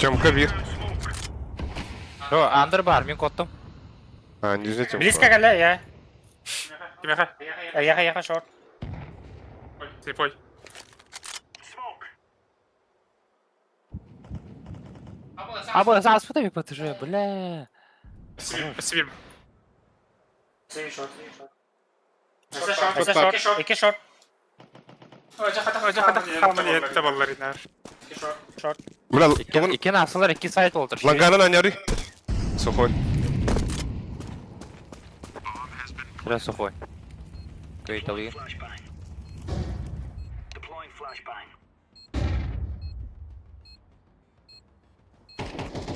Темка bir. Yo, андыр бар, мен коттым. Не знаю, темка. Близко келе, я. Кимеха? Яха шорт. Слепой. Smoke. Абы, заспытай бек потыжы, бля. Спасибо. İki short. Жақата хамалиетті балалар инар. Бля, тоғын Икен асылар, 2 сайт олтыр. ланганын аняры. Сухой. Бля, сухой. Көйталыйын. Flashbang. Deploying flashbang.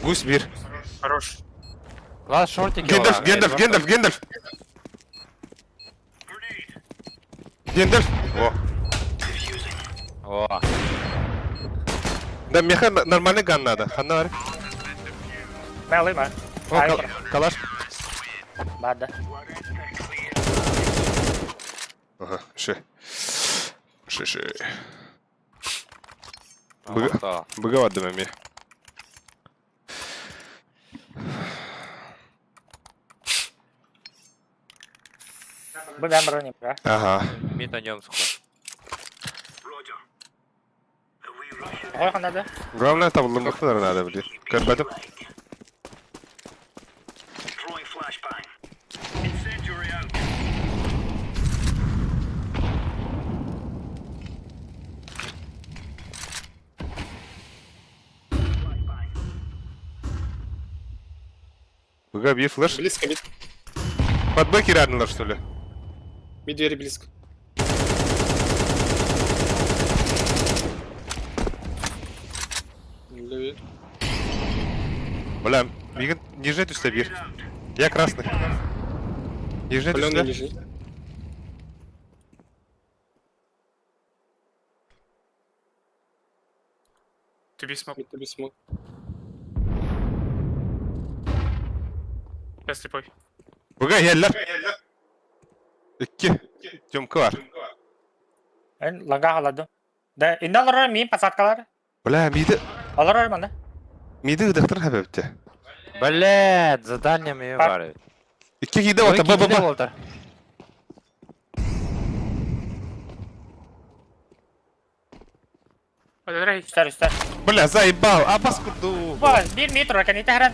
Гусь bir. Хорош. Ладно, шортики. Гендальф. Grenade. Гендальф. О. Diffusing. О, Да, меха нормальный ган надо. Ханна var. Ben alayım ha. О, калаш. Bada. Ага, ши. мақта. Бұға бардым әме. Bu ben bırakayım ya. Ага. Мен танем сухой. Roger. Are we rushing? Koy kanada. Главное табылдырмақта надо біле. Көрбәдім. Throwing flashbang. Incendiary out. Flashbang. Бұға bir флеш. Близко, Под бэки рядом, что ли? мид двери близко. Бля, Миган, ниже ты bir. Я красный. Ниже ты Паленый лежит. Тобі смог. Мид тебе смог. Я слепой. Бұға еллер. İki. Темка var. Ben langa haladım. Da indi alır mıyım pasatkalar? Бля, Alır bana. миді ыдықтыр хәбәпті. Бля, заданиями бар. İki gide ota, ба. олтыр. Ой, Üster. Бля, заебал, а паскуду. Bas, bir metro kan inte herren.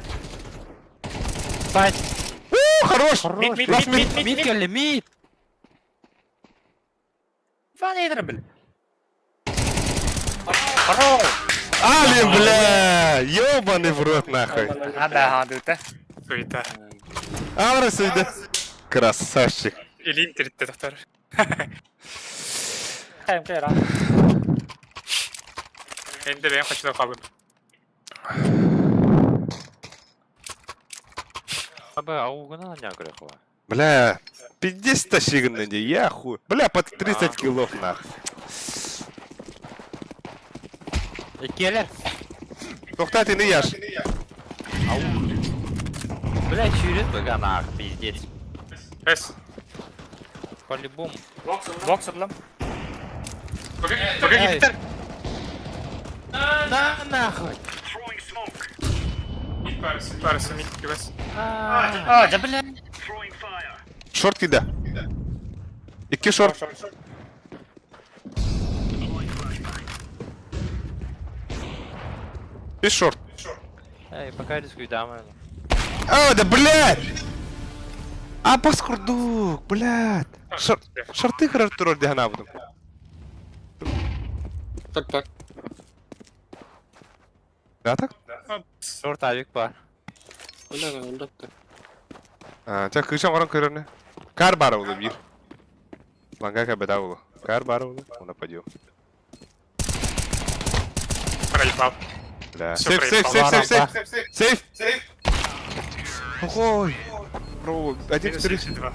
Сайт. Хорош. Мид келді, мид. Fan heter det? Bra! Алин, бля, ёбаный в рот нахуй. Han där han ute. Суета. Авра сөйді. Красавчик. Элин теритте тахтар. Hem kör han. Енді ben kaçıda kaldım. Абы, ауғына не көрек ба? Бля, 50 тащиган де, я хуй. Бля, под 30 килов нахуй. Келер. Тохта тени яш. Блядь, чурит бы ганах, пиздец. Эс. По-любому. Бокс атлам. Погоди, Питер. На нахуй. Throwing smoke. Парасы, мид, кивас. А, да блядь. Throwing fire. Шорт киде. Икки шорт. Беш шорт. Эй, пока рискуй, дамы. А, да блядь! А, паскурдук, блядь. Шорты кырар турар дегана будым. Так. Да так? Шорт авик бар. Бля, өлдөк. Чак кышам аран кырарны. Кар бара улы бир. Ланга кабеда улы. Кар бара улы. Она пойдем. Проебал. Бля. Всё Сейф. Ой. Бро, один Минус второй. 32.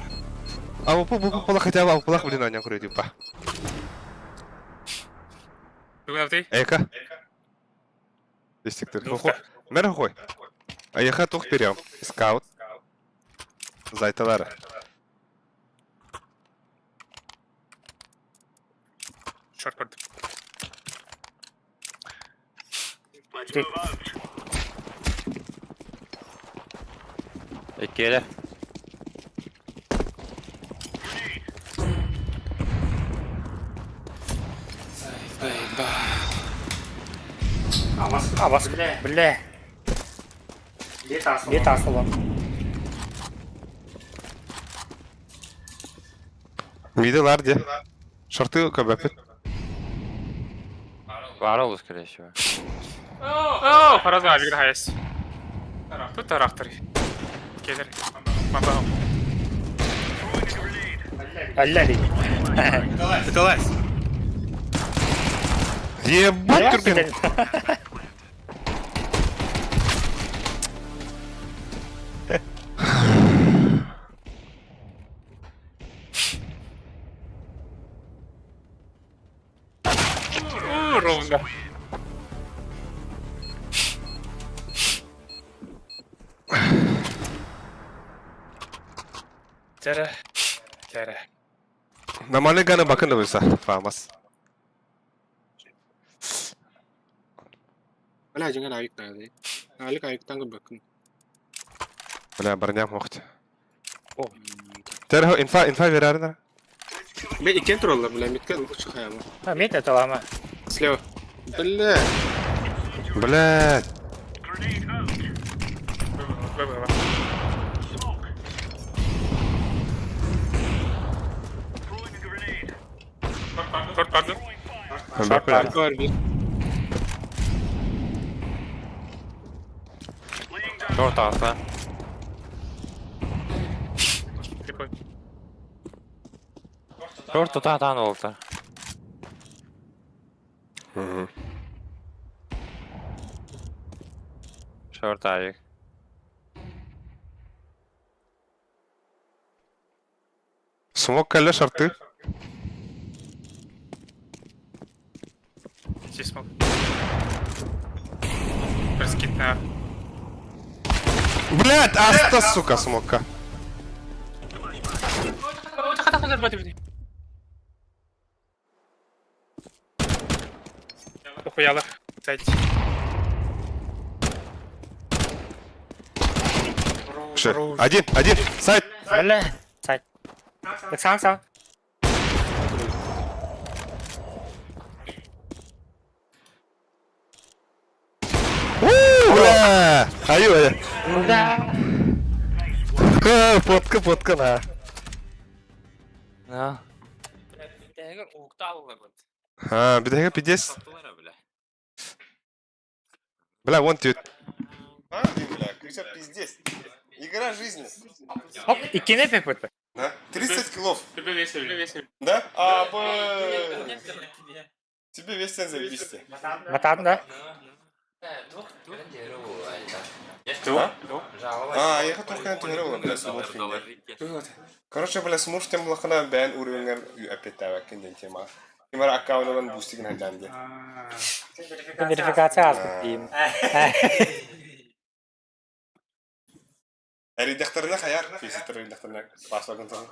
А вот пола хотя бы, пола блин, аня курит, типа. Дугав ты? Эка. Дестиктор. Мэр хой. А я хату вперед. Скаут. Зайталара. Шорт. Let's move out. Экеле. А, вас, бля. Где-то асфалт. Виделар где? Шорты кабапет. Варолу, скорее всего. О, хараза авик да хайс. Тут тарахтар. Келер. Мамбам. Аллали. Ебать, турбин. Ровно. Тера. Нормальный ганы bakın da bulsa. Фамас. Бля, жеңген айык дагы. Алик айыктан көбөкүн. Бля, барням мохт. Тер инфа верарна. Мен икен туралар, бля, меткен лучше хаяма. А, мид это лама. Слева. Бля. Блядь. Grenade out. Баба. Smoke. Throwing a grenade. Шорт пардон. Арка бар бир. Laying down. Шорт алса. Прикольно. Шорт тутатан olsa. Шорт авик. Смог калля шорты. Здесь смог. Раскид на... Блядь, аста, сука, смока. Охуяло. Кстати. Один, сайт. Бля. Сайт. Так сам. Бля. Аю. Да. Фотка на. На. Тегер укталлы бут. Bir dakika pidес. Бля, вон тют. Бля, кричат пиздец. Игра жизни. Оп, икене пепыты. Да? 30 килов. Тебе весело. Да? Тебе весь цен завести. Матан, да? Я хотел сказать, что бля, смурфинг. Короче, бля, смурф тем лохана бен уровень опять кенден тема. Kimara akkaundan boostingin hajandı. Verifikasi aldık diyeyim. Eridektarına kayar. Fisitler eridektarına password'ını tanı.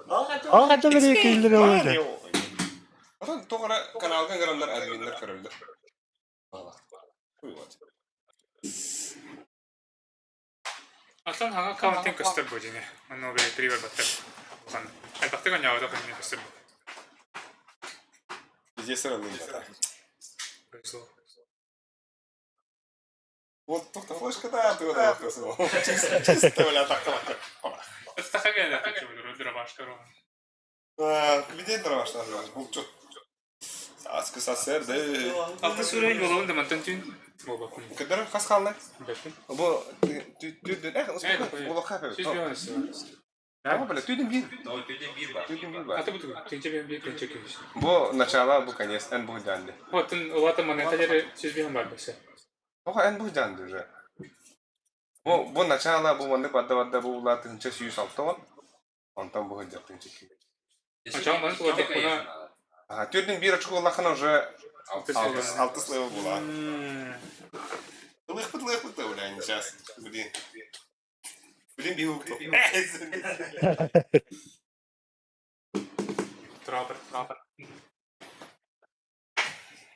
O kadar bir ekildir oldu. Atan toğra kanalgan garanlar adminler körüldü. Atan hanga accounting custom bojine. Anno be trigger batter. Kan. Ay batte kan yawa da kan custom. Bize soralım. So. Вот только флешка да, ты вот это всё. Чисто бля так. Это хаген да так чего дробаш коро. Где дровашна? Букчу. Аскы сасерде. Алты сүрөйн болуун да мантан тün. Боба кун. Кыдыр кас калны? Бэкин. Bu tüdün bu kafe. Siz biliyorsunuz. Ama böyle tüdün bir. Түйден бір бар. Аты буту. Тенче ben bir тенче кеш. Bu начало, bu конец, en bu canlı. Вот он лата монеталери siz biliyorsun var mesela. O en bu canlı уже. Bu начало, bu bende badda bu latın çe suyu saltı var. Ondan bu hıcatın çeki. Açan bana tuvalet buna Ага, tüdün bir açık olakın уже altı слоев була. Лых-лых-лых, блин, сейчас. Блин. Блин, бегу кто. трапер.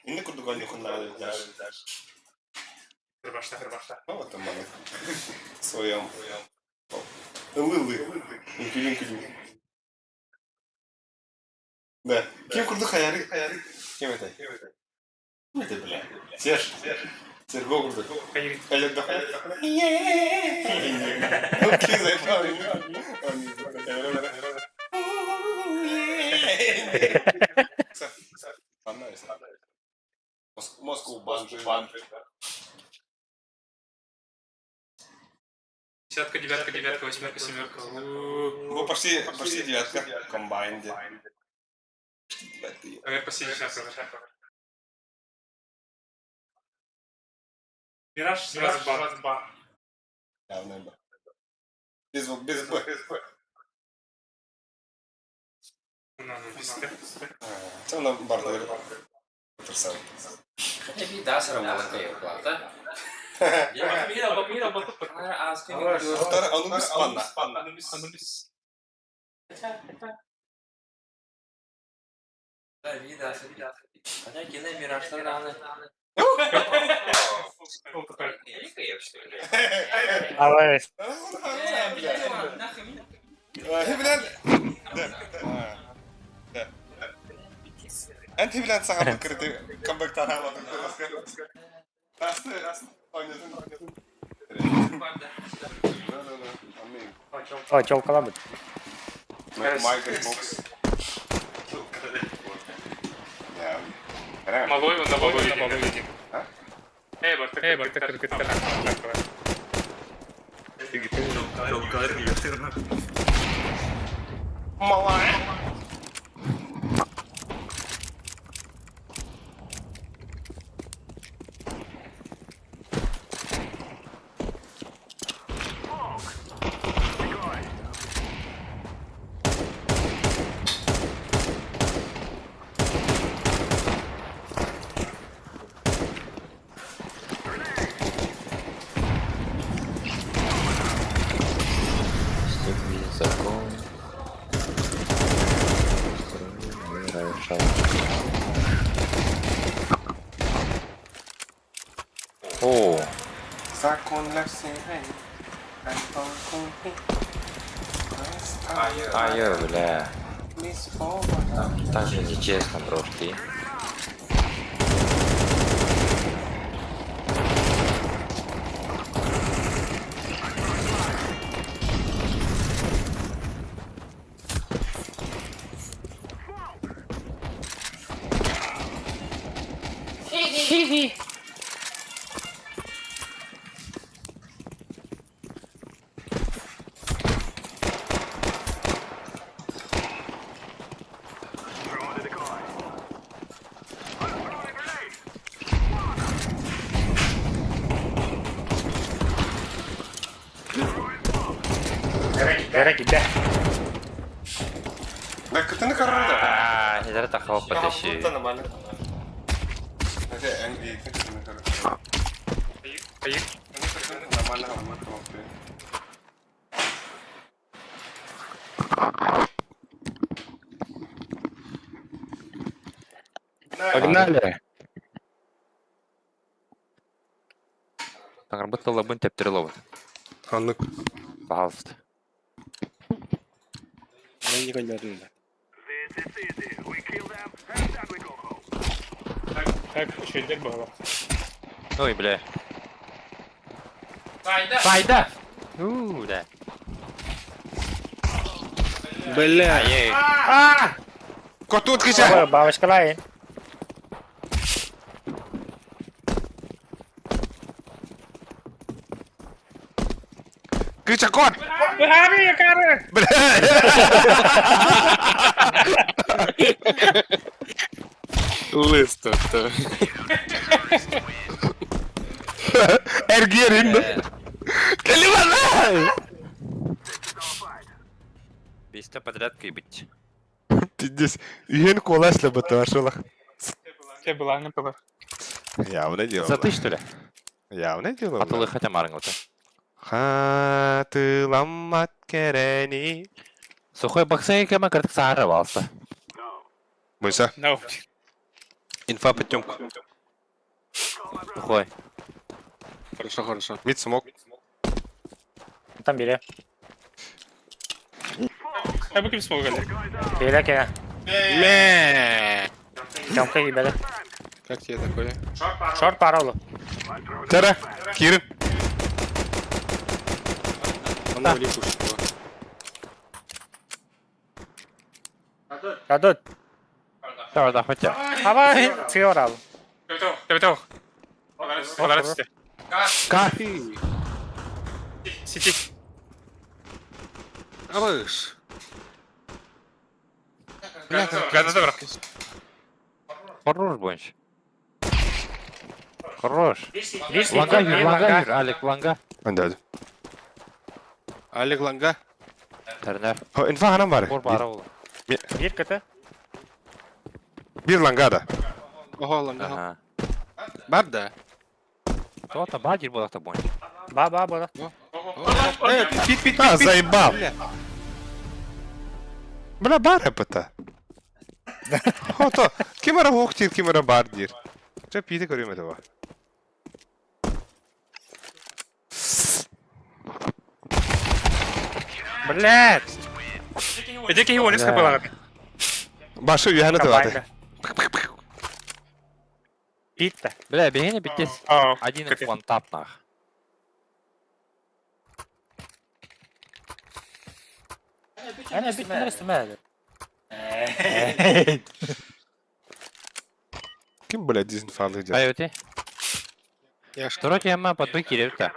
Инде курдуган юхуннады. Кырбашта. Вот там мы. Своем. Лылы. Инкюлин. Да. Кем курду хаяри? Кем это? Кем это, бля? Серж. Серго курду. Хайыр да хайыр. Окей, заебал. Москву банджи. Десятка, девятка, восьмерка, семерка. Ну, почти девятка. Комбайн. Наверное, почти десятка. Мираж сразу бан. Явно Б. Без Б. Це вона бардер. Красава. Ebi daha sıra muhakkak yapılar da. Mira, bakıp az kıyım. Тар Анубис панна. Анубис. Bir daha. Хотя gene miraçlar anı. Але Hiblen. Anti Hiblen sana bakırdı. Comeback'tan almadın. Rastı. Oynadın. о, чолкала бит. Michael Box. Ya. Малой, он на малой видим. Барта кыргыттар. Малая. О, Законla seni. айыр, бля. Biz olmadan. Так же нечестно просто. Бере gitti. Да, ты на короля. Нелер это хавап потащи. Погнали! Таңыр бұттылы бұн тептірі лобын. Аннык. Пожалуйста. Ben не görmedim de. This is easy. We kill them, and then we go home. Так, şeyler bağla. Ой, бля. Сайда! Файда! Да. Бля! Ей. Котут кича! Бабочка lain. Кича кот! Berhari ya karı. Лысто-то. Эргерин! Калимана! Бесте подряд кибить. Пиздец. Үйен коласлы бұты ашылық. Тебе была не была. Явно дело. За ты, что ли? Явно дело. Атылы хотя марыңылды. Хатыламат керени. Сухой боксей кема картик саарывался. Мыса. No. Инфа потемку. Сухой. Хорошо, хорошо. Мид смог. Там biri. Ya bu kim smoke geldi? Biri kene. Мэ! Çamka gibi de. Как тебе такое? Short para oğlum. Тара. Кирин. Она в липу что? Kadut. Orada хотя. Hava çıkıyor abi. Deve tavuk. Onlara üstte. Кафе! City. Алыш! Granada bırak. Хорош, Бонч. Хорош. Bir Ланга, bir Ланга, Алик, Ланга. Hadi hadi. Алик Ланга. Тернер. Ha, infa hanım var. Бор бара oğlum. Bir kıtı. Bir langada. Ого, Ланга. Ага. Бар да? То-то бадир был это Бонч. Ba burada. Пит. Ha, заебал. Бля, бар hepata. Хото. Kimara hook dir, kimara bar dir. Çöp pide görüyorum acaba. Блядь. Öteki его несколько было. Başı üyehanı da vardı. Bitti. Бля, бегини битес. Aa. Один из вон тап нах. Ana bitti neresi mi? Kim böyle dezinfallı ediyor? Айоти. Я что? Второй тема под быкиревта.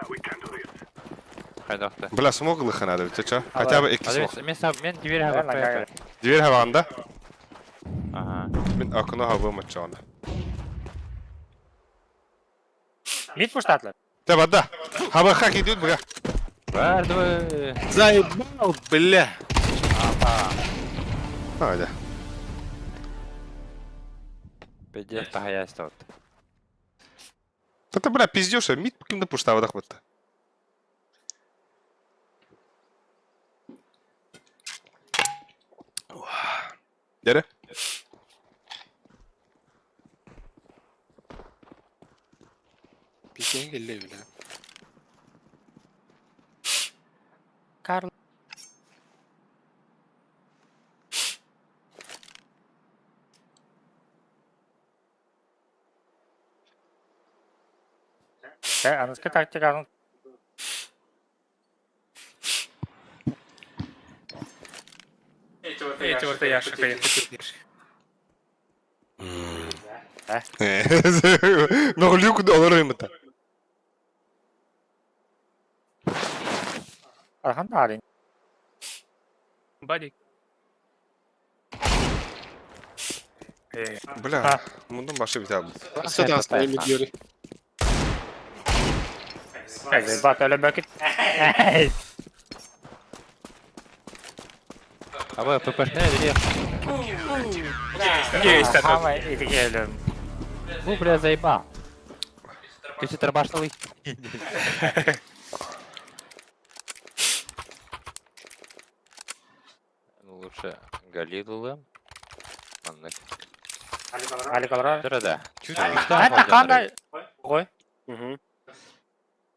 Хайдахта. Бля, smoglı hanadı bir çaça. Хотя бы iki smog. Мен дверь хавап. Diğer havanda. Ага. Ben akını hava maçağına. Mid puştatlar. Tabi da. Hava hak ediyor bıra. Бардвы. Заебал, бля! Hadi. Пиздец, тахаяста вот. Та бля, пиздешь, а мид ким-то пуштава дахватта. Dere? Писен geldi bile. Karl. Anıska taktik alın. Эти вот ящик, Nog люк доллары мата. Arhan da arayın. Бадик. Bля, bundan başka bir tane. Сюда оставим Мидьори. Bat öyle bakit. Aba ППшне dedi. Есть, Ama idik evlerim. Bu бля заебал. Көчетер башлый. Лучше Галилулы. Анны. Ali kalır. Дөрәдә. Hatta kanda. Koy.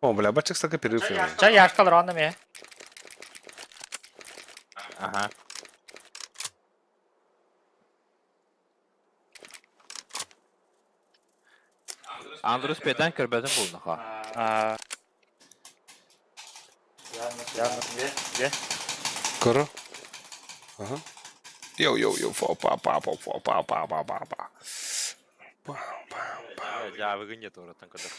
О, бля, бачик сака перерыв. Çay yaş kalır anlam ya. Ага. Андрус педан кірбәдін болны ха. Yanlış ye. Кoro. Ага. Йоу, па. Жабығы нет оратын кірді.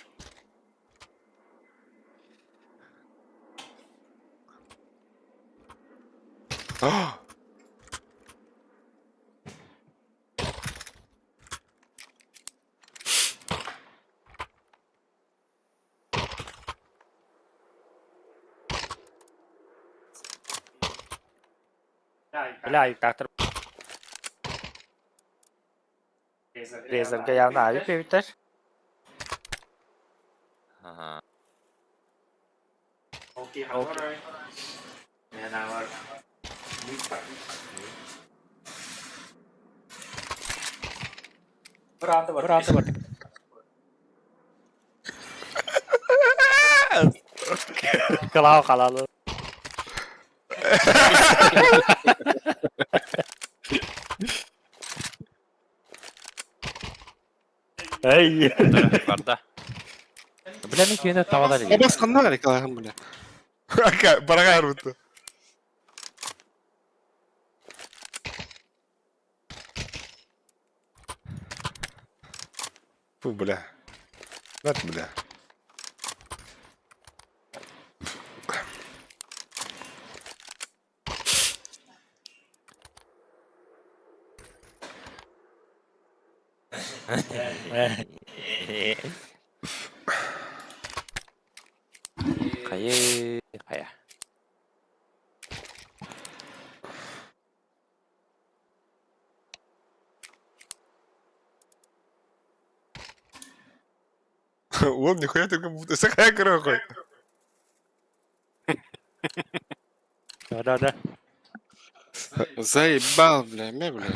Bля, yıkaktır. Razer'ga yanına ayıp evitler. Ага. Burandı var. Kalalı. Hey. Барда. Бля, мен күйені тавадар Ya едім. baskanlar harikalarım bile. Kanka, bana kadar mutlu. Фу, бля. Вот, бля. Қая. Он нихуя только будто сакая крохой. Да. Заебал, бля, me, бля.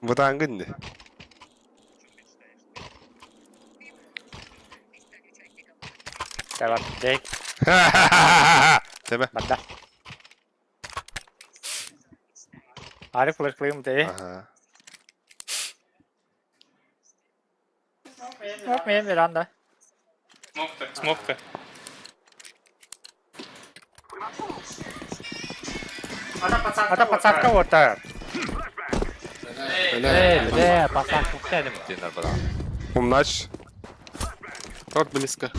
Вот ангын не. Devam. Dek. Тебе. Badda. Arif flash koyayım diye. Ага. Yok benim veranda. Смокта. Ata подсадка вот так. Бля, пасақ құқтайды мұттендер бұдан. Умнач. Çok близко.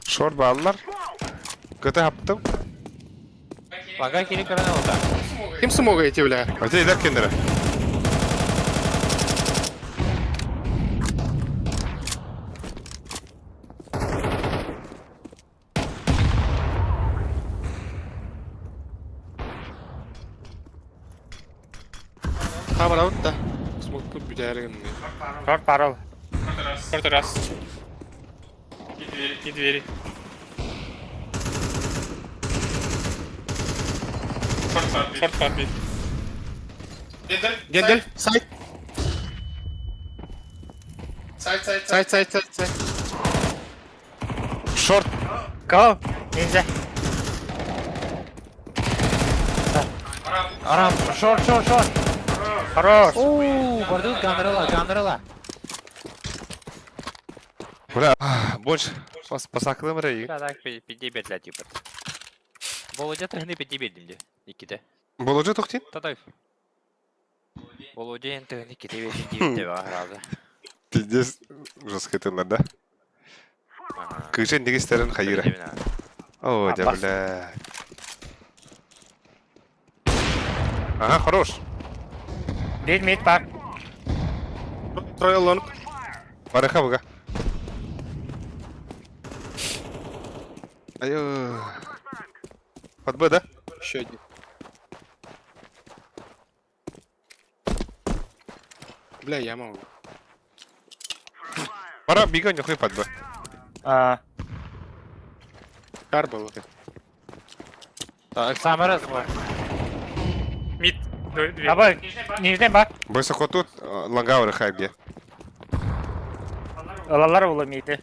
Short bağlılar. Kötü yaptım. Бага керек көріне олда. Kim smoke эти, бля? Öte gider kendine. Hammer out da. Smoke тут бедярин. Short parol. Quarter раз. И двери. Шорт фармит. Гендель, сайт. Сайт. Short. Go. Ninja. Арам, шорт. Хорош. Оу, барды гандырыла. Бля, больше посаклым рей. Так, пиде бедлә типа. Володя тыгны пиде бедлинде. Икиде. Болуcu toktин? Тадай. Володя тыгны киде бедлинде деп аграды. Пиздец, жесткий тылар, да? Кыжен дегестерин хайыра. О, да, Аббас. бля. Ага, хорош. Bir mid var. Трое лонг. Барыха быга. Айо. Под Б, да? Еще один. Бля, я могу. Пора бегать, нюхай под Б. Кар был. Самара var. Мид. Две. Abi neyden bak? Бойся хотут, лонга барыха бге. Alalar ulu midi.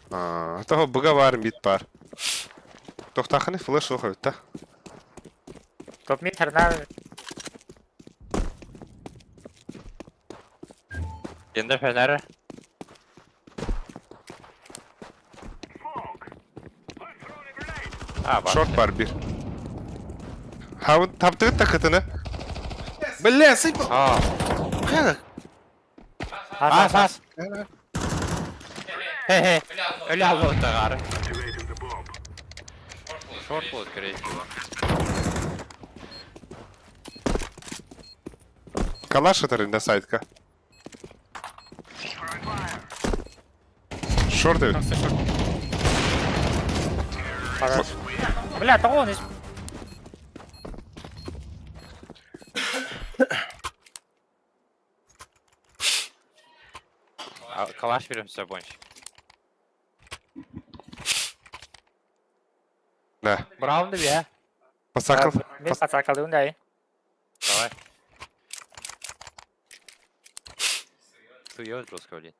Того быга бар, мид бар. Тоқтақыны флеш оқы, та. Top mid ternar. Енді Fener'i. Бар. Шорт бар bir. Хавын таптығыт тақытыны. Бля, сыйпа. Қайда? As. He. Öyle aldı da garı. Short bullet crazy var. Калаш атарында сайтка. Шорт evet. Bля, того не. Kalaş verim size bonç. Да. Brown da bir ya. Посакал. Mid sakalındayım. Давай. Суёт жестко, блин.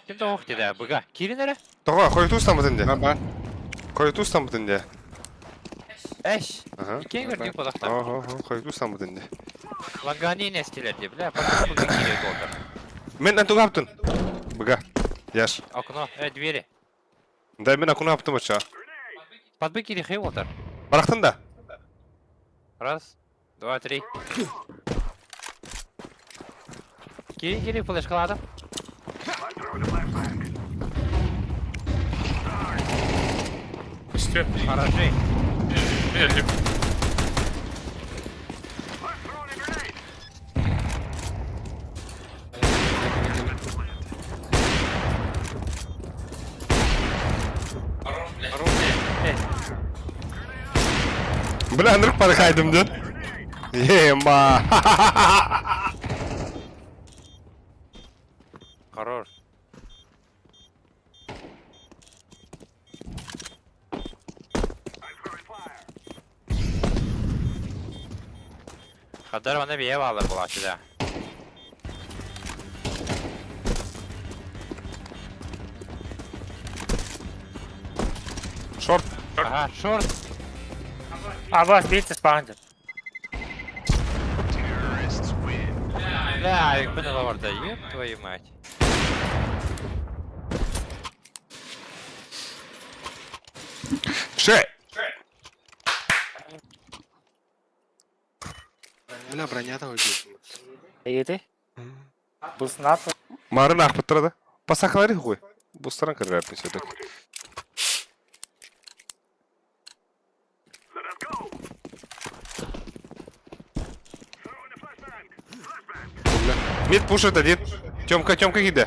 Kim de ok dedi ya, bıga. Kiri nere? Тоға, қой туыстан бұтын де. Бар. Қой туыстан бұтын де. Eş. Ага. İkiye gördük kodakta. Қой туыстан бұтын де. Langani nestiler diye bile. Bakın bugün kiri oldu. Мен антуға аптын. Бұға. Яш. Окно, двери. Да, мен акуна аптым açığa. Подбы кири хей отыр. Барақтын да. Раз, два, три. Кири флеш каладым. Üstü. Гаражи. Öldüm. Бля, нұрық бары қайдымды. Ема. Хорош. Kadar bana bir ev alır bu açıda. Шорт. Aha, short. Abi bir spawn'dı. Да, их было орда, ёб твою мать. Ше. Бля, броня-то убит. İyiydi. Bu snap. Марын ақпыт тұрады. Посақалары ғой. Бұстаран кірер әппен сөйдік. Мид пушит один. Тёмка киді.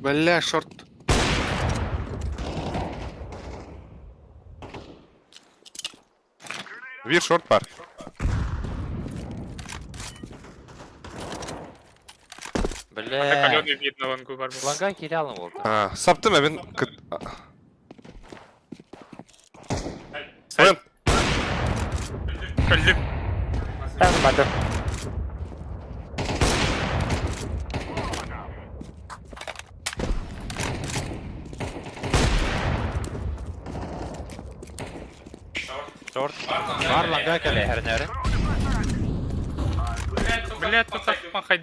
Бля, шорт. Bir short бар. Бля. Каленый вид на лангу бар. Ланга кирялым oldu. Саптым әбін. Oyun. Öldüm. Ben badım. Short. Var langa kale her nere. Блядь, тут так махать.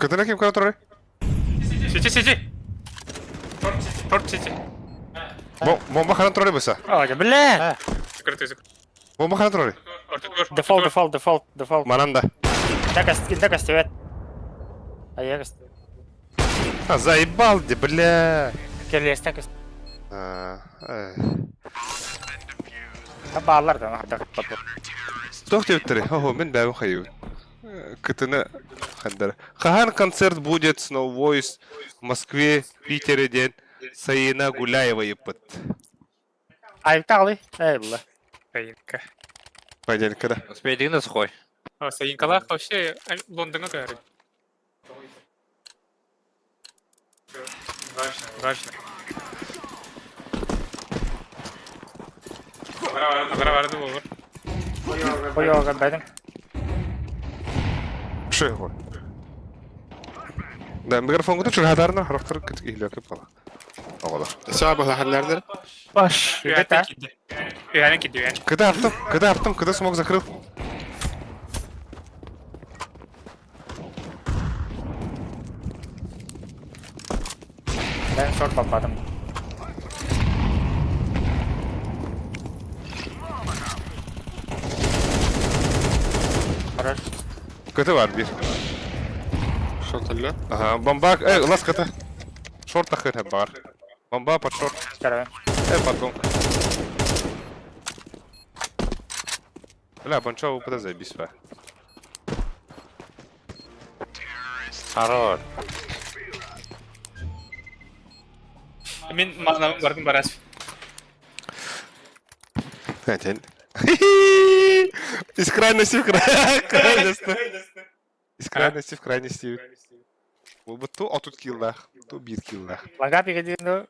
Кытына ким кана турары? Сити. Торт сити. Бомба хана турары баса. Ой, бля! Закрытый. Бомба хана турары. Дефолт. Мананда. Интека стивет. А я гас. А, заебал, где, бля. Керлес текст. А, Баллар да хадда папа. Тох тептери. Ого, мен бәвін қайып. Кытына хандар. Хахан концерт будет Snow Voice в Москве, Питере ден Саина Гуляева еппыт. Айыптагы. Эй, бля. Саинка. Понятно, да. Успейдигін сухой. Саинкалах вообще Лондонга говорит. Важно. Vardı olur. Koyuyor benim. Ши ғой. Да, микрофон күтіп жүргәдарына характер күтіп илер кеп кала. Оғалар. Сабы хәлләрдер. Баш. Yani gidiyor yani. Кыда аптым, кыда смог закрыл. Ben short patladım. Хорош. Кыты бар bir. Шотылы. Ага, бомба, лас кыты. Шорт тахыр бар. Бомба под шорт. Второй. Под гонг. Бля, банча опыта заебись, ба. Хорош. Мен мағына бардым барас. Хотен. Из крайности в крайность. Из крайности в крайности. Бұл бұт то отут киллах, то бир киллах. Лага перейдем.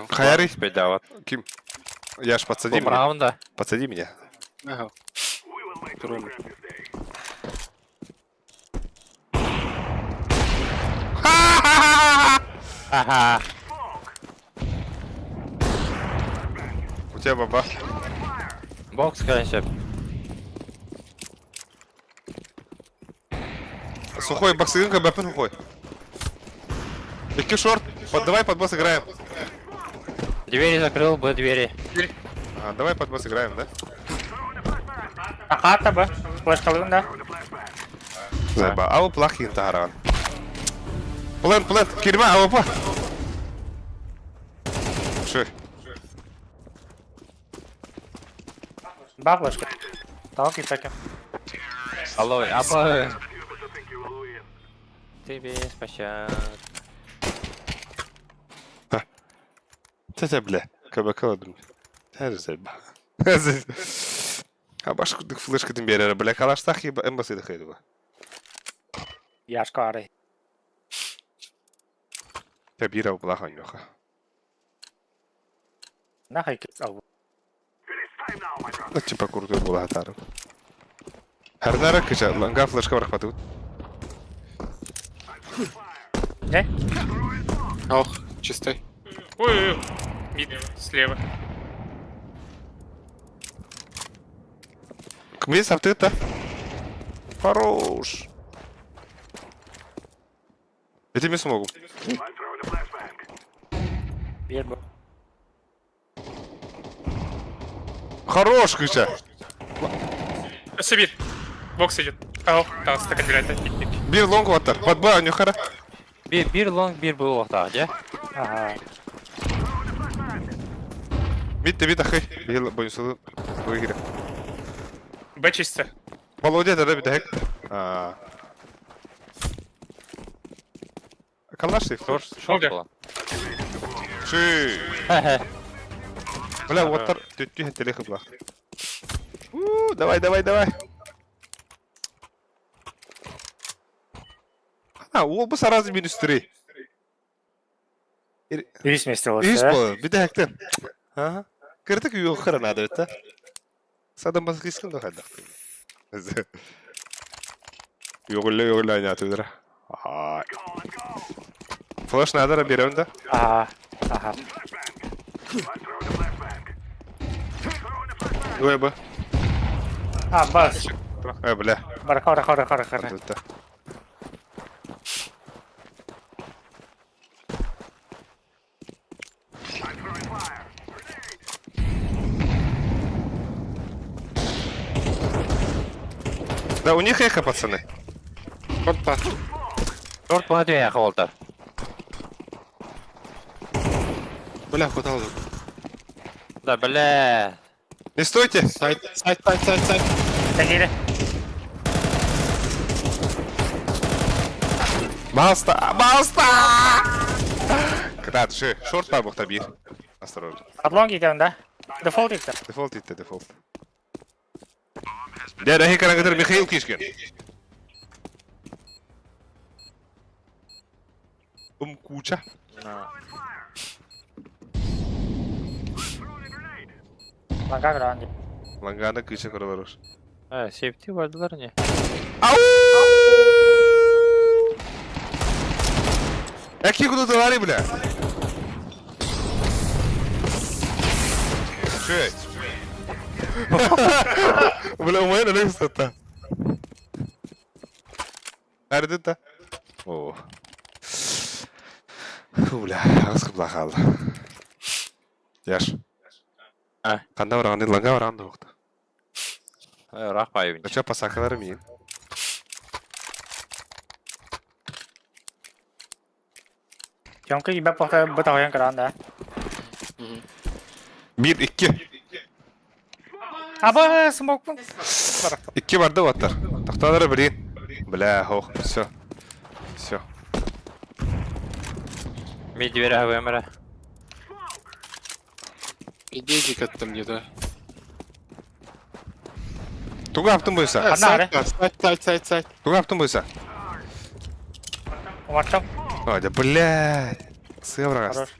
Хаяры? Успейдават. Ким? Яш, подсади Бұл меня. раунда. Подсади меня. Ага. Ага. У тебя баба. Бокс, конечно. Сухой боксинг, бэпен сухой. Ики шорт. Давай под босс играем. Двери закрыл, Б двери. Ага, давай под босс играем, да? Хата бы. Флеш калында. Заба. Ау плохи интаран. Плент. Кирма, ау па. Ши. Два флешка. Так и так. Алло, або. Тебе спасибо. Тәтә, бля. Кабакала дұрм. Тәрі заба. Абаш күдік флешкадан берері, бля. Калаштақ еба эмбасыды қайды ба. Яшка арай. Кабира уплахан жоқа. Нахай кет ал. Ну, типа крутой была атара. Харнара кыча, ланга флешка барах патут. Не? Ох, чистой. Ой. Мид слева. Кмей саптыта. Хорош. Я тебе смогу. Bir bu. Хорош, кыча. Сибирь. Бокс идет. Ау, там стакан дирайта. Bir long ваттар. Под ба, нюхара. Bir long, bir bu orta, ya. Ага. Бит ахай. Бил бойнсулы. Выигры. Б чисто. Володя, да бит ахай. Калаш ты Шорт, флеш. шорт Ага. была. Ши. Хе-хе. Бля, ваттар төттү хеттеле хыбла. Давай. Ол bu саразы минус 3. Ирис месте olsun. Иш bu, bir de hekten. Aha. Kırtık yok kırın adı öte. Sadan basık iskin de kaldı. Yoğulla oynatı ödür. Ay. Flash nadara bir önde. Ага. Ага. Ой bu. А, бас. Bля. Хора. Adı öte. Да, у них эхо, пацаны. Шорт бар. Шорт бұны түйен яқы олтар. Бля, куда алдым? Да, бля. Не стойте. Сайт. Тегири. Баста! Когда же шорт бар бұқта бір. Осторожно. Адлонг икән да. Дефолт икән. Дефолт етті, дефолт. Дәді әхе қараңғыдыр Михаил кешкен. Куча. Ланга гранди. Ланганы күйші құрылар ұш. Сейфти бардылар не? Әке күді дұлары, бля. Шөй. Бля, умайын әлі ұстатта. Әрдің та? О. Бля, ағыз қыбла қалды. Яш. Қанда барағанды, ланға барағанды оқты. Рақ байыбын. Өча пасақалары мейін. Тёмка ибә похта бутаган гранда. 1-2. Аба смок. 2 барды баттар. Тақталары бірейін. Бля, хоқ, все. Все. Мид двері әвемірі. Иди кеттім деді. Туға аптың бойса. Сайт. Туға аптың бойса. Умачам. Ой, да блядь. Сыға бірағас.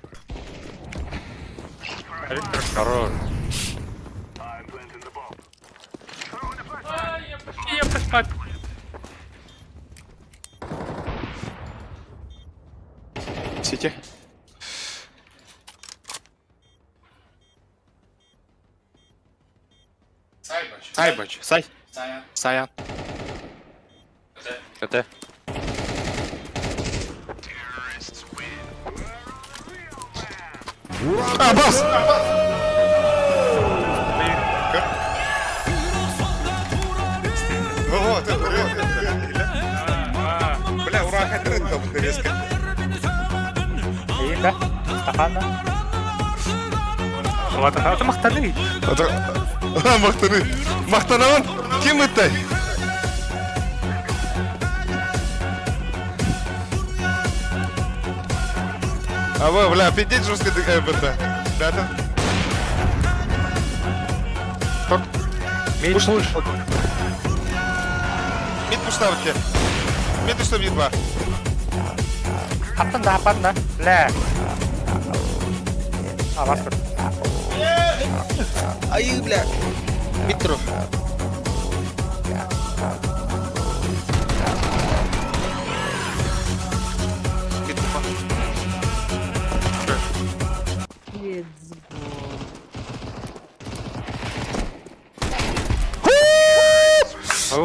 Хорош. Сети. Сай. Саян. Көте. Бас! Бля, ура, хәттерін табынды резко. Иен да. Тахан да. Ата мақтаны. Мақтаны. Мақтанамын. Кем өтті? Аба, бля, пиздец жестко дыхаю бында. Рядом. Мид пуш. Мид пуштавытке. Мид ұшты мид бар. Аптын да. Лә. Абастыр. Айы, бля. Митро.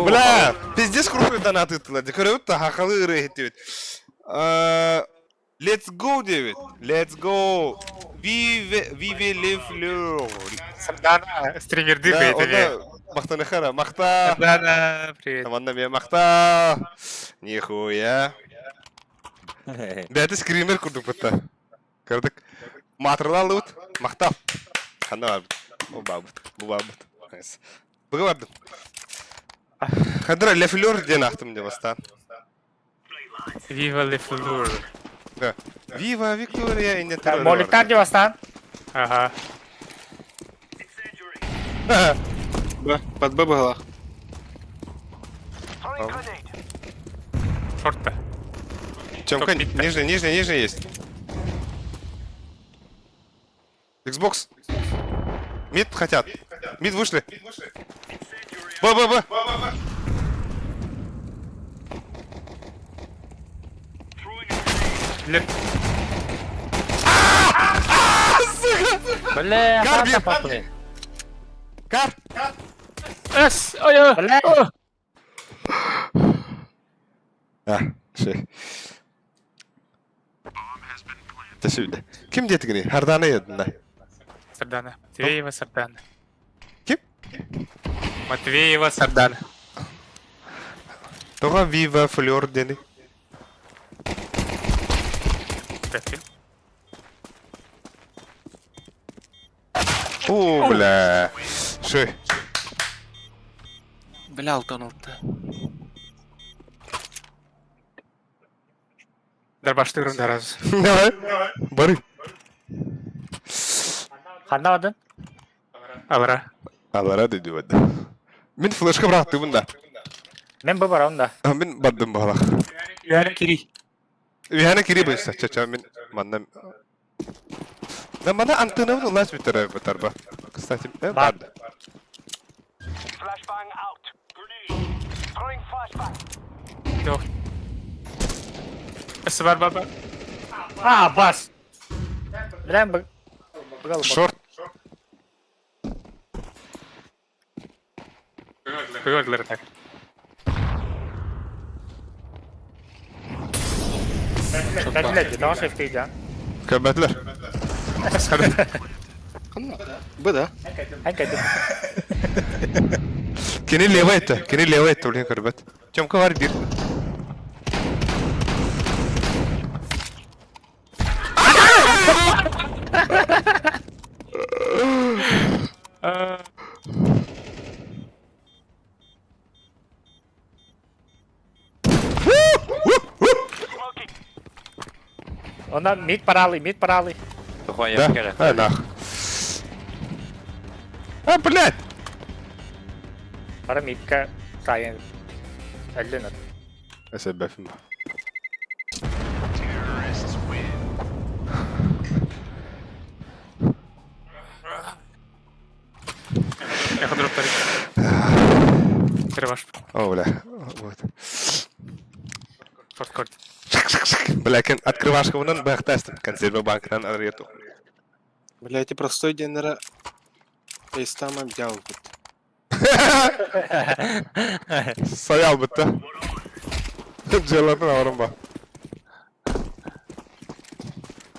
Бля, пиздец крутой донат ыттылар. Көрөбүт та хакалы ыры хеттебит. Let's go, David. Let's go. We will live low. Сардана, стримерді Да, бейді бе. онда мақтаны қара, мақта. Сардана, привет. Команда мен мақта. Нихуя. Бәті скример күрдік бұтта. Көрдік. Матырды алды бұт. Мақта. Қанда бар бұт. Бұл бар бұт. Бұғы бардым. Қандыра лефлер ден ақтым деп астан. Viva le fleur. Да. Viva Victoria in the terror. Моликтар деп астан. Ага. Б. Под Б была. Шорта. Тёмка, нижний есть. Xbox. Мид хотят. Мид вышли. Б. Бля, Кар, хата бир. папли. Кар. Эс, ой, Бля. Şey. Teşekkür. Kim getirdi? Hardana yedin da. Сардана. Матвеева Сардана. Kim? Матвеева Сардана. Тоға Viva Fleur дені. Бәткен. О, бля. Шөй. Бля, алтанылды. Дарбаштырын дараз. Давай. Бары. Қанда одын? Алара. Алара dedi ödü. Min flashka bıraktı bunda. Мен бұл барауын да. Min badım bağlaq. Яны кири. Üyana kiri bu saçça min manna. Bana antena ulaşmış bir tarafı tarba. Kısaçım vardı. Flashbang out. Grenade. Throwing flashbang. Yok. Есі бар баба. Бас! Білән бұғалы бұл. Short. Көйгөрлер так. Тәжіләді, тағы шефтейді, а? Köbetler. Bu da. Hän käyty. Kini leva etti. Kini leva etti ulan körbet. Çamka var bir. Ondan mid паралый. Тухай Да? яшкеле. Нах. А, блядь! Бара мидка кайын. Әлден от. Себебim var. Я ходю вторик. Переваш. О, бля. Вот. Форткорт. Бля, открывашка вон он бахтастен. Консерва банкынан арьету. Бля, эти простой денера. Эйстамам делал. Sayal bitti. Celal'ın ağrım bak.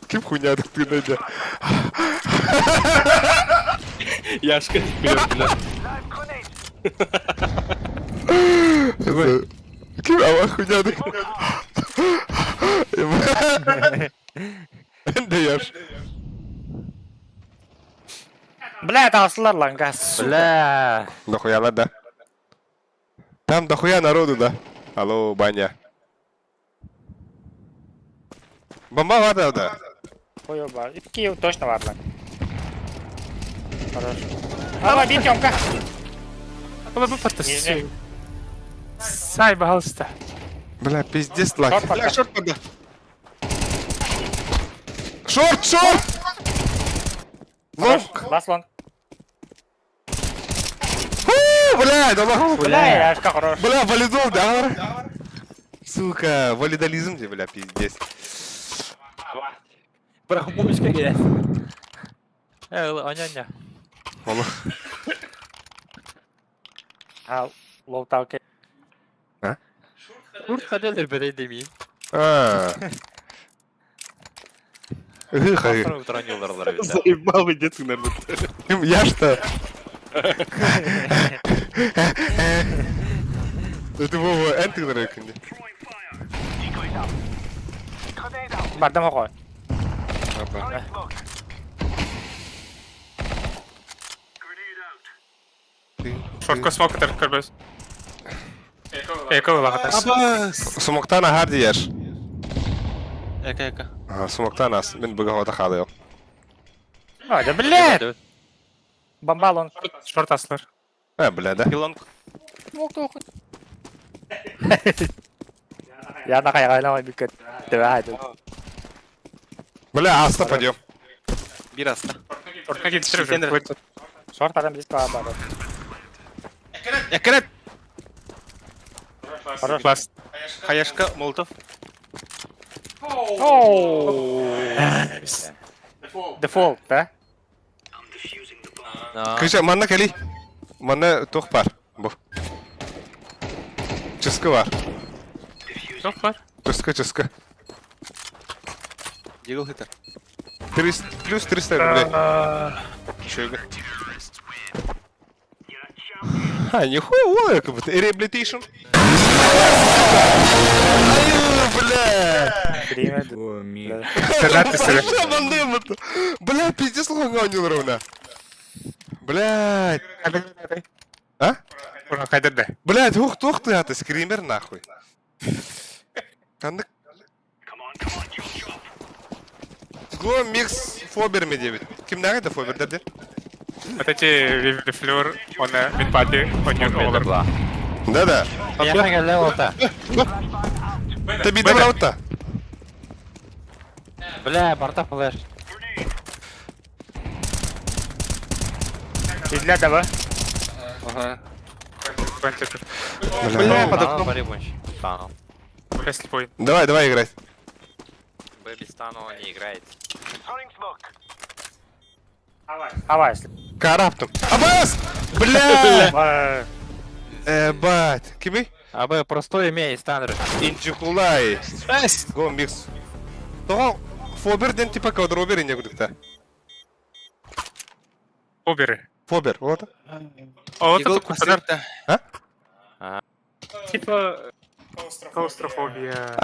Kim хуйня dıktığında önce? Яшка Live grenade. Kim ama хуйня dıktı? Ben de yaş. Бля, тағысылар лан, газ. Бля. Дохуяла да. Там дохуя народу да. Алло, баня. Бомба var da orada. Ой, бар. 2 точно бар лан. Хорош. Ала, бит ёмка. Ала бұл паттасы. Сай бағалыста. Бля, пиздец лак. Шорт пока. Шорт подо. Шорт, шорт! Хорош. Лонг! Бас лонг. Бля, да лох. Бля, яшка хорош. Бля, валидол, да? Сука, валидолизм де, бля, пиздец. Бірақ бомбочка келеді. Аня. Ола. Ал, лоутау ке. Курт қадалар бәрей демейін. Хай. Астырын тұран елдарлар бетті. Заебал вы детский народ. Я что? Это Вова, энтер рекенди. Decoys out. Grenade out. Бардам оқой. Throwing smoke. Grenade out. Шортқа смок атар көрбөз. Эко лағатас. Абас. Смоктан ахар дияш. Эка. Смоктан ас. Мен бұға ота қады yok. Ой, да бля. Бомба лонг. Шорт асылар. Бля, да? Пилонг. Яна қайғайламай бікет. Дәуәді. Бля, аста пойдем. Bir hasta. Шортқа кетістіріп жүр. Шорт адам біз қаға бары. Экрет. Хорош. Класс. Хаяшка, Молотов. Оу. Дефолт, да? I'm defusing the bomb. Кыша, манна кәли. Манна тоқ бар. Бұл. Чысқы бар. Жоқ бар. Чысқы. Дигл хитер. Плюс 300 рублей. Чего? You're a champion. А, нихуя, как будто. Rehabilitation. Кремеді. Сенаты сыры. Шабанды мыты. Блядь, пиздец, лоханга онюлар уна. Блядь. А? Ура, хайдырды. Блядь, ух ты, это скример нахуй. Кандык. Го микс фобер ме дебит. Ким нагайда фобер дерде? Вот эти рефлюр, он минпати, он не Беда олар. была. Да-да. Яха geldi olta. Ты бидем раутта. Бля, барта флеш. Підля тебе. Ага. Бля, Стану поребунч. Стану. Если бой. Давай играть. Бэби стану не играет. Хавай, если. Караптом. Абас! Бля! Ба- Бать. Кими? Абы простой имей стандарт. Инчикулай. Го микс. То фоберден типа квадробер не гудукта. Уберы. Фобер, вот. А вот Игл это кусадар. пасетта. Типа... Клаустрофобия.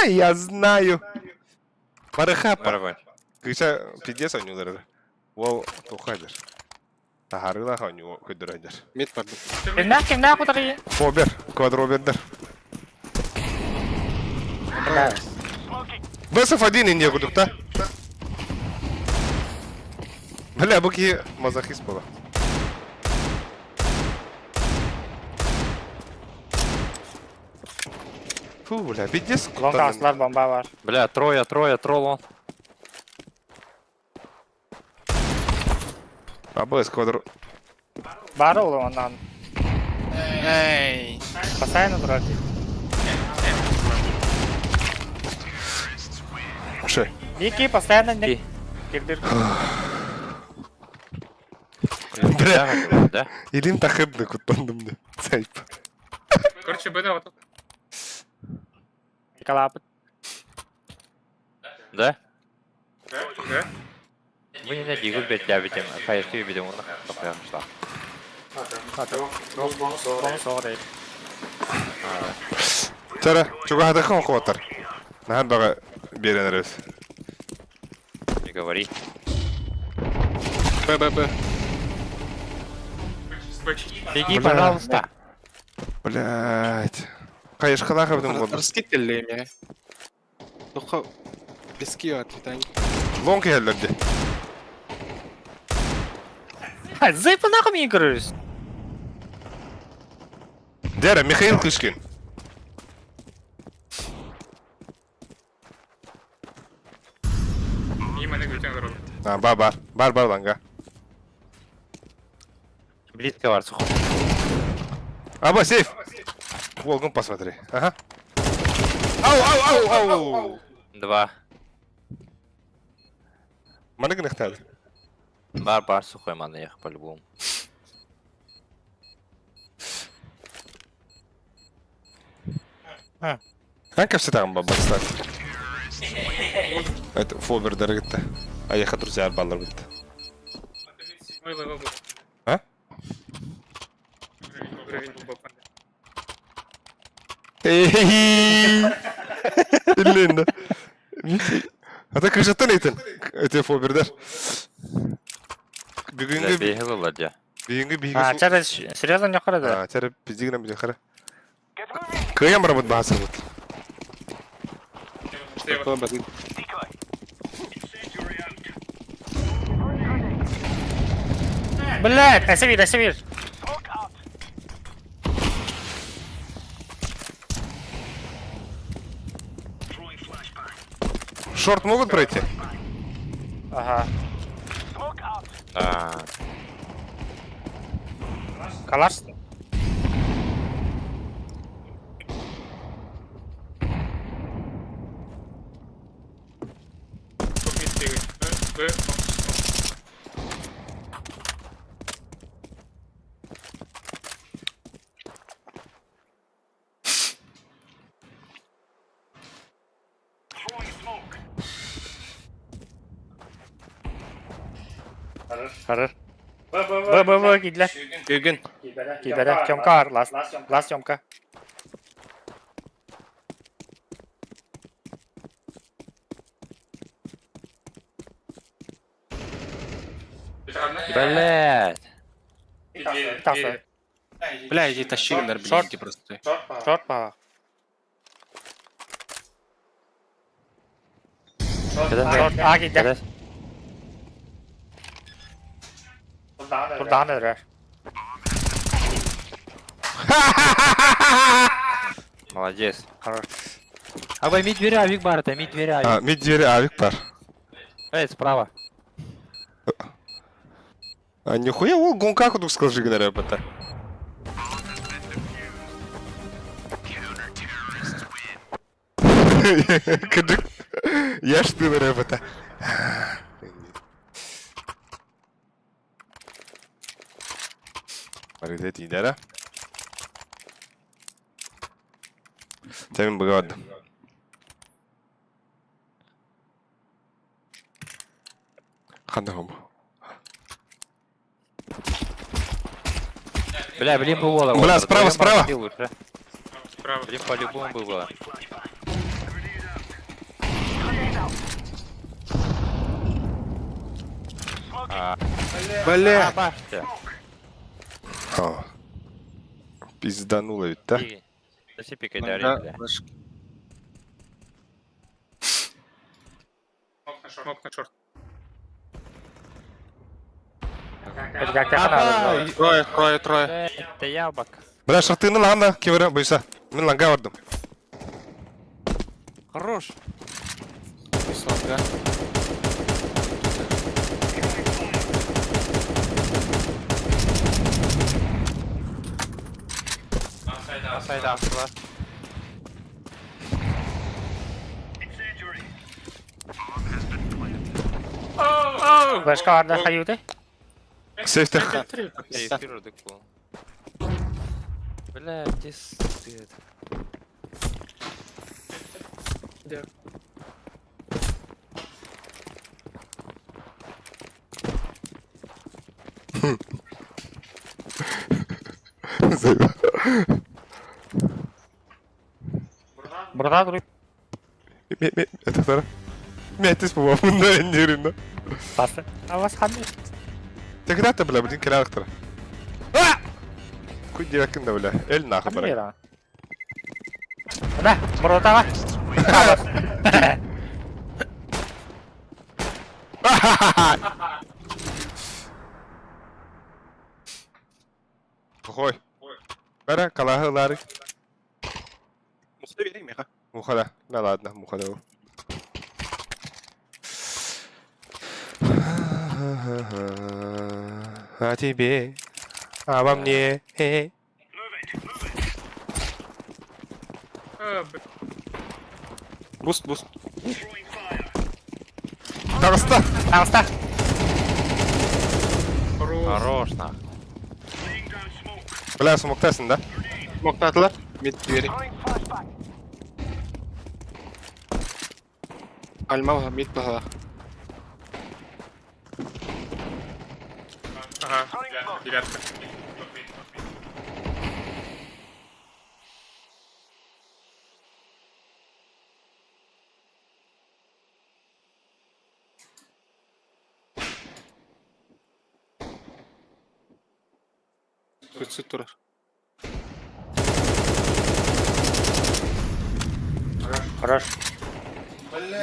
Я знаю. Марахапа. Барабан. Кыша пиздец онюлар. Вол тухадыр. Тахарыла хоню көдөрөдөр. Мид парды. Кимнак утырый? Фобер, квадробердер. Бесов один не гудукта. Бля, буки мазохист была. Фу, бля, пиздец. Лонга аслар бомба var. Бля, трое, тролл он. Абс квадро. Бар ol ondan. Эй. Постоянно драть. Ше. Вики постоянно не... Кирдир. Бля, Да? илим тахыбны куттондум да. Сайп. Короче, беда вот. Калап. Да? Да? Мы не дигут бет я видим. Хайски видим он. Капля шла. Sorry. Тара, чуга хадахан хватар. Нахад бага беренерес. Не говори. Б. Беги, Бля. пожалуйста. Блять. Кайышкала хабдым вот. Раскителли меня. Только пески отвитань. Лонг елдерди. Зайпы нахуй мне играешь? Дера, Михаил Кышкин. И мене гутен рол. А, бар ланга. Близко var сухо. Аба, сейф. Волгом посмотри. Ага. Ау. 2. Манагнах надо. Бар сухой мана ехал по-любому. Как все там баба, кстати. Это фобер дорогita. А я хочу взять баллар бит. Мой левел был. А? Уровень был бапан. Линда. А так кричат нейтен. Это фобер дар. Бля, Бүгүнгү бейгел ладья. А, через серьезно не ходит? А, тера пиздигна бит хара. Кыям работ баасы бут. Такое бады. Блядь, осевир. Шорт могут пройти? Ага. А, Калаш? Б. Хорош. Bı gidiler. Gün. Gidiler. Çomka var. Last çomka. Блядь. Bir tane. Бля, иди тащи, наверное, Шорт. блинки просто. Short bak. Short A gidiyor. Блядь. Buradan da döner. Молодец. Хорош. Абай, мид двери авик бар, это мид двери авик. Ha, mid yeri avik var. Эй, справа. А нихуя, ол гонкаку тут сказал жигнер это. Кыджик. Я ж ты это. Маридет идера. Тэмин бгад. Хандахом. Бля, блин, было. Бля, справа, справа. Справа. Блин, по-любому было. Бля. Башня. А. Пиздануло ведь, да? Все пикай, бля. Смок на шорт. Hadi gel yakın abi. Трое. Это я, бак. Бля, шартыны ланда, кевера, бойса. Мен ланга вардым. Хорош. Слабо. Сайда ашла. Başka vardı hayırdı. Сейфтех. Эфир был. Бля, где свет? Burada duruyor. Это тара. Метис по бunda эндеринда. Bastı. Ama sandı. Ты когда ты, бля, блин, керактора? Куй диракында, бля. Эль нахуй, Hadi бля. ya. Hadi. Burada var. Похой. Бля, калахы лары. Мухта верим, я. Мухада. Да ладно, мухада. О тебе, обо мне. Буст. Тараста. Tamam. Хорош, нахуй. Бля, смоктасın да? Смоктатылар. Мид двери. Альма мид бага. Ага, девятка. Суицид турар. Хорош.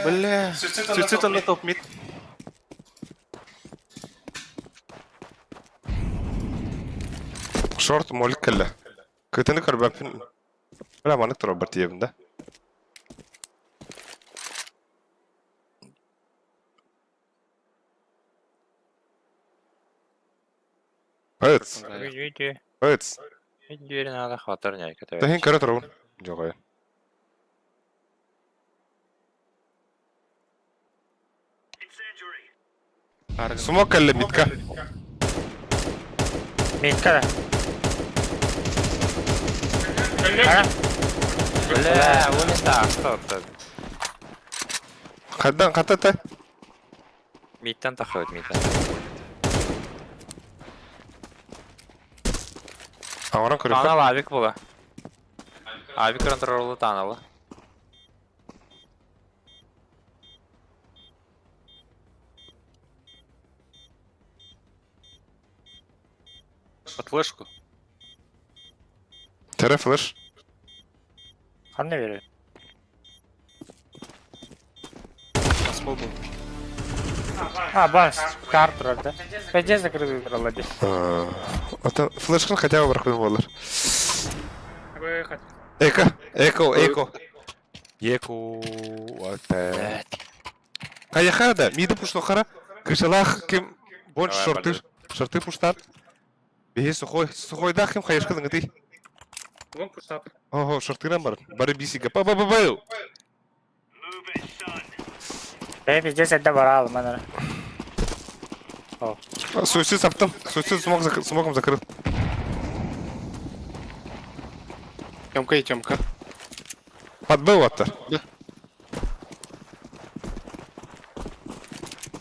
Бля. Суицид на топ мид. Шорт молик кэллэ. Кытыны карбапин. Бля, маны тура бар тиебинда. Өтс. Уйди. Өтс. Двери надо хватать, который. Тахин кара турун. Жок ай. Смок кэллэ митка. Mitkada. Бля, улета, что ты? Каддан катата. Миттен тахывает, миттен. Аңаран көрөп. Танал Авик була. Авик контролы таналы. Под флешку. Тере флеш. Қандай береді? Асфал был. Бас. Кар тұрады. Пәде закрыты тұралады. Ата флешкан хотя бы бирок болар. Выход. Эко. Еку. Ата. Каяха да, миді пушто қара. Кышалах кем бонч шорты пуштар. Бе сухойда кем қайышқы дыңыты. Вон пустап. Ого, шортыран бар. Бары бисига. Ба. Move it, son. Пәде сәдді бара алым, мәнері. Суйсыз аптым. Суйсыз смогом закрыл. Темка и темка. Подбыл аттар. Да.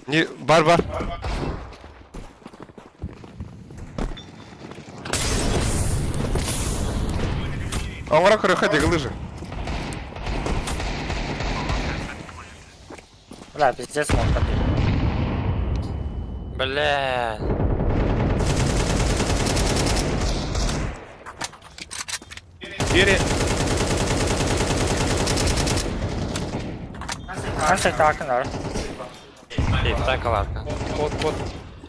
Не, бар. Аңара көрі қадегі лыжы. Бля, пиздец смог ходить. Бля. Бері. Қанша тақын бар? Тай калатка.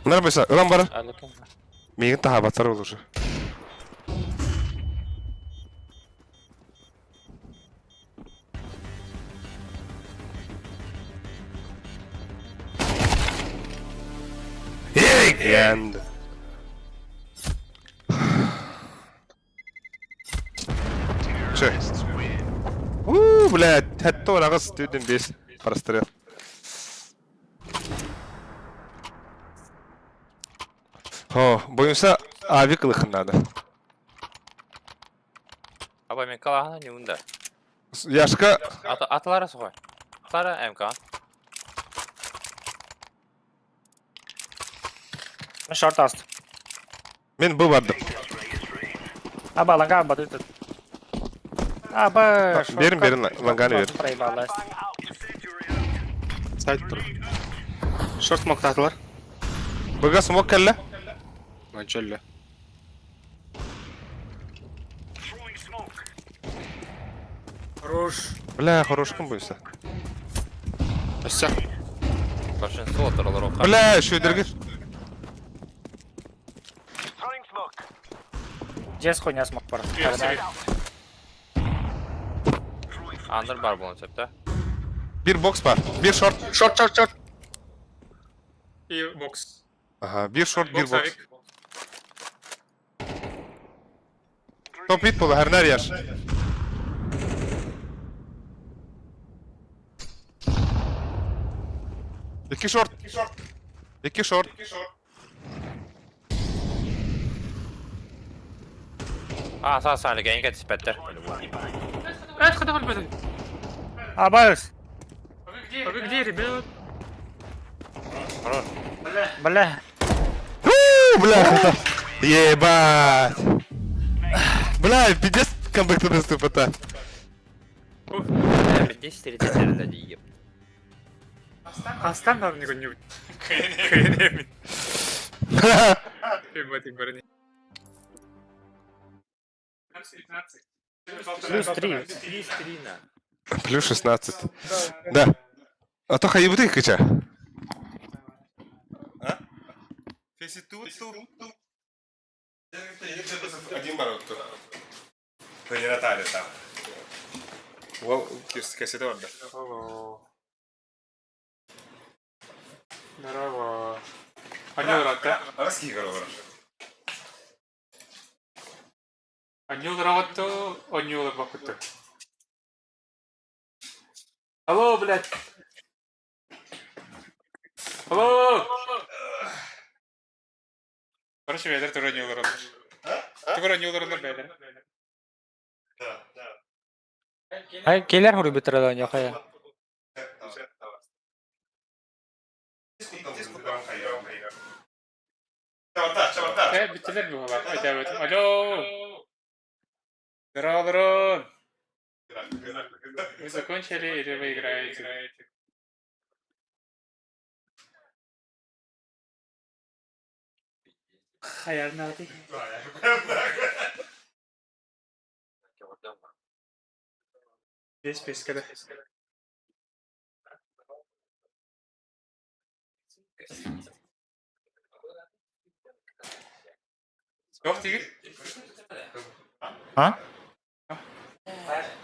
Нар байса, ылан бар. Әлі кем? Меген таға батсар ол уже. Енді. Че? Блядь, тәтті орағыз түйден бес парастрел. Бойынса авик ылықын надо. Аба мен калағына не унда? Яшка Атылары сұғай. Атылары МК. Мен шорт астым. мен бұл бардым. Ланга бады тут. Берін, ланганы бер. Проебалась. Сайт тұр. Шорт моқтатылар. Бұға смок кәлі? Начале. Throwing smoke. Хорош. Бля, хорош кім бойса. Ася. Большинство отырылыр оқа. Бля, шөйдергі. Throwing smoke. Жес хуйня смог бар. Андыр бар болын сөпті. Bir box var. Bir short. Шорт. И бокс. Aha, bir short, bir Бокс box. авик. Top hit bolu, her yer. İki short. İki short. Sağ sağlık en kötü spetler. Ходи в альбеты. Бас. А вы где, ребят? Бля. Бля, ебать. Бля, пиздец комбэк туда ступата. Бенде стереотиптерді дейіп. Астан бар не Кайнемин. Ебать, барни. Плюс 3. Плюс 16. Да. А то хаебуты кыча. А? Феси тут. Один барот тут. То не Наталья там. Вол, кассета орда. Здорово. Анил ратта. Арский корова. Анил ратта, анил бакутта. Алло, блядь. Алло. Короче, бәдір тұр анил ратта. Тұр анил ратта бәдір. Келер хуру бітіреді ойны қая. Бітілер mi var? Hadi evet. Alo. Дрон! Вы закончили или вы играете? Hayalnadi. Есть пескада. Yok değil. А?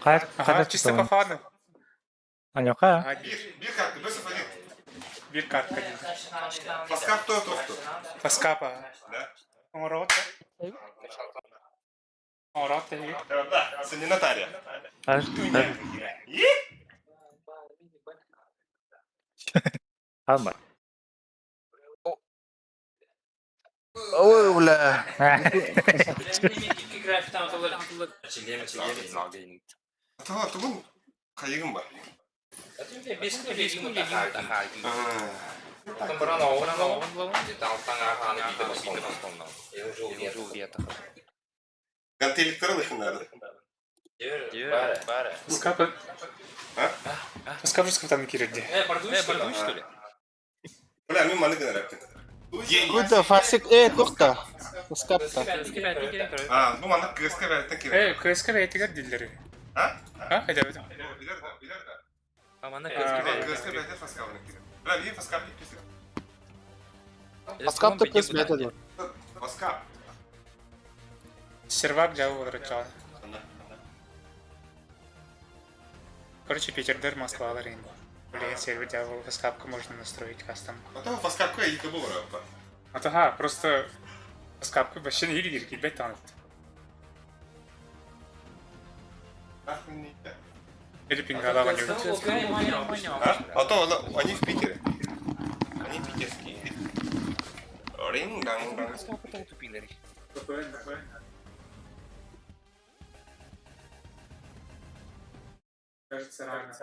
Ага, чисто по фану. Анюха? Ага, Bir kartı, bir sıfır. bir kart. Paskap to toktu. Паскапа. Да. Орот. Орот. Senin Natarya. Alma. Ой, бля. İki grafitten ataları çileyeme çileyeme. Tamam, tamam. Kayığım var. Biz de Там брано, alttan arkanı bir de bastondan. Ganteliklerin ışınları. Bare. Паскапа. Ha? Паскапа что там кирди. Бардуй что ли? Ulan min manı gına raptin. Куда фасик? Тохта. Скапта. Ha, bu manı kıska verten kirdi. КСК этигер дилleri. Ha? Ha, hadi hadi. Bilir de. Amana Kıska verten paskabını kirdi. Ulan iyi paskap yapıyorsun. Скапта плюс метод. Paskap. Сервак взял возвращал. Короче, Питердер, Москва, Ларин. Блин, сервер взял паскапку можно настроить кастом. А то paskapka ilk bu var. А то ха, просто паскапку вообще не видишь, кидать танк. Или пингала ваню. А то они в Питере. Они питерские. Ринг-данг-данг. Кажется, рано.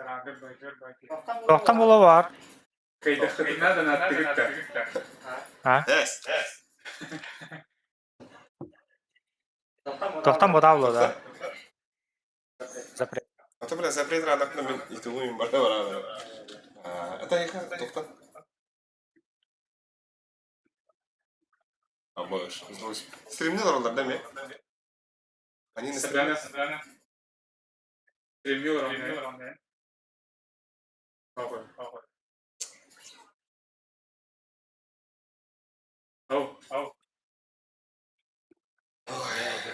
Тоқтам бола бар. Кайда надо на тыгта. Yes. Тоқтам бода боло да. Запрет. А то, бля, запрет радок на мен и тулу им барда барада. Это яка, тохта. А баш, стримнер олар, да ме? Они не стримнер. Стримил.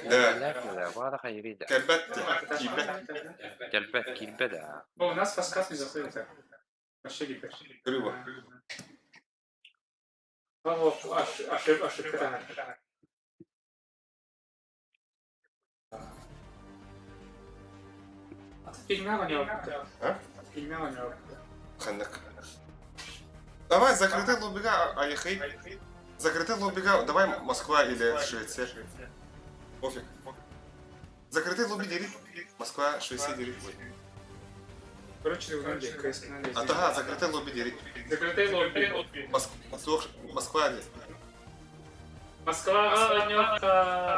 Да. Бада хайрида. Кәлбәт, кибәт. Килбәдә. У нас паскап не заходит. Вообще гипер. Грубо. Ошибка. Фигня у него. А? Фигня у него. Ханак. Давай, закрытый лоббига, аехай. Закрытый лоббига, давай Москва или Швеция. Пофиг. Закрытый лобби дери. Москва, Швеция дери. Короче, вы знаете, КСК надо. А то, ага, закрытый лобби дери. Закрытый лобби. Москва здесь. Москва,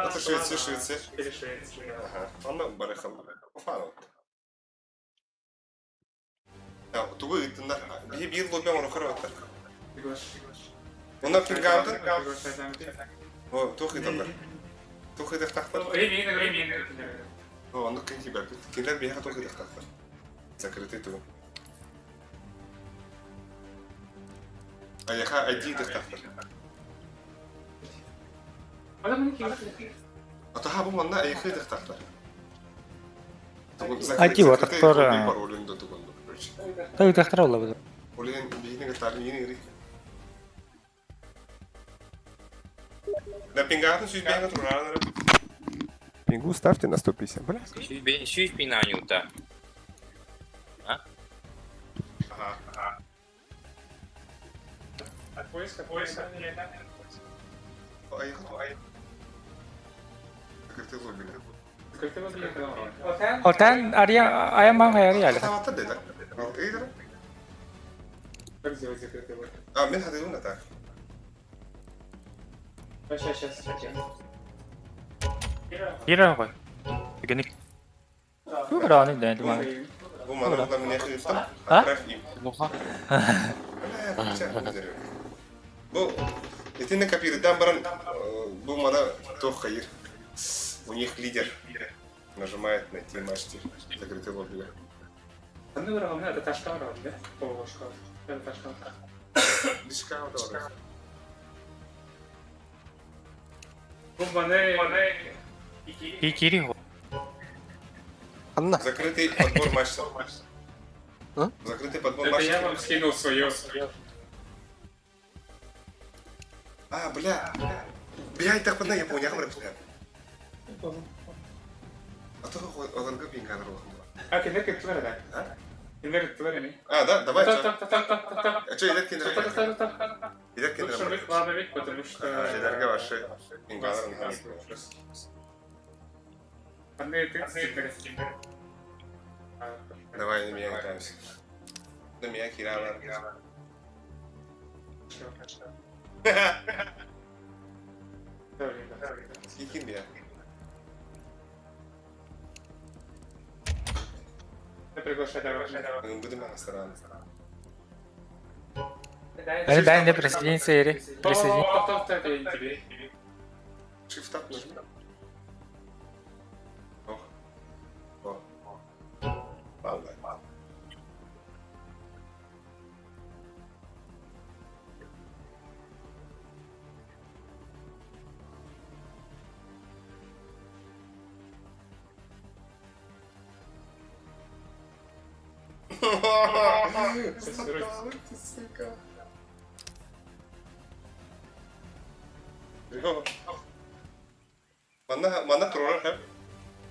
Это Швеция. Или Швеция. Ага. Она барахал. Фану. Ya, tuğu ittiler. Bir lobby ama yukarı atlar. Onlar pingardı. O, tuğu ittiler. Tuğu ittiler. O, onu kinki belki. Kinler bir yere tuğu ittiler. Закрытый туğu. Ayağa ID ittiler. Ataha bu manna ayağı ittiler. ID var, doktor. Паролин да туган. Той тахтар бола бу. Олен бигне гатар yeni gri. Да пингатын süz бегат турараны. Пингу ставьте на 150, бля. Şüş binanyuta. Ага. Поиска. Ай. Закрытый лобби. Закрытый лобби. Отан аяман хайри яли. Там атты dedi. İyidir. Как сделать закрытый лобби? А, мен хадыгым да так. Сейчас. Бира кой. Геник Bu kadar ne dedim abi. Bu manada ne kıyıftan? Ha? Луха. Bu etinde kapirden baran bu mana toch hayır. У них лидер нажимает на найти мастер закрытый лобби. Аны бирагам да ташка барам да. Бошка. Да ташка. Дискаут да. Bu bana İkili. Анна. Закрытый подбор матча. А? Закрытый подбор это я матча. вам скинул свое. А, бля. Бля, так подна я понял, бля. А то оларга пинганыр болған. А кендер кеттілер да? Кендер кеттілер не? А, да, давай. Так. А что, едет кендер? Едет кендер. Шурлык ладно ведь, потому что... Едерге ваши пинганыр. Аны ты Давай, на меня играемся. На меня кирала. Скикин бия. Будем на сторону. Ben de presidente seyri. Presidente. Shift up нажми. Ох. О. Ладно. Mana troller hem.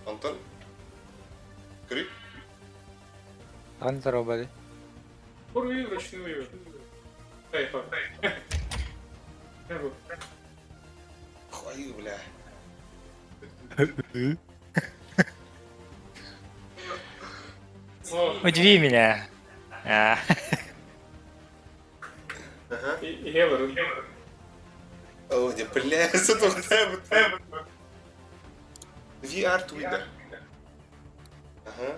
Anton. Крик. Антер обади. Бурую вручную. Тайфа. Хваю, бля. Удиви меня. А. И Геллер. О, де, бля, це то в тебе. VR Twitter. Ага.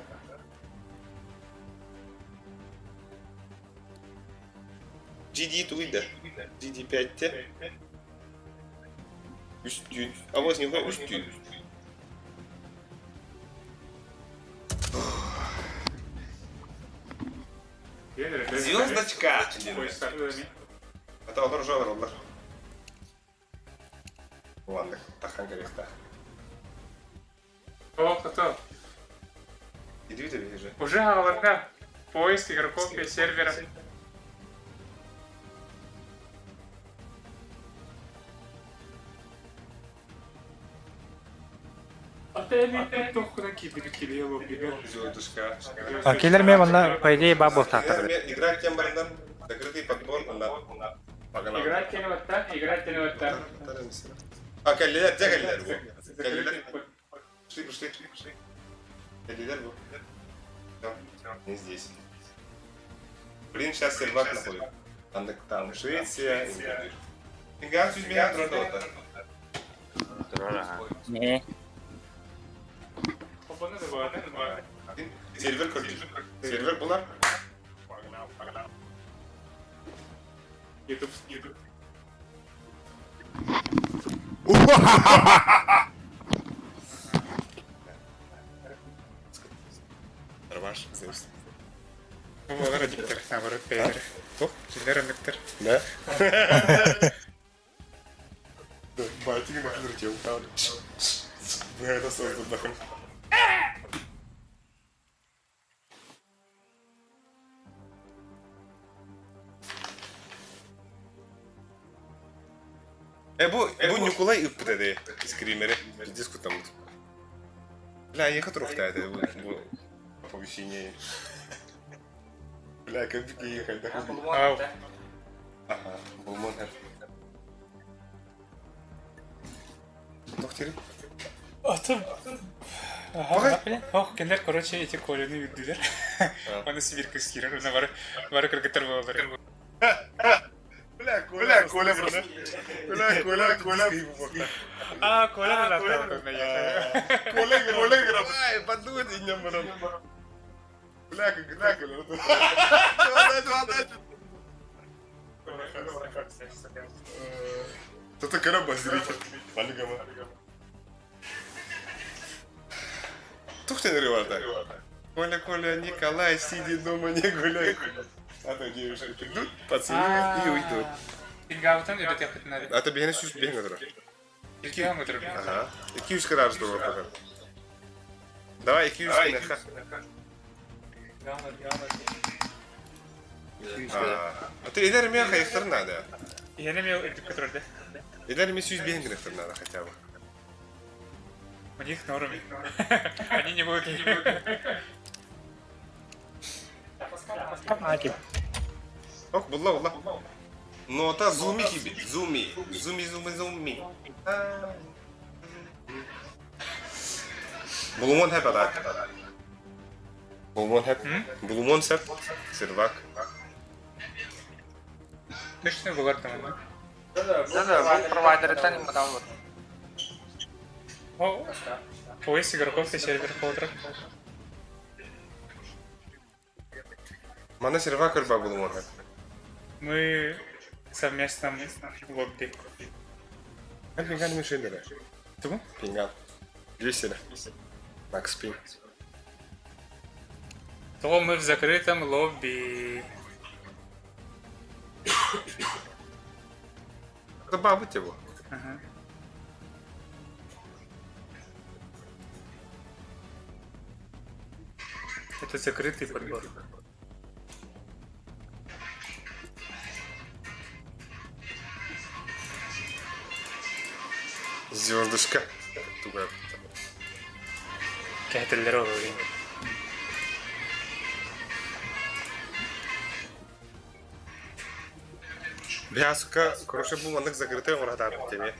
GD Twitter. GD 5'te. Üstün. Ama sen koy üstün. Звездочка. Это олар жолар олар. Ладно, тахан керекта. О, кто? Иди ты бежи. Уже аларда. Поиск игроков и сервера. Звездочка. Акилер мен бана по идее бабу тахтар. Играть тем барандан. Закрытый подбор. Погнал. Играть теневатта. А, каллилер, где каллилер? Каллилер. Пошли. Каллилер был. Не здесь. Блин, сейчас сервак находит. Там Швеция. Фига, чуть меня трудно. Ne? Сервер kurdu. Server bunlar. YouTube. Рваш, завис. Bu olarak gittir. Navarık beyleri. Oh, cinler emektir. Да? Батик махнул тебя, правда? Вы это создали нахуй. Bu Николай ып dedi скримеры. Диску там. Бля, я хочу это bu оповещение. Бля, как бы ехать, да? Ау. Ага, был монтаж. Доктор. Atım. Aha, oh, kendiler Koroç'a eti kolunu yürdüler. Bana sivir kıskırır, ona var kırgıtır bu. Бля, Коля просто. Коля скрипу пока. А, Коля на я. Коля играл. Ай, подует и не мрон. Бля, как Коля. Кто-то коробок зритель. Панигама. Тухтен реварда. Коля, Николай, сиди дома, не гуляй. А то девушки придут, поцелуют и уйдут. Пингавтан идет я хоть на А то бегнешь чуть бегнешь. километр. Ага. 200 kadar durur bakalım. Давай 200 kadar. А ты иди меня хайхтер надо. Я не имел индикатор, да? Иди мне 100 бенгрехтер надо хотя бы. У них норм. Они не будут. Ох, булла. Но та зуми gibi. Zumi. Bulumon hep aday. Bulumon hep. Sirvak. Точно в там. Да, бұл провайдерден мынау вот. О, поиск игроков и сервер Холдер. Mana Sirvakırba bulumon hep. Мы совместно в лобби. Hep pingan müşendere. Ту? Pingan. 200 lira. Max ping. То мы в закрытом лобби. Добавить его. Ага. Это закрытый подбор. Звездочка. Тугая. Какая-то леровая. Бяска, короче, bu mandık закрытый он хатар тебе.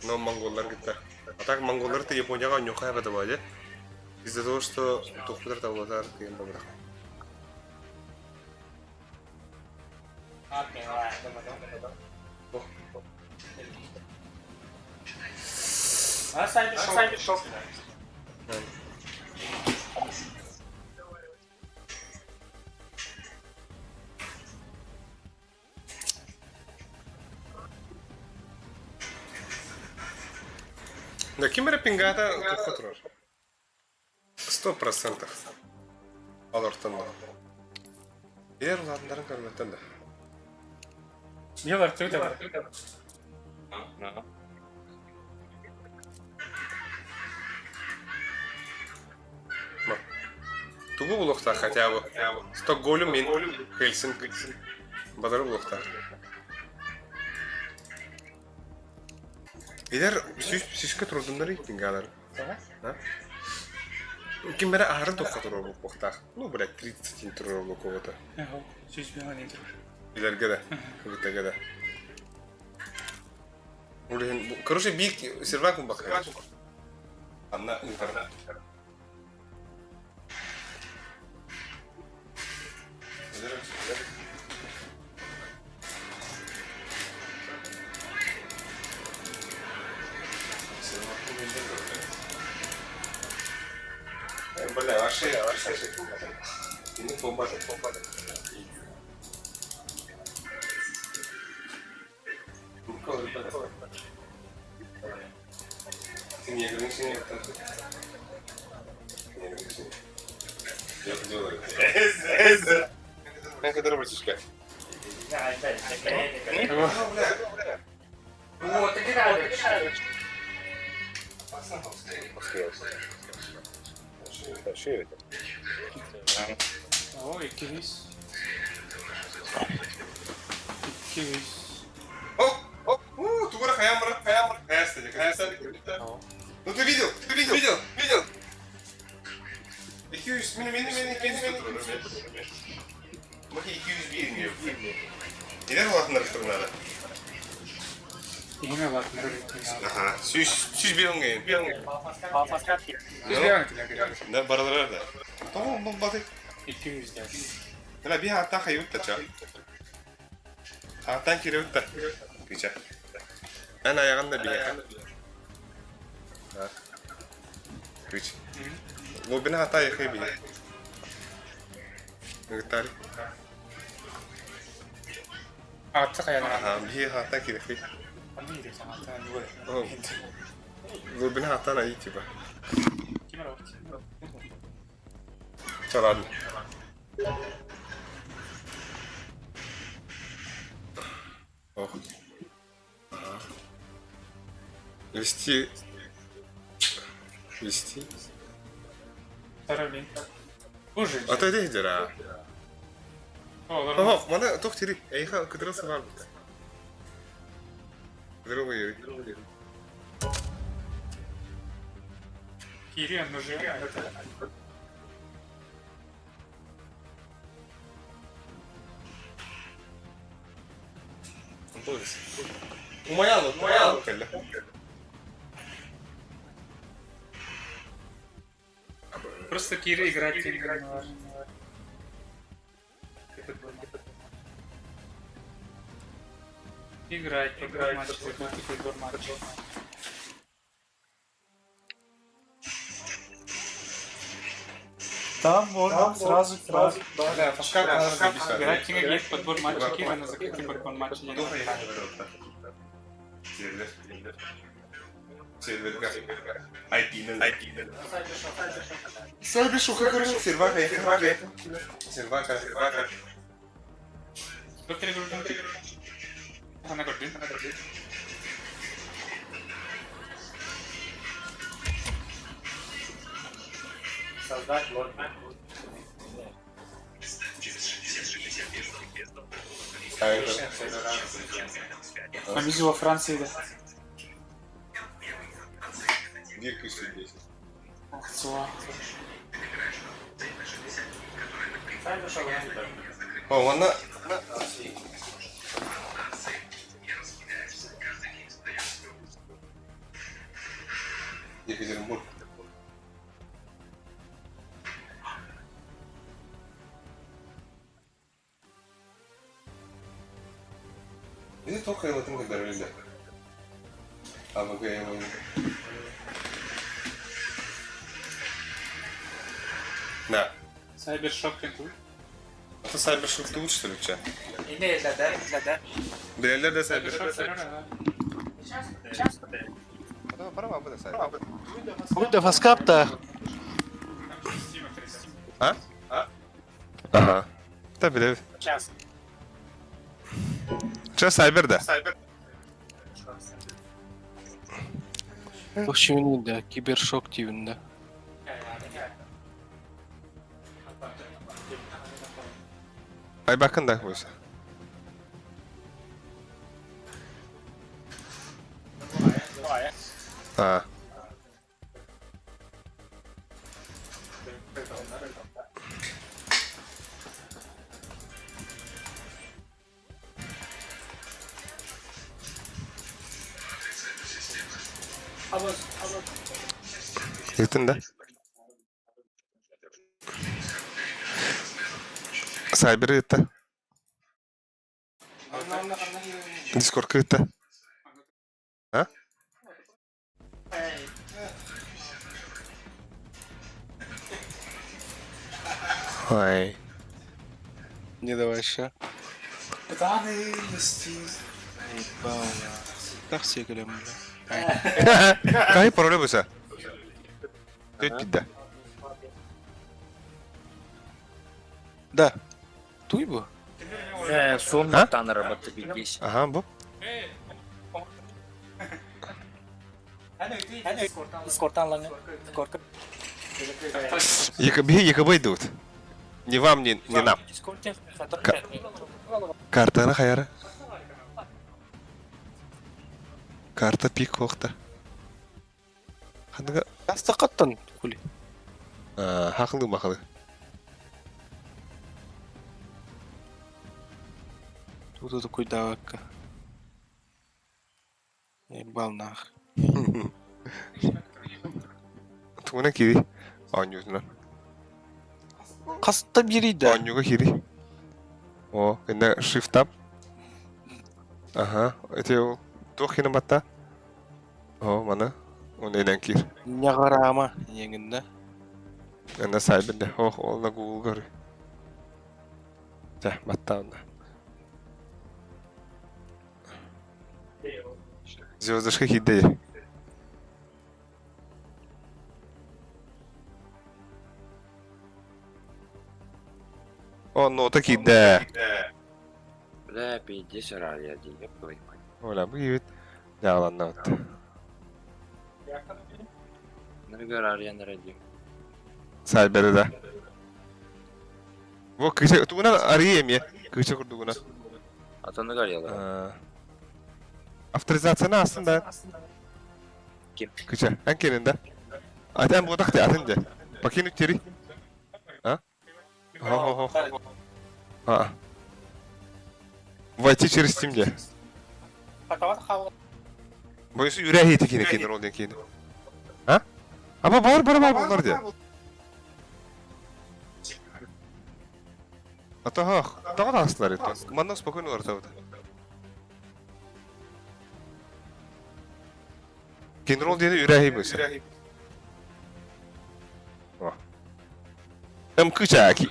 Но монголлар гитта. А так монголлар-то Японияга нюхая бада баде. Из-за того, что тухпудар тавлатар кыйын бабыра. Да кимера пингата тухка турар. 100%. Алортан да. Ер ладындарын көрмөттөн да. Делар туда. Тугу булукта хотя бы. Стокгольм мен Хельсинки. Базар булукта. Идер сишке турдунları пингалар. Да? Кимера ары тухка турар бу бухта. Ну, блядь, 30 турар бу кого-то. Ага, чуть бегал Илерге да. Кыгытага да. Улен, короче, бик серваком бакай. Анна интернет. Бля, вообще. Не помбата. Ты не ограничение. Я делаю. Как это работишка? Вот, иди надо. Ой, кивис. Тугора хаямра. Ну ты видел? İki Gider olanlar turnada. Имя ладно. Aha, süz bir ongayın. Паспаскатки. Da baralar da. Tamam, bu batı. 200 Hala bir hatta hayut da çal. Hatan kiri bitti. Güzel. En ayağında bir yer. Ha. Güç. Bu bina hata yakıyor bir yer. Ngerti. Attık yani. Aha, bir hata kiri. Anne yedek sana attık. Oh. Bu bina hata na iyi tiba. Kime bak? Çaradın. Oh. Listi. Listi. Тарабин. Уже. Ata değil jara. Olur. Oh, mana toh tiri. Eyha kıdırası var burada. Kıdırı bu yeri. Кириан уже. Umayalım, umayalım. Просто Кири играть не важно. Играть, подбор матча, закрытый подбор матча. Там можно сразу. Да, пускай она записала. Играть не есть подбор матча, Кири на закрытый подбор матча. Не нужно. Sabe şu kadar Sirvaka, Sirvaka. Кто перегружен? Она гордин. Создать лорд. Амизу во Франции, да. Bir küsür geçti. Ох, цуа. O, ona... Екатеринбург. Ini только я латынка дорогая. А мы говорим... Да. Сайбершок кенту. Это Cybershock лучше, что ли, в чат? Yine izledi. Değerler de Cybershock. Cybershock. Para bu da Cybershock. Буде фаскапта. Ha? Aha. Tabii de. Час. Cyber'de. Bu şeyinde, Кибершок TV'nde. Ay bakın da buysa. Ha. Yakın da. Cyber'ı yattı. Discord kayıtta. Ha? Ой. Не давай ще. Пацаны, Ебала. Так сигалем, бля. Кай пароль буса. Төт бидде. Да. Туй bu. Сонлуктан работы бегись. Ага, bu. Дискордтан лаңы. Якобы идут. Ни вам, ни нам. Картаны хаяры. Карта пик хохта. Хандыга Яста каттан кули. хақылы мақылы. Тут это куй давакка. Ебал нах. Туна кири. Анюзна. Каста бири да. Анюга кири. О, енді shift up. Aha, öte ol. Tuh yine batta. Oh, mana? O neden kir? Ne karama yenginde. Anda saybinde. Oh, olna Google gör. Teh, batta onda. Звездочка кидає. О, ну так іде. Бля, иди сюда, я ёб твою мать. Оля, бывает. Да, ладно, вот. Навигар Арьян Радим. Сайбері, да. Во, кыча, тугуна арыйем я. Кыча курдугуна. Ата Навигар яла. Авторизацияны aslında. Kim? Kıça, en keninde. Atan bu dakti atınca. Bakın üteri. Ha? Ho. Ha. Войти через Steam'de. Boyusu yüreği tekini kendir oldu kendi. Ha? Ama var bunlar diye. Ata ha, daha da aslar etti. Mandan spokojno ortavda. Kendir oldu diye yüreği bu. Oh. Kıçaki.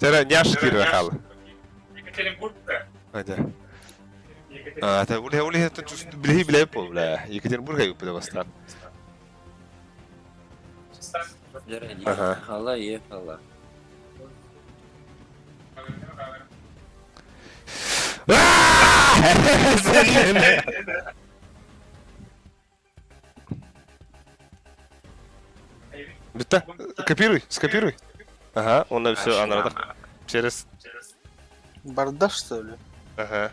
Tera nyash kirve kal. Hadi. Ta ule tu bile po bla. Yekaterinburg ayıp da bastan. Ага. Хала ехала. Bitti. Скопируй. Ага, он все анладык. Через. Бардаш, что ли? Ага.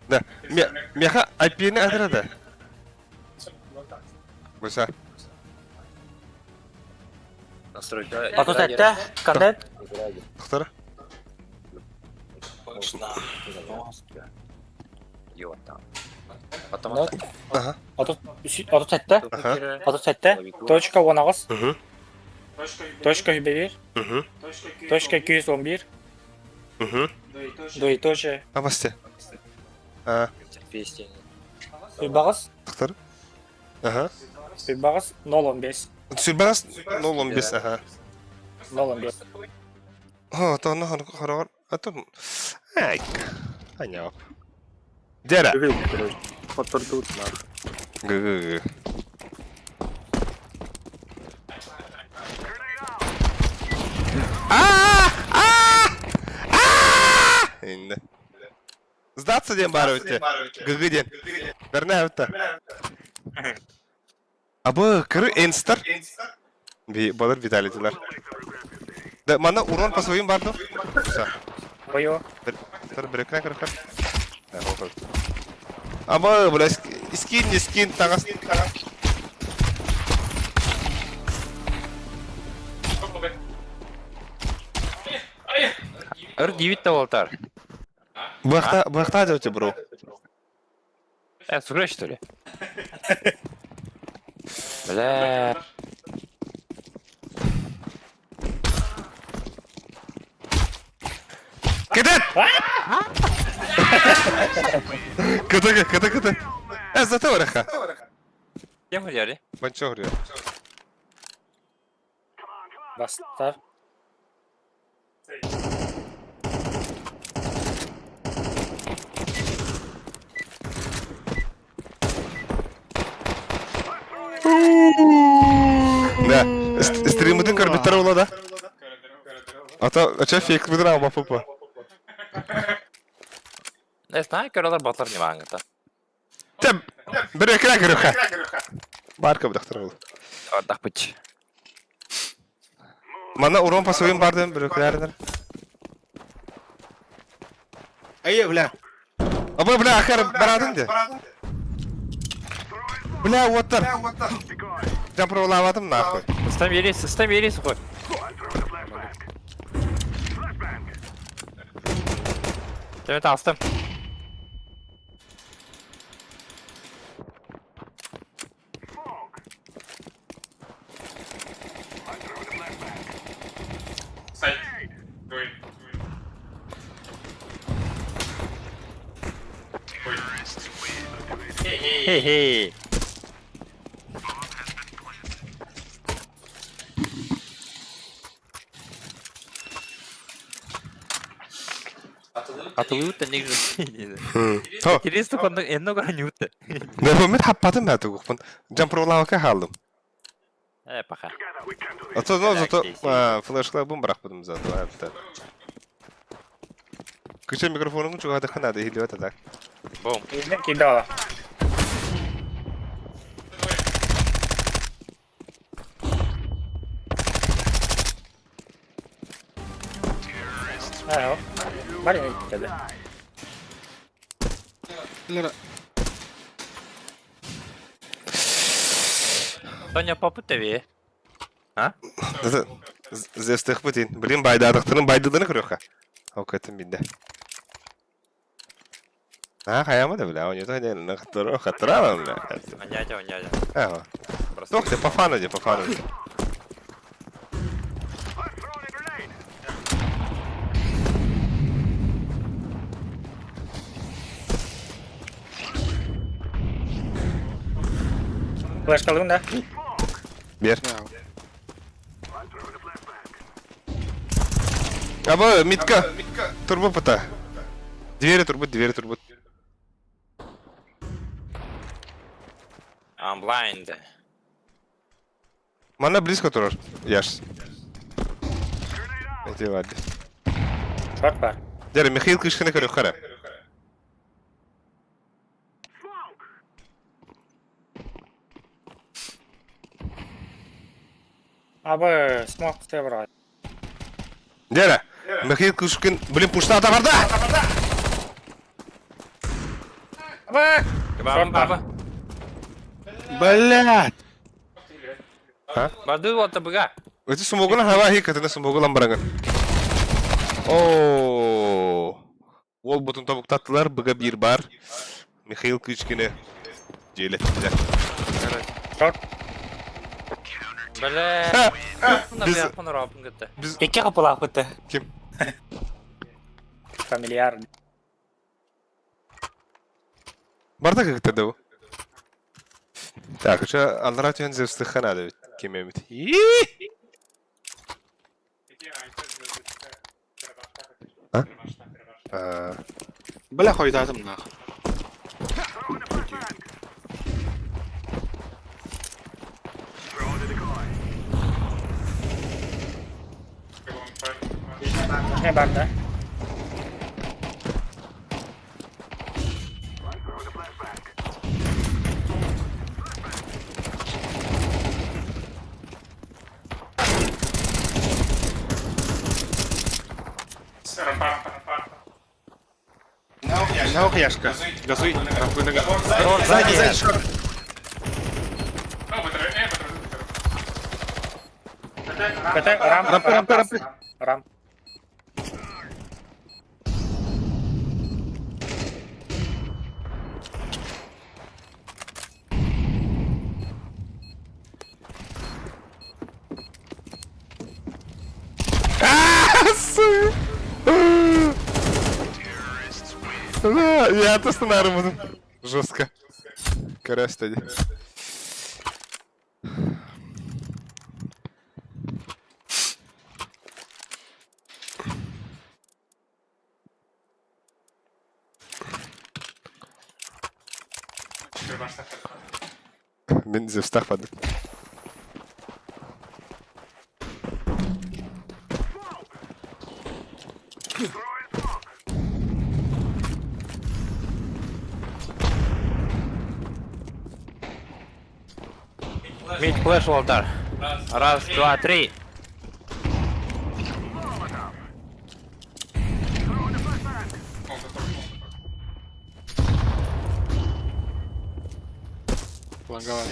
Да. Меха IP-ni адырады. Буса. Настройка. Ото сәтті, кандет. Тоқтар. Yok tamam. Atama. Ага. Ото сәтті. Ага. Ото сәтті. Точка 19. Мгм. Точка 101. Мгм. Точка 211. Мгм. Двоеточие. Абасте. А, Песня. Сүйбағыз. Тоқтар. Ага. Сүйбағыз 015. Сүрбәс 015, ага. 015. Ha, tanrı harar. Atam. Ay. Anyap. Dere. Gı. Indi. Сдаться ден бары өтте. Гыгы ден. Берне өтті. Абы кыры энстер. Балыр виталитилар. Да, мана урон по своим бардов. Все. Ой-ой. Bir ekran kırıklar. Ama böyle skin takas. R9 волтар. Bu yakta hadi öte bro. Сыграй что ли? Бля. Кыдык! Кыдык. Зато вараха. Кем гуляли? Банчо грıyor. Бастар. Да. Стримдин карбиттер ola da. Ata açar fake midir ama papa. Не знаю, королар батлар не маңында. Tem. Bir ekran kırıkha. Barka bir doktor oldu. Отдах быть. Mana urон по своим бардым bir ekranlar. Ай, бля. Aba bla akar baradın de. Bla water. Jumper olamadım nahkoy. Ставь ерис, хоть. Тебе тастым. Хе-хе. Атылы үтті негізі дейді. Ho. Интересно, кондо энно гана не үтті. Нефомет хаппадым я тугуппун. Жампырлаука халдым. Паха. Ото ну зато флешклабым брахпадым зато хапта. Кыча микрофонун чугада ханада хилиот так. Бум. Кидала. Ао. Бari кеде. Лера, Тоня попы тебе. Зестых путин. Блин, байдадыктын байдылыны көрөка. Окетим бидде. Хаямады бля, он это не хатра, бля. Онядя. Ага. Токте по фану. Флешка лунда. Бер. ja. Аба, митка. Турбо пыта. Двери турбут. I'm blind. Мана близко турар. Яш. Эти вады. Шорт бар. Дер Михаил кышкыны көрөк кара. Абы смок істе бар. Дер Михаил кышкын, блин, пушта ата барда. Абы! Баба. Блядь! Баду вот бага. Эти сумогуна хава хикатына сумогулан бараган. О. Ол бутун табуктаттылар, быга бир бар. Михаил кычкыны желеттилер. Шорт. Бля. Biz- Biz панорапын гытты. Екі қапылақ бітті. Ким? Фамильяр. Барда как это дау? Так, уже Алратион зевстых ханады кемемит. Бля, койдадым нах. Не бар да? На ухяшка. Газуй. Сзади, шорт. КТ, рампы. Рам. Я то станарым жестко. Карастади. Мен зевстах падым. Мид флеш волтар. Раз, два, три. Фланговал.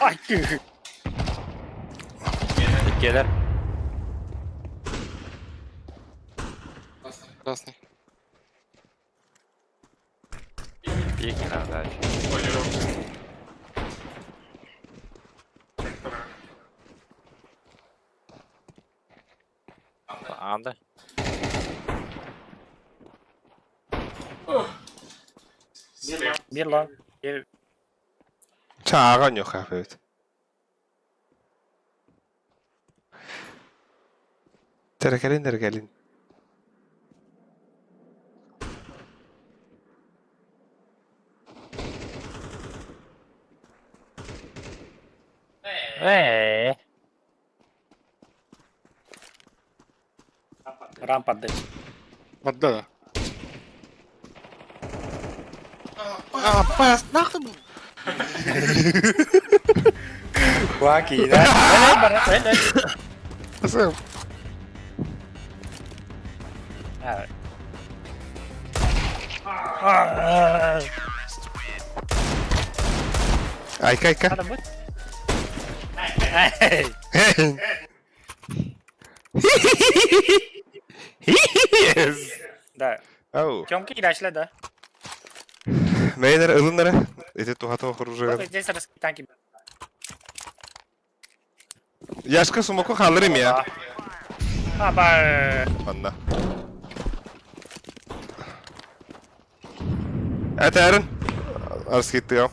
Ай, ты. Келер. Красный. Їхні нам далі. Anda. Bir long. Bir Çağıran yok hafif. Terkelin. Rampa десь. Отда да. Пас, нахуй. Guaki, да? Öyle. Nasıl? Evet. Ayka. Hadi bu. Hey. Yes. Да. Oh. Тёмки дошли, да? Beyler ılınlara. Eti tuhata okurur. Вот здесь раскитанки. Yaşka sumoku kaldırayım ya. Аба. Anla. Eterin. Arız gitti ya.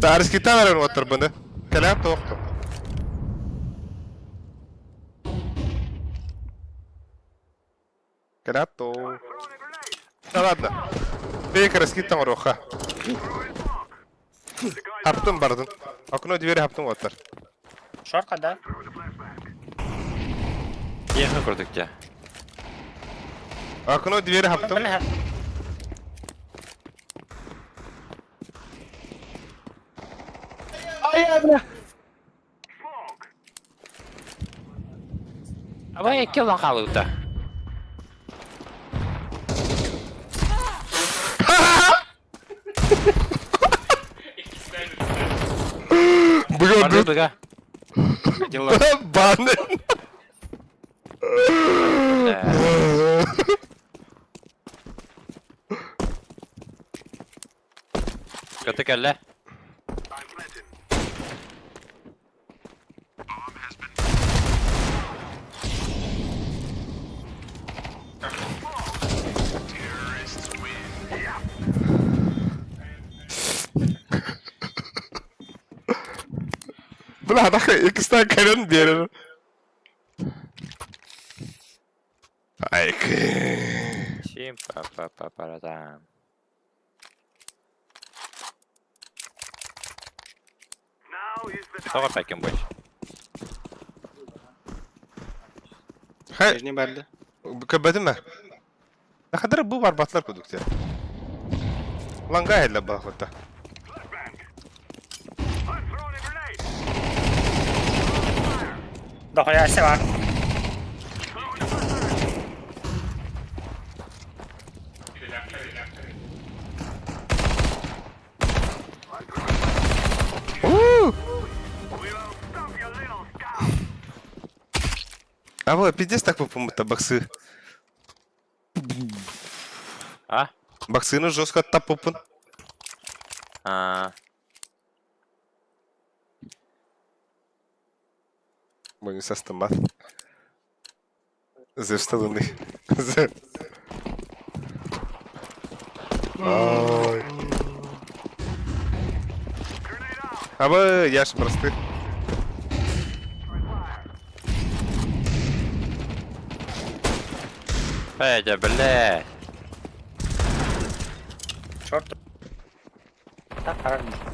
Da arız gitti verin otur bunu. Kelam toğuktu. Kelam toğuk. Ладно. Бейк арыз gitti роха. Haптın bardın. Okunu двери haптın otur. Шорка, да? Їхні продукти. Окно двери haптın. Бля. Ama iki olan kaldı da. Bu Hadi gördün. bıga. Bana. Kötü kelle. Bırak da ikisinden kayın diyelim. Ayk. Чим па-па-па-парадам. Sonra pəkin boş. Hay, Нижний бәлді. köpedin mi? Ne kadar bu var batlar kuduk ya. Lan gayet la bak orada. Dohaya se var. А вот, пиздец так попомыта боксы. А? Боксыны жестко тап попын. А. Bu не состамат. Зевсталыны. Ama yaş просты. Федя, блядь. Шорт. Так, хорошо.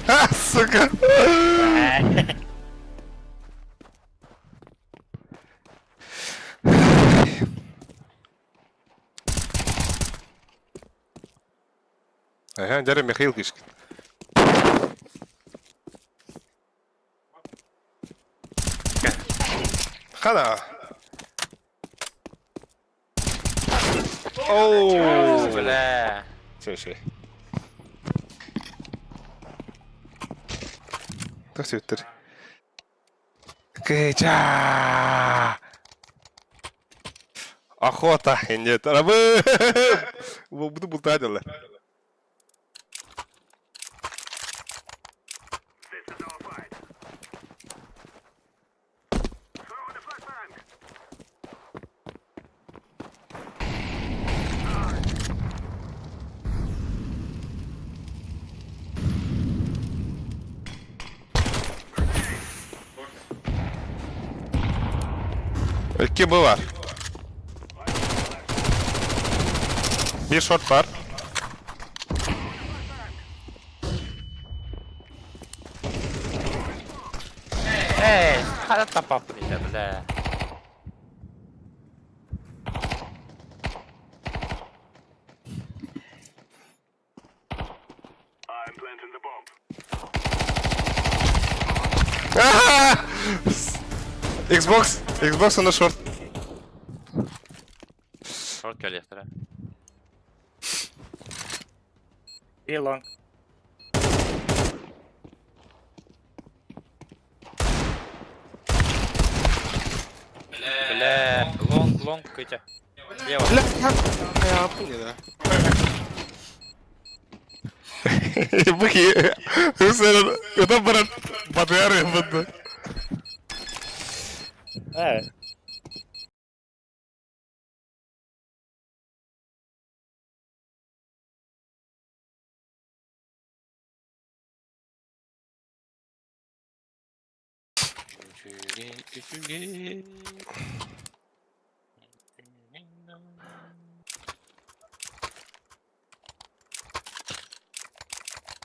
Ha, сука! Ага, дядя Михаил Кишкин. Хана! Оу! Бля. Şey. Tok süttür. Кыча! Охота, нет, рабы! Буду бултадилар. This is our fight. Throw in the flashbang. İki bu var. Bir short var. Эй, хата попрыгай, бля. I'm planting the bomb. Xbox on the short. Short geliyor efter. Bir long. Бля, long кыча. Лево. Bля, ne yaptın ya da? Bu iyi. Sen öden bana batıyor ya bunda. Evet.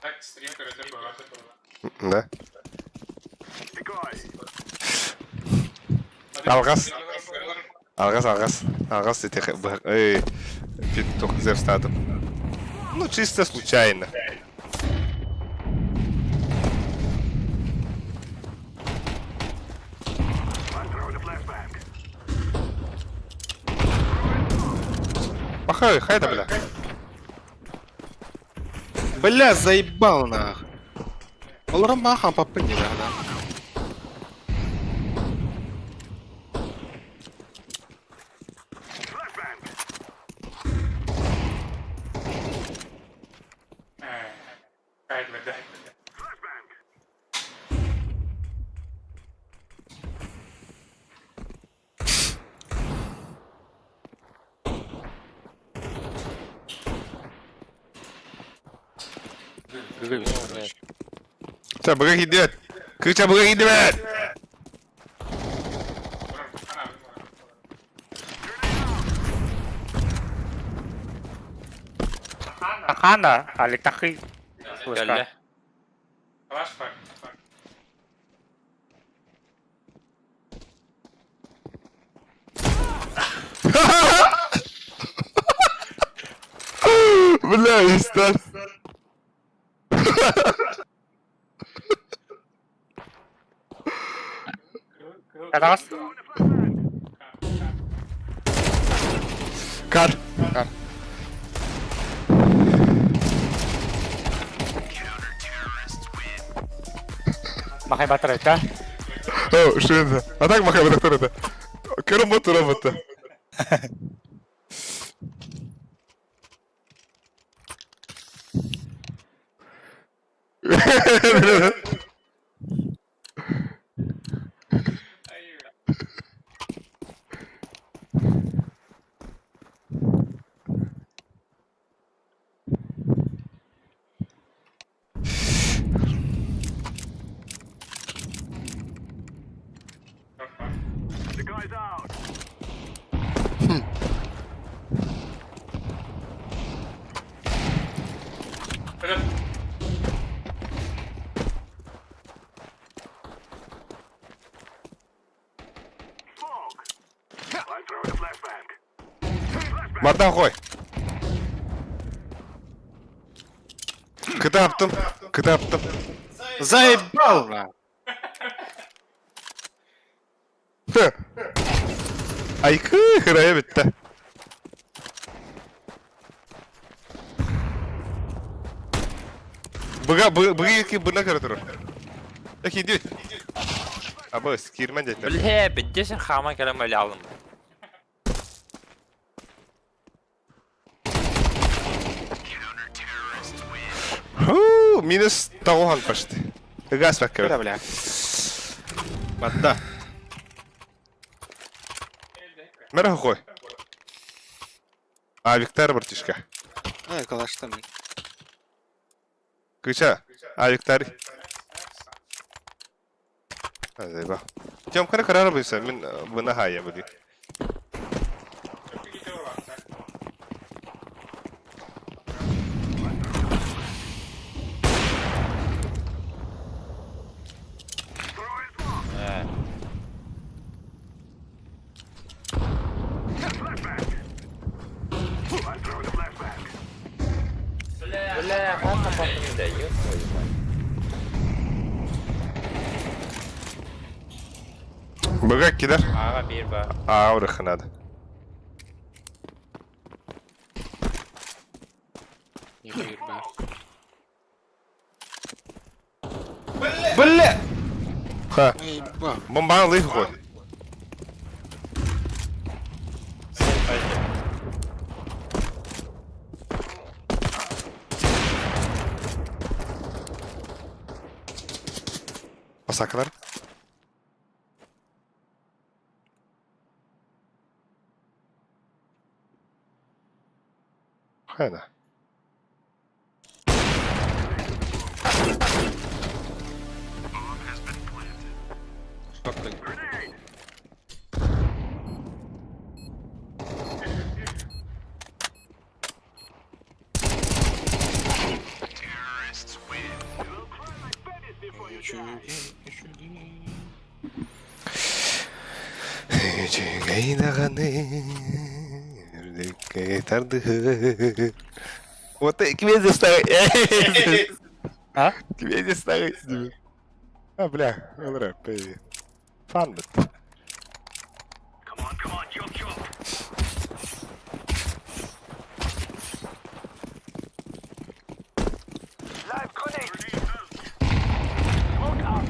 Так, стрим, короче, была. Да. Decoy. Алгас это только за статом. Ну, чисто случайно. I'm throwing the flashbang. Махай, хайда, бля. Бля, заебал нах. Олар махам попрыгай, да. Flashbang. Кайдлер, да. Flashbang. Çabuk gidiyor. Kız çabuk gidiyor. Akanda, alik takı. Geldi. Flashback. Бля, истер. Katakas. Kar. Makay baterai ka. О, что это? А так махай, вот это. Керамот робота. The guy's out. Smoke. I'm throwing the flashbang. Flashbang. Mardan koy. Kıta yaptım. Kıta yaptım. Заебал нах. Aykı hıraya bitti. Bıga iki buna kadar durur. Так иди. Абы, скирмен детler. Біле, біддесін хама келем әлі алым. Минус тоғуған почти. Газ бәк Бля, кәбір. бля. Батта. Мәрі қой. Авиктар бір тишка. Ай, калаштан. Кыча, авиктар. Hadi bak. Cam kara karar mısın? Ben buna hayır bu diyor. Біле, хатна папнюде, yok Bırak gider. Ağa bir bak. Aa uğraşın hadi. Не бир, бля. Bılle! Ha, Ай, ба. bombanı alayım koy. Masaklar. Hadi. Вот тебе здесь ставить. А? Тебе здесь ставить. А, бля, рэп. Фан. Come on, jump, jump. Live grenade. Smoke out.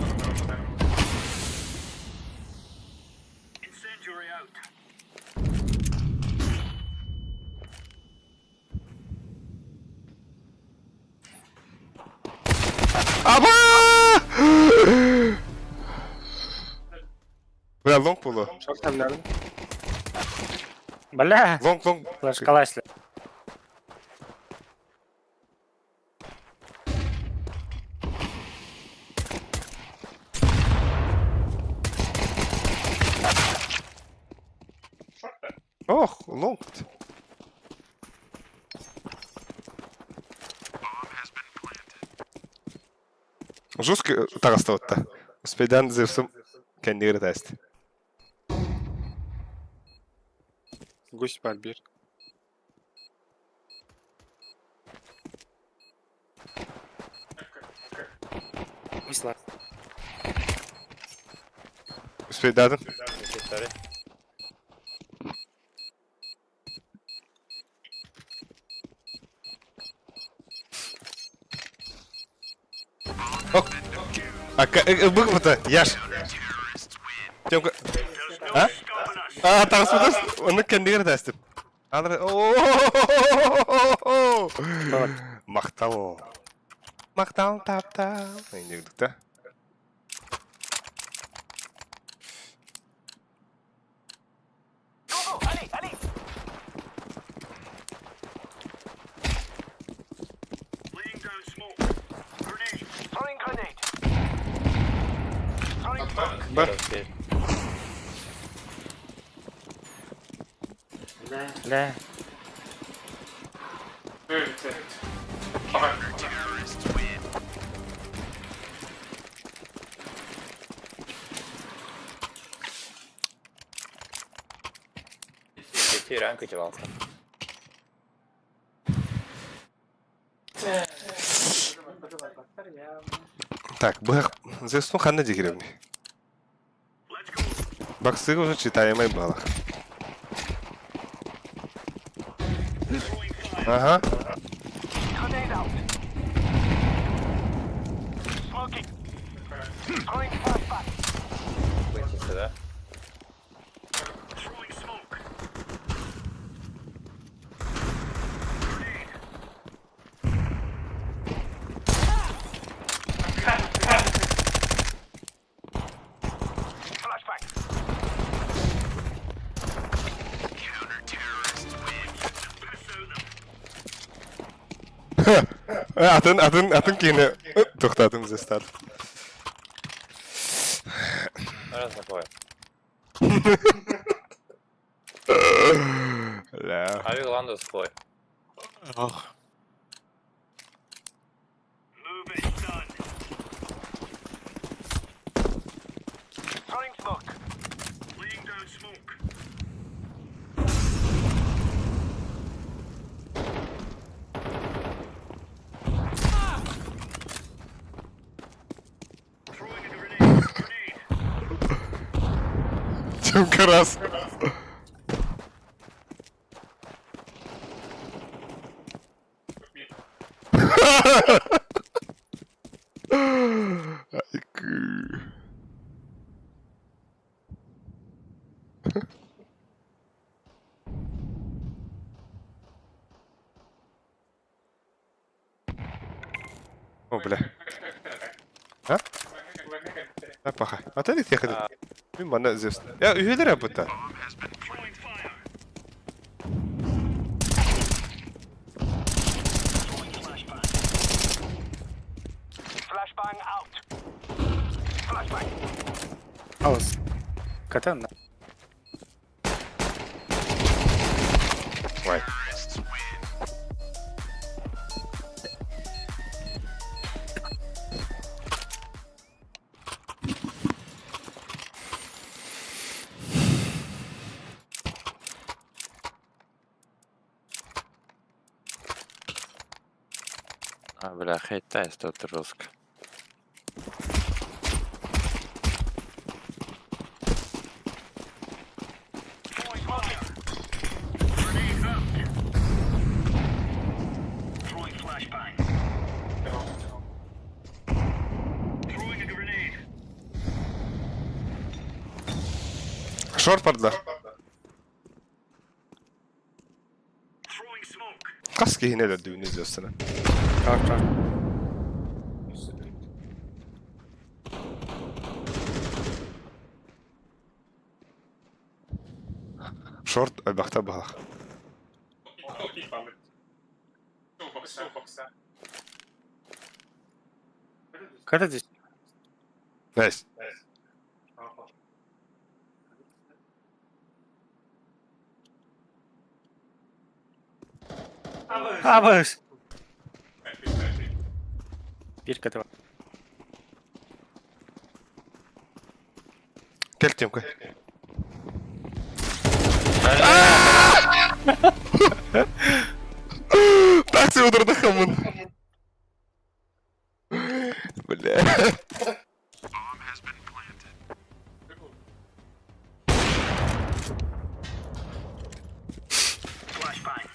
Incendiary out. Aba! Bля, long pulu. Çok temlerdim. Бля, Long. флеш калашлы. Oh, long. Жестко так осталось-то. Успейдан Зевсом kendine тест. Гусь бар бир. Мисла. Успейдадın. Ok. Bık mı Yaş. Cemka. Ha? Aa, tartışmadınız. Onu kendine testim. Anladın? Maktal o. Maktal tapta. Ne girdik de? Laying down smoke. Grenade. Throwing grenade. Throwing smoke. Bak. Бля. Evet. Geçiyor rank açıvalsın. Так, бах. Зевсом ханна дегревни. Бак сыгу уже читаемый балах. Ага. Grenade out. Smoking. Throwing flashbang. Выйти сюда. Throwing smoke. Flashbang. Counter-terrorists win. Pass out them. Atın kini toxtadım zestat. Раз такое. La. Авик ландус сплой. Ох. Move it, done. Throwing smoke. Laying down smoke. Throwing a grenade. Çok karas. Ay, kı. О, бля. Ha? Bak bakayım. Ataydık yakın. Bir bana zevs. Ya üyeler yap bu da. Throwing fire. Flashbang out. Flashbang. Aus. Katana. Vay. А, бля, хейтайс тут руск. Throwing fire. Grenade out. Throwing flashbang. Throwing a grenade. Short pardılar. Throwing smoke. Kas ki yine de düğünü izliyorsun. Так, так. Short bakta bak. Когда здесь? Nice. Абыс. Bir katı var. Gel Timka. Taksi ударды хамын. Бля. Flashbang.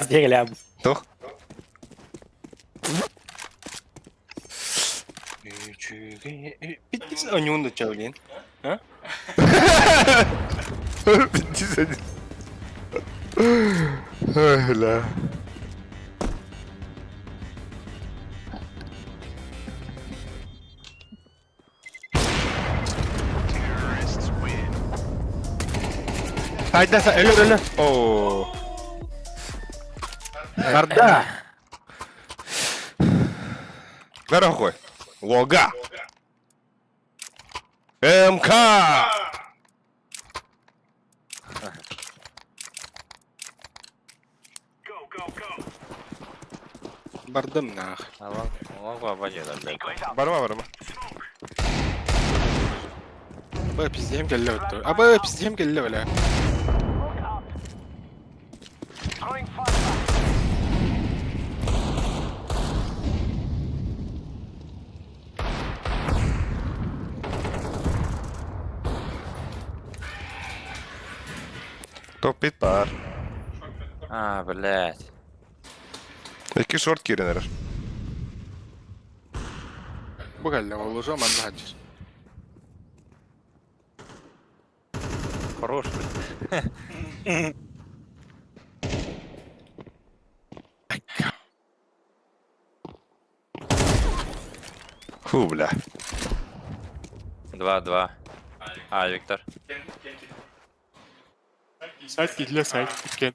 Сделали абы. Toch? Bitti oyunu da çavlin. Bitti seni. Öyle. Haydi sen ölür. Oo. Карда. Ver koy. Loga. MK. Go, go, go. Bardım nah. А вон победила, блядь. Barma. Abi pizdeyim geldi öttü. Abi pizdeyim geldi öyle. Smoke out. Throwing flashbang. Топ-пит бар. А, блядь. Iki short киренер. Буквально лужа, ман гаджет. Хорош. Фу, бля. 2-2. А, Виктор. Сайт gidiyor сайт. Gitken.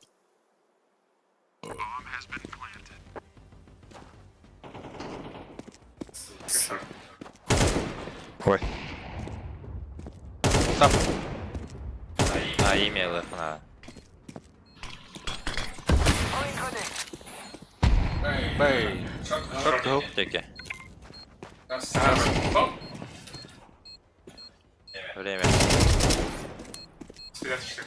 Ой. А, имейл их надо. Бей. Шорт гол. Теки. Время. Стрелять что ли?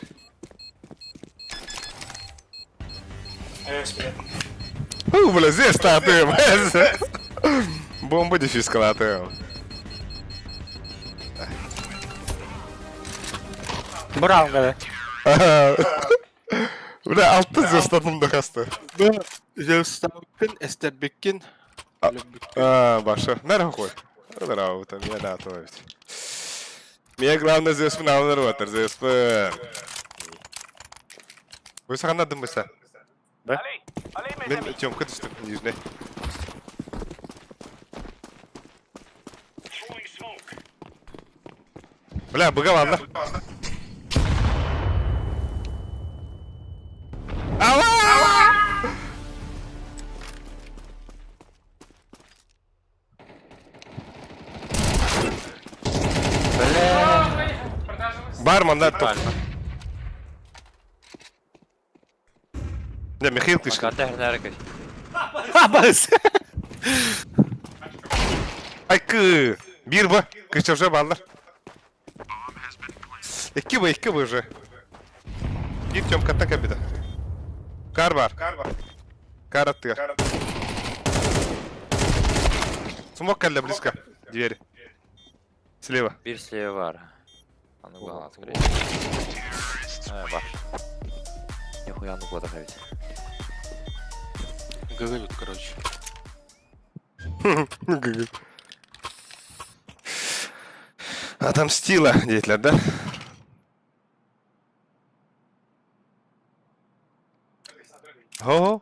Стрелять. Фу, бля, здесь статуем. Бомба дефис калатуем. Браун kadar. Бля, алтын застатым да касты. Bu Zeus'tan Esterbek'in Баша. Нервы хой. Здорово, там я да, то есть. Мне главное здесь на удар, здесь. Вы сахана дымыса. Да? Мен Тёмка düştüm yüzüne. Throwing smoke. Бля, быга ладно. Бармен, да, топ. Правильно. Не, Михаил Кышкин. Маката хернерекes. Bas. Айкы! Bir bu. Kışçavşa bağlar. İki bu уже. Git Тёмка так bir de. Kar var. Kar attı. Смог калля близко. Двери. Слева. Bir слева var. А ну главное открыть. Баш. Нихуя ну года ходить. Гагалют, короче. Отомстила, деятеля, да? Ho,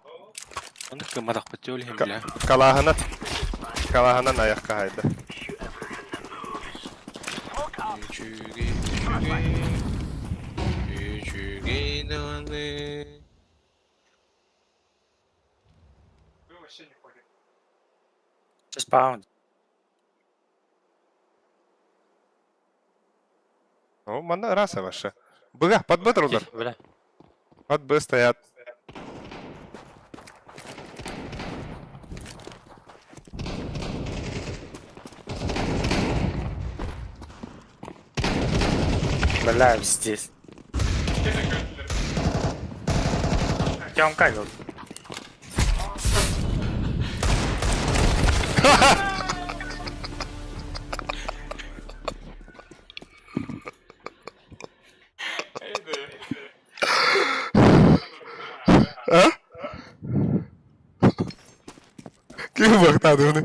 Onu kımarak batıyor bile. Kalahana ayakka haydi. Вообще не ходит. Spawn. О, мана раса ваша. Быга, под Б удар. Бля. Под Б стоят. Бля, здесь. Тёмка идет. Kim baktı adını?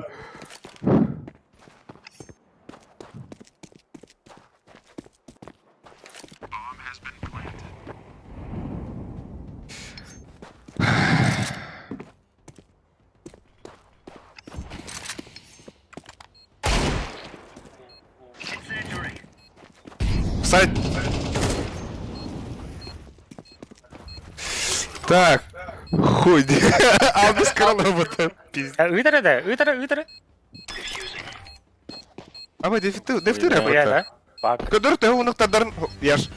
Incendiary. Сайт. Так. Хуй. А без робота. Пиздец. Ыдыры. А вы дефты Ya робота? da. Bak. Кыдыр ты уны тадарын яш.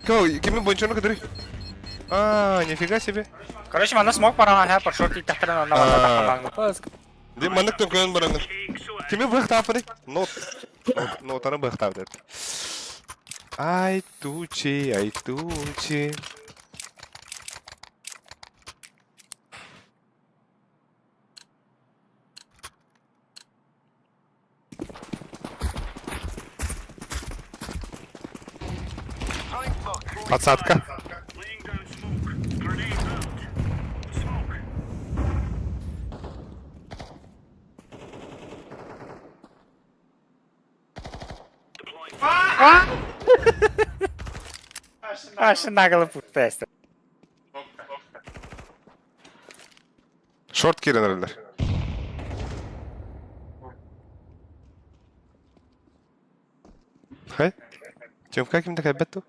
Кими бойчону кыдыр? А, нифига себе. Короче, мана смог пора, я пошел и так на Ди манык тон көн бараңын. Take so Кими быхтап ди? Нотаны быхтап дед. Ай тучи. Подсадка. Laying down smoke. Grenade out. Smoke. Deploying. Аж нагло путешествие. Short girenler. Hay. Тёмка kimde kaybetti?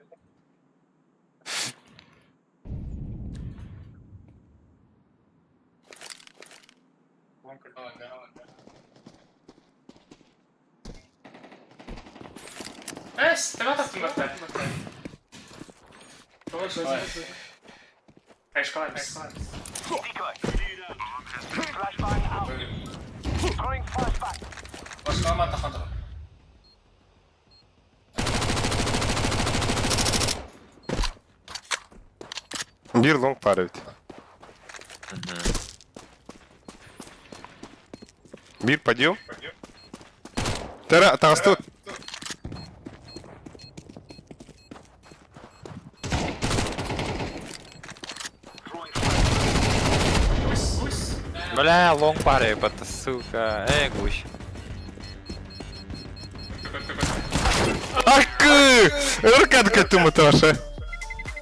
Te vaatatte mõtte. Käis kalevis. Decoy. Flashbang out. Throwing flashbang. Koska oman tahansa. Bir long var evet. Bir подъем. Тара, тасту. Throwing flashbang. Бля, лонг пара, ебата, сука. Гусь. Акы! Ыркадка туму тоже.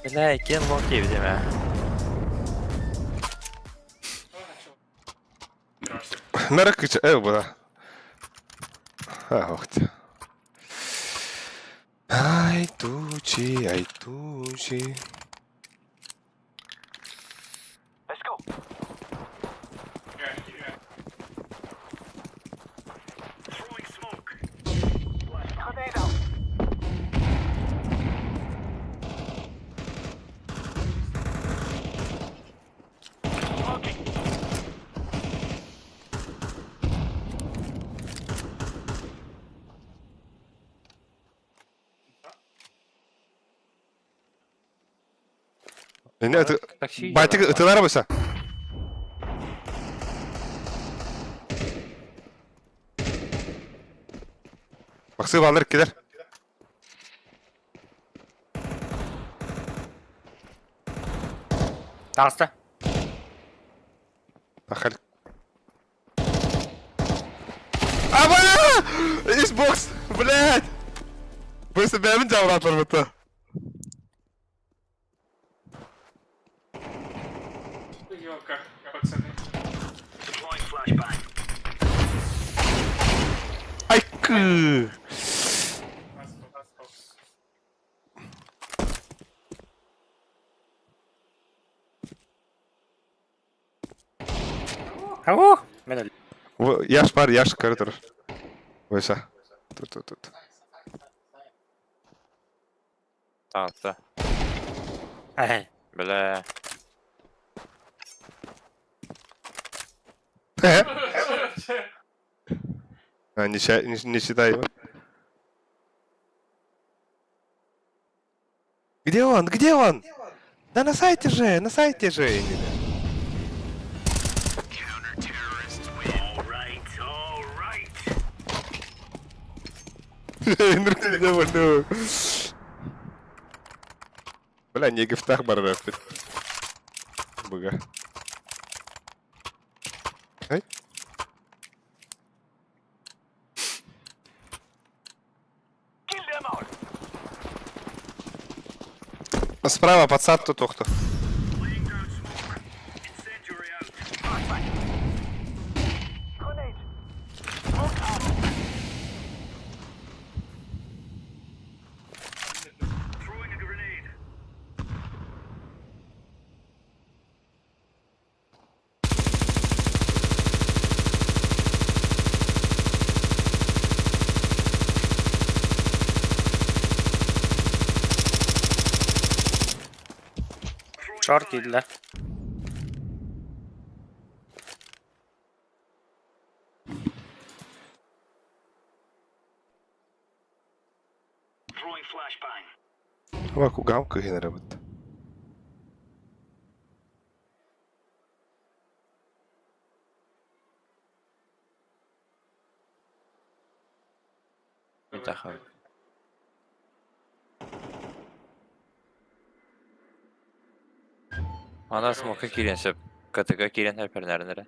Бля, кен лонг видимо. Наракыч, буда. Ох ты. Ай, тучи, ай, тучи. Let's go. Throwing smoke. Grenade out. Smoking. Ne atı? Такси. Батик, ытылар болса. Бақсы балдар келер. Тағысты. Ахал. А, бля! Xbox! Блядь! Burası benim cavratlarım это. Йока, пацаны. Deploying flashbang. Ay kı. Ау! Мен өлдім. Yaş var, yaş karı durur. Oysa. Dur. Таныста. Ай. Бля. Не считай его. Где он? Где он? Да на сайте же, на сайте же. All right, all right. Ne oldu? Бля, не гифтах баррет. Буга. Ай. Kill them all. Справа подсад тут ухту. Laying down smoke. Incendiary out. Flashbang. Grenade. Smoke out. Throwing a grenade. Шорт иdiler. Throwing flashbang. Bak o gamka yine rabat. Митаха. Ана смока киренсеп. КТК кирен хәпернәренә.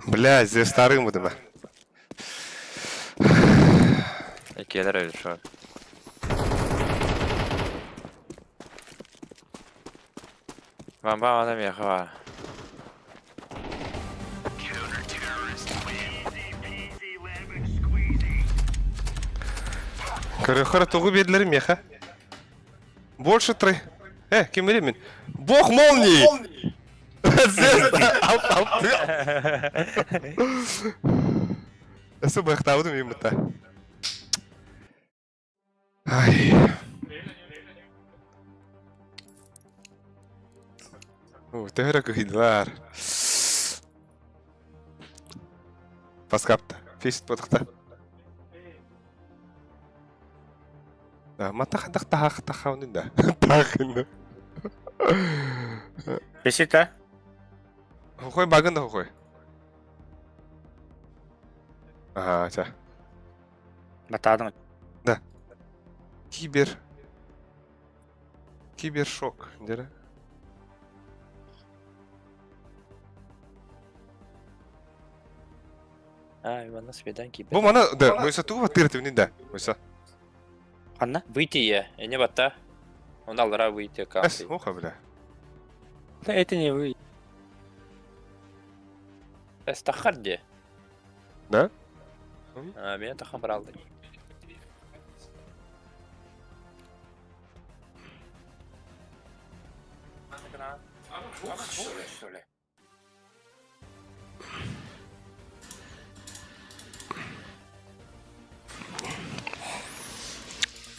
Бля, здесь старым будем. Икелер әле шо. Бамба адам яха. Короче, тугу бедлерим яха. Больше тры. Кем берем мен? Бог молнии! Эсэ байхтаудым юмта. Ай. Теграк хидлар. Паскапта. Фест потхта. Да, матахадах тахаунда. Тахында. Бесита. Хохой багында хохой. Ага, ча. Батадым. Кибершок, дера. Ивана свиданки. Бу мана да, мойса туга тыртывни да. Мойса. Қанна? Выйти я. Не батта. Он алдыра выйти Эс, кафе. оха бля. Да это не вы. Эстахарде. Да? Меня тахам бралды. Что ли?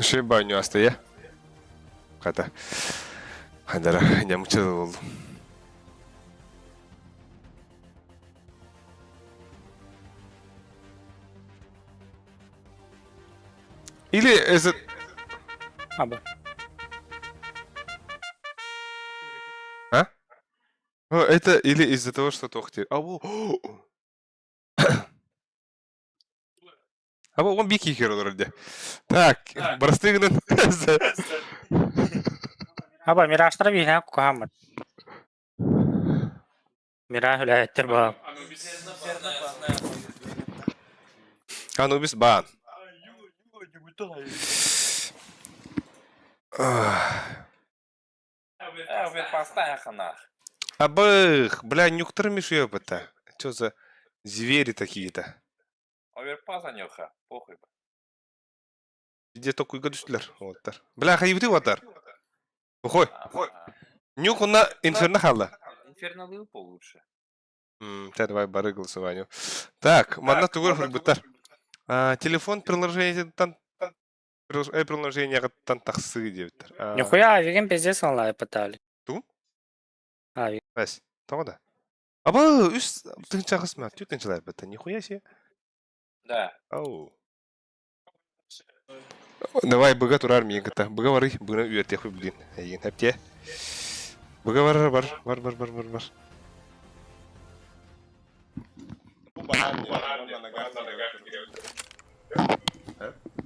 Şey banyo hasta ya. Kata. Handara, nyamçı oldu. Или это... Абы. А? Это или из-за того, что тохти. Або он бики херолорде. Так, барстыгнын. Аба мираштар бина кухамат. Мира хүләйттер ба. Анубис бан. Абых, бля, нюктер мишуя это. Что за звери такие-то? Оверпаза нюха, похуй. Где такой гадюштлер? Вот так. Бля, хайвты вот так. Ухой. Нюх он на инферно халла. Инферналы получше. Давай бары голосованию. Так, манна тугур хурбутар. Телефон приложение приложение тан таксы дептер. Нихуя, веген пиздец онлайн пытали. Ту? А, Бәс, тағы да. Аба, үс тыңчағыс ма? Тютынчылар бітті, нихуя себе. Да. Ау. Давай, бұға тұрар мен кіта. Бұға бары, бұғына үйерте қой білден. Әйген, әпте. Бұға бар.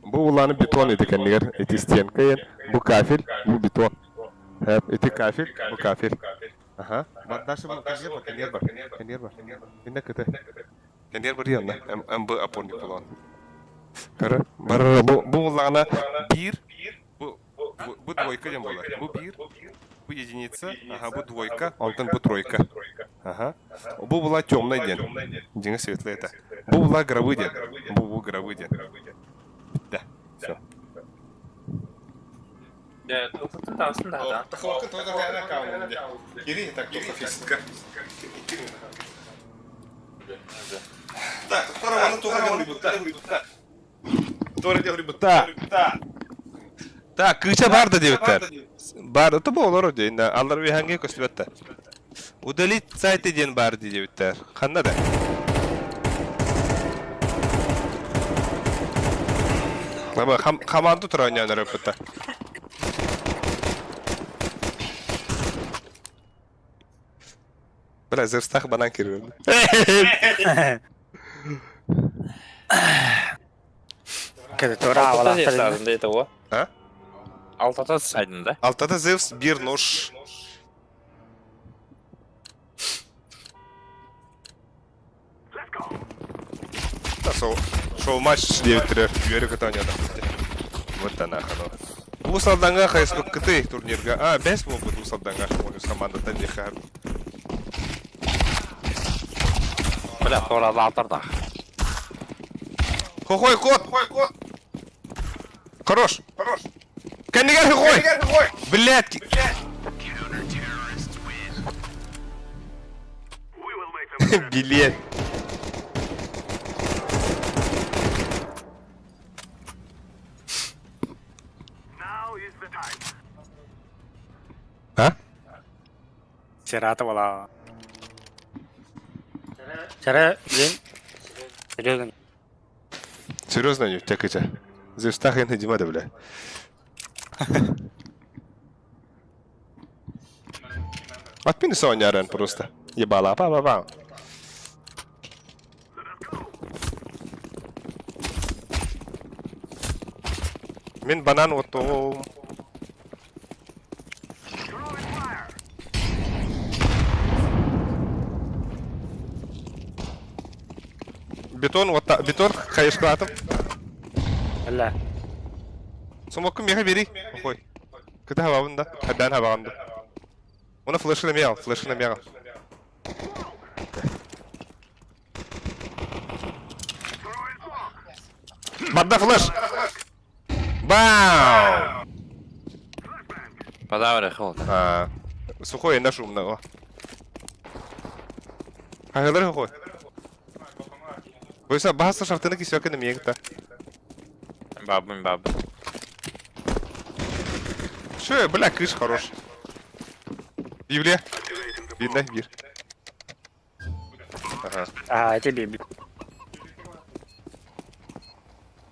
Бұл уланы бетон еді кәнігер. Эти стенка ен. Бұл кафель, бұл бетон. Эти кафель, бұл кафель. Ага. Дальше был коньер бар. Инде кете. Коньер бар yanına. МБ апорник falan. Кара. Бар bu улана 1. Bu двойка дем была. Bu 1. Bu единица. Ага, bu двойка. Антон bu тройка. Ага. Bu была темный день. День светлый это. Bu была гробы день. Bu гробы день. Да. Все. Да, только ты там да. Тахлока тоже реально камень. Ири, так только физика. Так, второго на тоже говорит, Так, кыча бар да дебеттер. Бар, это был вроде, инде. Алар ви ханге көстүбөттөр. Удалить сайты ден бар дебеттер. Кандай да? Лаба команду тура ойнонор өпөттө. Бля, Зевстах банан кирилdi. Kedi tora Altada avalar. Zevs deydi o. Ha? Altada saydında. Altada Zevs bir noş. Да, шоу матч diye bitirir. Yörük atanyada. Вот она, оно. Bu saldanга хайспык кыты турнирга. А, бес bu bu saldanга. Onu командада дехар. Бля, sonra altırda. Хохой кот! Хорош! Кандигар хохой! Блядь! We will make them Билет. now is the time. А? Serata wala. Sera, блин. Серьезно. Серьезно, не тякайте. Зевстах я Димада, бля. Отпини Сонярен просто. Ебала, па-па-па. Мен банан отом. Бетон вот бетон кайышка атып. لا. Сумокку мега бери. Охой. Кыда хабабында? Хаддан хабагамды. Оны флешына мега. Бадда флеш. Бау! Подаври холда. А, сухой на шумного. Хагалар хохой. Бойса бахаса шартына кисёка на мегта. Бабым. Шо, бля, крыш хорош. Библия. Видно, мир. Ага, А, это биби.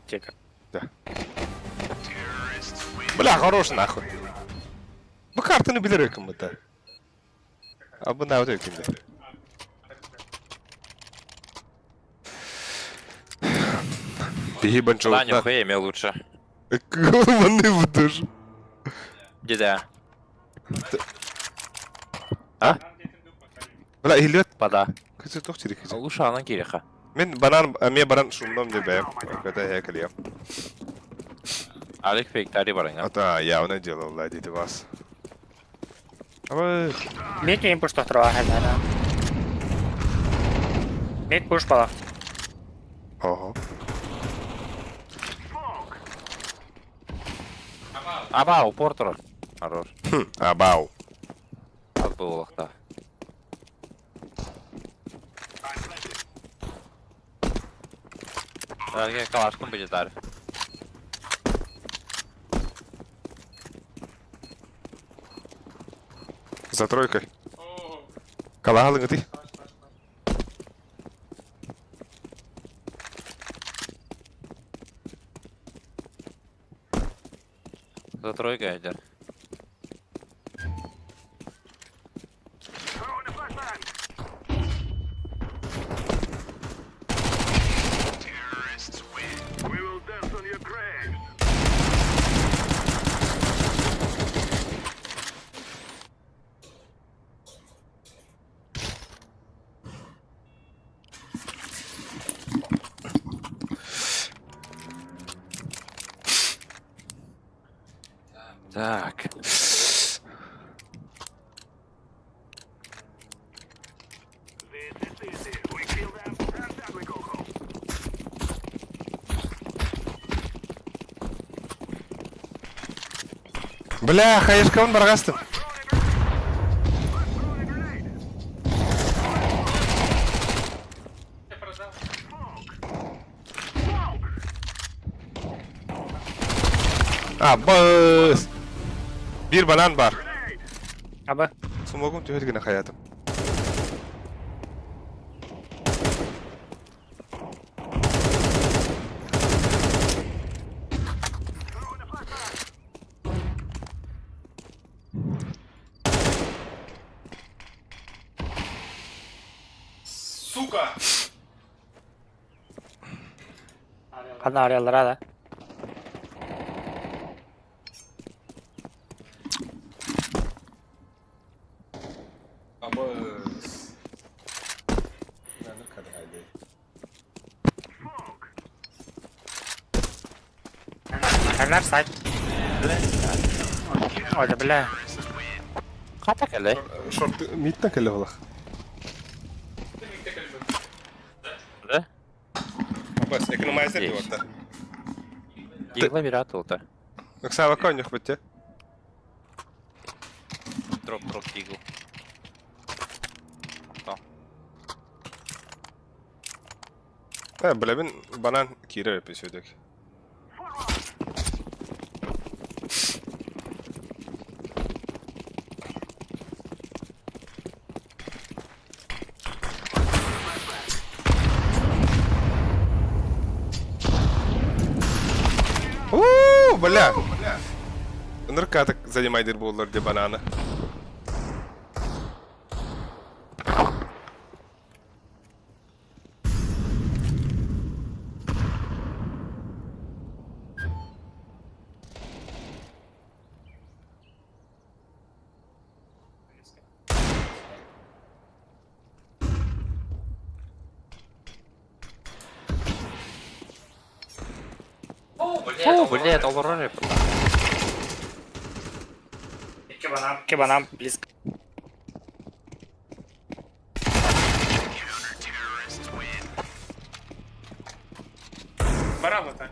Тика. да. Бля, хорош нахуй. Bu kartını bilir hükümete. Abi ne oldu hükümde? Bihi ben çok... Да, нюхай, имя лучше. Вони будеш. Где? Бля, hillet. Пода. Kızı çok çirik kızı. Лучше она кириха. Men banan şumdam diye bəyəm. Hakikaten heykəliyəm. Алик фейктари барың. Ata, ya ona делал, dedi вас. Ama... Mid impuls tuh trabaja, ¿no? Mid push pala. Oho. Аба, упор тұрыр. Хорош. Абау. Az bu olaqda. Belki kalaşkın bir cidar. За тройкой. Калагалың ты. За тройкой идет. We will dance on your grave. Так. This is easy. We kill them and then we go home. Бля, хаешкавын барғастым. Abbas. Bir banan var. Abi. Sumogum tühedgine hayatım. Hadi arıyorlar hadi. Evler sahip. Hadi bile. Katak hele. Шорт мидтен келе олах. Да? Бас, экономайзер Есть. дип атта. Игла бир атылды. Оксава конюх битте. Дроп игл. Білебін банан кирер эпизодик. Бля! Ныркатык занимайдыр болдыр де бананы. О, блядь, олорор еп. İki banam близко. Браво, так.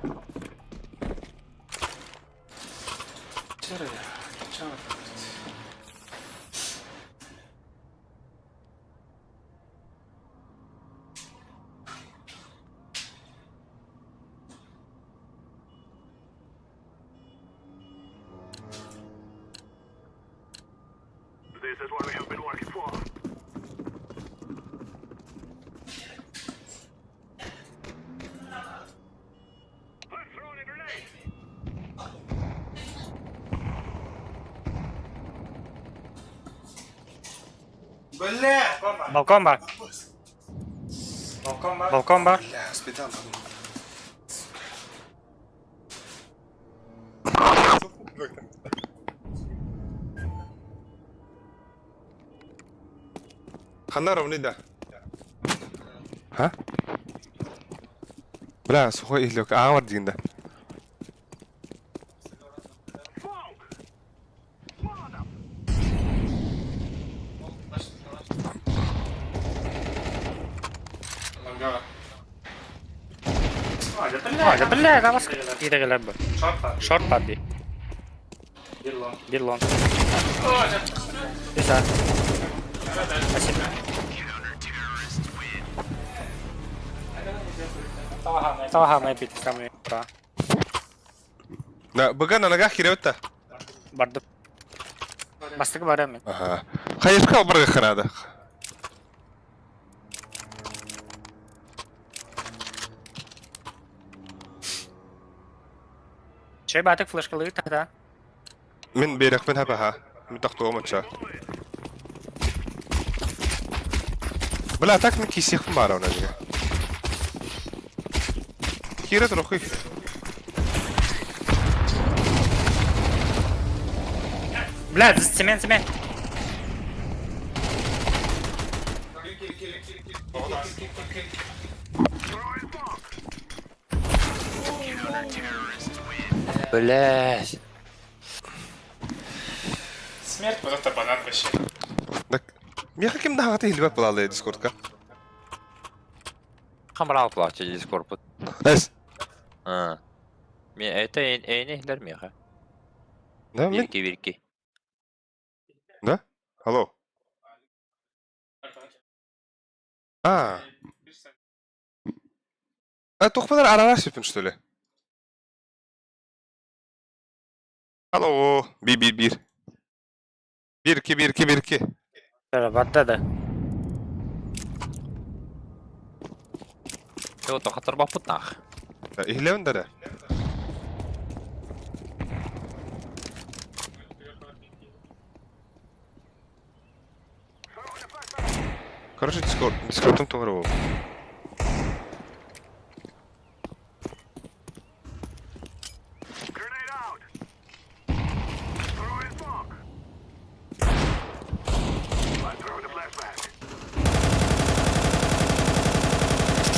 This is what we have been working for. I'm throwing a grenade. Balkon var. Balkon var. Хана ровны да. Ha? Бля, сухой иглёк, авар дигинде. Hadi bile kafası. İyi de gelir bu. Short var diye. Bir long. Bir sağ. Açayım. Tamam hamle bitti tamam. Да, бага на ногах киревта. Bardı. Bastık var mı? Ага. Хайшка барга ханада. Şey batık flashkalı tahta. Мен берек мен хапа ха. Мен тахтоо мача. Бля, так мен кисех мара она дига. Кира трохи. Бля, цемент. Блядь. Смерть, вот это банан вообще. Так. Меха ким да хаты хилбат булалы дискордка. Камера атлачы дискорд. Эс. Ha. Это эйнеhlер меха. Да, мен. Вирки. Да? Алло. А. А тухпадар аралаш yapın что ли? Алло. Bir. 1-2. Böyle battı da. Yo, то хатар бапытнах. İhlevin de. Короче, Дискордтың тоғыры ол. Grenade out. Throwing smoke. I'm throwing a flashbang.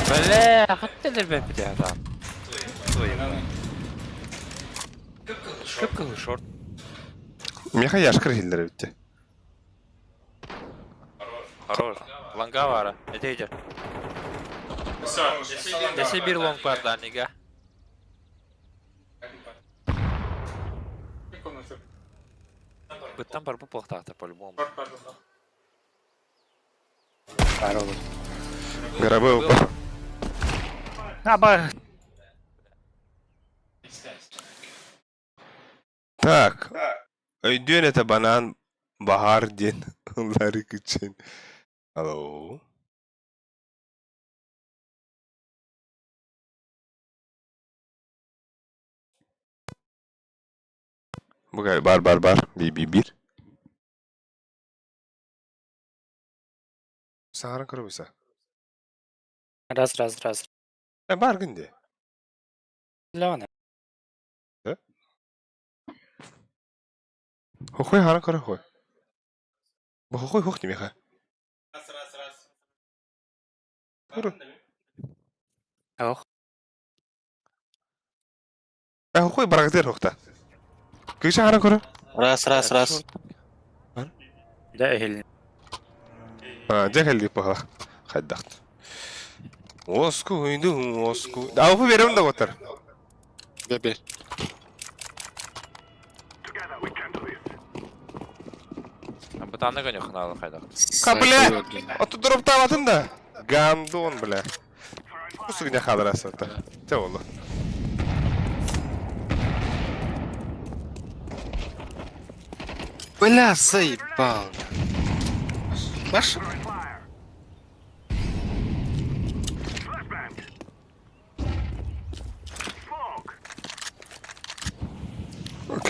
Бля, хотя дербе бите адам. Кып-кылы шорт. Меха яшкыр хиллері бітті. Хорош. Лонга вара. Этейдер. Если bir long var da niga. Быттан бар bu плахтахта по-любому. Здорово. Гарабы опа. Аба. Так. Öydüğün ete banan bahar den. Onları için. Hello. Bu gel bar. Bir. Sağırın kırmızı. Раз. Bargın de. Леона. Хуй харан кыры хуй. Bu хуй хух не меха. Ох. Хуй барагдер хухта. Кыша харан кыры. Раз. Да, эхелин. Жахалди паха. Хаддахт. Оску. Аву берем да отыр. Бебе. Together we can do this. Бытаны гоню хналы хайдах. Бля, оту дроп таватын да. Гандон, бля. Усугня хадрасы это. Те олу. Бля, заебал. Баш. Throwing fire. Flashbang. Smoke.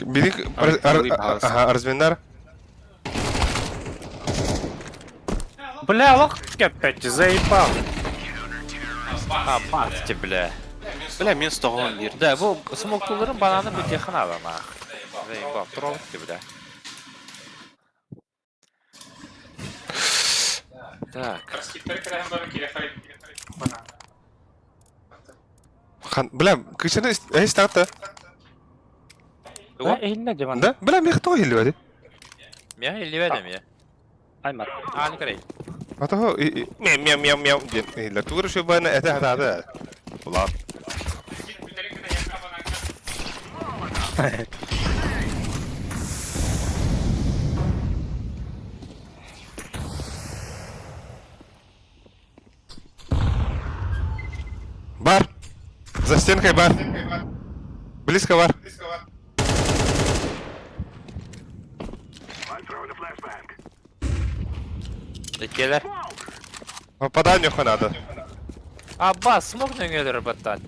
Бери разминар. Бля, лох опять заебал. Ha bastı bile. Бля, мен стоğun bir. Da bu smokluların bananı bir yakın alama. Bak trolluk gibi de. Так. Бля, кычаны эстакта. Да, eline divan. Да? Бля, мех то хилли вади. Ya 50 verdim ya. Aymat. Ali kare. Ата мяу. La tuğru şu bana ete hata. Ulan. Бар. За стенкой бар. Близко бар. I'm throwing a flashbang. İkiler. Попаданию надо. Abbas smok ne gelir battan.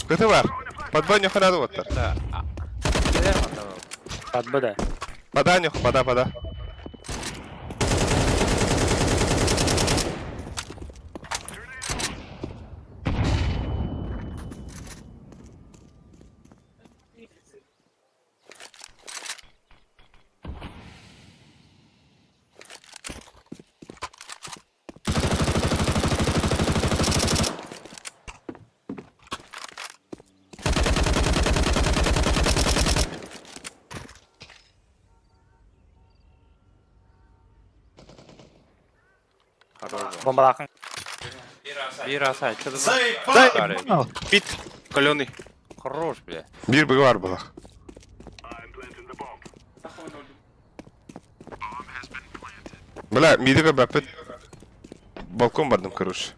Kötü var. Подбанию надо вот так. Da. Gelir mi tamam. Подбада. Пода. Бомбалакын. Bir asay çıdı. Бит. Каленый. Хорош bile. Bir bıgı var bula. I'm planting the bomb. Бля, мидіга бәпет. Балкон бардым, короче.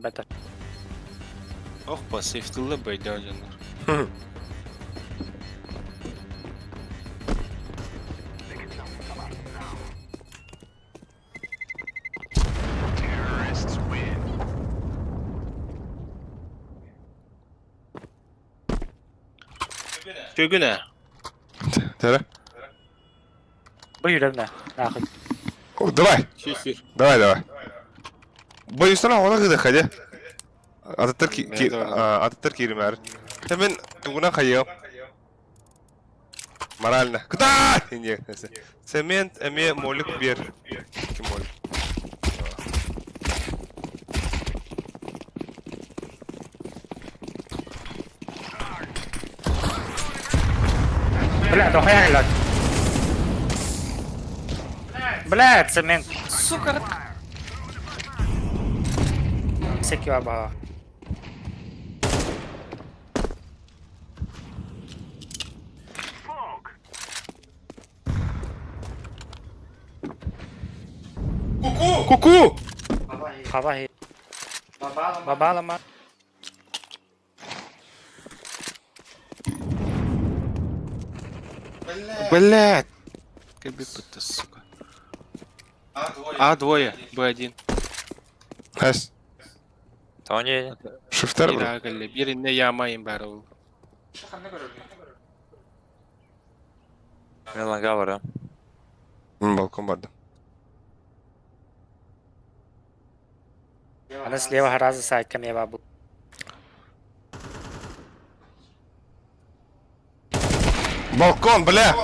Бәтер. Ох, пассивтылы бәйдәлінер. Kögüne. Tere. Bu yüreğimde. Nahil. Давай. Şifir. Давай. Боюстан ағына қыды қады. Аттар керімәр. Мен туғына қайым. Морально. Куда? Цемент әме молік бер. Кім молік? Бля, дохуя гелят. Бля, цемент. Сука. Секью аба. Ку-ку! Hava hi. Бабалама. Блядь. Кабит тут, сука. А, двое. Б1. Әс. Тони, Шифтер Bir бұл. daha geldi. Birinde yağmayın bari oğlum. мен ланга барам. Балкон барды. Она слева гораздо сайтками я бабу. Балкон, бля!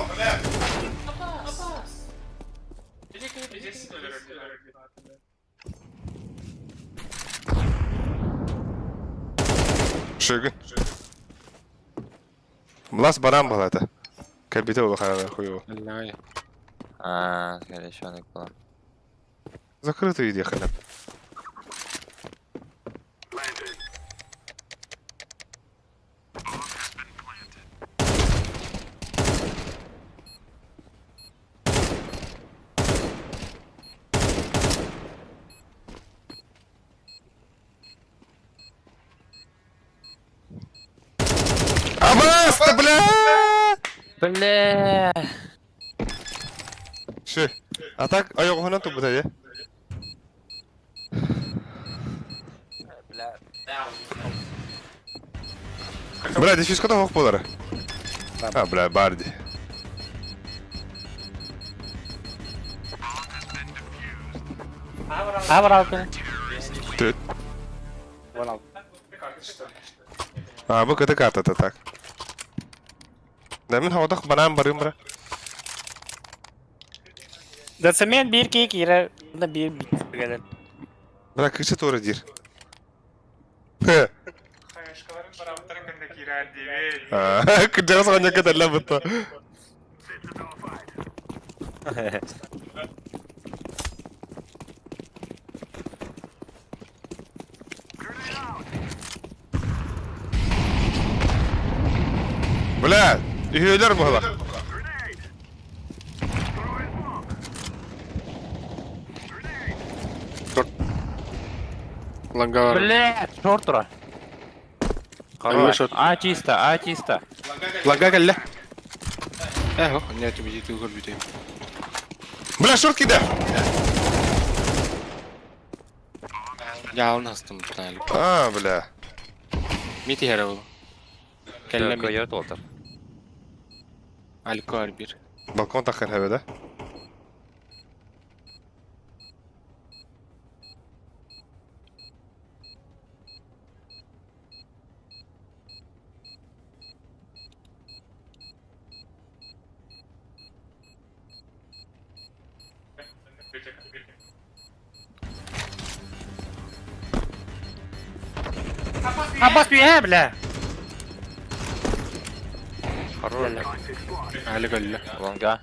Шыгын. Млас баран был это. Кабита был хуево. Vallahi. Гелешоник была. Закрытый иди хрен. Абаста, бля! Бля! Шы. А так аяғынан топ бұта, Бля, дефис қата хоқ болары? А, бля, барди. Var altı. Төт. Вон altı. А, бұл көті картата так. Да мен хавадақ банан барым, бра. Да цемент bir ki kira. Da bir gelir. Бля, кіші торы дир. Қайышқаларын барамтар күнді кирар дейбе. Күндері соған екі дәлі бұтта. Бля, үйелер бұғылақ. Langa var. Бля! Шорт тура. Хорош. Хорош. А чисто. Langa geldi. Ho, ne tu bizi tu gol biteyim. Бля, шорт киде. Ya onu hastım bir tane. А, бля. Miti her oğlum. Kelle mi? Көйер толтыр. Alkor bir. Балкон таққан хәбеді. Abbas bir he bile. Хорош. Ali geldi. Ланга.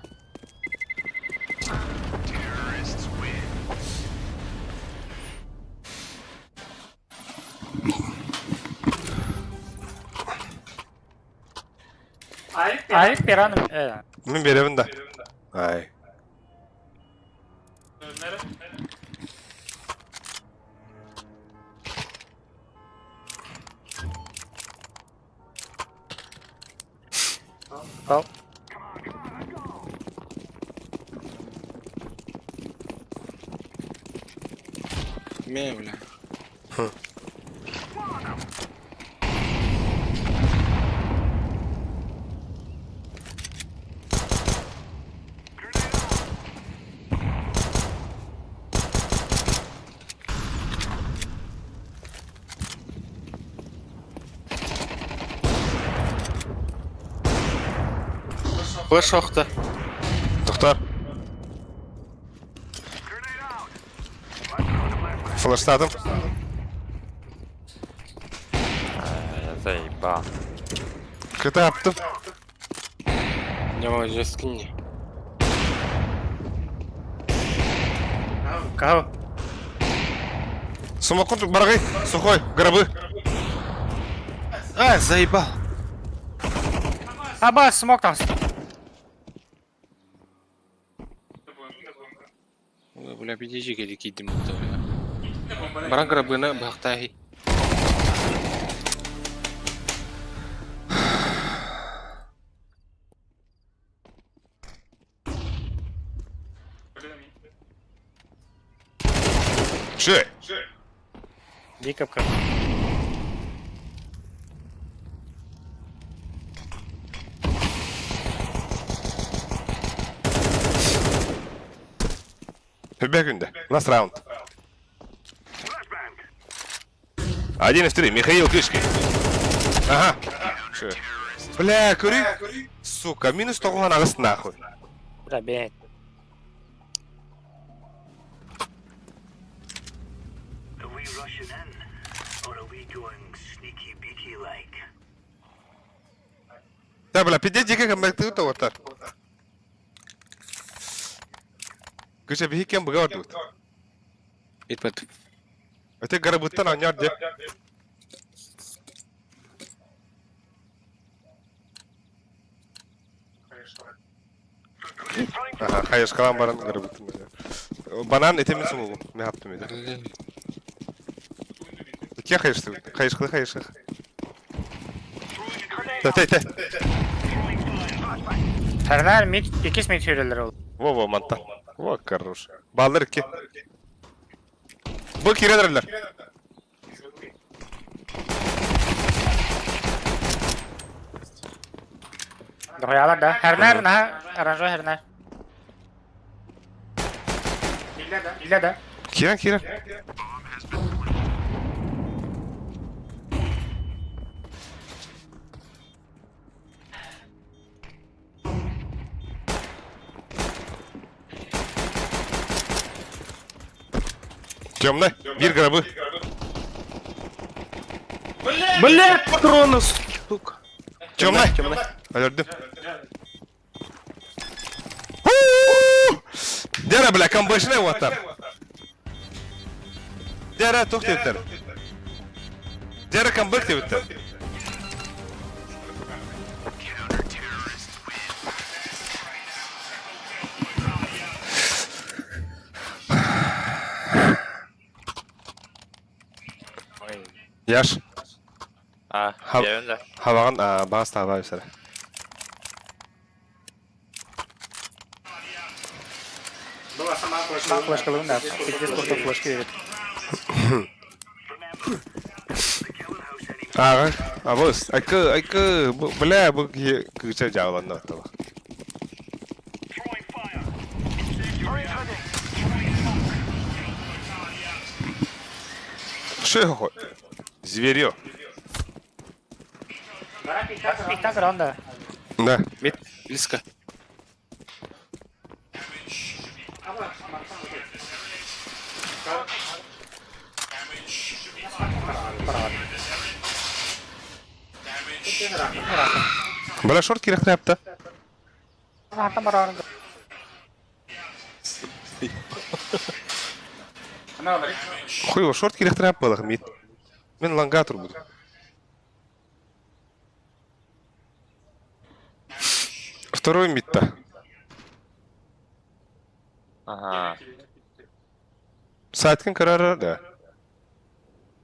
Ay bir an. Мен беремін да. Ай. Kal. Mevla. Flash şoqda. Doktor. Flashladım. Я заебал. Kötü yaptım. Не можу скинь. Кого? Сумокун баргай, сухой, гробы. А, заебал. Аба, смог там. Бля, подожди, kiedy кидим это. Баран грабыны бахтай. Şey. Дикопка. Hübbe günde. Last round. 1-3, Михаил Кышкин. Ага. Что? Бля, кури. Сука, минус 9 ағыс нахуй. Бля, бей. Are we rushing in? Or are we going sneaky beaky like? Да, бля, 5 кәмбәкті өті отар. Күші бейі кем бұға орды өт. Итмет. Өте ғарабыттан аньяр де. Ага, хайыш қалан баран ғарабыттан. Банан етемен сұң оғын. Не хаптым еді. Ке хайышты өт. Хайышқылы хайышқы. Тәй. Herler mid, ikisi mid hüreler oldu. Во, мантан. Во, хорош. Балдар ке. Бұл кередірлер. Doyalar da. Herner, naha, aranjör herner. İlle de. Kiran. Темный, bir grabı. Бля, патроны, сука. Темный. Öldürdüm. Dere bile kan başına vatar. Dere tok tevter. Dere kan bak tevter. Yaş. А, Хав- я önde. Havağın bağız tava üstüne. Bak flaşkalığın da. 8 kurtu flaşkı verir. Abos, aykı, bile bu kıça cevablandı hatta bak. Throwing fire. Incendiary Что? Зверье. İhta granda. Да. Мид, близко. Бля, шорт керек yaptı. Hatta baran. Хуй, шорт керек yapmadık mid. Men langator buldum. Второй мид-то. Ага. Сайткин kararı da.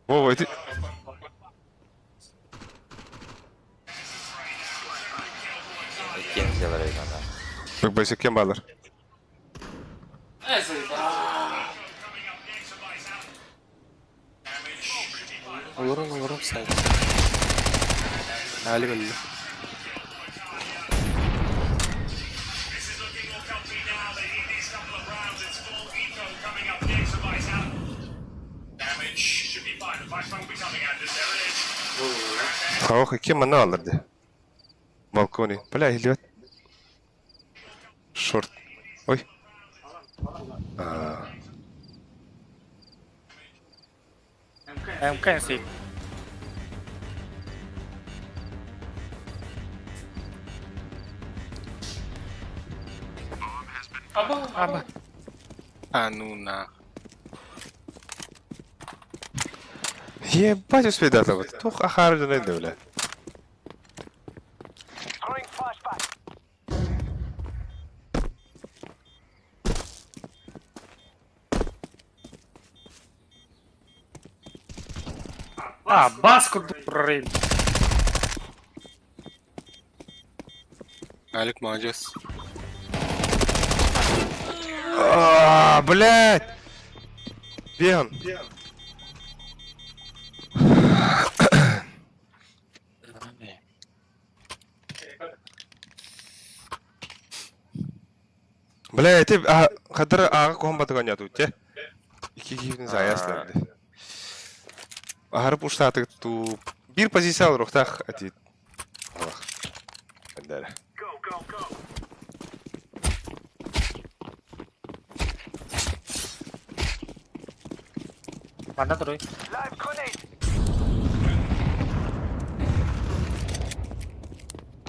Вова, это... İkinci сделали надо. Bak basic kim bağlar. Vurun saydı. Ali belli. Ох, kim bana alırdı. Balkoni. Bля, hilvet. Ой. А, МК сик. Аба. А ну на. ебать успей дата вот. Тух ахар жөнөйдү беле. Throwing flashback. А, баску прорыв. Алик молодец. А, блядь. Беган. Блядь, ты кадыр ага комбатыган ятып те. Iki kişinin zayaslandı. Aharıp uçtatı tu bir pozisyon alır oktaq atit. Allah. Bendere. Go, go, go. Manda duruyor. Live grenade.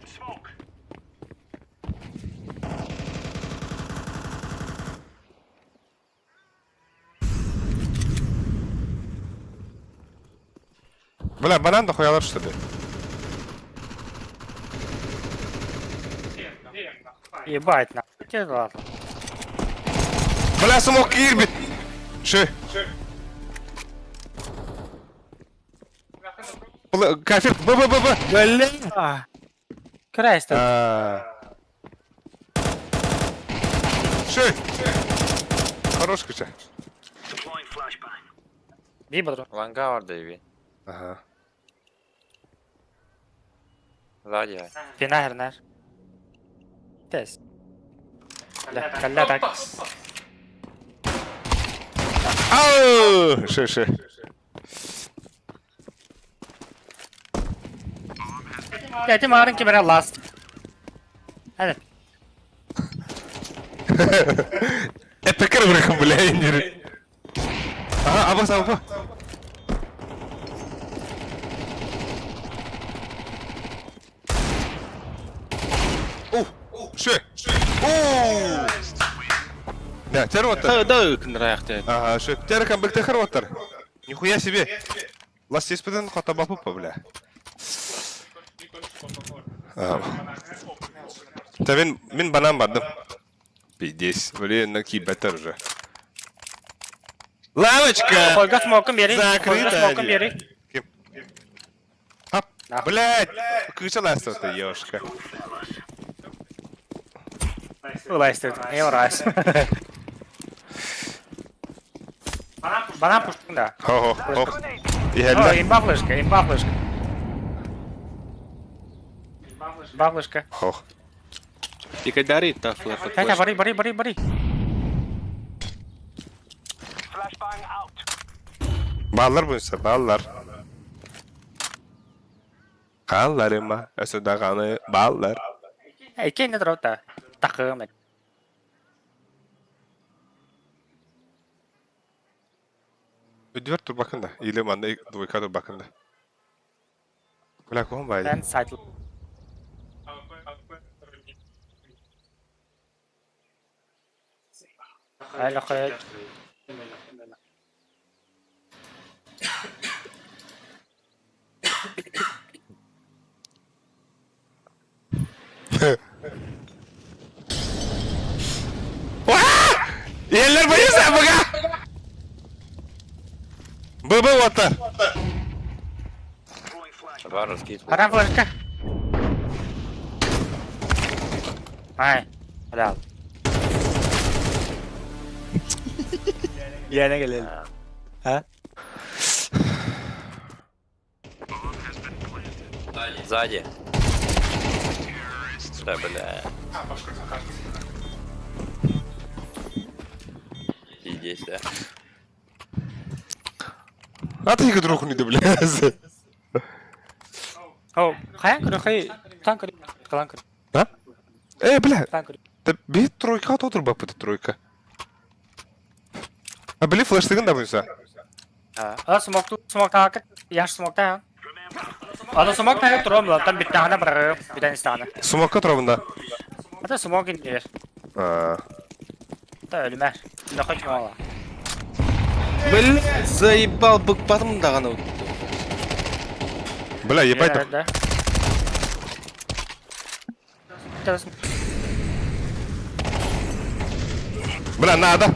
Smoke. Bля, банан да хуялар что ли? Ебать, на. Тебе ладно. Бля, смог кирбит. Ше. Бля, кафир, б. Бля. Крайстер. Ше. Хорош кыча. Deploying flashbang. Бибадру. Ланга var Дэви. Ага. Сзади. Финахернер. Тес. Калля так. Ау! Ше. Я тебе марин кибера ласт. Hadi. Epekar bırakın bile indirin. Aha, abas. Ше. Да, тервоттар. Да, кынраякты. Ага, ше. Теркан бекте тервоттар. Нихуя себе. Лас еспеден хата бапы, бля. Да мен банан бардым. Пиздец, блин, на кибетер уже. Лавочка! Koyga smoke'un beri. Закрыто. Koyga smoke'un beri. Ким? Ап, блядь! Кычалась тут, ёшка. Ulaştırdı. Ne uğraş? Bana puştun da. Хо. О, Иһэллэ. имбафлышка. Бафлышка. Хо. Тика дарит тафла. Хотя, бори. Flashbang out. Баллар bunsa, баллар. Қалларыма, өсөдағаны баллар. İki ne durda? Takığım. Üdver dur bakın da. İyile manda duvika dur bakın da. Bırak oğlum baydı. Ben side. Hayır, hayır. Yerler bayılsa baka. Baba water. Throwing flash. Var raskit. Haram flashka. Hayır. Helal. Yerine gelelim. Ha? Сзади. Да, бля. И здесь, да. А ты их друг не дивляйся. Oh, kayan kırıyor, hayır. Tan kırıyor. Kalan kırıyor. Ha? Bля. Tan kırıyor. Bir тройка отыр бапыты тройка. Били флештыгын да буйса. Смок тагы, яш смок тагы. Аны смок тагы турам, лантан бит тагына бирер, биден истаны. Сумокка турабында. Ата смок индер. Та ölümer. Ne kaçma valla. Блядь, заебал, быкпадым даганы. Бля, ебать. Nerede? Бля, надо.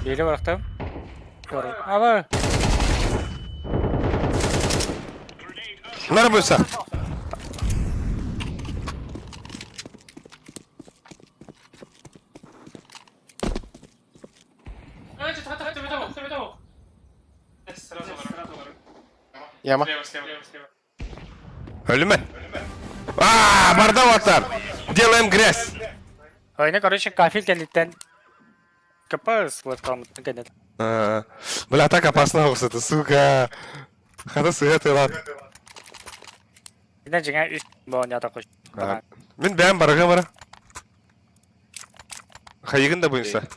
Biri bıraktım. Doğru. Abi. Nere буйса? Яма. Ölüme. Barda atar. Делаем грязь. Oyuna короче кафель kenditten. Kapağız вот kalmıştı genel. Бля, так опасно это, сука. Хада сует lan. Yine cingen üst bu oyuna da koş. Мен бәм барга бара. Хайгын да буйса.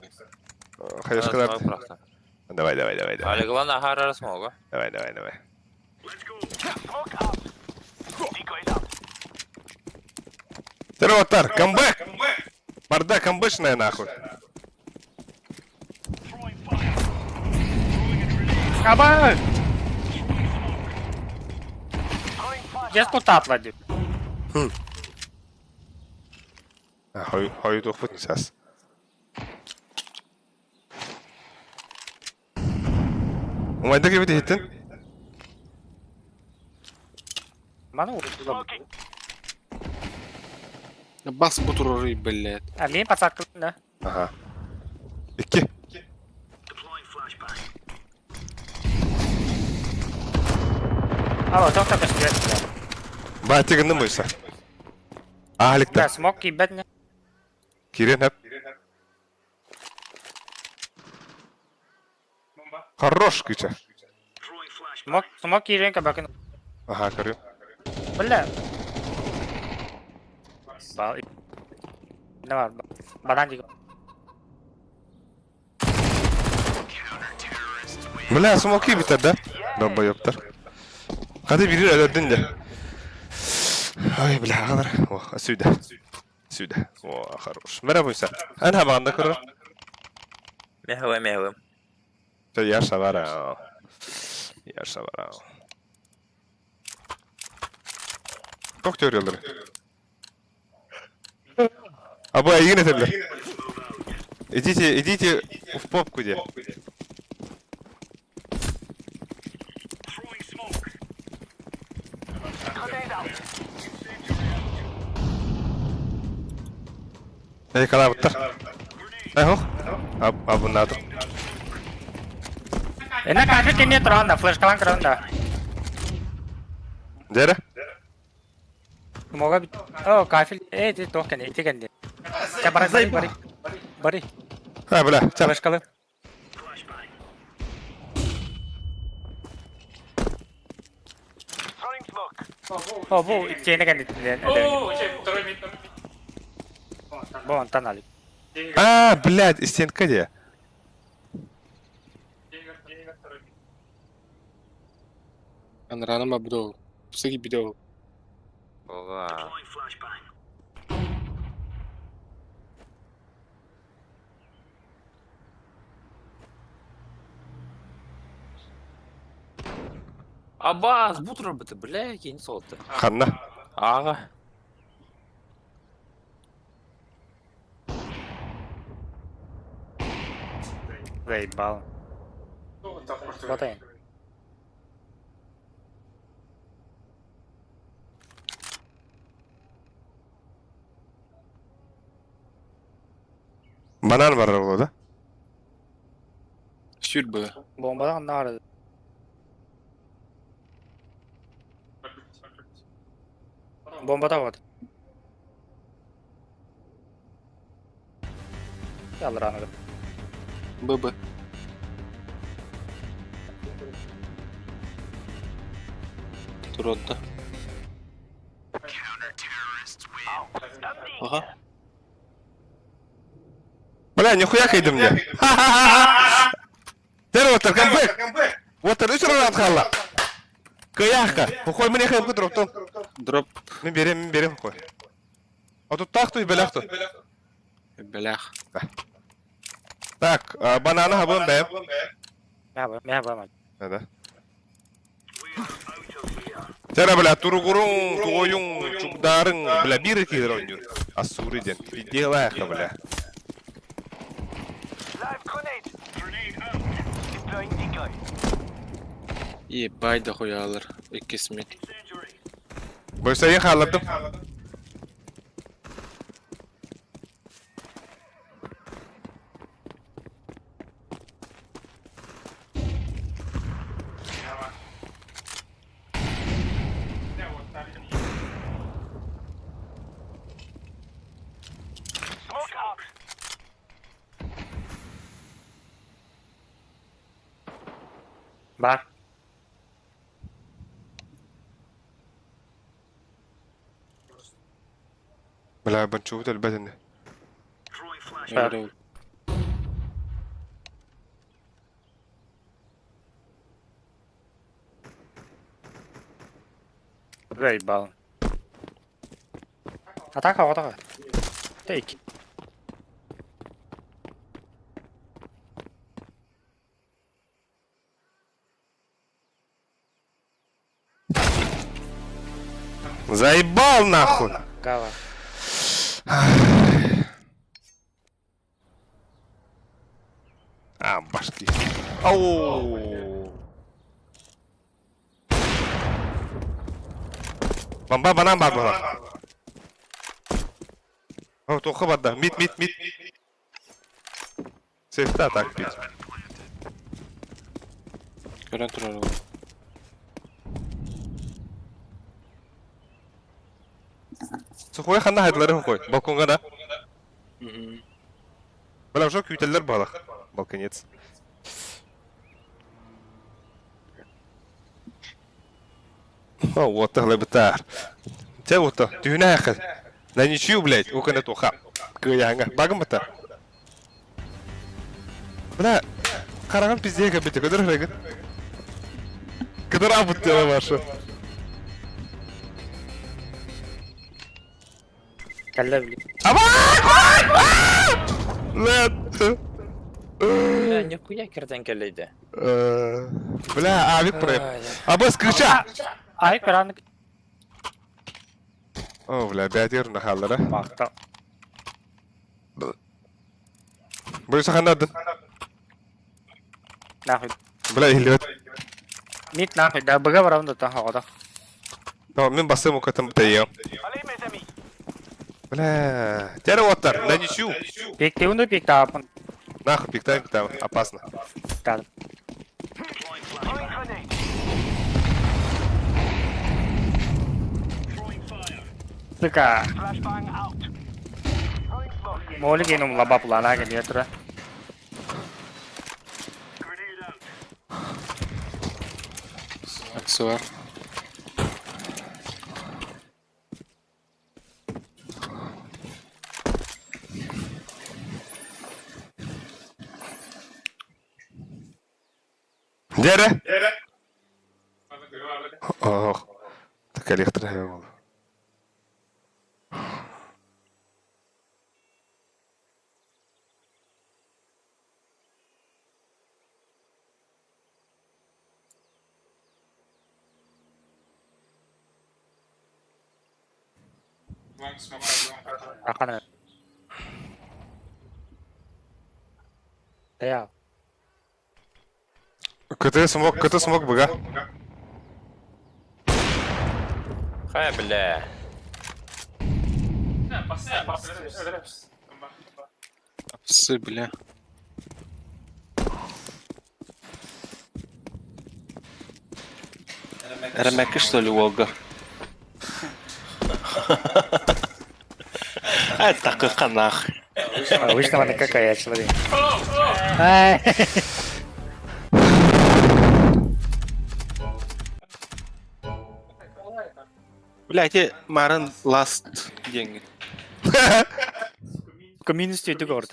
Хайшкалар. Давай. Але главное харар смога. Давай. Теротар, камбэк! Барда камбэшная нахуй. Abi. Yes bu tatladı. Har du fått en ses? Om inte givit hitten? Bana vurdu. Бас bu turori, блядь. Aliyin pasaklı ne? Aha. İki. Deploying flashbang. Abi çok da kaçıyor. Bahati gındın buysa. Ahlikte. Ya smoke gibi ben ne? Kirin hep. Хорош, кыча. Throwing flashbang. Smoke girin ka bakın. Ага, корю. Bılla. Bal. Ne var? Badan diyor. Бля, смоки битер да? Долбоёптар. Hadi biri öldürdün de. Ay bля, kadar. Oh, Сюда. О, хорош. Merhaba İsa. Ana banda kırır. Меховым. Yaşa var ha. Çok teoriyaları. А бля, игры бля. Идите в попку где. Throwing smoke. Ey kalabalıklar. Eho. Abi nato. Ne kaçıyor ki niye duran da flash kalan kıran da. Dere. Moga bit. Oh kafil. Doğ kendi. İti kendi. Ya bari. Ha bля, çal. Flash kalan. Flashbang. Throwing smoke. Oh bu içine kendi. Bu ondan alayım. А, блядь, стенка где? Анрана мабдо. Псыги бидо. Ога. Deploying flashbang. Абаз, бутро бити, бля, кинь солты. Ханна. Ага. Заебал. Хватай. Банан var orada. Sür bu. Bombadan ne aradı? Bombada var. Yalır anladım. ББ. Turot'ta. Ага. Бля, нихуя кайды мне. Дер отыр, камбэк. Отыр, үч раунд қалла. Кыяққа. Қой мне хайм дроптон. Дроп. Мен берем, қой. А тут так, то и беляк, то. Блях. Так, бананы хабын бәйім. Мен баман. Да. Тера, бля, туругурун, тугойун, чукдарын, бля, биры кейдер ойнур. Асуры ден. Иделайқа, бля. Live grenade. Grenade out. Deploying decoy. Ебай да хуялар. 2 смит. Incendiary. Бойса ең қаладым. Smoke out. Бар. Бля, банчуут әлбәтінне. Throwing flash. Бар. Заебал. Атака. Тейк. Заебал нахуй! Гава. А, башки. Ау! Бомба банан бар бала. О, тоқы бадда. Мид. Сейфта так бит. Көрен тұрар ол. Сухой ханна хайдлары қой. Балконға да. Мгм. Бля, уже күйтелер балақ. Балконец. О, вот так бітар. Те вот то. Түйіне ақы. На ничью, блядь, окана тоха. Кыяңа. Багым бітар. Бля, қараған пиздеге бітті. Көдір регін. Көдір абыт дела вашу. Кәллә били. Лет. Бля, нихуя керден келейді. Бля, авик проеб. Абыс крича. Ай, каранlık. О, бля, бәтер нахаллара. Бақта. Бойса ханадын. Нахуй. Бля, илет. Мит нахуй. Да бага барам да тахада. Но мен басым укатым бітейем. Allez, mes amis. Бля, тәрі оттар, на ничью. Пикте унду пикте апын. Нахуй, пиктайм, опасно. Кәл. Throwing grenade. Throwing fire. Sıka. Flashbang out. Throwing smoke. Моли генум лаба плана гелия тұра. Grenade out. Аксуар. Дәрі? Ох, так электро болды. Ақаны. Таяу. КТ смог быга. Хай, бля. Псы, бля. Ремеки, что ли, Волга? Это такой канах. Обычно она какая человек. Ай. Блядь, Марин last деньги. Коммунисты иду говорят,